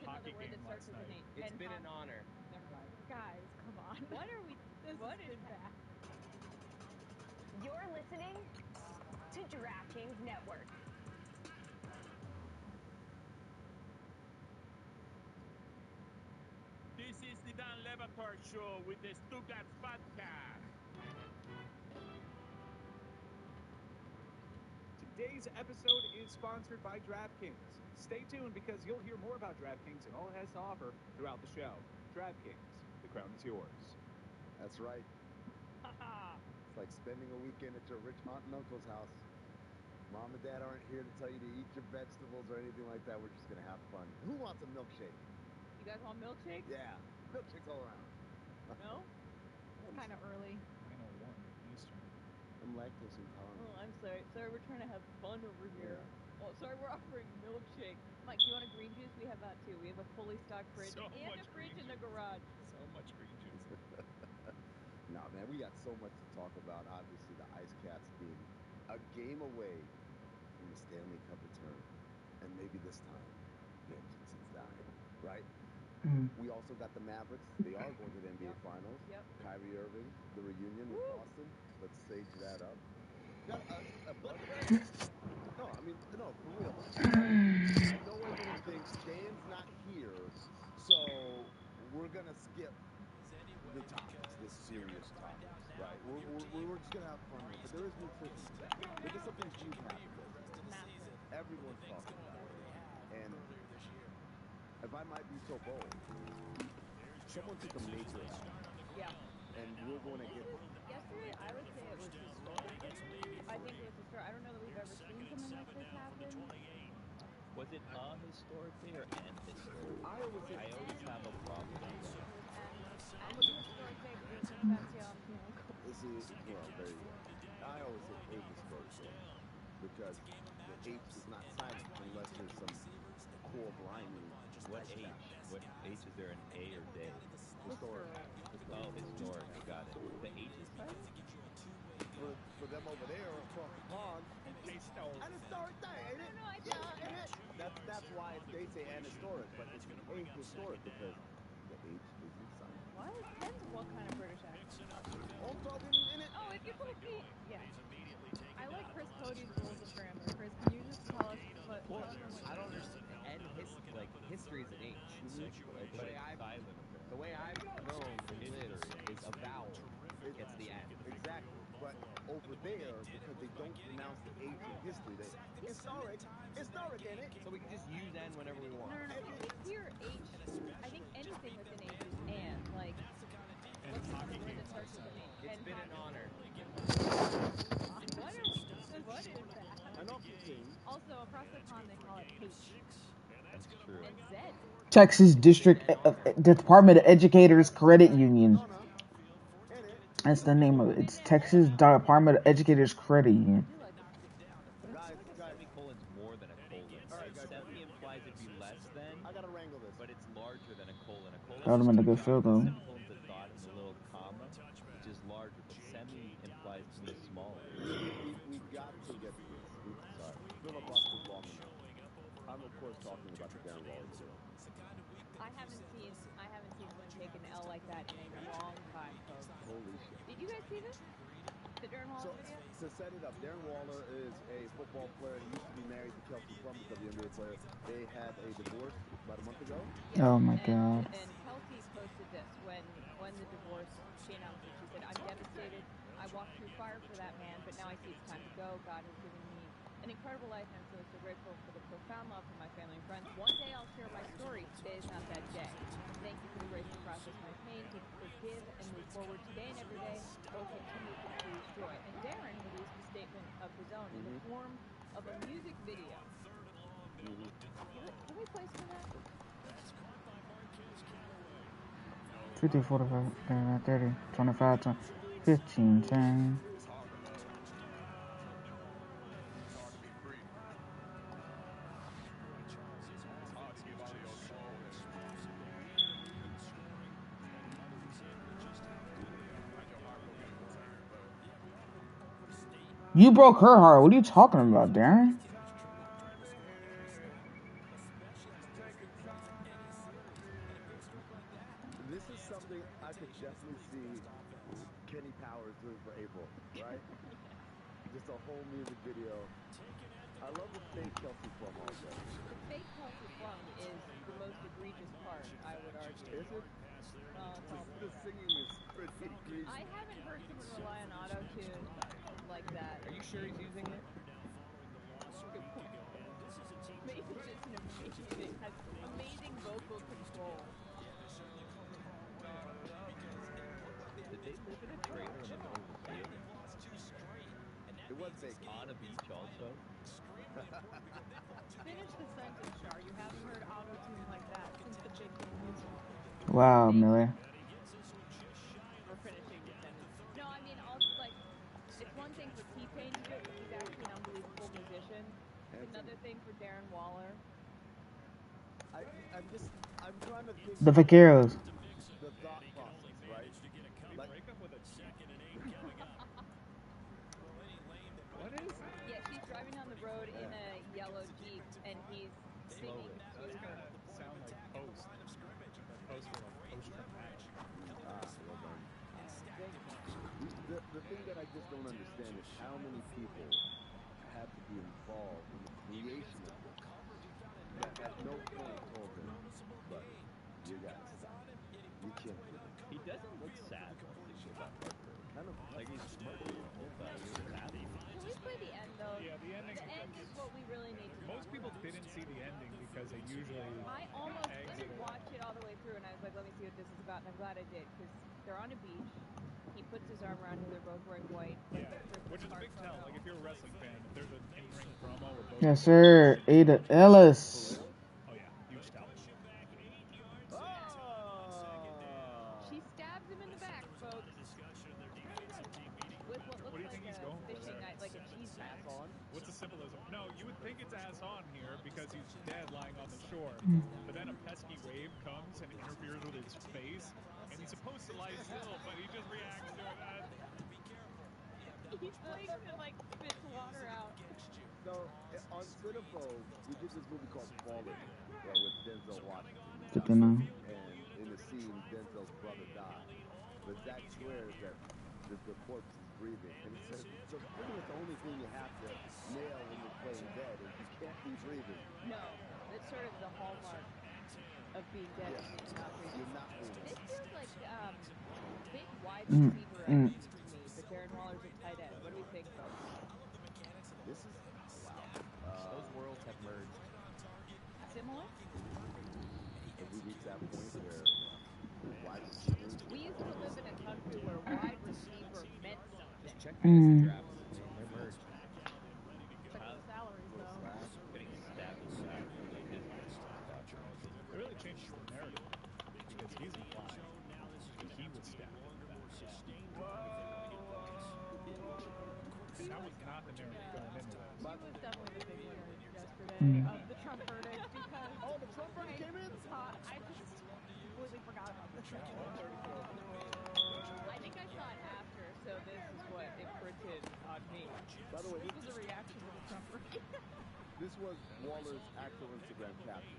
What's another word that starts with an H? It's been an honor. Never mind. Guys, come on. What are we? What is that? You're listening to DraftKings Network. This is the Dan Levator Show with the Stuttgart podcast. Today's episode is sponsored by DraftKings. Stay tuned because you'll hear more about DraftKings and all it has to offer throughout the show. DraftKings, the crown is yours. That's right. It's like spending a weekend at your rich aunt and uncle's house. Mom and dad aren't here to tell you to eat your vegetables or anything like that. We're just going to have fun. Who wants a milkshake? You guys want milkshakes? Yeah, milkshakes all around. No? It's kind of early. 9:01 Eastern. I'm lactose intolerant. Oh, I'm sorry. Sorry, we're trying to have fun over here. Yeah. Oh, sorry, we're offering milkshake. Mike, do you want a green juice? We have that too. We have a fully stocked fridge So and much a fridge green in the juice. garage. So much green juice. Nah, man, we got so much to talk about. Obviously, the Ice Cats being a game away from the Stanley Cup return. And maybe this time, vengeance is thine, right? We also got the Mavericks. They are going to the NBA Finals. Yep. Kyrie Irving, the reunion with Boston. Let's stage that up. Got a No, I mean, no, for real. I know everyone thinks Dan's not here, so we're going to skip the topics, the serious topics, right? We're just going to have fun here. But there is nutrition to that. Look at something huge happened yesterday. Everyone's talking about it. And if I might be so bold, someone took a major L. Yeah. And we're going to get Yesterday, I would say it was historic. I think it was historic. I don't know that we've ever seen something like this happen. Was it a historic day or an historic? I always have a problem with that. And it's a historic day because Sebastian Bianco. This is, well, there you go. I always say a historic day because the H is not silent unless there's some core blinding. What H? What H is there, an A or day? Historic. Oh, historic. Got it. The H is silent? For them over there across the pond, an historic day, ain't it? Yeah, ain't it? That's why they say an historic, but it's an A historic because the H isn't silent. Why? It depends what kind of British accent. I'm talking in it. Oh, it's like me. Yeah. I like Chris Cody's rules of grammar. Chris, can you just tell us what? Well, I don't understand. And history is an H. The way I've grown and lived is a vowel gets the N. Exactly. But over there, because they don't pronounce the H in history, they historic, ain't it? So we can just use N whenever we want. No. I think here H. I think anything with an H is and. Like, what's the word that starts with an H? It's been an honor. What is that? An awful thing. Also, across the pond, they call it H. That's true. And Z. Texas Department of Educators Credit Union. That's the name of it. It's Texas Department of Educators Credit Union. Semicolon's more than a colon. Semi implies it'd be less than. I gotta wrangle this. But it's larger than a colon. A colon That would've been a good field goal. Semicolon's a dot and a little comma, which is larger. But semi implies to me smaller. We've got to get to this. Sorry. Filibuster's long enough. I'm of course talking about the Darren Waller video. I haven't seen someone take an L like that in a long time, folks. Holy shit. Did you guys see this? The Darren Waller video? To set it up, Darren Waller is a football player. He used to be married to Kelsey Plum, the WNBA player. They had a divorce about a month ago. Oh my God. And Kelsey posted this when the divorce, she announced it. She said, "I'm devastated. I walked through fire for that man, but now I see it's time to go. God has given me an incredible life, and I'm so grateful for the profound love from my family and friends. One day I'll share my story. Today is not that day. Thank you for the grace to process my pain, to forgive and move forward today and every day. Will continue to choose joy." And Darren released a statement of his own in the form of a music video. Can we play some of that? 50, 45, 30, 25, 20, 15, 10. You broke her heart. What are you talking about, Darren? a whole music video. I love the fake Kelsey Plum also. The fake Kelsey Plum is the most egregious part, I would argue. Is it? The singing is pretty egregious. I haven't heard someone rely on auto-tune like that. Are you sure he's using it? Good point. Mason's just an amazing, has amazing vocal control. Did they live in a trailer in the middle of the field? It was big. On a beach also? Finish the sentence, Char. You haven't heard auto-tune like that since the big game. Wow, Miller. We're finishing the sentence. No, I mean, also, like, it's one thing for T-Pain to do it, because he's actually an unbelievable musician. Another thing for Darren Waller. I'm trying to think. The Vaqueros. The thought process, right? Like, break up with a second and 8 coming up. What is it? Yeah, she's driving down the road in a yellow Jeep, and he's singing to It's her. gonna sound like Post. Post for like post-Trump match. Well done. The thing that I just don't understand is how many people had to be involved in the creation of this that at no point told him, but you gotta stop. You can't do it. He doesn't look sad though. He got heartbroken. Kind of like he's smirking the whole time. He was happy. Can we play the end, though? Yeah, the ending. The end is what we really need to Most talk people about. didn't see the ending because they usually. I almost exit didn't it. watch it all the way through, and I was like, let me see what this is about, and I'm glad I did, because they're on a beach. He puts his arm around her. They're both wearing white. Like Yeah, which is a big tell. Like if you're a wrestling fan, if there's an in-ring promo or both. Yes, sir. Ada Ellis. Oh yeah, huge tell. She stabs him in the back, folks. With what looks What do you think like he's a going for fishing there? knife, like a cheese knife. What's the symbolism? No, you would think it's ass on here because he's dead lying on the shore. But then a pesky wave comes and interferes with his face, and he's supposed to lie still, but he just reacts to it. He blinks and like spits water out. So on Cinephobe, we did this movie called Fallen with Denzel Washington. Good to know. And in the scene, Denzel's brother died. But Zach swears that the corpse is breathing. And he says, so pretty much the only thing you have to nail when you're playing dead is you can't be breathing. No, that's sort of the hallmark of being dead is you're not breathing. You're not breathing. This feels like big wide receiver action for me, but Darren Waller's a tight end. What do we think, folks? This is wow. Those worlds have merged. Similar? Have we reached that point where wide receivers? We used to live in a country where wide receiver meant something. Check fantasy drafts. They're merged. Check the salaries, though. Getting stabbed in the back. It really changes the narrative because he's implying that he was stabbed in the back. And that was not the narrative going into this. He was definitely the big winner yesterday of the Trump verdict because the Trump verdict came in? I just completely forgot about this. I think I saw it after, so this is what imprinted on me. By the way, this was a reaction to the Trump verdict. This was Waller's actual Instagram caption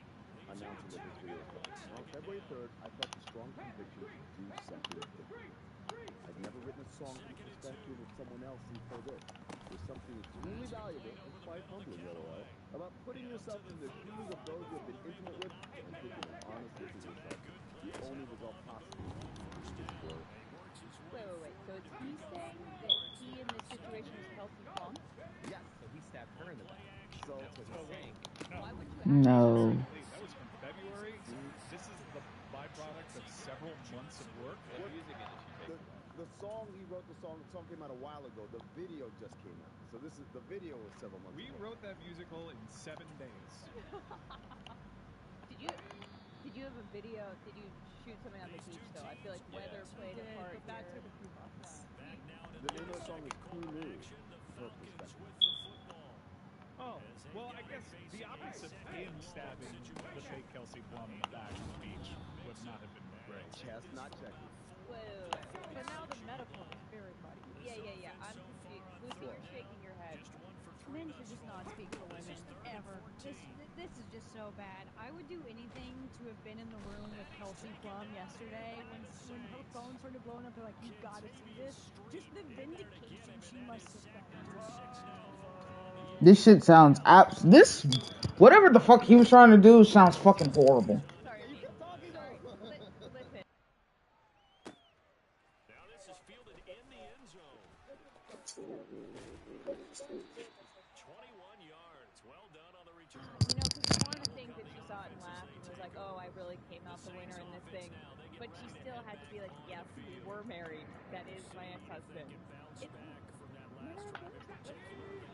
announcing that this video was coming. On February 3rd, I felt a strong conviction to do something different. I've never written a song from the perspective of someone else until this. There's something extremely valuable and quite humbling, LOL, about putting yourself in the shoes of those you have been intimate with and taking an honest look at yourself. The only result possible is growth. Wait. So is he saying that he in this situation is Kelsey Plum? Yes. So he stabbed her in the back. So that's what he's saying. Why would you No. That was from February. This is the byproduct of several months of work. What music industry? The song, he wrote the song came out a while ago. The video just came out. So the video was several months ago. We wrote that musical in 7 days. Did you have a video? Did you shoot something on the beach though? I feel like weather played a part. But that took a few months. The name of the song is Who Knew? Her perspective. Oh, well, I guess the opposite of him stabbing the fake Kelsey Plum in the back of the beach would not have been great. Chestnut checking. Whoa. So now the metaphor is very muddy. Yeah. I'm confused. Lucy, you're shaking your head. Men should just not speak for women ever. This is just so bad. I would do anything to have been in the room with Kelsey Plum yesterday when her phone started blowing up. They're like, "You got to see this." Just the vindication she must have felt. This shit sounds this whatever the fuck he was trying to do sounds fucking horrible. Sorry, you kept talking though. Listen. Now this is fielded in the end zone. 21 yards. Well done on the return. You know, because one of the things that she saw it and laughed and was like, "Oh, I really came out the winner in this thing," but she still had to be like, "Yes, we were married. That is my ex-husband."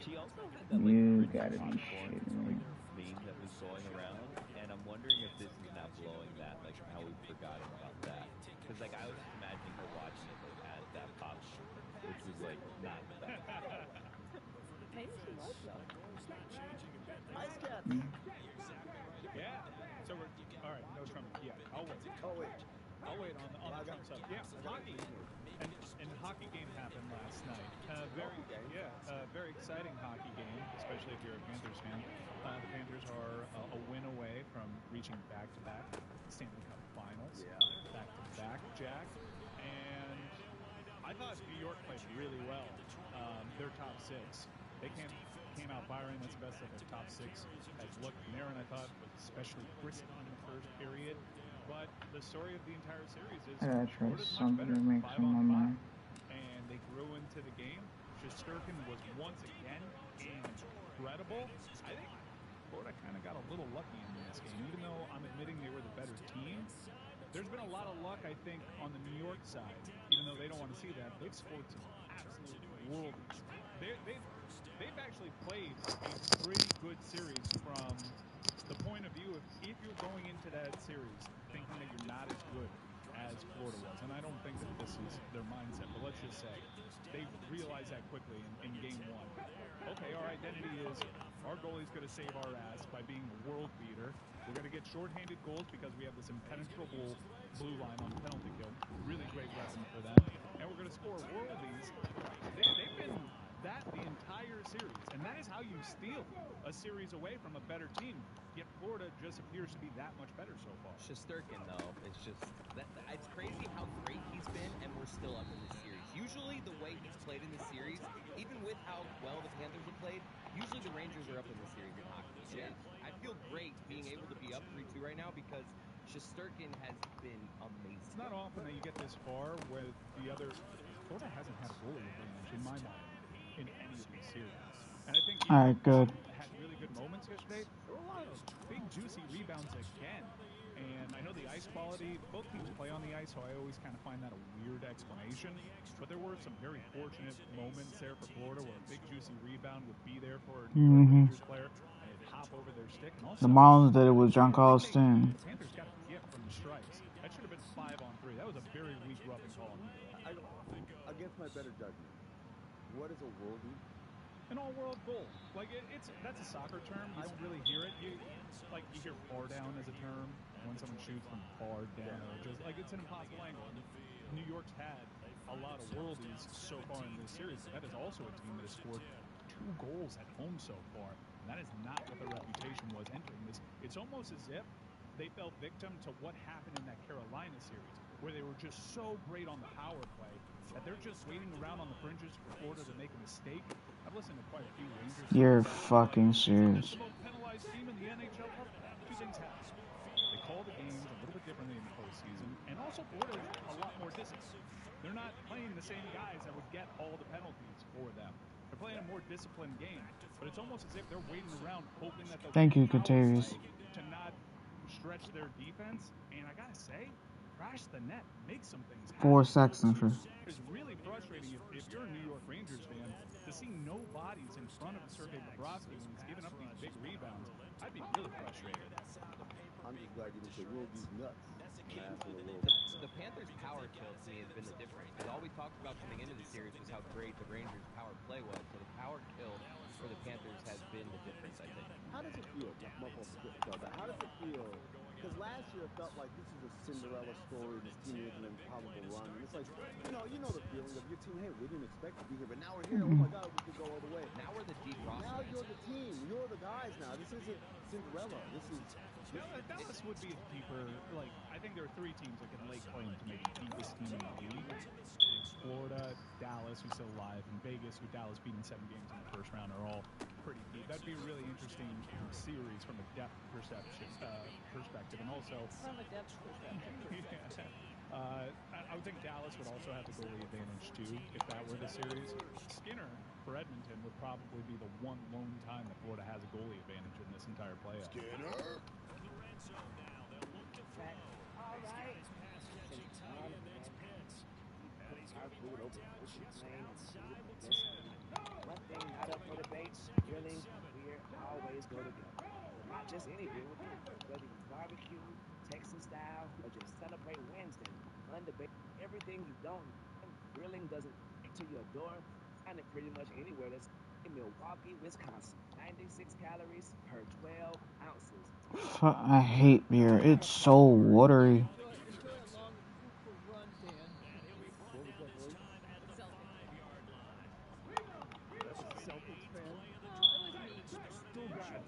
She also had that like You British gotta be popcorn shitting me. like meme that was going around, and I'm wondering if this is now blowing that, like how we've forgotten about that. Because like I was just imagining her watching it like as that popcorn, which was like not the best. Maybe she was though. Ice Cats. Yeah. So we're all right. No Trump. Yeah. I'll wait. Oh wait. I'll wait on the Trump stuff. Yeah. Hockey. And hockey game happened last night. Very exciting hockey game, especially if you're a Panthers fan. The Panthers are a win away from reaching back-to-back Stanley Cup Finals. Yeah. Back-to-back, Jack. And I thought New York played really well. Their top six. They came out firing. That's the best that their top six has looked. Marin, I thought, was especially crisp in the first period. But the story of the entire series is I gotta try Florida's much something better. to make 5 some on of 5. my. And they grew into the game. Shesterkin was once again incredible. I think Florida kind of got a little lucky in this game. Even though I'm admitting they were the better team, there's been a lot of luck, I think, on the New York side. Even though they don't want to see that, they've scored some absolute worldies. They've actually played a pretty good series from the point of view of if you're going into that series thinking that you're not as good as Florida was. And I don't think that this is their mindset, but let's just say they realized that quickly in game one. Okay, our identity is our goalie's going to save our ass by being a world beater. We're going to get shorthanded goals because we have this impenetrable blue line on penalty kill. Really great weapon for them. And we're going to score worldies. They've been that the entire series. And that is how you steal a series away from a better team. Yet Florida just appears to be that much better so far. Shesterkin, though, it's just it's crazy how great he's been, and we're still up in this series. Usually, the way he's played in the series, even with how well the Panthers have played, usually the Rangers are up in the series in hockey. Yeah. I feel great being able to be up 3-2 right now because Shesterkin has been amazing. It's not often that you get this far with the other. Florida hasn't had a goalie advantage in my mind in any of these series. And I think All right, good. had really good moments yesterday. There were a lot of big, juicy rebounds again. And I know the ice quality, both teams play on the ice, so I always kind of find that a weird explanation. But there were some very fortunate moments there for Florida where a big, juicy rebound would be there for a New York Rangers player, and it'd hop over their stick. And also, The Marlins did it with John Carlson. the Panthers got a gift from the strikes. That should have been 5-on-3. That was a very weak rubbing call. Against my better judgment, what is a worldie? An all-world goal. Like that's a soccer term. You don't really hear it. You hear far down as a term when someone shoots from far down, or just like it's an impossible angle. And New York's had a lot of worldies so far in this series. That is also a team that has scored 2 goals at home so far. And that is not what their reputation was entering this. It's almost as if they fell victim to what happened in that Carolina series, where they were just so great on the power play that they're just waiting around on the fringes for Florida to make a mistake. I've listened to quite a few Rangers. You're fucking serious. The most penalized team in the NHL. 2 things happen. They call the games a little bit differently in the postseason, and also Florida is a lot more disciplined. They're not playing the same guys that would get all the penalties for them. They're playing a more disciplined game, but it's almost as if they're waiting around hoping that they'll Thank you, Katavius. to not stretch their defense. And I gotta say, crash the net, make some things happen. 4 seconds for. It's really frustrating if you're a New York Rangers fan to see no bodies in front of Sergei Bobrovsky when he's giving up these big rebounds. I'd be really frustrated. I'm just glad you didn't say worldie's nuts. The Panthers' power kill to me has been the difference. Because all we talked about coming into the series was how great the Rangers' power play was. So the power kill for the Panthers has been the difference, I think. How does it feel? How does it feel? Because last year, felt like this is a Cinderella story. This team making an improbable run, and it's like, you know the feeling of your team. Hey, we didn't expect to be here, but now we're here. Oh my God, we could go all the way. Now we're the deep roster. Now you're the team. You're the guys. Now this isn't Cinderella. This is. Dallas would be a deeper. Like, I think there are three teams that can lay claim to maybe deepest team in the league. Florida, Dallas, who's still alive, and Vegas, who Dallas beat in 7 games in the first round, are all pretty deep. That'd be a really interesting series from a depth perspective, and also From a depth perspective. I would think Dallas would also have the goalie advantage too if that were the series. Skinner for Edmonton would probably be the one lone time that Florida has a goalie advantage in this entire playoff. Skinner. All right. One thing not up for debate, grilling, beer always go together. Not just any beer with it, whether you barbecue, Texas style, or just celebrate Wednesday. Undebate everything you don't know, grilling doesn't get to your door. Find it pretty much anywhere that's in Milwaukee, Wisconsin. 96 calories per 12 ounces. I hate beer. It's so watery. Enjoy a long, fruitful run, Dan. What was that voice? That was a Celtics fan. Well, it was me. Stugatz.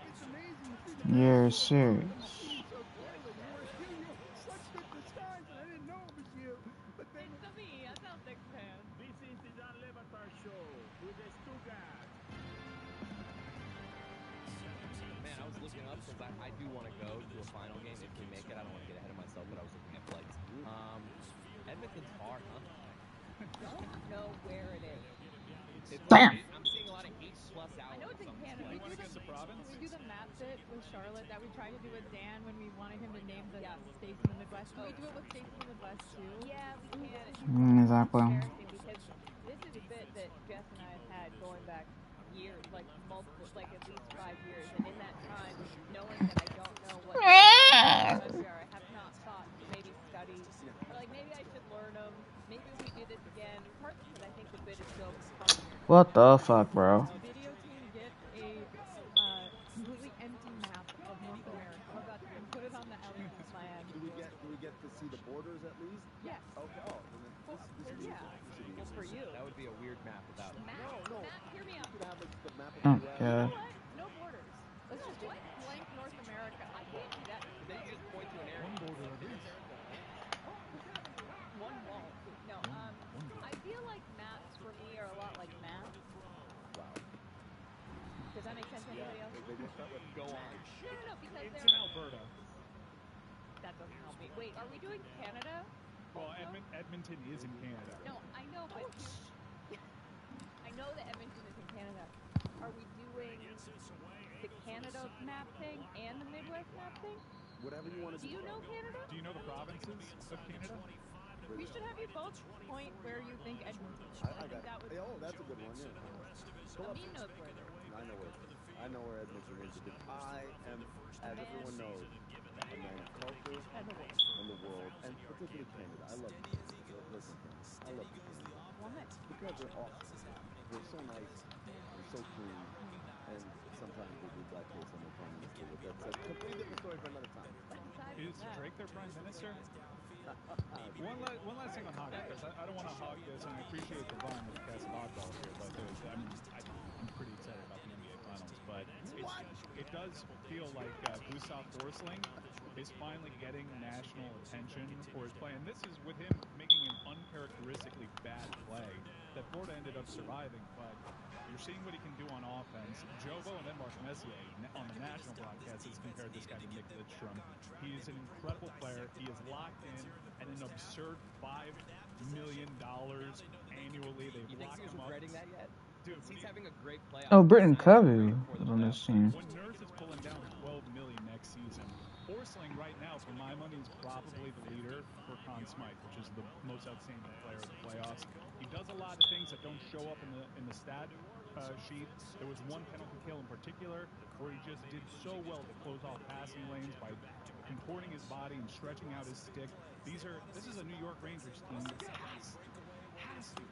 It's amazing to see the You're serious. so clearly. You were such good disguise, and I didn't know it was you. But then It's me, a Celtics fan. This is the Dan Le Batard Show with the Stuttgart. Man, I was looking up because I do want to go to a final game if we make it. I don't want to get ahead of myself, but I was looking at flights. Edmonton's far, huh? Don't know where it is. Damn. I'm seeing a lot of 8+ hours. I know it's in Canada. You want to guess the province? Can we do the map bit with Charlotte that we tried to do with Dan when we wanted him to name the states in the Midwest? Can we do it with states in the Midwest too? Yeah, we can. Exactly. Embarrassing because this is a bit that Jeff and I have had going back years, like multiple, like at least 5 years. And in that time, knowing that I don't know what states are, I have not thought to maybe study, or like maybe I should learn them. Maybe we do this again. Partly because I think the bit is so fun. What the fuck, bro? Video team get a completely empty map of North America. How about that? And put it on the LED plan. do we get to see the borders at least? Yes. Okay. Oh, then this Yeah. Well, for you. That would be a weird map without it. No. Matt, hear me out. You could have like the map of Oh, the US. God. No borders. Let's just do blank North America. I can't do that. Then you just point to an area. One border at least. One wall. No, I feel like maps for me are a lot like math. Wow. Does that make sense to anybody else? Go on. No, because It's they're... in Alberta. That doesn't help me. Wait, are we doing Canada? Well, Edmonton is in Canada. No, I know, but... I know that Edmonton is in Canada. Are we doing the Canada map thing and the Midwest map thing? Whatever you want to do. Do you know Canada? Do you know the provinces of Canada? We should have you both point where you think Edmonton is. I think got. that would. Oh, that's a good one. Yeah. Amin knows where they're I know where Edmonton is because I am, as everyone knows, a man of culture and the world. And particularly Canada. I love Canada. Listen, I love Canada. Why? Because they're awesome. They're so nice. They're so clean. And sometimes they do blackface on their prime minister. But that's a completely different story for another time. Is Drake their prime minister? One last thing on hockey, because I don't want to hog this, and I appreciate the run with Cast of Oddball here, but I'm pretty excited about the NBA Finals. But it does feel like Gustav Forsling is finally getting national attention for his play, and this is with him making an uncharacteristically bad play that Florida ended up surviving. But you're seeing what he can do on offense. Jobo and then Mark Messier on the national broadcast has compared this guy to Nick Lidstrom. He is an incredible player. He is locked in at an absurd $5 million annually. They've You think locked he was him up. regretting that yet? Dude, he's having a great playoff. Oh, Britton Covey was on this team. When Nurse is pulling down $12 million next season, Forsling right now, for my money, is probably the leader for Conn Smythe, which is the most outstanding player of the playoffs. He does a lot of things that don't show up in the stat sheet. There was one penalty kill in particular where he just did so well to close off passing lanes by contorting his body and stretching out his stick. This is a New York Rangers team that has to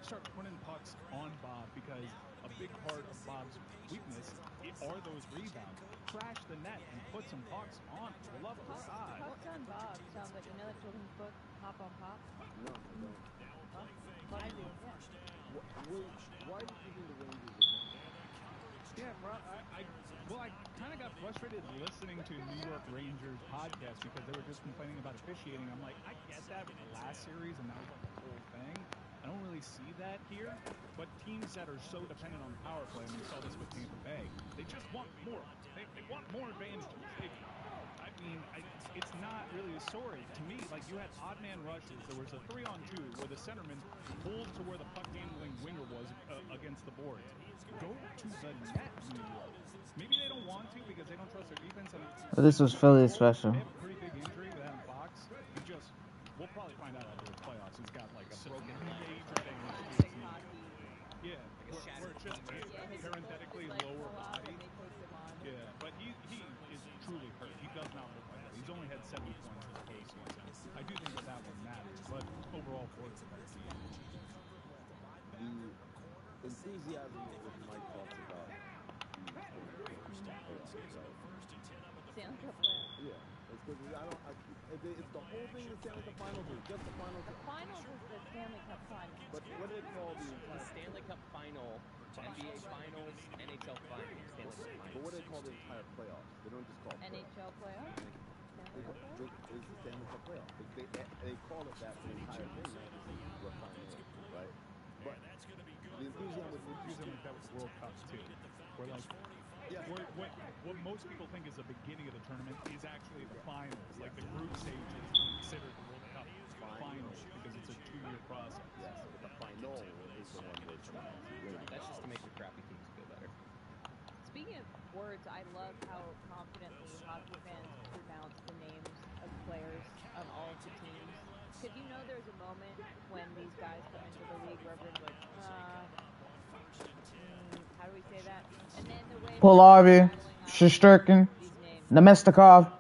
start putting pucks on Bob because of a big part of Bob's weakness are those rebounds. Crash the net and put some pucks on, for the love of God. Pucks on Bob sounds like, you know that children's book, Hop on Pop? No, I don't. Well, I do, yeah. Why did you think the Rangers were coming? Yeah, bro. I kind of got frustrated listening to New York Rangers podcast because they were just complaining about officiating. I'm like, I get that with the last series, and that was like the whole thing. I don't really see that here. But teams that are so dependent on the power play, and we saw this with Tampa Bay, they just want more. They want more advantages. It's not really a story. To me, like, you had odd man rushes. There was a 3-on-2 where the centerman pulled to where the puck handling winger was against the boards. Go to the net, New York. Maybe they don't want to because they don't trust their defense. But this was Philly's special. They have a pretty big injury with Adam Fox. We'll probably find out after the playoffs. He's got like a broken major damage to his knee. Yeah, where it's just parenthetically lower body. Yeah, but he is truly hurt. He does not look like that. He's only had 70 points this postseason. I do think that one matters, but overall, Florida's a better team. The enthusiasm with which Mike talks about the Stanley Cup playoffs. Yeah, it's because it's the whole thing, the Stanley Cup Finals, or just the finals. The finals is the Stanley Cup final. But what do they call the Stanley Cup final, NBA Finals, NHL Finals, Stanley Cup Finals. But what do they call the entire playoffs? They don't just call it NHL playoffs? Stanley Cup playoffs? It's the Stanley Cup playoffs. They call it that for the entire thing, not just the final, right? But the enthusiasm with like that with the World Cup too. We're like, what most people think is the beginning of the tournament is actually the finals. Like the group stage is considered the World Cup finals because it's a 2-year process. Yes, but the final is the one where that's just to make the crappy teams feel better. Speaking of words, I love how confidently hockey fans pronounce the names of players of all of the teams. Because you know there's a moment when these guys come into the league where everyone's like, how do we say that? And then the way Polavi, Shesterkin, Nemestikov,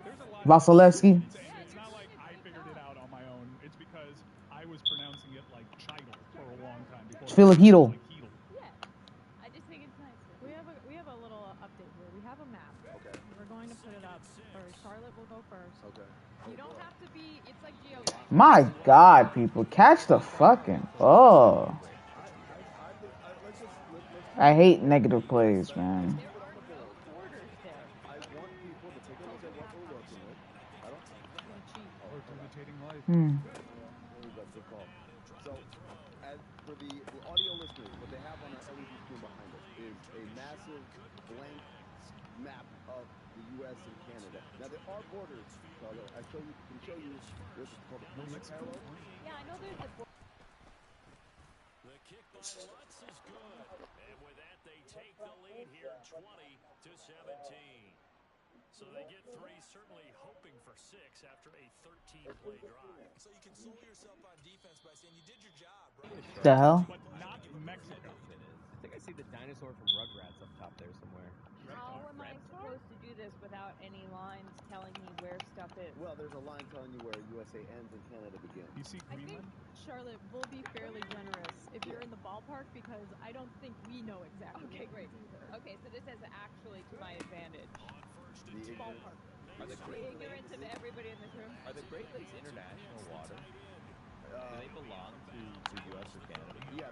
Vasilevsky. It's not like I figured it out on my own. It's because I was pronouncing it like Cheidel for a long time before. Filipino. Yeah, I just think it's nice. We have a little update here. We have a map. Okay. We're going to put it up first. Charlotte will go first. Okay. You don't have to be. It's like geography. My God, people, catch the fucking ball. I hate negative plays, man. I want people to take a look at what we're working with. So, as for the audio listeners, what they have on our LED screen behind us is a massive blank map of the U.S. and Canada. Now, there are borders, Charlotte. I can show you what's called the Permanent Arrow. Yeah, I know there's the. The kick by Lutz is good. And with that, they take the lead here 20-17. So they get 3, certainly hoping for 6 after a 13-play drive. So you console yourself on defense by saying you did your job, right? The hell? But not Mexico. I think I see the dinosaur from Rugrats up top there somewhere. How am I supposed to do this without any lines telling me where stuff is? Well, there's a line telling you where USA ends and Canada begins. You see Greenland? I think, Charlotte, we'll be fairly generous if you're in the ballpark because I don't think we know exactly. Okay, great. Okay, so this is actually to my advantage. The Ballpark. Are the The ignorance of everybody in this room. Are the Great Lakes international water? Do they belong to the U.S. or Canada? Yeah,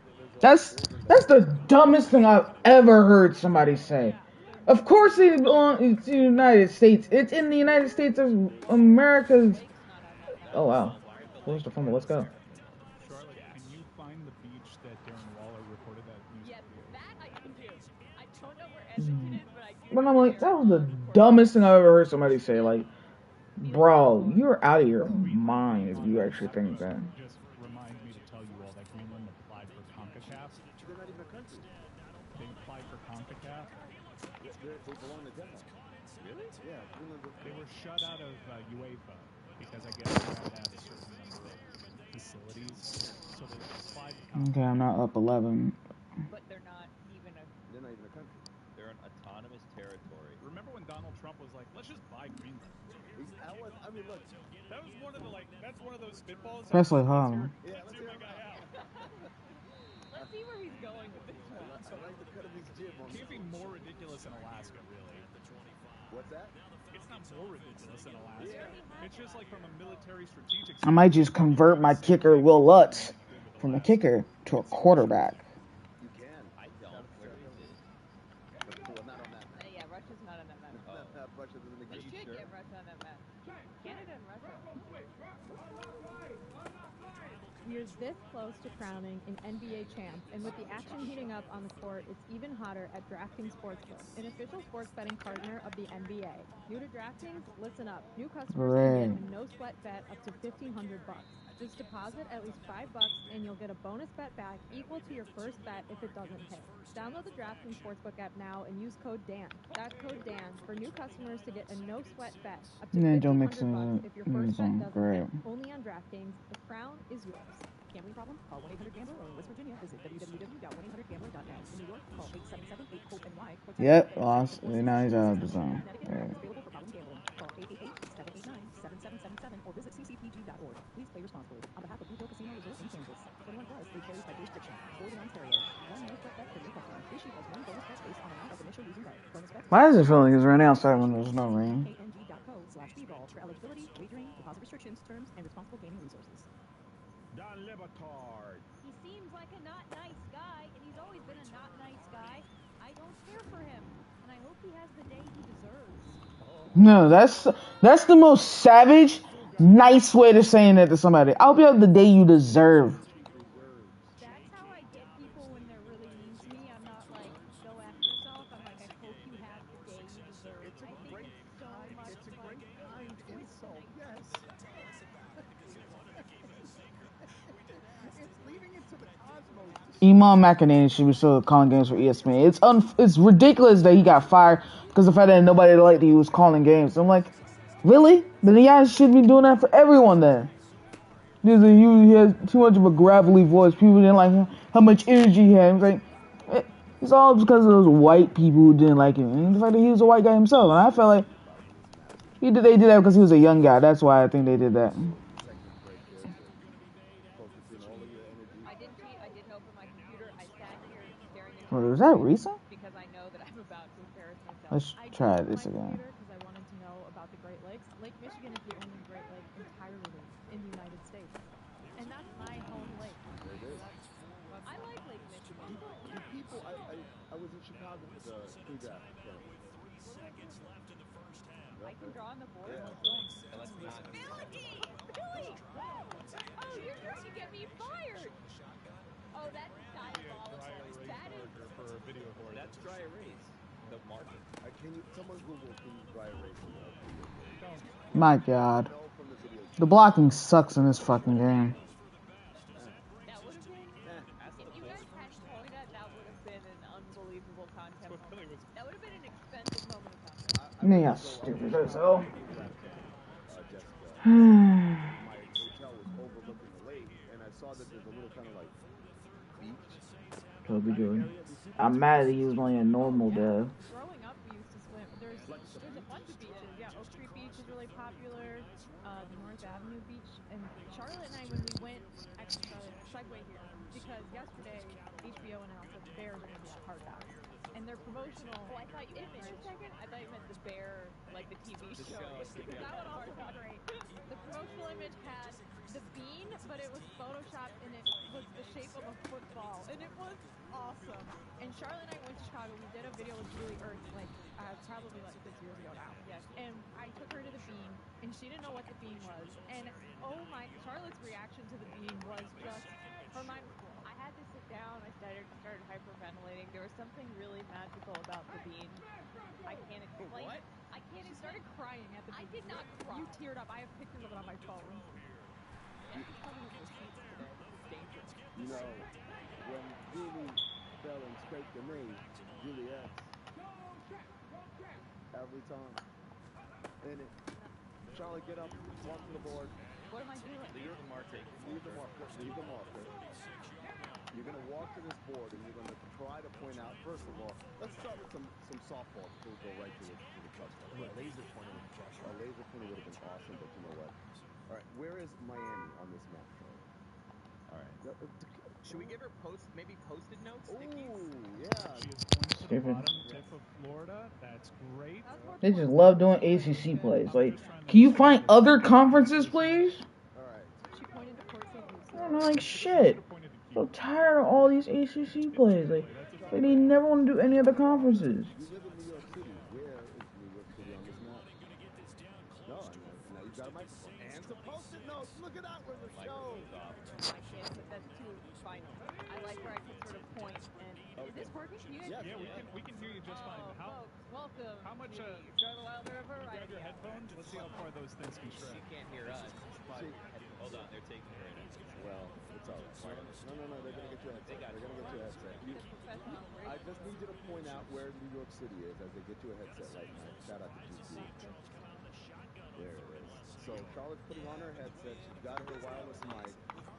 That's the dumbest thing I've ever heard somebody say. Of course it belongs to the United States. It's in the United States of America's. Oh wow. Where's the fumble? Let's go. Charlotte, can you find the beach that Darren Waller reported that news? Yes, that I can do. I don't know where Edmonton is, but I do. But I'm like, that was the dumbest thing I've ever heard somebody say. Like, bro, you're out of your mind if you actually think that. Just reminds me to tell you all that Greenland applied for CONCACAF. They're not even a country. They applied for CONCACAF. They belong to Denmark. Really? Yeah. They were shut out of UEFA because I guess they had to have a certain number of facilities. So they applied to Okay, I'm not up 11. But they're not even a country. They're an autonomous territory. Remember when Donald Trump was like, let's just buy Greenland? I mean, look. That was one of the, that's one of those spitballs. Especially Holland. Yeah, let's hear Let's see where he's going with this one. I like the cut of his ridiculous in Alaska, really. What's that? It's not more ridiculous in Alaska. It's just like from a military strategic I might just convert my kicker, Will Lutz, from a kicker to a quarterback. You can. I don't. Where is it? Well, not on that map. Yeah, Russia's not on that map. Russia doesn't You exist. should get Russia on that map. Canada and Russia. We're this close to crowning an NBA champ, and with the action heating up on the court, it's even hotter at DraftKings Sportsbook, an official sports betting partner of the NBA. New to DraftKings? Listen up. New customers can get a no-sweat bet up to $1,500. Just deposit at least $5, and you'll get a bonus bet back equal to your first bet if it doesn't hit. Download the DraftKings Sportsbook app now and use code DAN. That's code DAN for new customers to get a no-sweat bet up to $1,500 if your first bet doesn't hit. Only on DraftKings. The crown is yours. Gambling problem? Call 1-800-GAMBLER or in West Virginia, visit www.1800gambler.net. In New York, call 877-8-HOPE-NY. Yep, lost. Now he's out of the zone. Connecticut, is available for problem gambling. Call 888-789-7777 or visit ccpg.org. Please play responsibly. On behalf of Blue Hill Casino Resort in Kansas, 21 plus, age varies by jurisdiction. Void in Ontario. One no sweat bet for new customers. Issued as one bonus bet based on amount of initial losing bet. Bonus bet. Why does it feel like it's raining outside when there's no rain? kng.co/speedball for eligibility, wagering, deposit restrictions, terms, and responsible gaming resources. Don Levitard. He seems like a not nice guy, and he's always been a not nice guy. I don't care for him, and I hope he has the day he deserves. No, that's the most savage, nice way to saying that to somebody. I hope you have the day you deserve. That's how I get people when they're really mean to me. I'm not like, go F yourself. I'm like, I hope you have the day you deserve. It's a great kind insult. Yes. It's leaving it to the cosmos. Imam McAnany should be still calling games for ESPN. It's ridiculous that he got fired because the fact that nobody liked that he was calling games. I'm like, really? Then you guys should be doing that for everyone then. He has too much of a gravelly voice. People didn't like him, how much energy he had. It's like, it's all because of those white people who didn't like him. And the fact that he was a white guy himself. And I felt like they did that because he was a young guy. That's why I think they did that. I didn't cheat. I didn't open my computer. I sat here staring into Wait, was that recent? because I know that I'm about to embarrass myself. Let's try this again. Because I wanted to know about the Great Lakes. Lake Michigan is the only Great Lake entirely in the United States. And that's my home lake. I like Lake Michigan. People, I was in Chicago for the pre-draft. I can draw on the board. Yeah. Billy! Oh, you're trying to get me fired! Oh, that's diabolical. That is... For a video board. That's dry erase. The market. Someone Google can dry erase. My God. The blocking sucks in this fucking game. That would have been... If you guys had told me that, that would have been an unbelievable content moment. That would have been an expensive moment of content. Man, how stupid that's all. My hotel was overlooking the lake, and I saw that there's a little kind of like beach. Toby good. I'm mad that he was only a normal dev. Growing up, we used to swim. There's a bunch of beaches. Yeah, Oak Street Beach is really popular. The North Avenue Beach. And Charlotte and I, when we went, actually, segue here, because yesterday HBO announced that the Bears are going to be at Hard Knocks. And their promotional... Oh, I thought you meant for a second. I thought you meant the bear, like the TV show. That would also be great. The promotional image had the bean, but it was photoshopped and it was the shape of a football. And it was awesome. And Charlotte and I went to Chicago. We did a video with Julie Ertz, probably 6 years ago now. Yes. And I took her to the bean, and she didn't know what the bean was. And oh my, Charlotte's reaction to the bean was just, her mind was blown. I had to sit down. I started hyperventilating. There was something really magical about the bean. I can't explain. What? I can't. You started crying at the bean. I did not cry. You teared up. I have pictures of it on my phone. Yeah, she's coming with receipts today. This is dangerous. You know, when Julie fell and scraped the knee, Julie asked. Every time. In it. Charlotte, get up, walk to the board. What am I doing? Leave the marker. Leave the marker. Leave the marker. You're going to walk to this board and you're going to try to point out, first of all, let's start with some softball before we go right to the touchdown. Yeah, laser pointer would be A laser pointer would have been awesome, but you know what? All right, where is Miami on this map, Charlotte? All right. Should we give her maybe post-it notes? Ooh, yeah. She is pointing to the bottom tip for of Florida, that's great. They just love doing ACC plays. Like, can you find other conferences, please? All right. She pointed to Port St. Lucie. I don't know, like shit. So tired of all these ACC plays. Like they never want to do any other conferences. You live in New York City. Where is New York City on this map? No, and now you've got a microphone and some post-it notes. Look at that with the show. I can't put that's too final. I like where I can sort of point and is this working? Can you guys Yeah, we can hear you just fine. Folks, welcome. How much? Charlotte Wild River. You grab your headphones. Let's see how far those things can stretch. She can't hear us. Hold on, they're taking her in. Well, it's all right. No. They're gonna get you a headset. They're gonna get you a headset. I just need you to point out where New York City is as they get you a headset right now. Shout out to GT. There it is. So Charlotte's putting on her headset. She's got her wireless mic.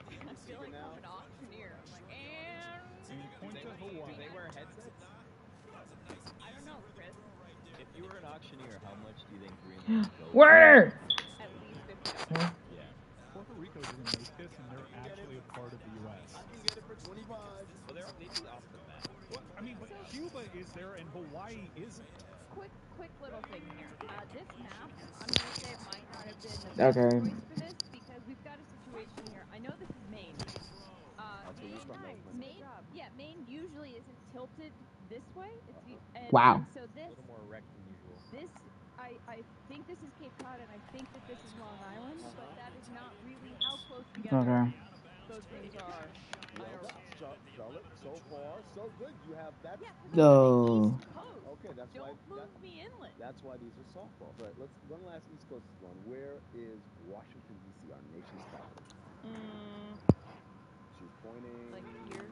I feel like I'm an auctioneer. I'm like, and Do they wear headsets? I don't know, Chris. If you were an auctioneer, how much do you think Greenland would go? Where? At least 50. Yeah. Puerto Rico's in make this, and they're actually a part of the U.S. I can get it for 25. Well, they're off the map. Well, I mean, but Cuba is there, and Hawaii isn't. Quick little thing here. This map, I'm going to say it might not have been the best Okay. choice for this because we've got a situation here. I know this is Maine. Maine usually isn't tilted this way. It's Wow. So this, A little more erect than usual. I think this is Cape Cod, and I think that this is Long Island, but that is not really how close together those things are. Charlotte, so far, so good. You have that. Oh. Okay, that's Don't why. move me inland. That's why these are softballs. All right, let's one last East Coast one. Where is Washington D.C., our nation's capital? She's pointing. Like here.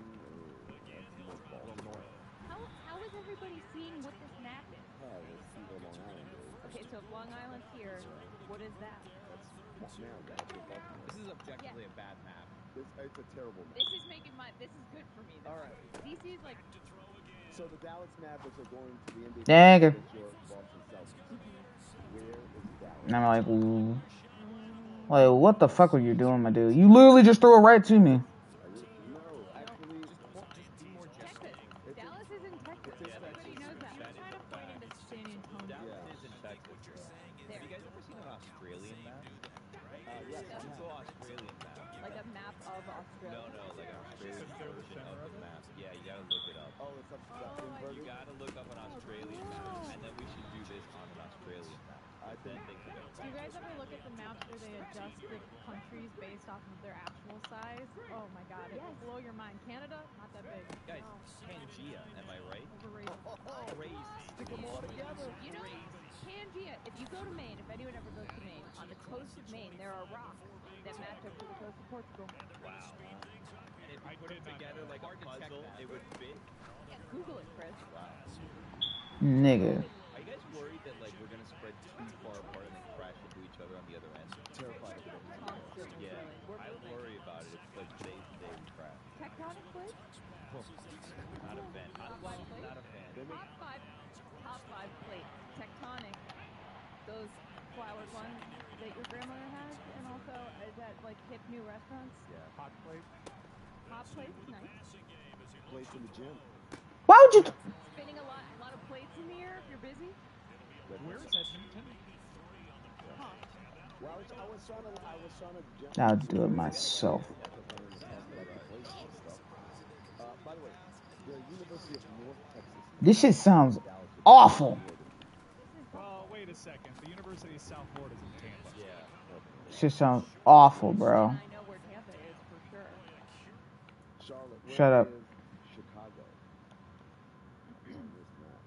That's a little north. How is everybody seeing what this map is? Oh, let's see where Long Island is. Okay, so if Long Island's here, what is that? That's Baltimore. This is objectively a bad map. It's a terrible map. This is this is good for me. All right. DC is like. So the Dallas Mavericks are going to the NBA. Dang it. Boston Celtics. Where is Dallas? And I'm like, ooh. Like, what the fuck were you doing, my dude? You literally just threw it right to me. No, actually, Texas. Dallas is in Texas. Everybody knows that. I'm trying to point into San Antonio. Dallas is in Texas. Have you guys ever seen an Australian map? Yes. Go Australian map. Like a map of Australia. No, like an Australian version of the map. Yeah, you gotta look it up. Oh, it's inverted. You gotta look up an Australian map, and then we should do this on an Australian map. Then things will go. Do you guys ever look at the maps where they adjust the countries based off of their actual size? Oh my god, it will blow your mind. Canada, not that big. Guys, Pangea, am I right? Overrated. Crazy. Stick them all together. You know, Pangea, if you go to Maine, if anyone ever goes to Maine, on the coast of Maine, there are rocks that match up to the coast of Portugal. Wow. And if you put it together like a puzzle, it would fit. Yeah, Google it, Chris. Wow. Nigga. Are you guys worried that like we're gonna spread too far apart and then crash into each other on the other end? Terrified of it. Yeah, I worry about it. It's like today's the day we crash. Tectonic plates? Not a fan. Not a fan. Top five plate. Tectonic. Those flowered ones that your grandmother has, and also is that like hip new restaurants? Yeah. Hot plate. Hot plates, nice. Plates in the gym. Why would you? Spinning a lot of plates in the air if you're busy. Where is Edmonton? Well, I was trying to. I'll do it myself. By the way, the University of North Texas. This shit sounds awful. Well, wait a second. The University of South Florida is in Tampa. Yeah. Shit sounds awful, bro. I know where Tampa is for sure. Charlotte. Shut up. Chicago. On this map,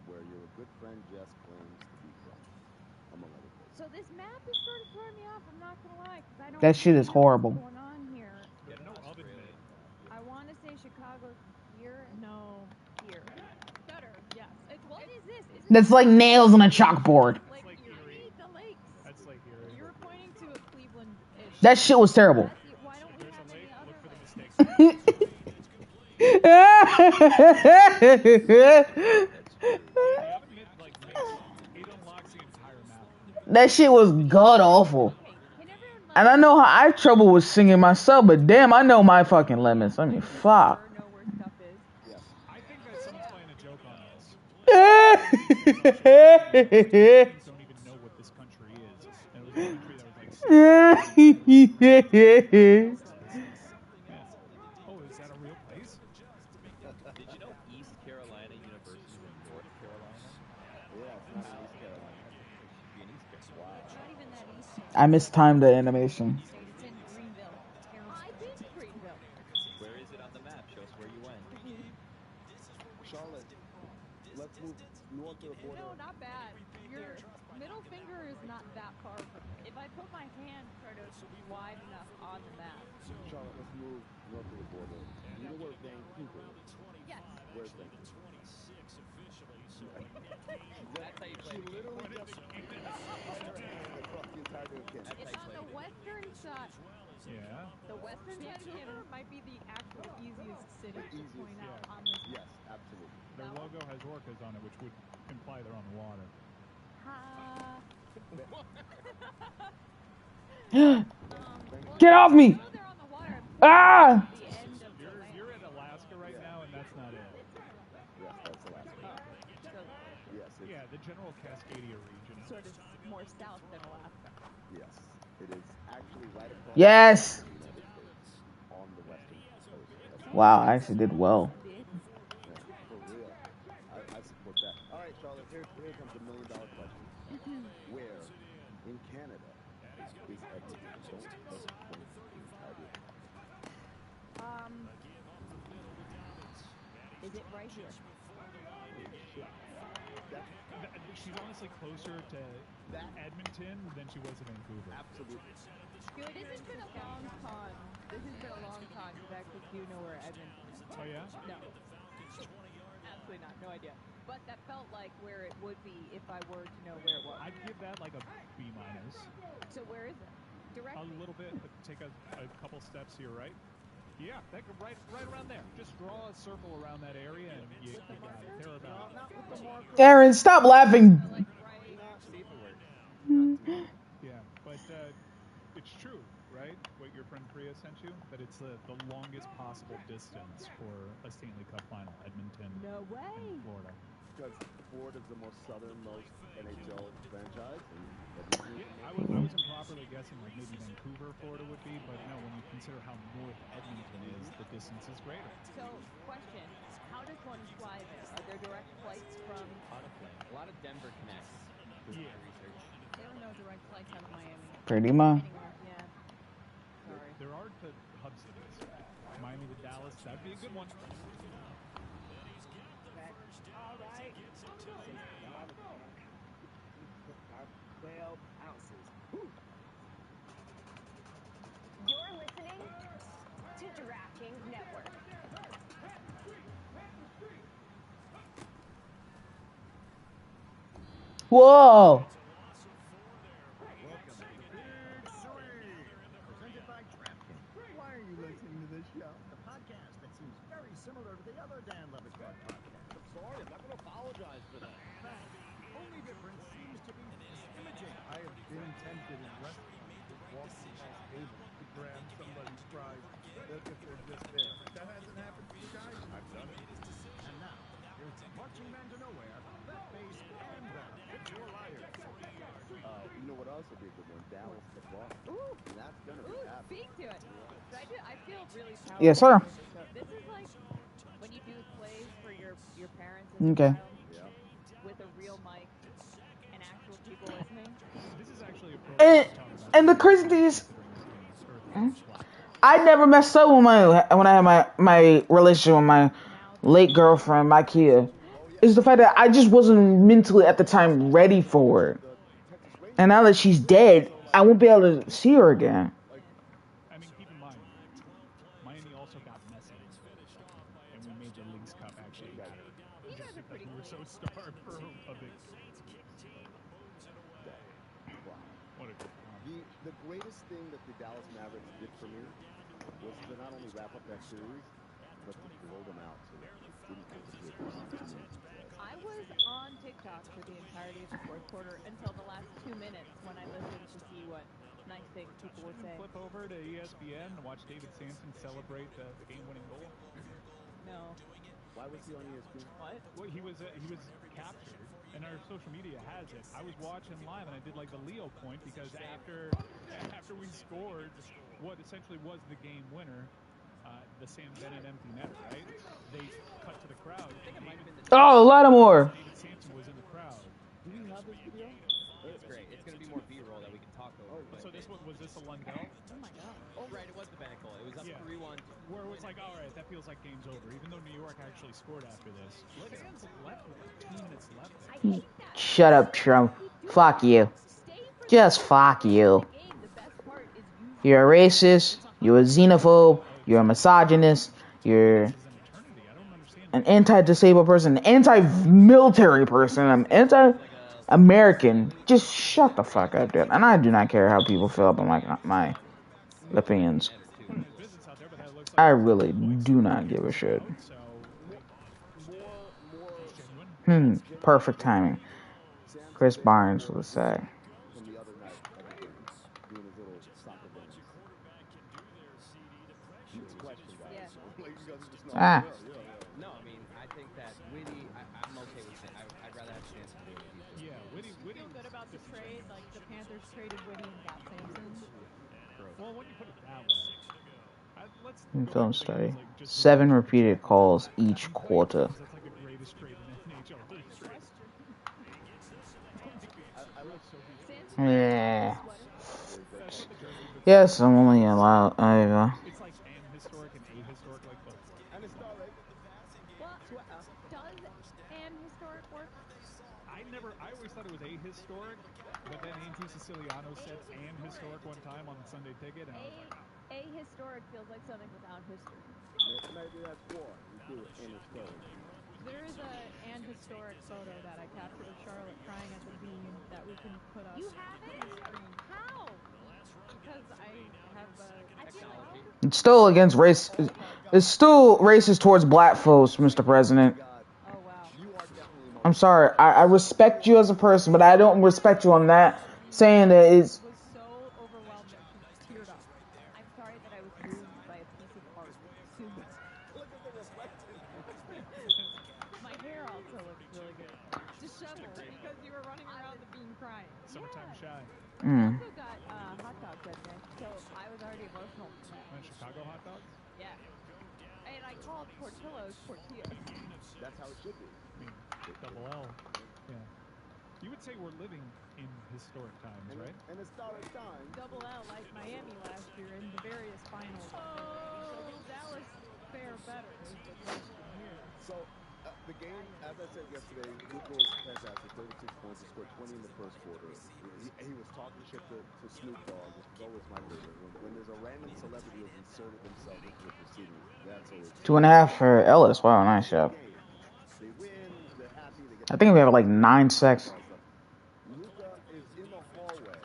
where your good friend Jess claims to be from, among other places. So this map is sort of throwing me off. I'm not gonna lie, because I don't. That shit is know horrible. What's going on here? Yeah, no oven mitt. I want to say Chicago's here. No. Here. Stutter. Yes. What is this? That's like nails on a chalkboard. Like Erie? The lakes. That's like Erie. You're pointing to a Cleveland-ish. That shit was terrible. Why don't we have any other That shit was god awful. And I know how I have trouble with singing myself, but damn, I know my fucking limits. I mean, fuck. I think that someone's playing a joke on us. don't even know what this country is. And it was a country that was like yes. Oh, is that a real place? Did you know East Carolina University is in North Carolina? Yeah, it's not in East Carolina. It should be in East Carolina. Wow. It's not even that east. I mistimed the animation. It's in Greenville. I've been to Greenville. Where is it on the map? Show us where you went. Charlotte, let's move north of the border. No, not bad. Your middle finger is not that far from it. If I put my hand sort of wide enough on the map. Charlotte, let's move north of the border. You know where Vancouver is? Yes. Where's Vancouver? That's how you play. She literally just held her hand across the entire of Canada. It's on the western side. Yeah. The western Vancouver might be the actual easiest city to point out on this map. Yes, absolutely. Their logo has orcas on it, which would imply they're on the water. Get off me! Ah! You're in Alaska right now, and that's not it. Yes, that's Alaska. Yes. Yeah, the general Cascadia region. Sort of more south than Alaska. Yes, it is actually right across Yes! the United States on the western coast. Wow, I actually did well. Yeah, for real. I support that. All right, Charlotte, here comes $1 million question. Where in Canada is Edmonton? Don't hesitate. Is it right here? She's honestly closer to Edmonton than she was to Vancouver. Absolutely. This has been a long time. This has been a long time because I actually do know where Edmonton is. Oh, yeah? No. Absolutely not. No idea. But that felt like where it would be if I were to know where it was. I'd give that like a B-. So where is it? Directly. A little bit. Take a couple steps here, right? Yeah, right around there. Just draw a circle around that area, and you got it. There about. Aaron, stop laughing! Yeah, but it's true, right? What your friend Priya sent you? That it's the longest possible distance for a Stanley Cup final, Edmonton. No way. In Florida. Because Florida is the most southernmost NHL franchise. I was improperly guessing like maybe Vancouver, Florida would be, but no, when you consider how north Edmonton is, the distance is greater. So, question, how does one fly there? Are there direct flights from... On a plane. A lot of Denver connects. Yeah. Research. There are no direct flights out of Miami. Pretty much. Yeah. Sorry. There are the hub cities. Miami to Dallas, that'd be a good one. All right. 12 ounces. Woo. You're listening to DraftKings Network. Whoa! Welcome to the Big Swing, presented by DraftKings. Why are you listening to this show? The podcast that seems very similar to the other Dan Levitrod podcast. I'm sorry, I'm not going to apologize for that. Only difference seems to be imaging. I have been tempted in restaurants to walk past tables to grab somebody's fries if they're just there. That hasn't happened to you guys? I've done it. And now, here's marching man to nowhere, that face and the Picture Liars. You know what else would be a good one? Dallas to Boston. Ooh. And that's going to be Ooh, happening. speak to it. So I feel really proud. Yes, sir. This is like when you do plays for your parents Okay. with a real mic and actual people listening. This is actually a And the crazy thing is, I never messed up when I had my relationship with my late girlfriend, my Kia. Is the fact that I just wasn't mentally at the time ready for it. And now that she's dead, I won't be able to see her again. I mean, keep in mind, Miami also got messy, and we made the Leagues Cup actually matter. Just because we were so starved for a big. What a good The greatest thing that the Dallas Mavericks did for me was to not only wrap up that series, but to blow them out so that they didn't have to do it for 2 minutes. I was on TikTok for the entirety of the fourth quarter until the last 2 minutes when I listened to see what nice things people were saying. Flip over to ESPN and watch David Sampson celebrate the game-winning goal. No. Why was he on ESPN? What? Well, he was captured, and our social media has it. I was watching live, and I did like the Leo point because after we scored what essentially was the game winner, the Sam Bennett empty netter, right? They cut to the crowd. I think it might have been the Oh, Lattimore. David Sampson was in the crowd. Do we have this video? It's great. It's going to be more B-roll that we can talk over. So this one was this a Lundell? Oh my god. Oh, right. It was the Bennett goal. It was up 3-1. Where it was like, all right, that feels like game's over. Even though New York actually scored after this. Fans left with like 2 minutes left. Shut up, Trump. Fuck you. Just fuck you. You're a racist. You're a xenophobe. You're a misogynist. You're an anti-disabled person, an anti-military person, an anti-American. Just shut the fuck up, dude. And I do not care how people feel about my opinions. I really do not give a shit. Perfect timing. Chris Barnes was say. From the other night of the game, doing his little soccer dance. It's a question, guys. Yeah. Like, you guys are just not Ah. No, I mean, I think that Whitty, I'm okay with it. I'd rather have Sampson do what he's doing. Yeah, Whitty. Feel good about the trade? Like the Panthers traded Whitty and got Sampson. Well, when you put it that way, let's Film study. 7 repeated calls each quarter. that's like the greatest trade in NHL history. Yeah. Yes, I'm only allowed. It's like an historic and ahistoric, like both. And it's not like. Well, does an historic work? I always thought it was ahistoric, but then Andrew Siciliano said an historic one time on the Sunday Ticket, and I was like, Ahistoric feels like something without history. Maybe that's war. We do it in historic. There is an historic photo that I captured of Charlotte crying at the beam that we can put up. You have it? How? Because I have Technology. It's still against race. It's still racist towards black folks, Mr. President. Oh wow. I'm sorry. I respect you as a person, but I don't respect you on that. Saying that it's. was so overwhelmed that she teared up. I'm sorry that I was moved by a piece of art. Look at the reflection. My hair also looks really good. Disheveled because you were running around the beam crying. summertime shy. I also got hot dogs that day, so I was already emotional for that. Chicago hot dogs? Yeah. And I called Portillo's tortillas. That's how it should be. Double L. Yeah. You would say we're living in historic times, right? And historic times. Double L like Miami last year in the various finals. So will Dallas fare better is the question here. So, the game, as I said yesterday, Luka was fantastic. 36 points. He scored 20 in the first quarter. He was talking shit to Snoop Dogg, which is always my favorite. When there's a random celebrity who has inserted themselves into the proceedings, that's always 2.5 for Ellis. Wow, nice shot. They win, they're happy, they get I think we have like 9 sacks. Luka is in the hallway.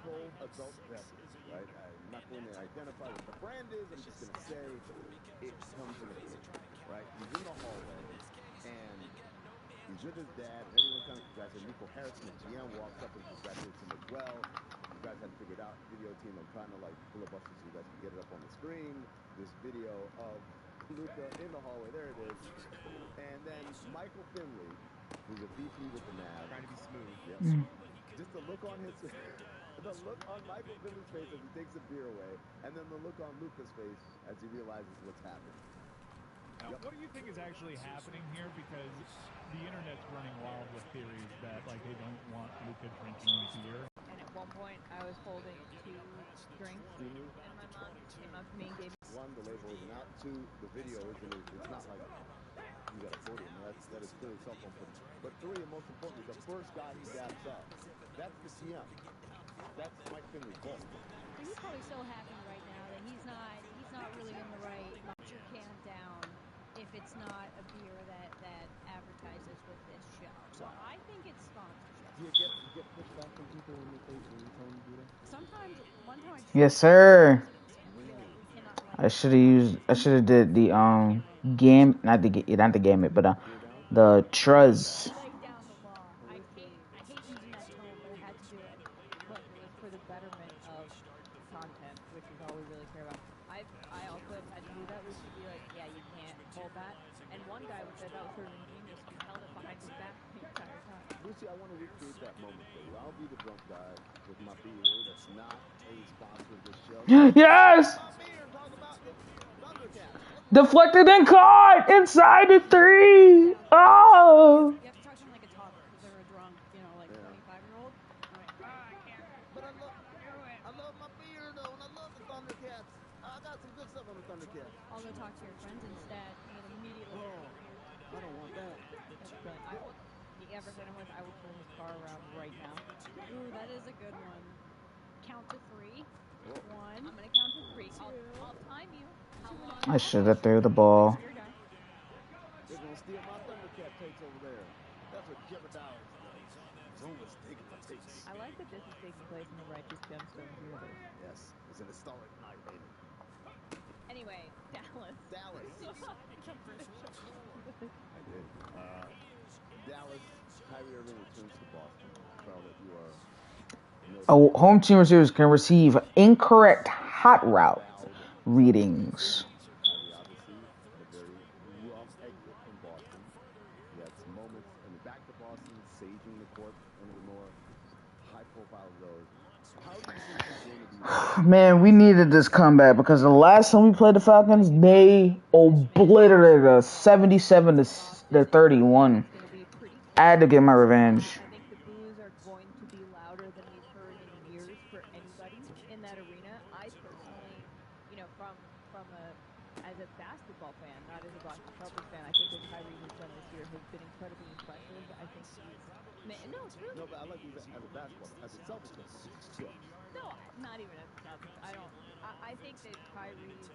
Full adult beverages, right? I'm not going to identify what the brand is. I'm just going to say it comes in a case, right? He's in the hallway, and he's with his dad. And everyone kind of congratulates Nico Harrison. The GM walks up and congratulates him as well. You guys haven't figured out video team. I'm trying to like filibuster so you guys can get it up on the screen. This video of Luka in the hallway. There it is. And then Michael Finley, who's a VP with the Mavs. Trying to be smooth. Yeah. Just the look on his, the look on Michael Finley's face as he takes the beer away, and then the look on Luka's face as he realizes what's happened. Now, what do you think is actually happening here? Because the internet's running wild with theories that like they don't want Luka drinking the beer. And at one point, I was holding 2 drinks, and my mom came up to me and gave me. 1, the label isn't out. 2, the video isn't. It's not like you got a podium. That is clearly cell phone footage. But 3, and most importantly, the first guy he daps up. That's the GM. That's Mike Finley's ball. He's probably so happy right now that he's not really in the right. Put your can down if it's not a beer that advertises with this show. So I think it's sponsorship. Do you get pushback from people when you tell them to do that? Sometimes one time. Yes, sir. I should have did the game, not the gamut, but the Truz. Lay down the law. I hate using that term, but I had to do it. Look, it was for the betterment of content, which is all we really care about. I also had to do that, which would be like, hold that. And one guy, which I thought was sort of ingenious, he held it behind his back the entire time. Lucy, I want to recreate that moment for you. I'll be the drunk guy with my beer that's not a sponsor of this show. Yes! My beer, talk about the Thundercats. Deflected and caught inside the 3. Oh! You have to talk to them like a toddler because they're a drunk, like 25-year-old. I can't. But I love my beer though, and I love the Thundercats. I got some good stuff on the Thundercats. I'll go talk to your friends instead, and then immediately. Oh, I don't want that. That's brilliant. You ever hit him with, I will turn this car around right now. Ooh, that is a good one. Count to 3. Whoa. 1. I'm going to count to 3. I'll time you. How long? I should have threw the ball. They're going to steal my Thundercat takes over there. That's what Jebediah does. He's always taking my takes. I like that this is taking place in the Righteous Gemstones universe. Yes, it's an historic night, ain't it? Anyway, Dallas. Dallas. I did. Dallas, Kyrie Irving returns to Boston. Charlotte, you are... Home team receivers can receive incorrect hot route readings. Kyrie obviously had a very rough exit from Boston. He had some moments coming back to Boston, saging the court, one of the more high-profile of those. How do you think he's going to be? Man, we needed this comeback because the last time we played the Falcons, they obliterated us 77 to 31. I had to get my revenge. I think the boos are going to be louder than we've heard in years for anybody in that arena. I personally, from as a basketball fan, not as a Boston Celtics fan, I think what Kyrie has done this year has been incredibly impressive. I think no, it's really. No, but I like him as a basketball, as a Celtics fan. Sure. No, not even as a Celtics. I think that Kyrie's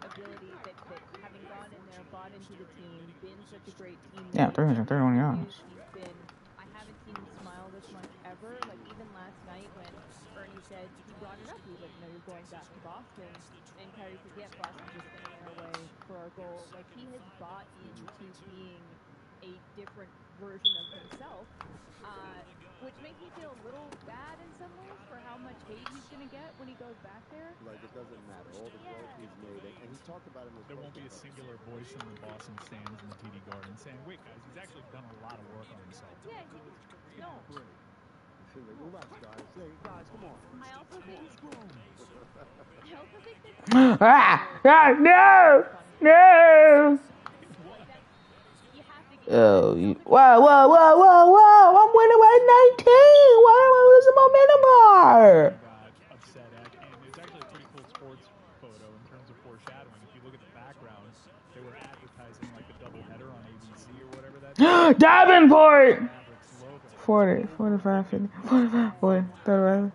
ability, that having gone in there, bought into the team, been such a great team. Yeah, 331 yards. I haven't seen him smile this much ever. Like even last night when Ernie said, he brought it up, he was like, you're going back to Boston. And Kyrie said, yeah, Boston's just getting in our way for our goal. Like he has bought into being a different version of himself, which makes me feel a little bad in some ways for how much hate he's going to get when he goes back there. Like, it doesn't matter. All the growth he's made. And he talked about it in his There won't be a singular voice in the Boston stands in the TD Garden saying, wait, guys, he's actually done a lot of work on himself. Yeah, no. Like, relax, guys. Hey, guys, come on. I also think no. Oh, whoa. I'm winning by 19. Why am I losing momentum bar? Upset at, and it's actually a pretty cool sports photo in terms of foreshadowing. If you look at the background, they were advertising like a doubleheader on ABC or whatever that is. Davenport! 40, 45, 50, 45, 40, 35.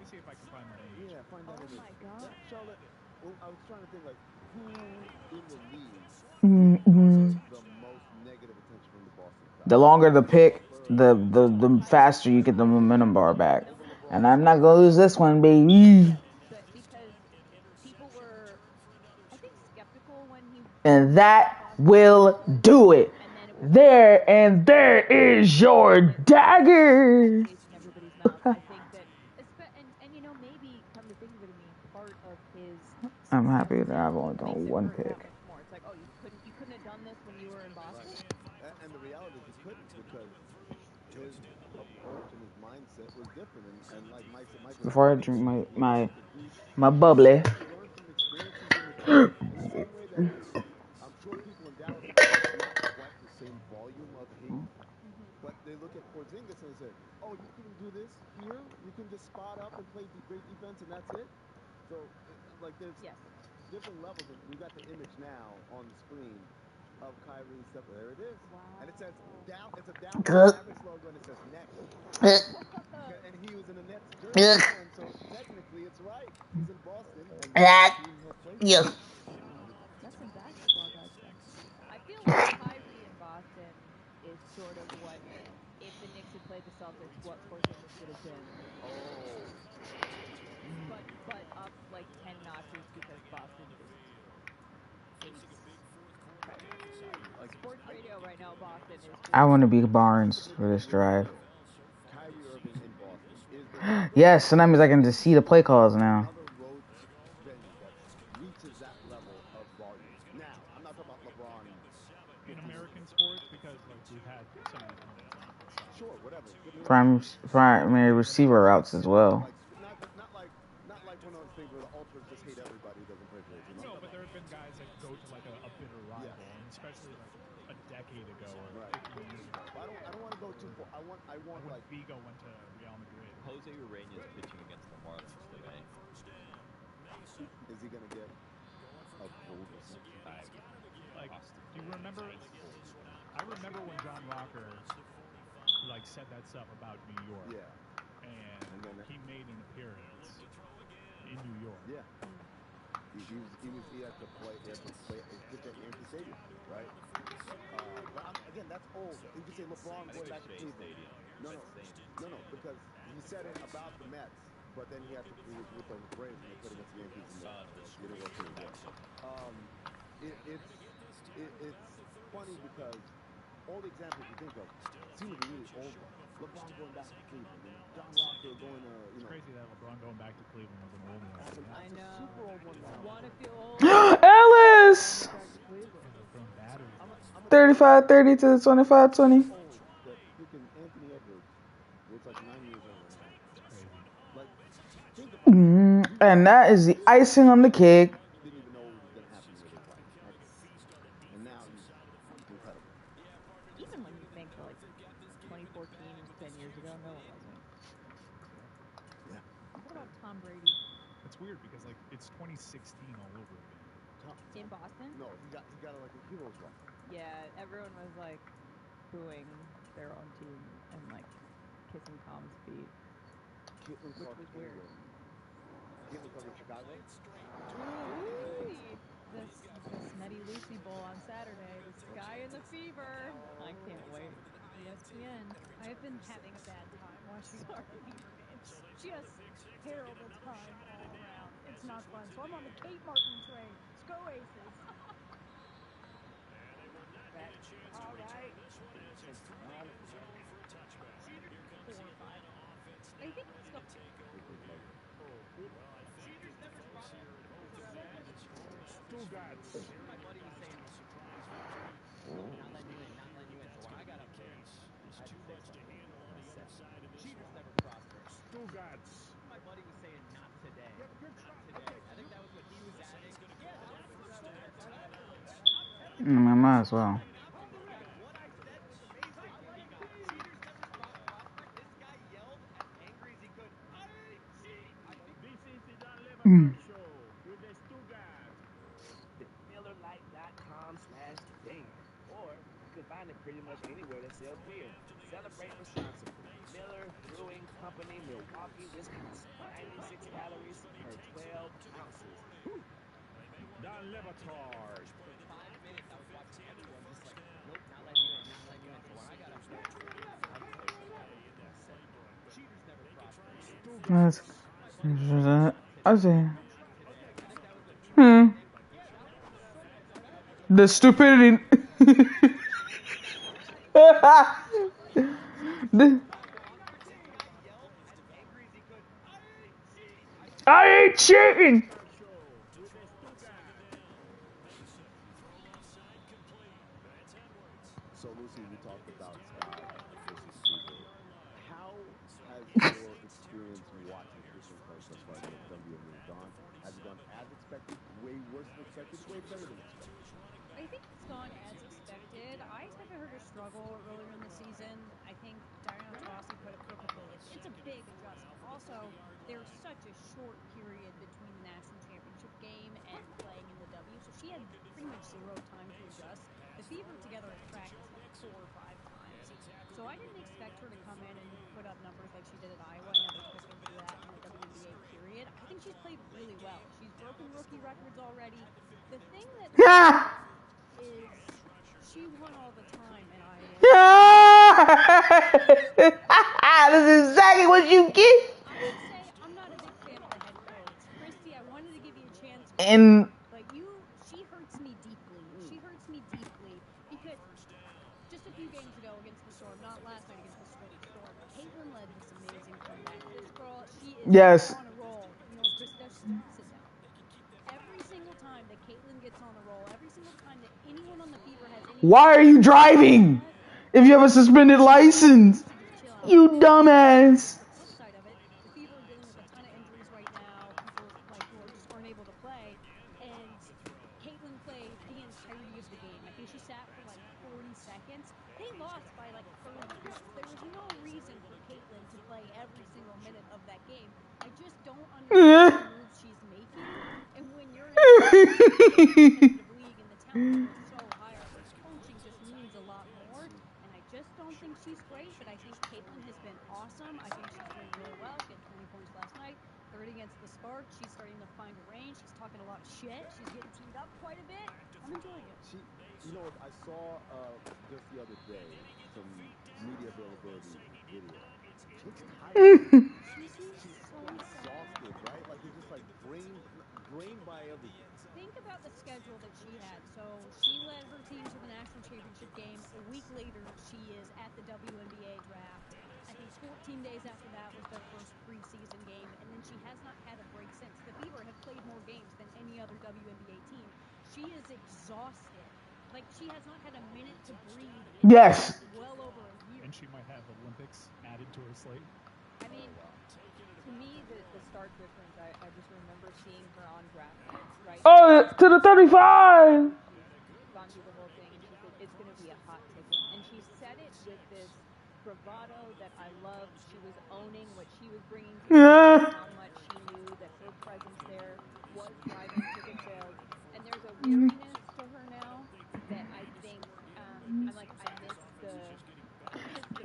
Yeah, find that image. Charlotte, well, I was trying to think, like, who in the league the most negative attention from the Boston crowd? The longer the pick, the faster you get the momentum bar back. And I'm not going to lose this one, baby. Because people were, I think, skeptical when he... And that will do it. There is your dagger. I think that, and maybe come to think of it, I mean, part of his... I'm happy that I've only done one pick. It's like, oh, you couldn't have done this when you were in Boston? Right. And the reality is he couldn't because his approach and his mindset was different. And like Mike said, Before I drink my bubbly. I'm sure people in Dallas not quite the same volume of hate, but they look at Porzingis and they say, oh, you couldn't do this here? You can just spot up and play great defense and that's it? So, like, there's different levels. And we got the image now on the screen of Kyrie stuff. There it is. Wow. And it says, it's a Dallas Mavericks logo and it says Nets. And he was in a Nets jersey, and so technically it's right. He's in Boston. Yeah. That's some basketball guys stuff. I feel like Kyrie in Boston is sort of what, if the Knicks had played the Celtics, what Porzingis would have been. Oh. But up like 10 notches because Boston just hates Kyrie. Sports radio right now, Boston is... I want to be Barnes for this drive. Kyrie Irving in Boston. Yes, and that means I can just see the play calls now. Road venue that reaches that level of volume. Now, I'm not talking about LeBron in sports because like we've had some of the elements on both sides. Sure, whatever. Primary receiver routes as well. Like not like one of those things where the ultras just hate everybody who doesn't play for their team. No, but there have been guys that go to like a bitter rival, and especially like a decade ago or 15 years ago. But I don't want to go too far. I want when like Figo went to Real Madrid. Jose Ureña's pitching against the Marlins today. Is he gonna get a cold reception? Like, do you remember? I remember when John Rocker like said that stuff about New York. Yeah. And then he made an appearance in New York. Yeah. He had to play pitch at Yankee Stadium, right? But again, that's old. You can say LeBron going back to Cleveland. No, because he said it about the Mets, but then he was with the Braves and they played against the Yankees in the World Series. It's funny because all the examples you think of seem to be really old ones. LeBron going back to Cleveland and John Rocker going to, It's crazy that LeBron going back to Cleveland was an old one. I know. Super old one now. Wanna feel old? Ellis! 35-30 to 25-20. That freaking Anthony Edwards was like 9 years old. Like, think about it. And that is the icing on the cake. Didn't even know what was going to happen with his life. And now he's incredible. Even when you think like 2014 was 10 years ago, no, it wasn't. Yeah. What about Tom Brady? It's weird because like it's 2016 all over again. In Boston? No, he got like a hero's walk. Yeah, everyone was like booing their own team and like kissing Tom's feet, which was weird. Caitlin covered Chicago. The Smetty Lucy Bowl on Saturday. The Sky and the Fever. I can't wait. ESPN. I have been having a bad time watching our Fever games. Just terrible time all around. It's not fun. So I'm on the Kate Martin train. Let's go Aces. All right. I think it's still. Stugatz. My buddy was saying, not letting you in. So when I got up there, I had to say something. Cheaters never prosper. Stugatz. My buddy was saying, not today. Not today. I think that was what he was adding. I might as well. What I said was amazing. He got cheaters never prosper. This guy yelled as angry as he could. I cheat. This is the Don Levitt Show with the Stugatz. MillerLite.com/Dan. Or you can find it pretty much anywhere that sells beer. Celebrate responsibly. Miller Brewing Company, Milwaukee, Wisconsin. 96 calories per 12 ounces. Whew. Don Levitt. For 5 minutes, I was watching everyone just like, nope, not letting you in. So when I got up there, I had to say something. Cheaters never prosper. I see. The stupidity. I ain't cheating. So, Lucy, we talked about Sky versus Fever. How has your experience watching Christian Close thus far in the WNBA gone? Has it gone as expected? Way worse than expected? Way better than expected? I think it's gone as expected. I expected her to struggle earlier in the season. I think Diana Taurasi put up perfectly. It's a big adjustment. Also, there's such a short period between the national championship game and playing in the W, so she had pretty much zero time to adjust. The Fever together had practiced 4 or 5 times. So I didn't expect her to come in and put up numbers like she did at Iowa. I never expected her to do that in the WNBA period. I think she's played really well. She's broken rookie records already. The thing that is she won all the time in Iowa. This is exactly what you get. I would say I'm not a big fan of the head coach. Christy, I wanted to give you a chance. But she hurts me deeply. She hurts me deeply because just a few games ago against the Storm, not last night against the Storm, Caitlin led this amazing comeback. This girl, she is on a roll. You know what Christy does? Sit down. Every single time that Caitlin gets on a roll, every single time that anyone on the Fever has any Why are you driving if you have a suspended license? You dumbass. the flip side of it, the Fever are dealing with a ton of injuries right now. People like who are just aren't able to play, and Caitlin played the entirety of the game. I think she sat for like 40 seconds. They lost by like 30 points. There was no reason for Caitlin to play every single minute of that game. I just don't understand the moves she's making. And when you're in a competitive league and the talent level is so higher, coaching just means a lot more. And I just don't think she's great, but I think Caitlin has been awesome. I think she's doing really well. She had 20 points last night, 30 against the Sparks. She's starting to find a range. She's talking a lot of shit. She's getting teed up quite a bit. I'm enjoying it. You know what? I saw just the other day some media availability video. She looks tired. She seems so exhausted, sad. right? Like it's just like drained by everything. Think about the schedule that she had. So she led her team to the national championship game. A week later, she is at the WNBA draft. I think 14 days after that was their first preseason game, and then she has not had a break since. The Fever have played more games than any other WNBA team. She is exhausted. Like, she has not had a minute to breathe in Yes. well over a year. And she might have Olympics added to her slate. I mean, to me, the stark difference, I just remember seeing her on draft night, right? Oh, to the 35. She's gone through the whole thing, and she said it's going to be a hot ticket. And she said it with this bravado that I loved. She was owning what she was bringing to the Yeah. table, how much she knew that her presence there was driving ticket sales. And there's a weariness to her now that I think I'm like, I miss the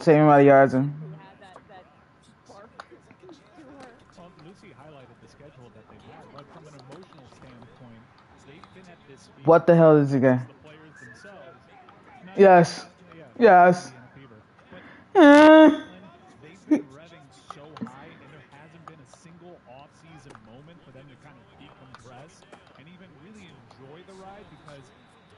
Same amount of yards. who had that spark to her. Well, Lucy highlighted the schedule that they've had. Like, from an emotional standpoint, they've been at this fever. What the hell is it again? The players themselves. No, Yes. yeah, Yes. in a fever. But Eh. they've been revving so high, and there hasn't been a single off-season moment for them to kind of decompress and even really enjoy the ride, because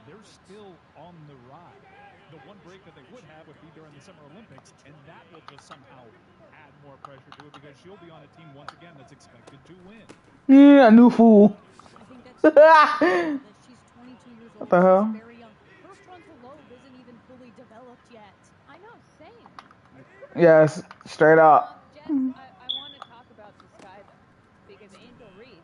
they're still on the ride. The one break that they would have would be during the Summer Olympics, and that will just somehow add more pressure to it, because she'll be on a team once again that's expected to win. Yeah, a new fool. I think that's that she's 22 years old. What the hell? She's very young. Her frontal lobe isn't even fully developed yet. I know, same. Yes, straight up. Jess, I want to talk about the Sky, though, because Angel Reese,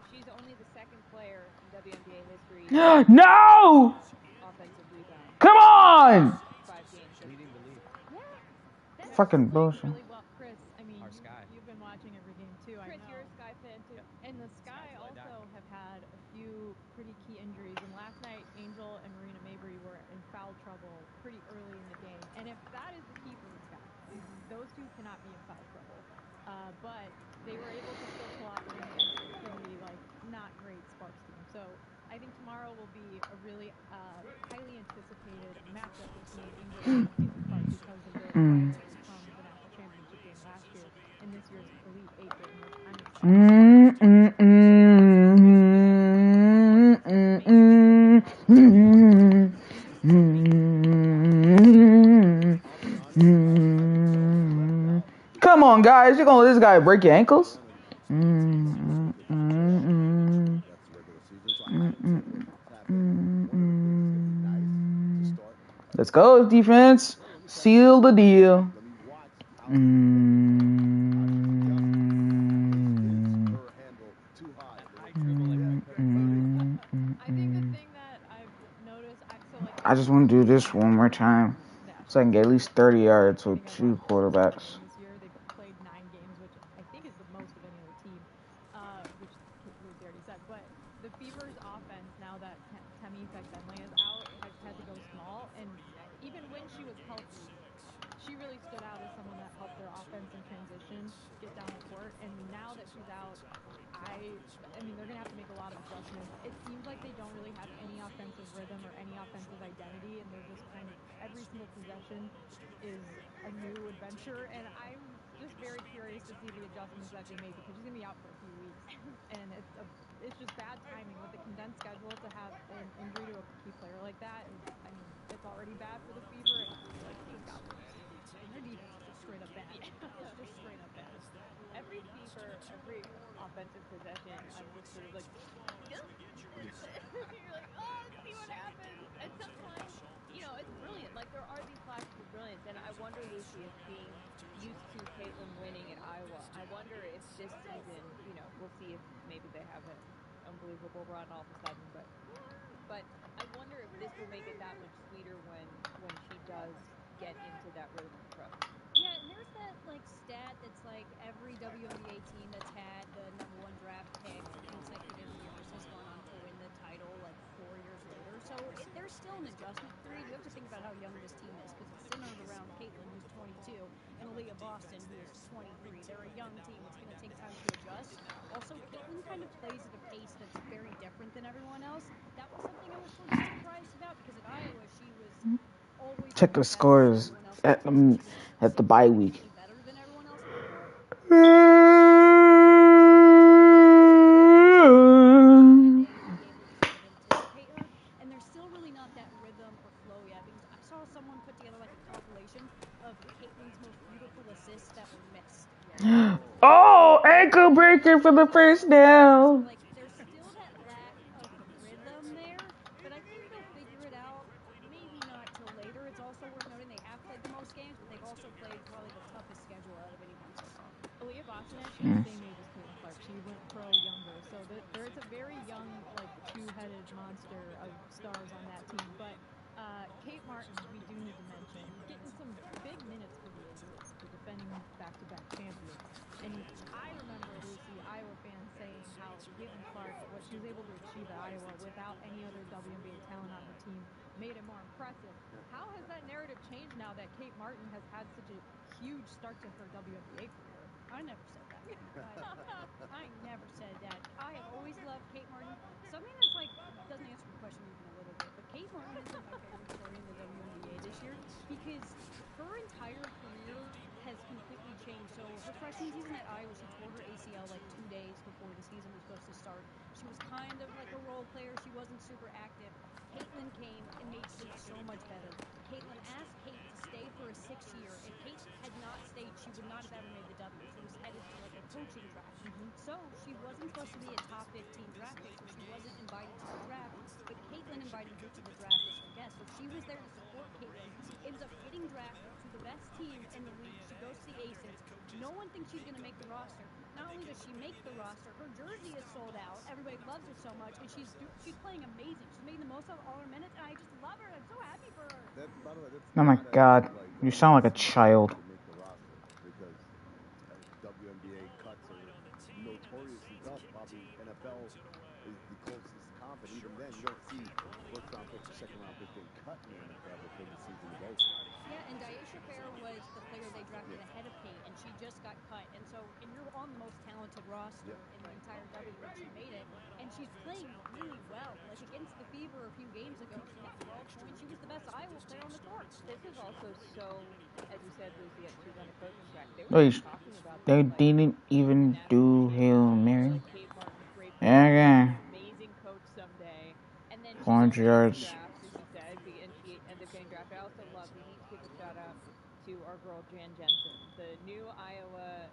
she's only the second player in WNBA history. No! Offensive rebound. Come on! 5 games. Leading the league. Yeah. Fucking bullshit. Really well, Chris. I mean, Our Sky. you've been watching every game too. Chris, I know. you're a Sky fan too. And the Sky also have had a few pretty key injuries. And last night, Angel and Marina Mabry were in foul trouble pretty early in the game. And if that is the key for the Sky, those two cannot be in foul trouble. But they were able to still pull out a win against a pretty, like, not great Sparks team. So I think tomorrow will be a really highly anticipated matchup between Angel and Caitlin Clark because of their rivalry from the national championship game last year and this year's Elite Eight game, which I'm Come on, guys. You're gonna let this guy break your ankles? Let's go, defense. Seal the deal. I just want to do this one more time so I can get at least 30 yards with 2 quarterbacks. This year they've played 9 games, which I think is the most of any other team, which Lucy already said. But the Fever's offense, now that Temi Bentley is out, has had to go small. And even when she was healthy, she really stood out as someone that helped their offense in transition get down the court. And now that she's out, I mean, they're going to have to make a lot of adjustments. It seems like they don't really have any offensive rhythm or any offensive identity, and they're just kind of, every single possession is a new adventure. And I'm just very curious to see the adjustments that they make, because she's going to be out for a few weeks. And it's just bad timing with the condensed schedule to have an injury to a key player like that. I mean, it's already bad for the Fever, and I feel like it just got worse. And their defense is just straight up bad. It's just straight up bad. Every Fever, every offensive possession, I'm just sort of like, you're like, oh, let's see what happens. And wonder, Lucy, if being used to Caitlin winning at Iowa, I wonder if this season, we'll see if maybe they have an unbelievable run all of a sudden, but I wonder if this will make it that much sweeter when she does get into that rhythm and trust. Yeah, and there's that stat that's every WNBA team that's had the #1 draft pick consecutive years has gone on to win the title 4 years later. So there's still an adjustment period. You have to think about how young this team is because it's centered around Caitlin, who's 22, and Aaliyah Boston, who is 23. They're a young team. It's going to take time to adjust. Also, Caitlin kind of plays at a pace that's very different than everyone else. That was something I was sort of surprised about because at Iowa she was always Check the better than scores everyone else at on the floor. She was the bye week. significantly better than everyone else on the floor. Be able to sort of anticipate her, and there's still really not that rhythm or flow yet because I saw someone put together a compilation of Caitlin's most beautiful assists that were missed. Oh, ankle breaker for the first down. So there's still that lack of rhythm there, but I think they'll figure it out. Maybe not till later. It's also worth noting they have played the most games, but they've also played probably the toughest schedule out of anyone so far. Aaliyah Boston, actually, the same age as Caitlin Clark. She went pro younger, so there is a very young, two-headed monster of stars on that team. But Kate Martin, we do need to mention, getting some big minutes for the Aces, the defending back-to-back champions. And I remember, Lucy, Iowa fans saying how Caitlin Clark, what she was able to achieve at Iowa without any other WNBA talent on her team, made it more impressive. How has that narrative changed now that Kate Martin has had such a huge start to her WNBA career? I never said that. I never said that. I have always loved Kate Martin. Something that's doesn't answer your question even a little bit, but Kate Martin has been my favorite story in the WNBA this year because her entire career has completely changed. So her freshman season at Iowa, she tore her ACL 2 days before the season was supposed to start. She was kind of like a role player. She wasn't super active. Caitlin came and made Kate so much better. Caitlin asked Kate to stay for a 6th year. If Kate had not stayed, she would not have ever made the W. She was headed to a coaching track. So she wasn't supposed to be a top 15 draft pick, so she wasn't invited to the draft. But Caitlin invited her to the draft as her guest, so she was there to support Caitlin. Ends up getting drafted to the best team in the league. She goes to the Aces. No one thinks she's going to make the roster. Not only does she make the roster, her jersey is sold out. Everybody loves her so much, and she's playing amazing. She's making the most of all her minutes, and I just love her. I'm so happy for her. By the way, that's Oh my God, you sound like a child. to make the roster because WNBA cuts are notoriously tough. Probably NFL is the closest comp, and even then, you don't see first-round picks or second-round picks getting cut in the NFL before the season is over. Yeah, and Daisha Fair was the player they drafted ahead of Kate, and she just got cut. And so, and you're on the most talented roster in the entire W, and she made it. And she's playing really well. Against the Fever a few games ago, she had 12 points. She was the best Iowa player on the court. This is also so, as you said, Lucy, she's on a coaching track. They were Wait, just talking about they that, didn't even do Hail Mary. Kate Martin, great Okay. amazing coach someday. And then she 400 goes into yards. the draft, as you said, and she ends up getting drafted. I also love, we need to give a shout out to our girl Jan Jensen, the new Iowa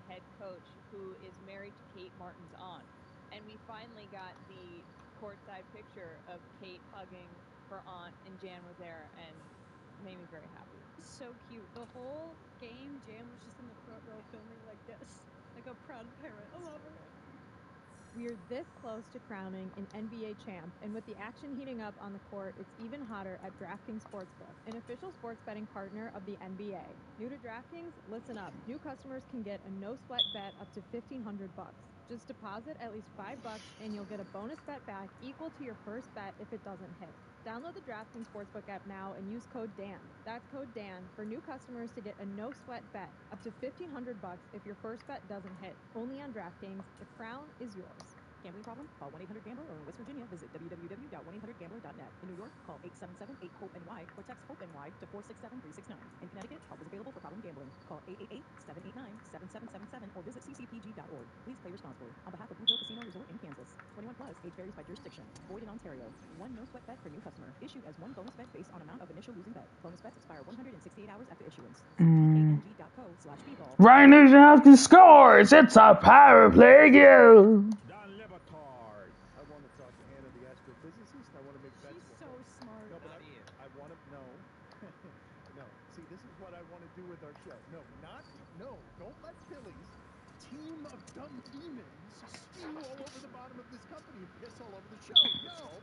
head coach who is married to Kate Martin's aunt. And we finally got the courtside picture of Kate hugging her aunt, and Jan was there, and made me very happy. So cute. The whole game, Jan was just in the front row filming like this, like a proud parent. I love her. We are this close to crowning an NBA champ, and with the action heating up on the court, it's even hotter at DraftKings Sportsbook, an official sports betting partner of the NBA. New to DraftKings? Listen up. New customers can get a no-sweat bet up to $1,500. Just deposit at least $5 and you'll get a bonus bet back equal to your first bet if it doesn't hit. Download the DraftKings Sportsbook app now and use code DAN. That's code DAN for new customers to get a no-sweat bet up to $1,500 if your first bet doesn't hit. Only on DraftKings. The crown is yours. Gambling problem? Call 1-800-GAMBLER, or in West Virginia, visit www.1800gambler.net. In New York, call 877-8-HOPE-NY or text HOPE-NY to 467-369. In Connecticut, help is available for problem gambling. Call 888-789-7777 or visit ccpg.org. Please play responsibly. On behalf of Blue Hill Casino Resort in Kansas, 21 plus, age varies by jurisdiction. Void in Ontario. One no sweat bet for new customer. Issued as one bonus bet based on amount of initial losing bet. Bonus bets expire 168 hours after issuance. KNG.co/bball. Ryan Nugent Hopkins scores. It's a power play game. I want to talk to Hannah, the astrophysicist. I want to make bets. She's so smart. No, but I want to know. No, See, this is what I want to do with our show. No, don't let Billy's team of dumb demons spew all over the bottom of this company and piss all over the show. No.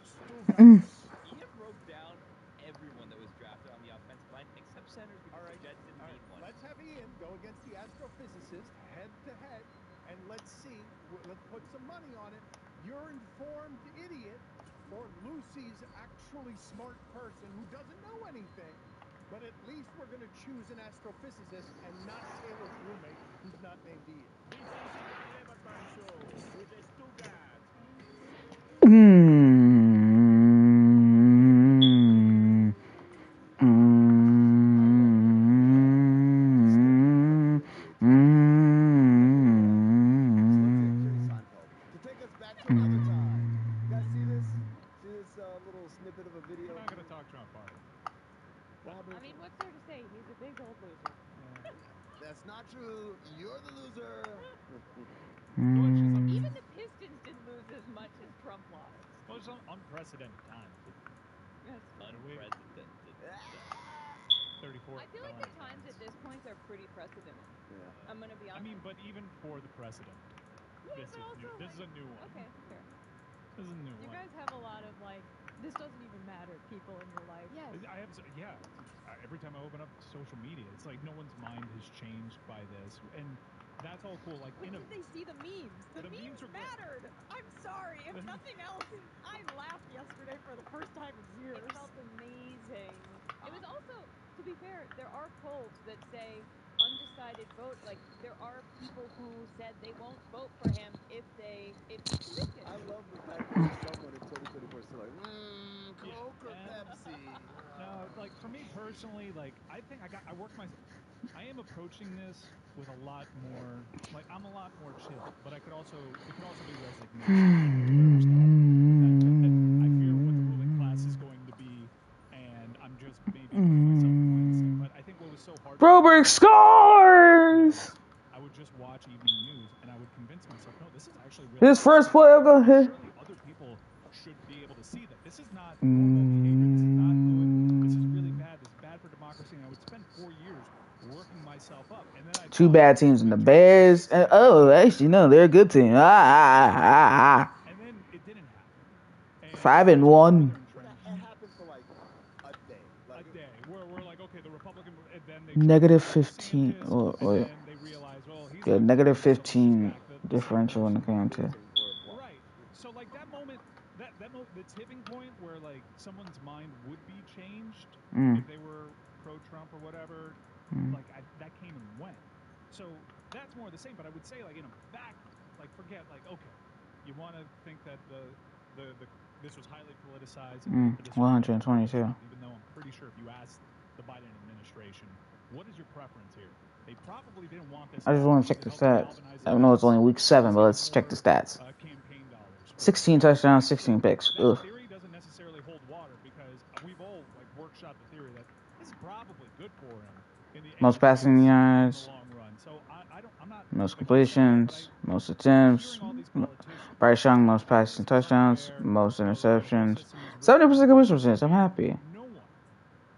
Ian broke down everyone that was drafted on the offensive line except centers because the Jets didn't need one. Let's have Ian go against the astrophysicist head to head, and let's see. Let's put some money on it. You're informed idiot, or Lucy's actually smart person who doesn't know anything. But at least we're going to choose an astrophysicist and not Taylor's roommate who's not named Ian. This is the Lebatard Show with the Stuttgart. To take us back to another time. You guys see this? See this little snippet of a video? We're not going to talk Trump, are we? I mean, what's there to say? He's a big old loser. That's not true. You're the loser. Even the Pistons didn't lose as much as Trump lost. Well, it's unprecedented time. Yes. Unprecedented. 34. I feel like the times at this point are pretty precedented. Yeah. I'm gonna be honest. I mean, but even for the precedent, Yeah, this but is also new. This is a new one. Okay, fair. This is a new You one. guys have a lot of like, this doesn't even matter people in your life. Yes. I have, every time I open up social media, it's like no one's mind has changed by this, and that's all cool. Like, When did they see the memes? The memes mattered. I'm sorry. If nothing else, I laughed yesterday for the first time in years. It felt amazing. It was also, to be fair, there are polls that say undecided vote. Like, there are people who said they won't vote for him if he's convicted. I love the fact that someone in 2024 is still like, Coke or Pepsi? No, like for me personally, like I think I work myself. I am approaching this with a lot more, like I'm a lot more chill, but it could also be resignation. I fear what the ruling class is going to be, and I'm just maybe putting myself in mindset. But I think what was so hard. Broberg scores. I would just watch evening news, and I would convince myself, no, this is actually really. His first play, I'll go ahead. Surely other people should be able to see that this is not normal behavior. This is not good. This is really bad. This is bad for democracy. And I would spend 4 years working myself up, and then I. Two bad teams in the Bears. Actually, no, they're a good team. And then it didn't happen. 5-1. It happened for like a day. Like a day. We're like, okay, the Republican, and then they Negative 15. and then they realize, well, he's good. Negative 15 differential when it came to. Right. So like that moment, the tipping point where like someone's mind would be changed if they were pro-Trump or whatever, like that came and went. So that's more the same. But I would say like in a back, like forget like okay, you want to think that the this was highly politicized. 122. Even though I'm pretty sure if you asked the Biden administration, what is your preference here? They probably didn't want this. I just want to check the stats. I know it's only week 7, but let's check the stats. 16 touchdowns, 16 picks. Ugh. That theory doesn't necessarily hold water because we've all like workshopped the theory that this is probably good for him in the most passing yards, long run. So I'm not most completions, most attempts. Bryce Young, most passing touchdowns, most interceptions. 70% completion percentage. I'm happy.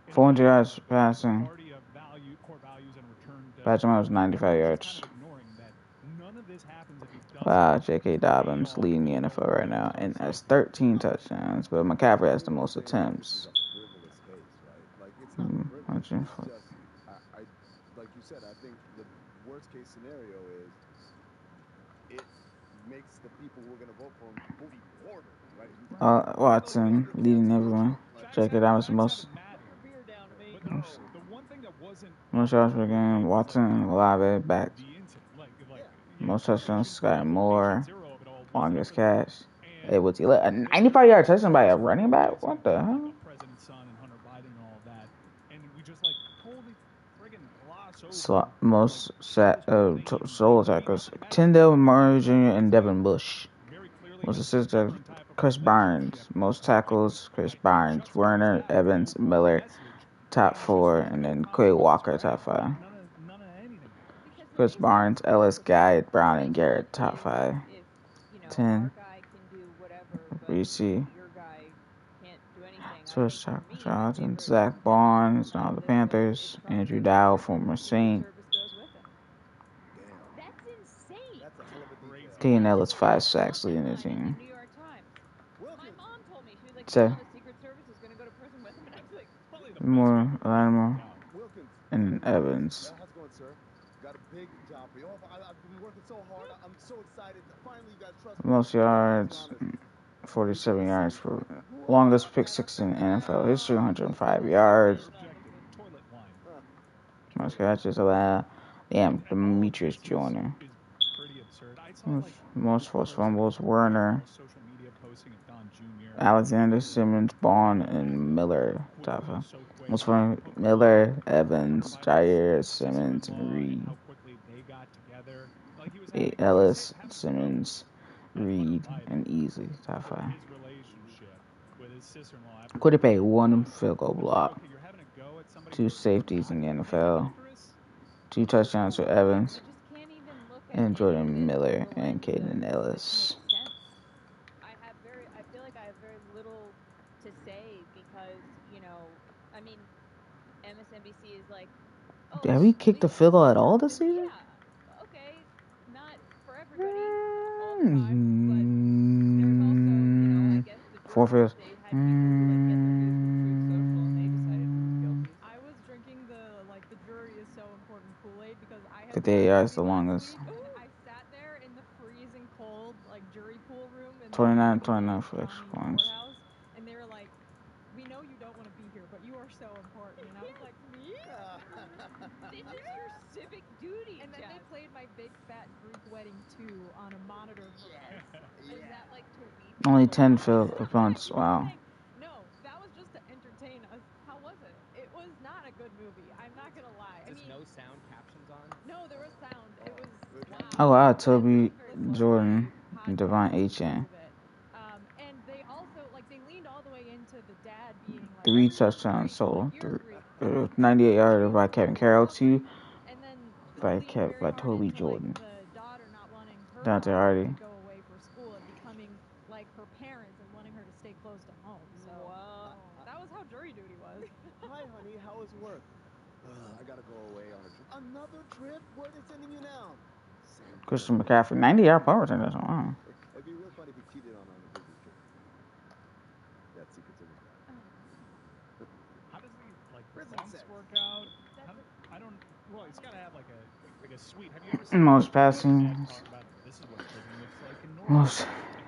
400 yards passing. Patrick Mahomes 95 yards. Wow, J.K. Dobbins leading the NFL right now and has 13 touchdowns, but McCaffrey has the most attempts. Frivolous case, right? Like it's not frivolous. It's just, I like you said, I think the worst case scenario is it makes the people who are going to vote for him vote even harder, right? Watson leading everyone. J.K. Dobbins the most. Most yards per game. Watson, Olave back. Most touchdowns, Sky Moore. Longest catch. It was a 95-yard touchdown by a running back? What the hell? Most solo tackles. Tyndale Murray Jr. and Devin Bush. Most assists, Chris Barnes. Most tackles, Chris Barnes. Werner, Evans, Miller. Top 4. And then Quay Walker, top 5. Chris Barnes, Ellis, Guy, Brown, and Garrett, top 5. 10. Reese. Swiss Johnson, Zach Barnes, now the Panthers, Andrew Dow, former Saint, That's insane. That's a hell of a detail. Dean Ellis 5 sacks leading the team. New York Times. My mom told me, she was like, So- you know, the Secret Service is going to go to prison with him. And I was like, More Latimer Wilkins. and Evans. How's it going, sir? Got a big job for you. Oh, I've been working so hard. I'm so excited. Finally, you guys trust me. Most yards, 47 yards for longest pick six in NFL history, 105 yards. Most catches allowed. Damn, Demetrius Joyner. Most forced fumbles, Werner, Alexander, Simmons, Bond, and Miller. Most fun, Miller, Evans, Jair, Simmons, and Reed. Ellis, Simmons, Reed, and Easy. Top 5. Could have paid one field goal block, 2 safeties in the NFL, 2 touchdowns for Evans, and Jordan Miller and Caden Ellis. I feel like I have very little to say because, you know, I mean, MSNBC is like, oh, Have we kicked the field goal at all this season? yeah, okay, not for everybody all the time, but there's also, you know, I guess the Four fields. they had people who like get their news from Truth Social and they decided who was guilty. I was drinking the jury is so important Kool-Aid because I had 58 yards the last longest. week, and I sat there in the freezing cold jury pool room in 29 the for extra points. courthouse, and they were like, we know you don't want to be here, but you are so important. And I was like, me? This is your civic duty. And then they played my Big Fat Greek Wedding 2 on a monitor for us. Is that like to weep? Only 10 field punts. Wow. No, that was just to entertain us. How was it? It was not a good movie. I'm not gonna lie. I mean, no sound captions on? no, there was sound. It was wow. Oh wow, Toby Jordan and Devon Achane. And they also they leaned all the way into the dad being 3 touchdowns solo. 98 yarder by Kevin Carroll, 2 by Toby Jordan. The daughter not wanting her Dante Hardy. to go away for school and becoming like her parents and wanting her to stay close to home. So that was how jury duty was. Hi, honey. How was work? I gotta go away on a trip. Another trip? Where are they sending you now? Christian McCaffrey, 90-yard punt return. That's wow. It'd be real funny if he cheated on a business trip. That's Secret Service guy. How does he Prison bumps sex. work out? I don't. Well, he's got to have like a suite. Have you ever seen Most passing. talk about this is what prison looks like in Norway? Most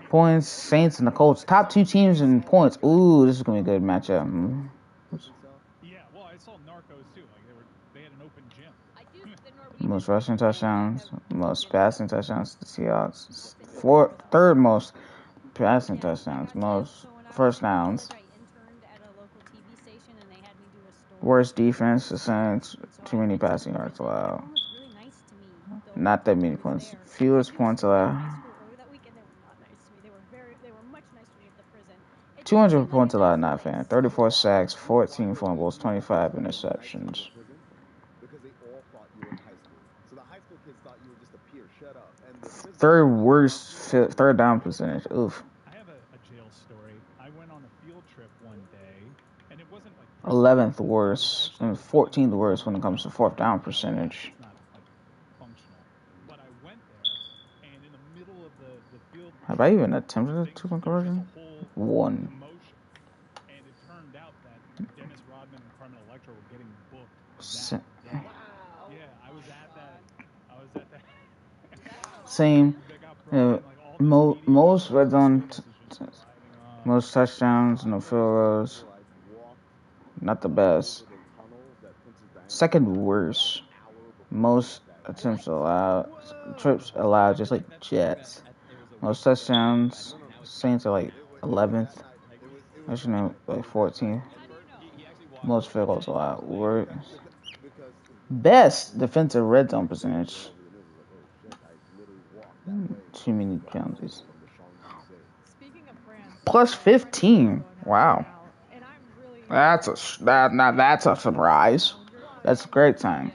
points, Saints and the Colts. Top 2 teams in points. Ooh, this is gonna be a good matchup. Yeah, well, I saw Narcos too. Like they had an open gym. Most rushing touchdowns, most passing touchdowns. The Seahawks. Third most passing touchdowns, most first downs. Worst defense. The Saints. Too many passing yards allowed. Not that many points. Fewest points allowed. 200 points allowed, not fan. 34 sacks, 14 fumbles, 25 interceptions. Because they all thought you were in high school. So the high school kids thought you were just a peer. Shut up. And the Third worst third down percentage. Oof. I have a jail story. I went on a field trip one day, and it wasn't like 11th worst and 14th worst when it comes to fourth down percentage. it's not functional. But I went there, and in the middle of the field, Have I even attempted a two-point conversion? One. commotion, and it turned out that Dennis Rodman and Carmen Electra were getting booked that day. Wow. Yeah, I was at that. Same. Most red zone, most touchdowns, no field goals. Not the best. Second worst. Most attempts allowed, trips allowed, just like Jets. Most touchdowns. Saints are 11th. Actually, 14th. Most field goals allowed. Best defensive red zone percentage. Too many penalties. Plus 15. Wow. That's a surprise. That's a great time.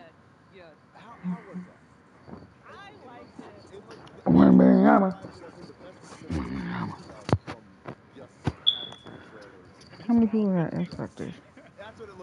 How many people got X Factors? That's what it looks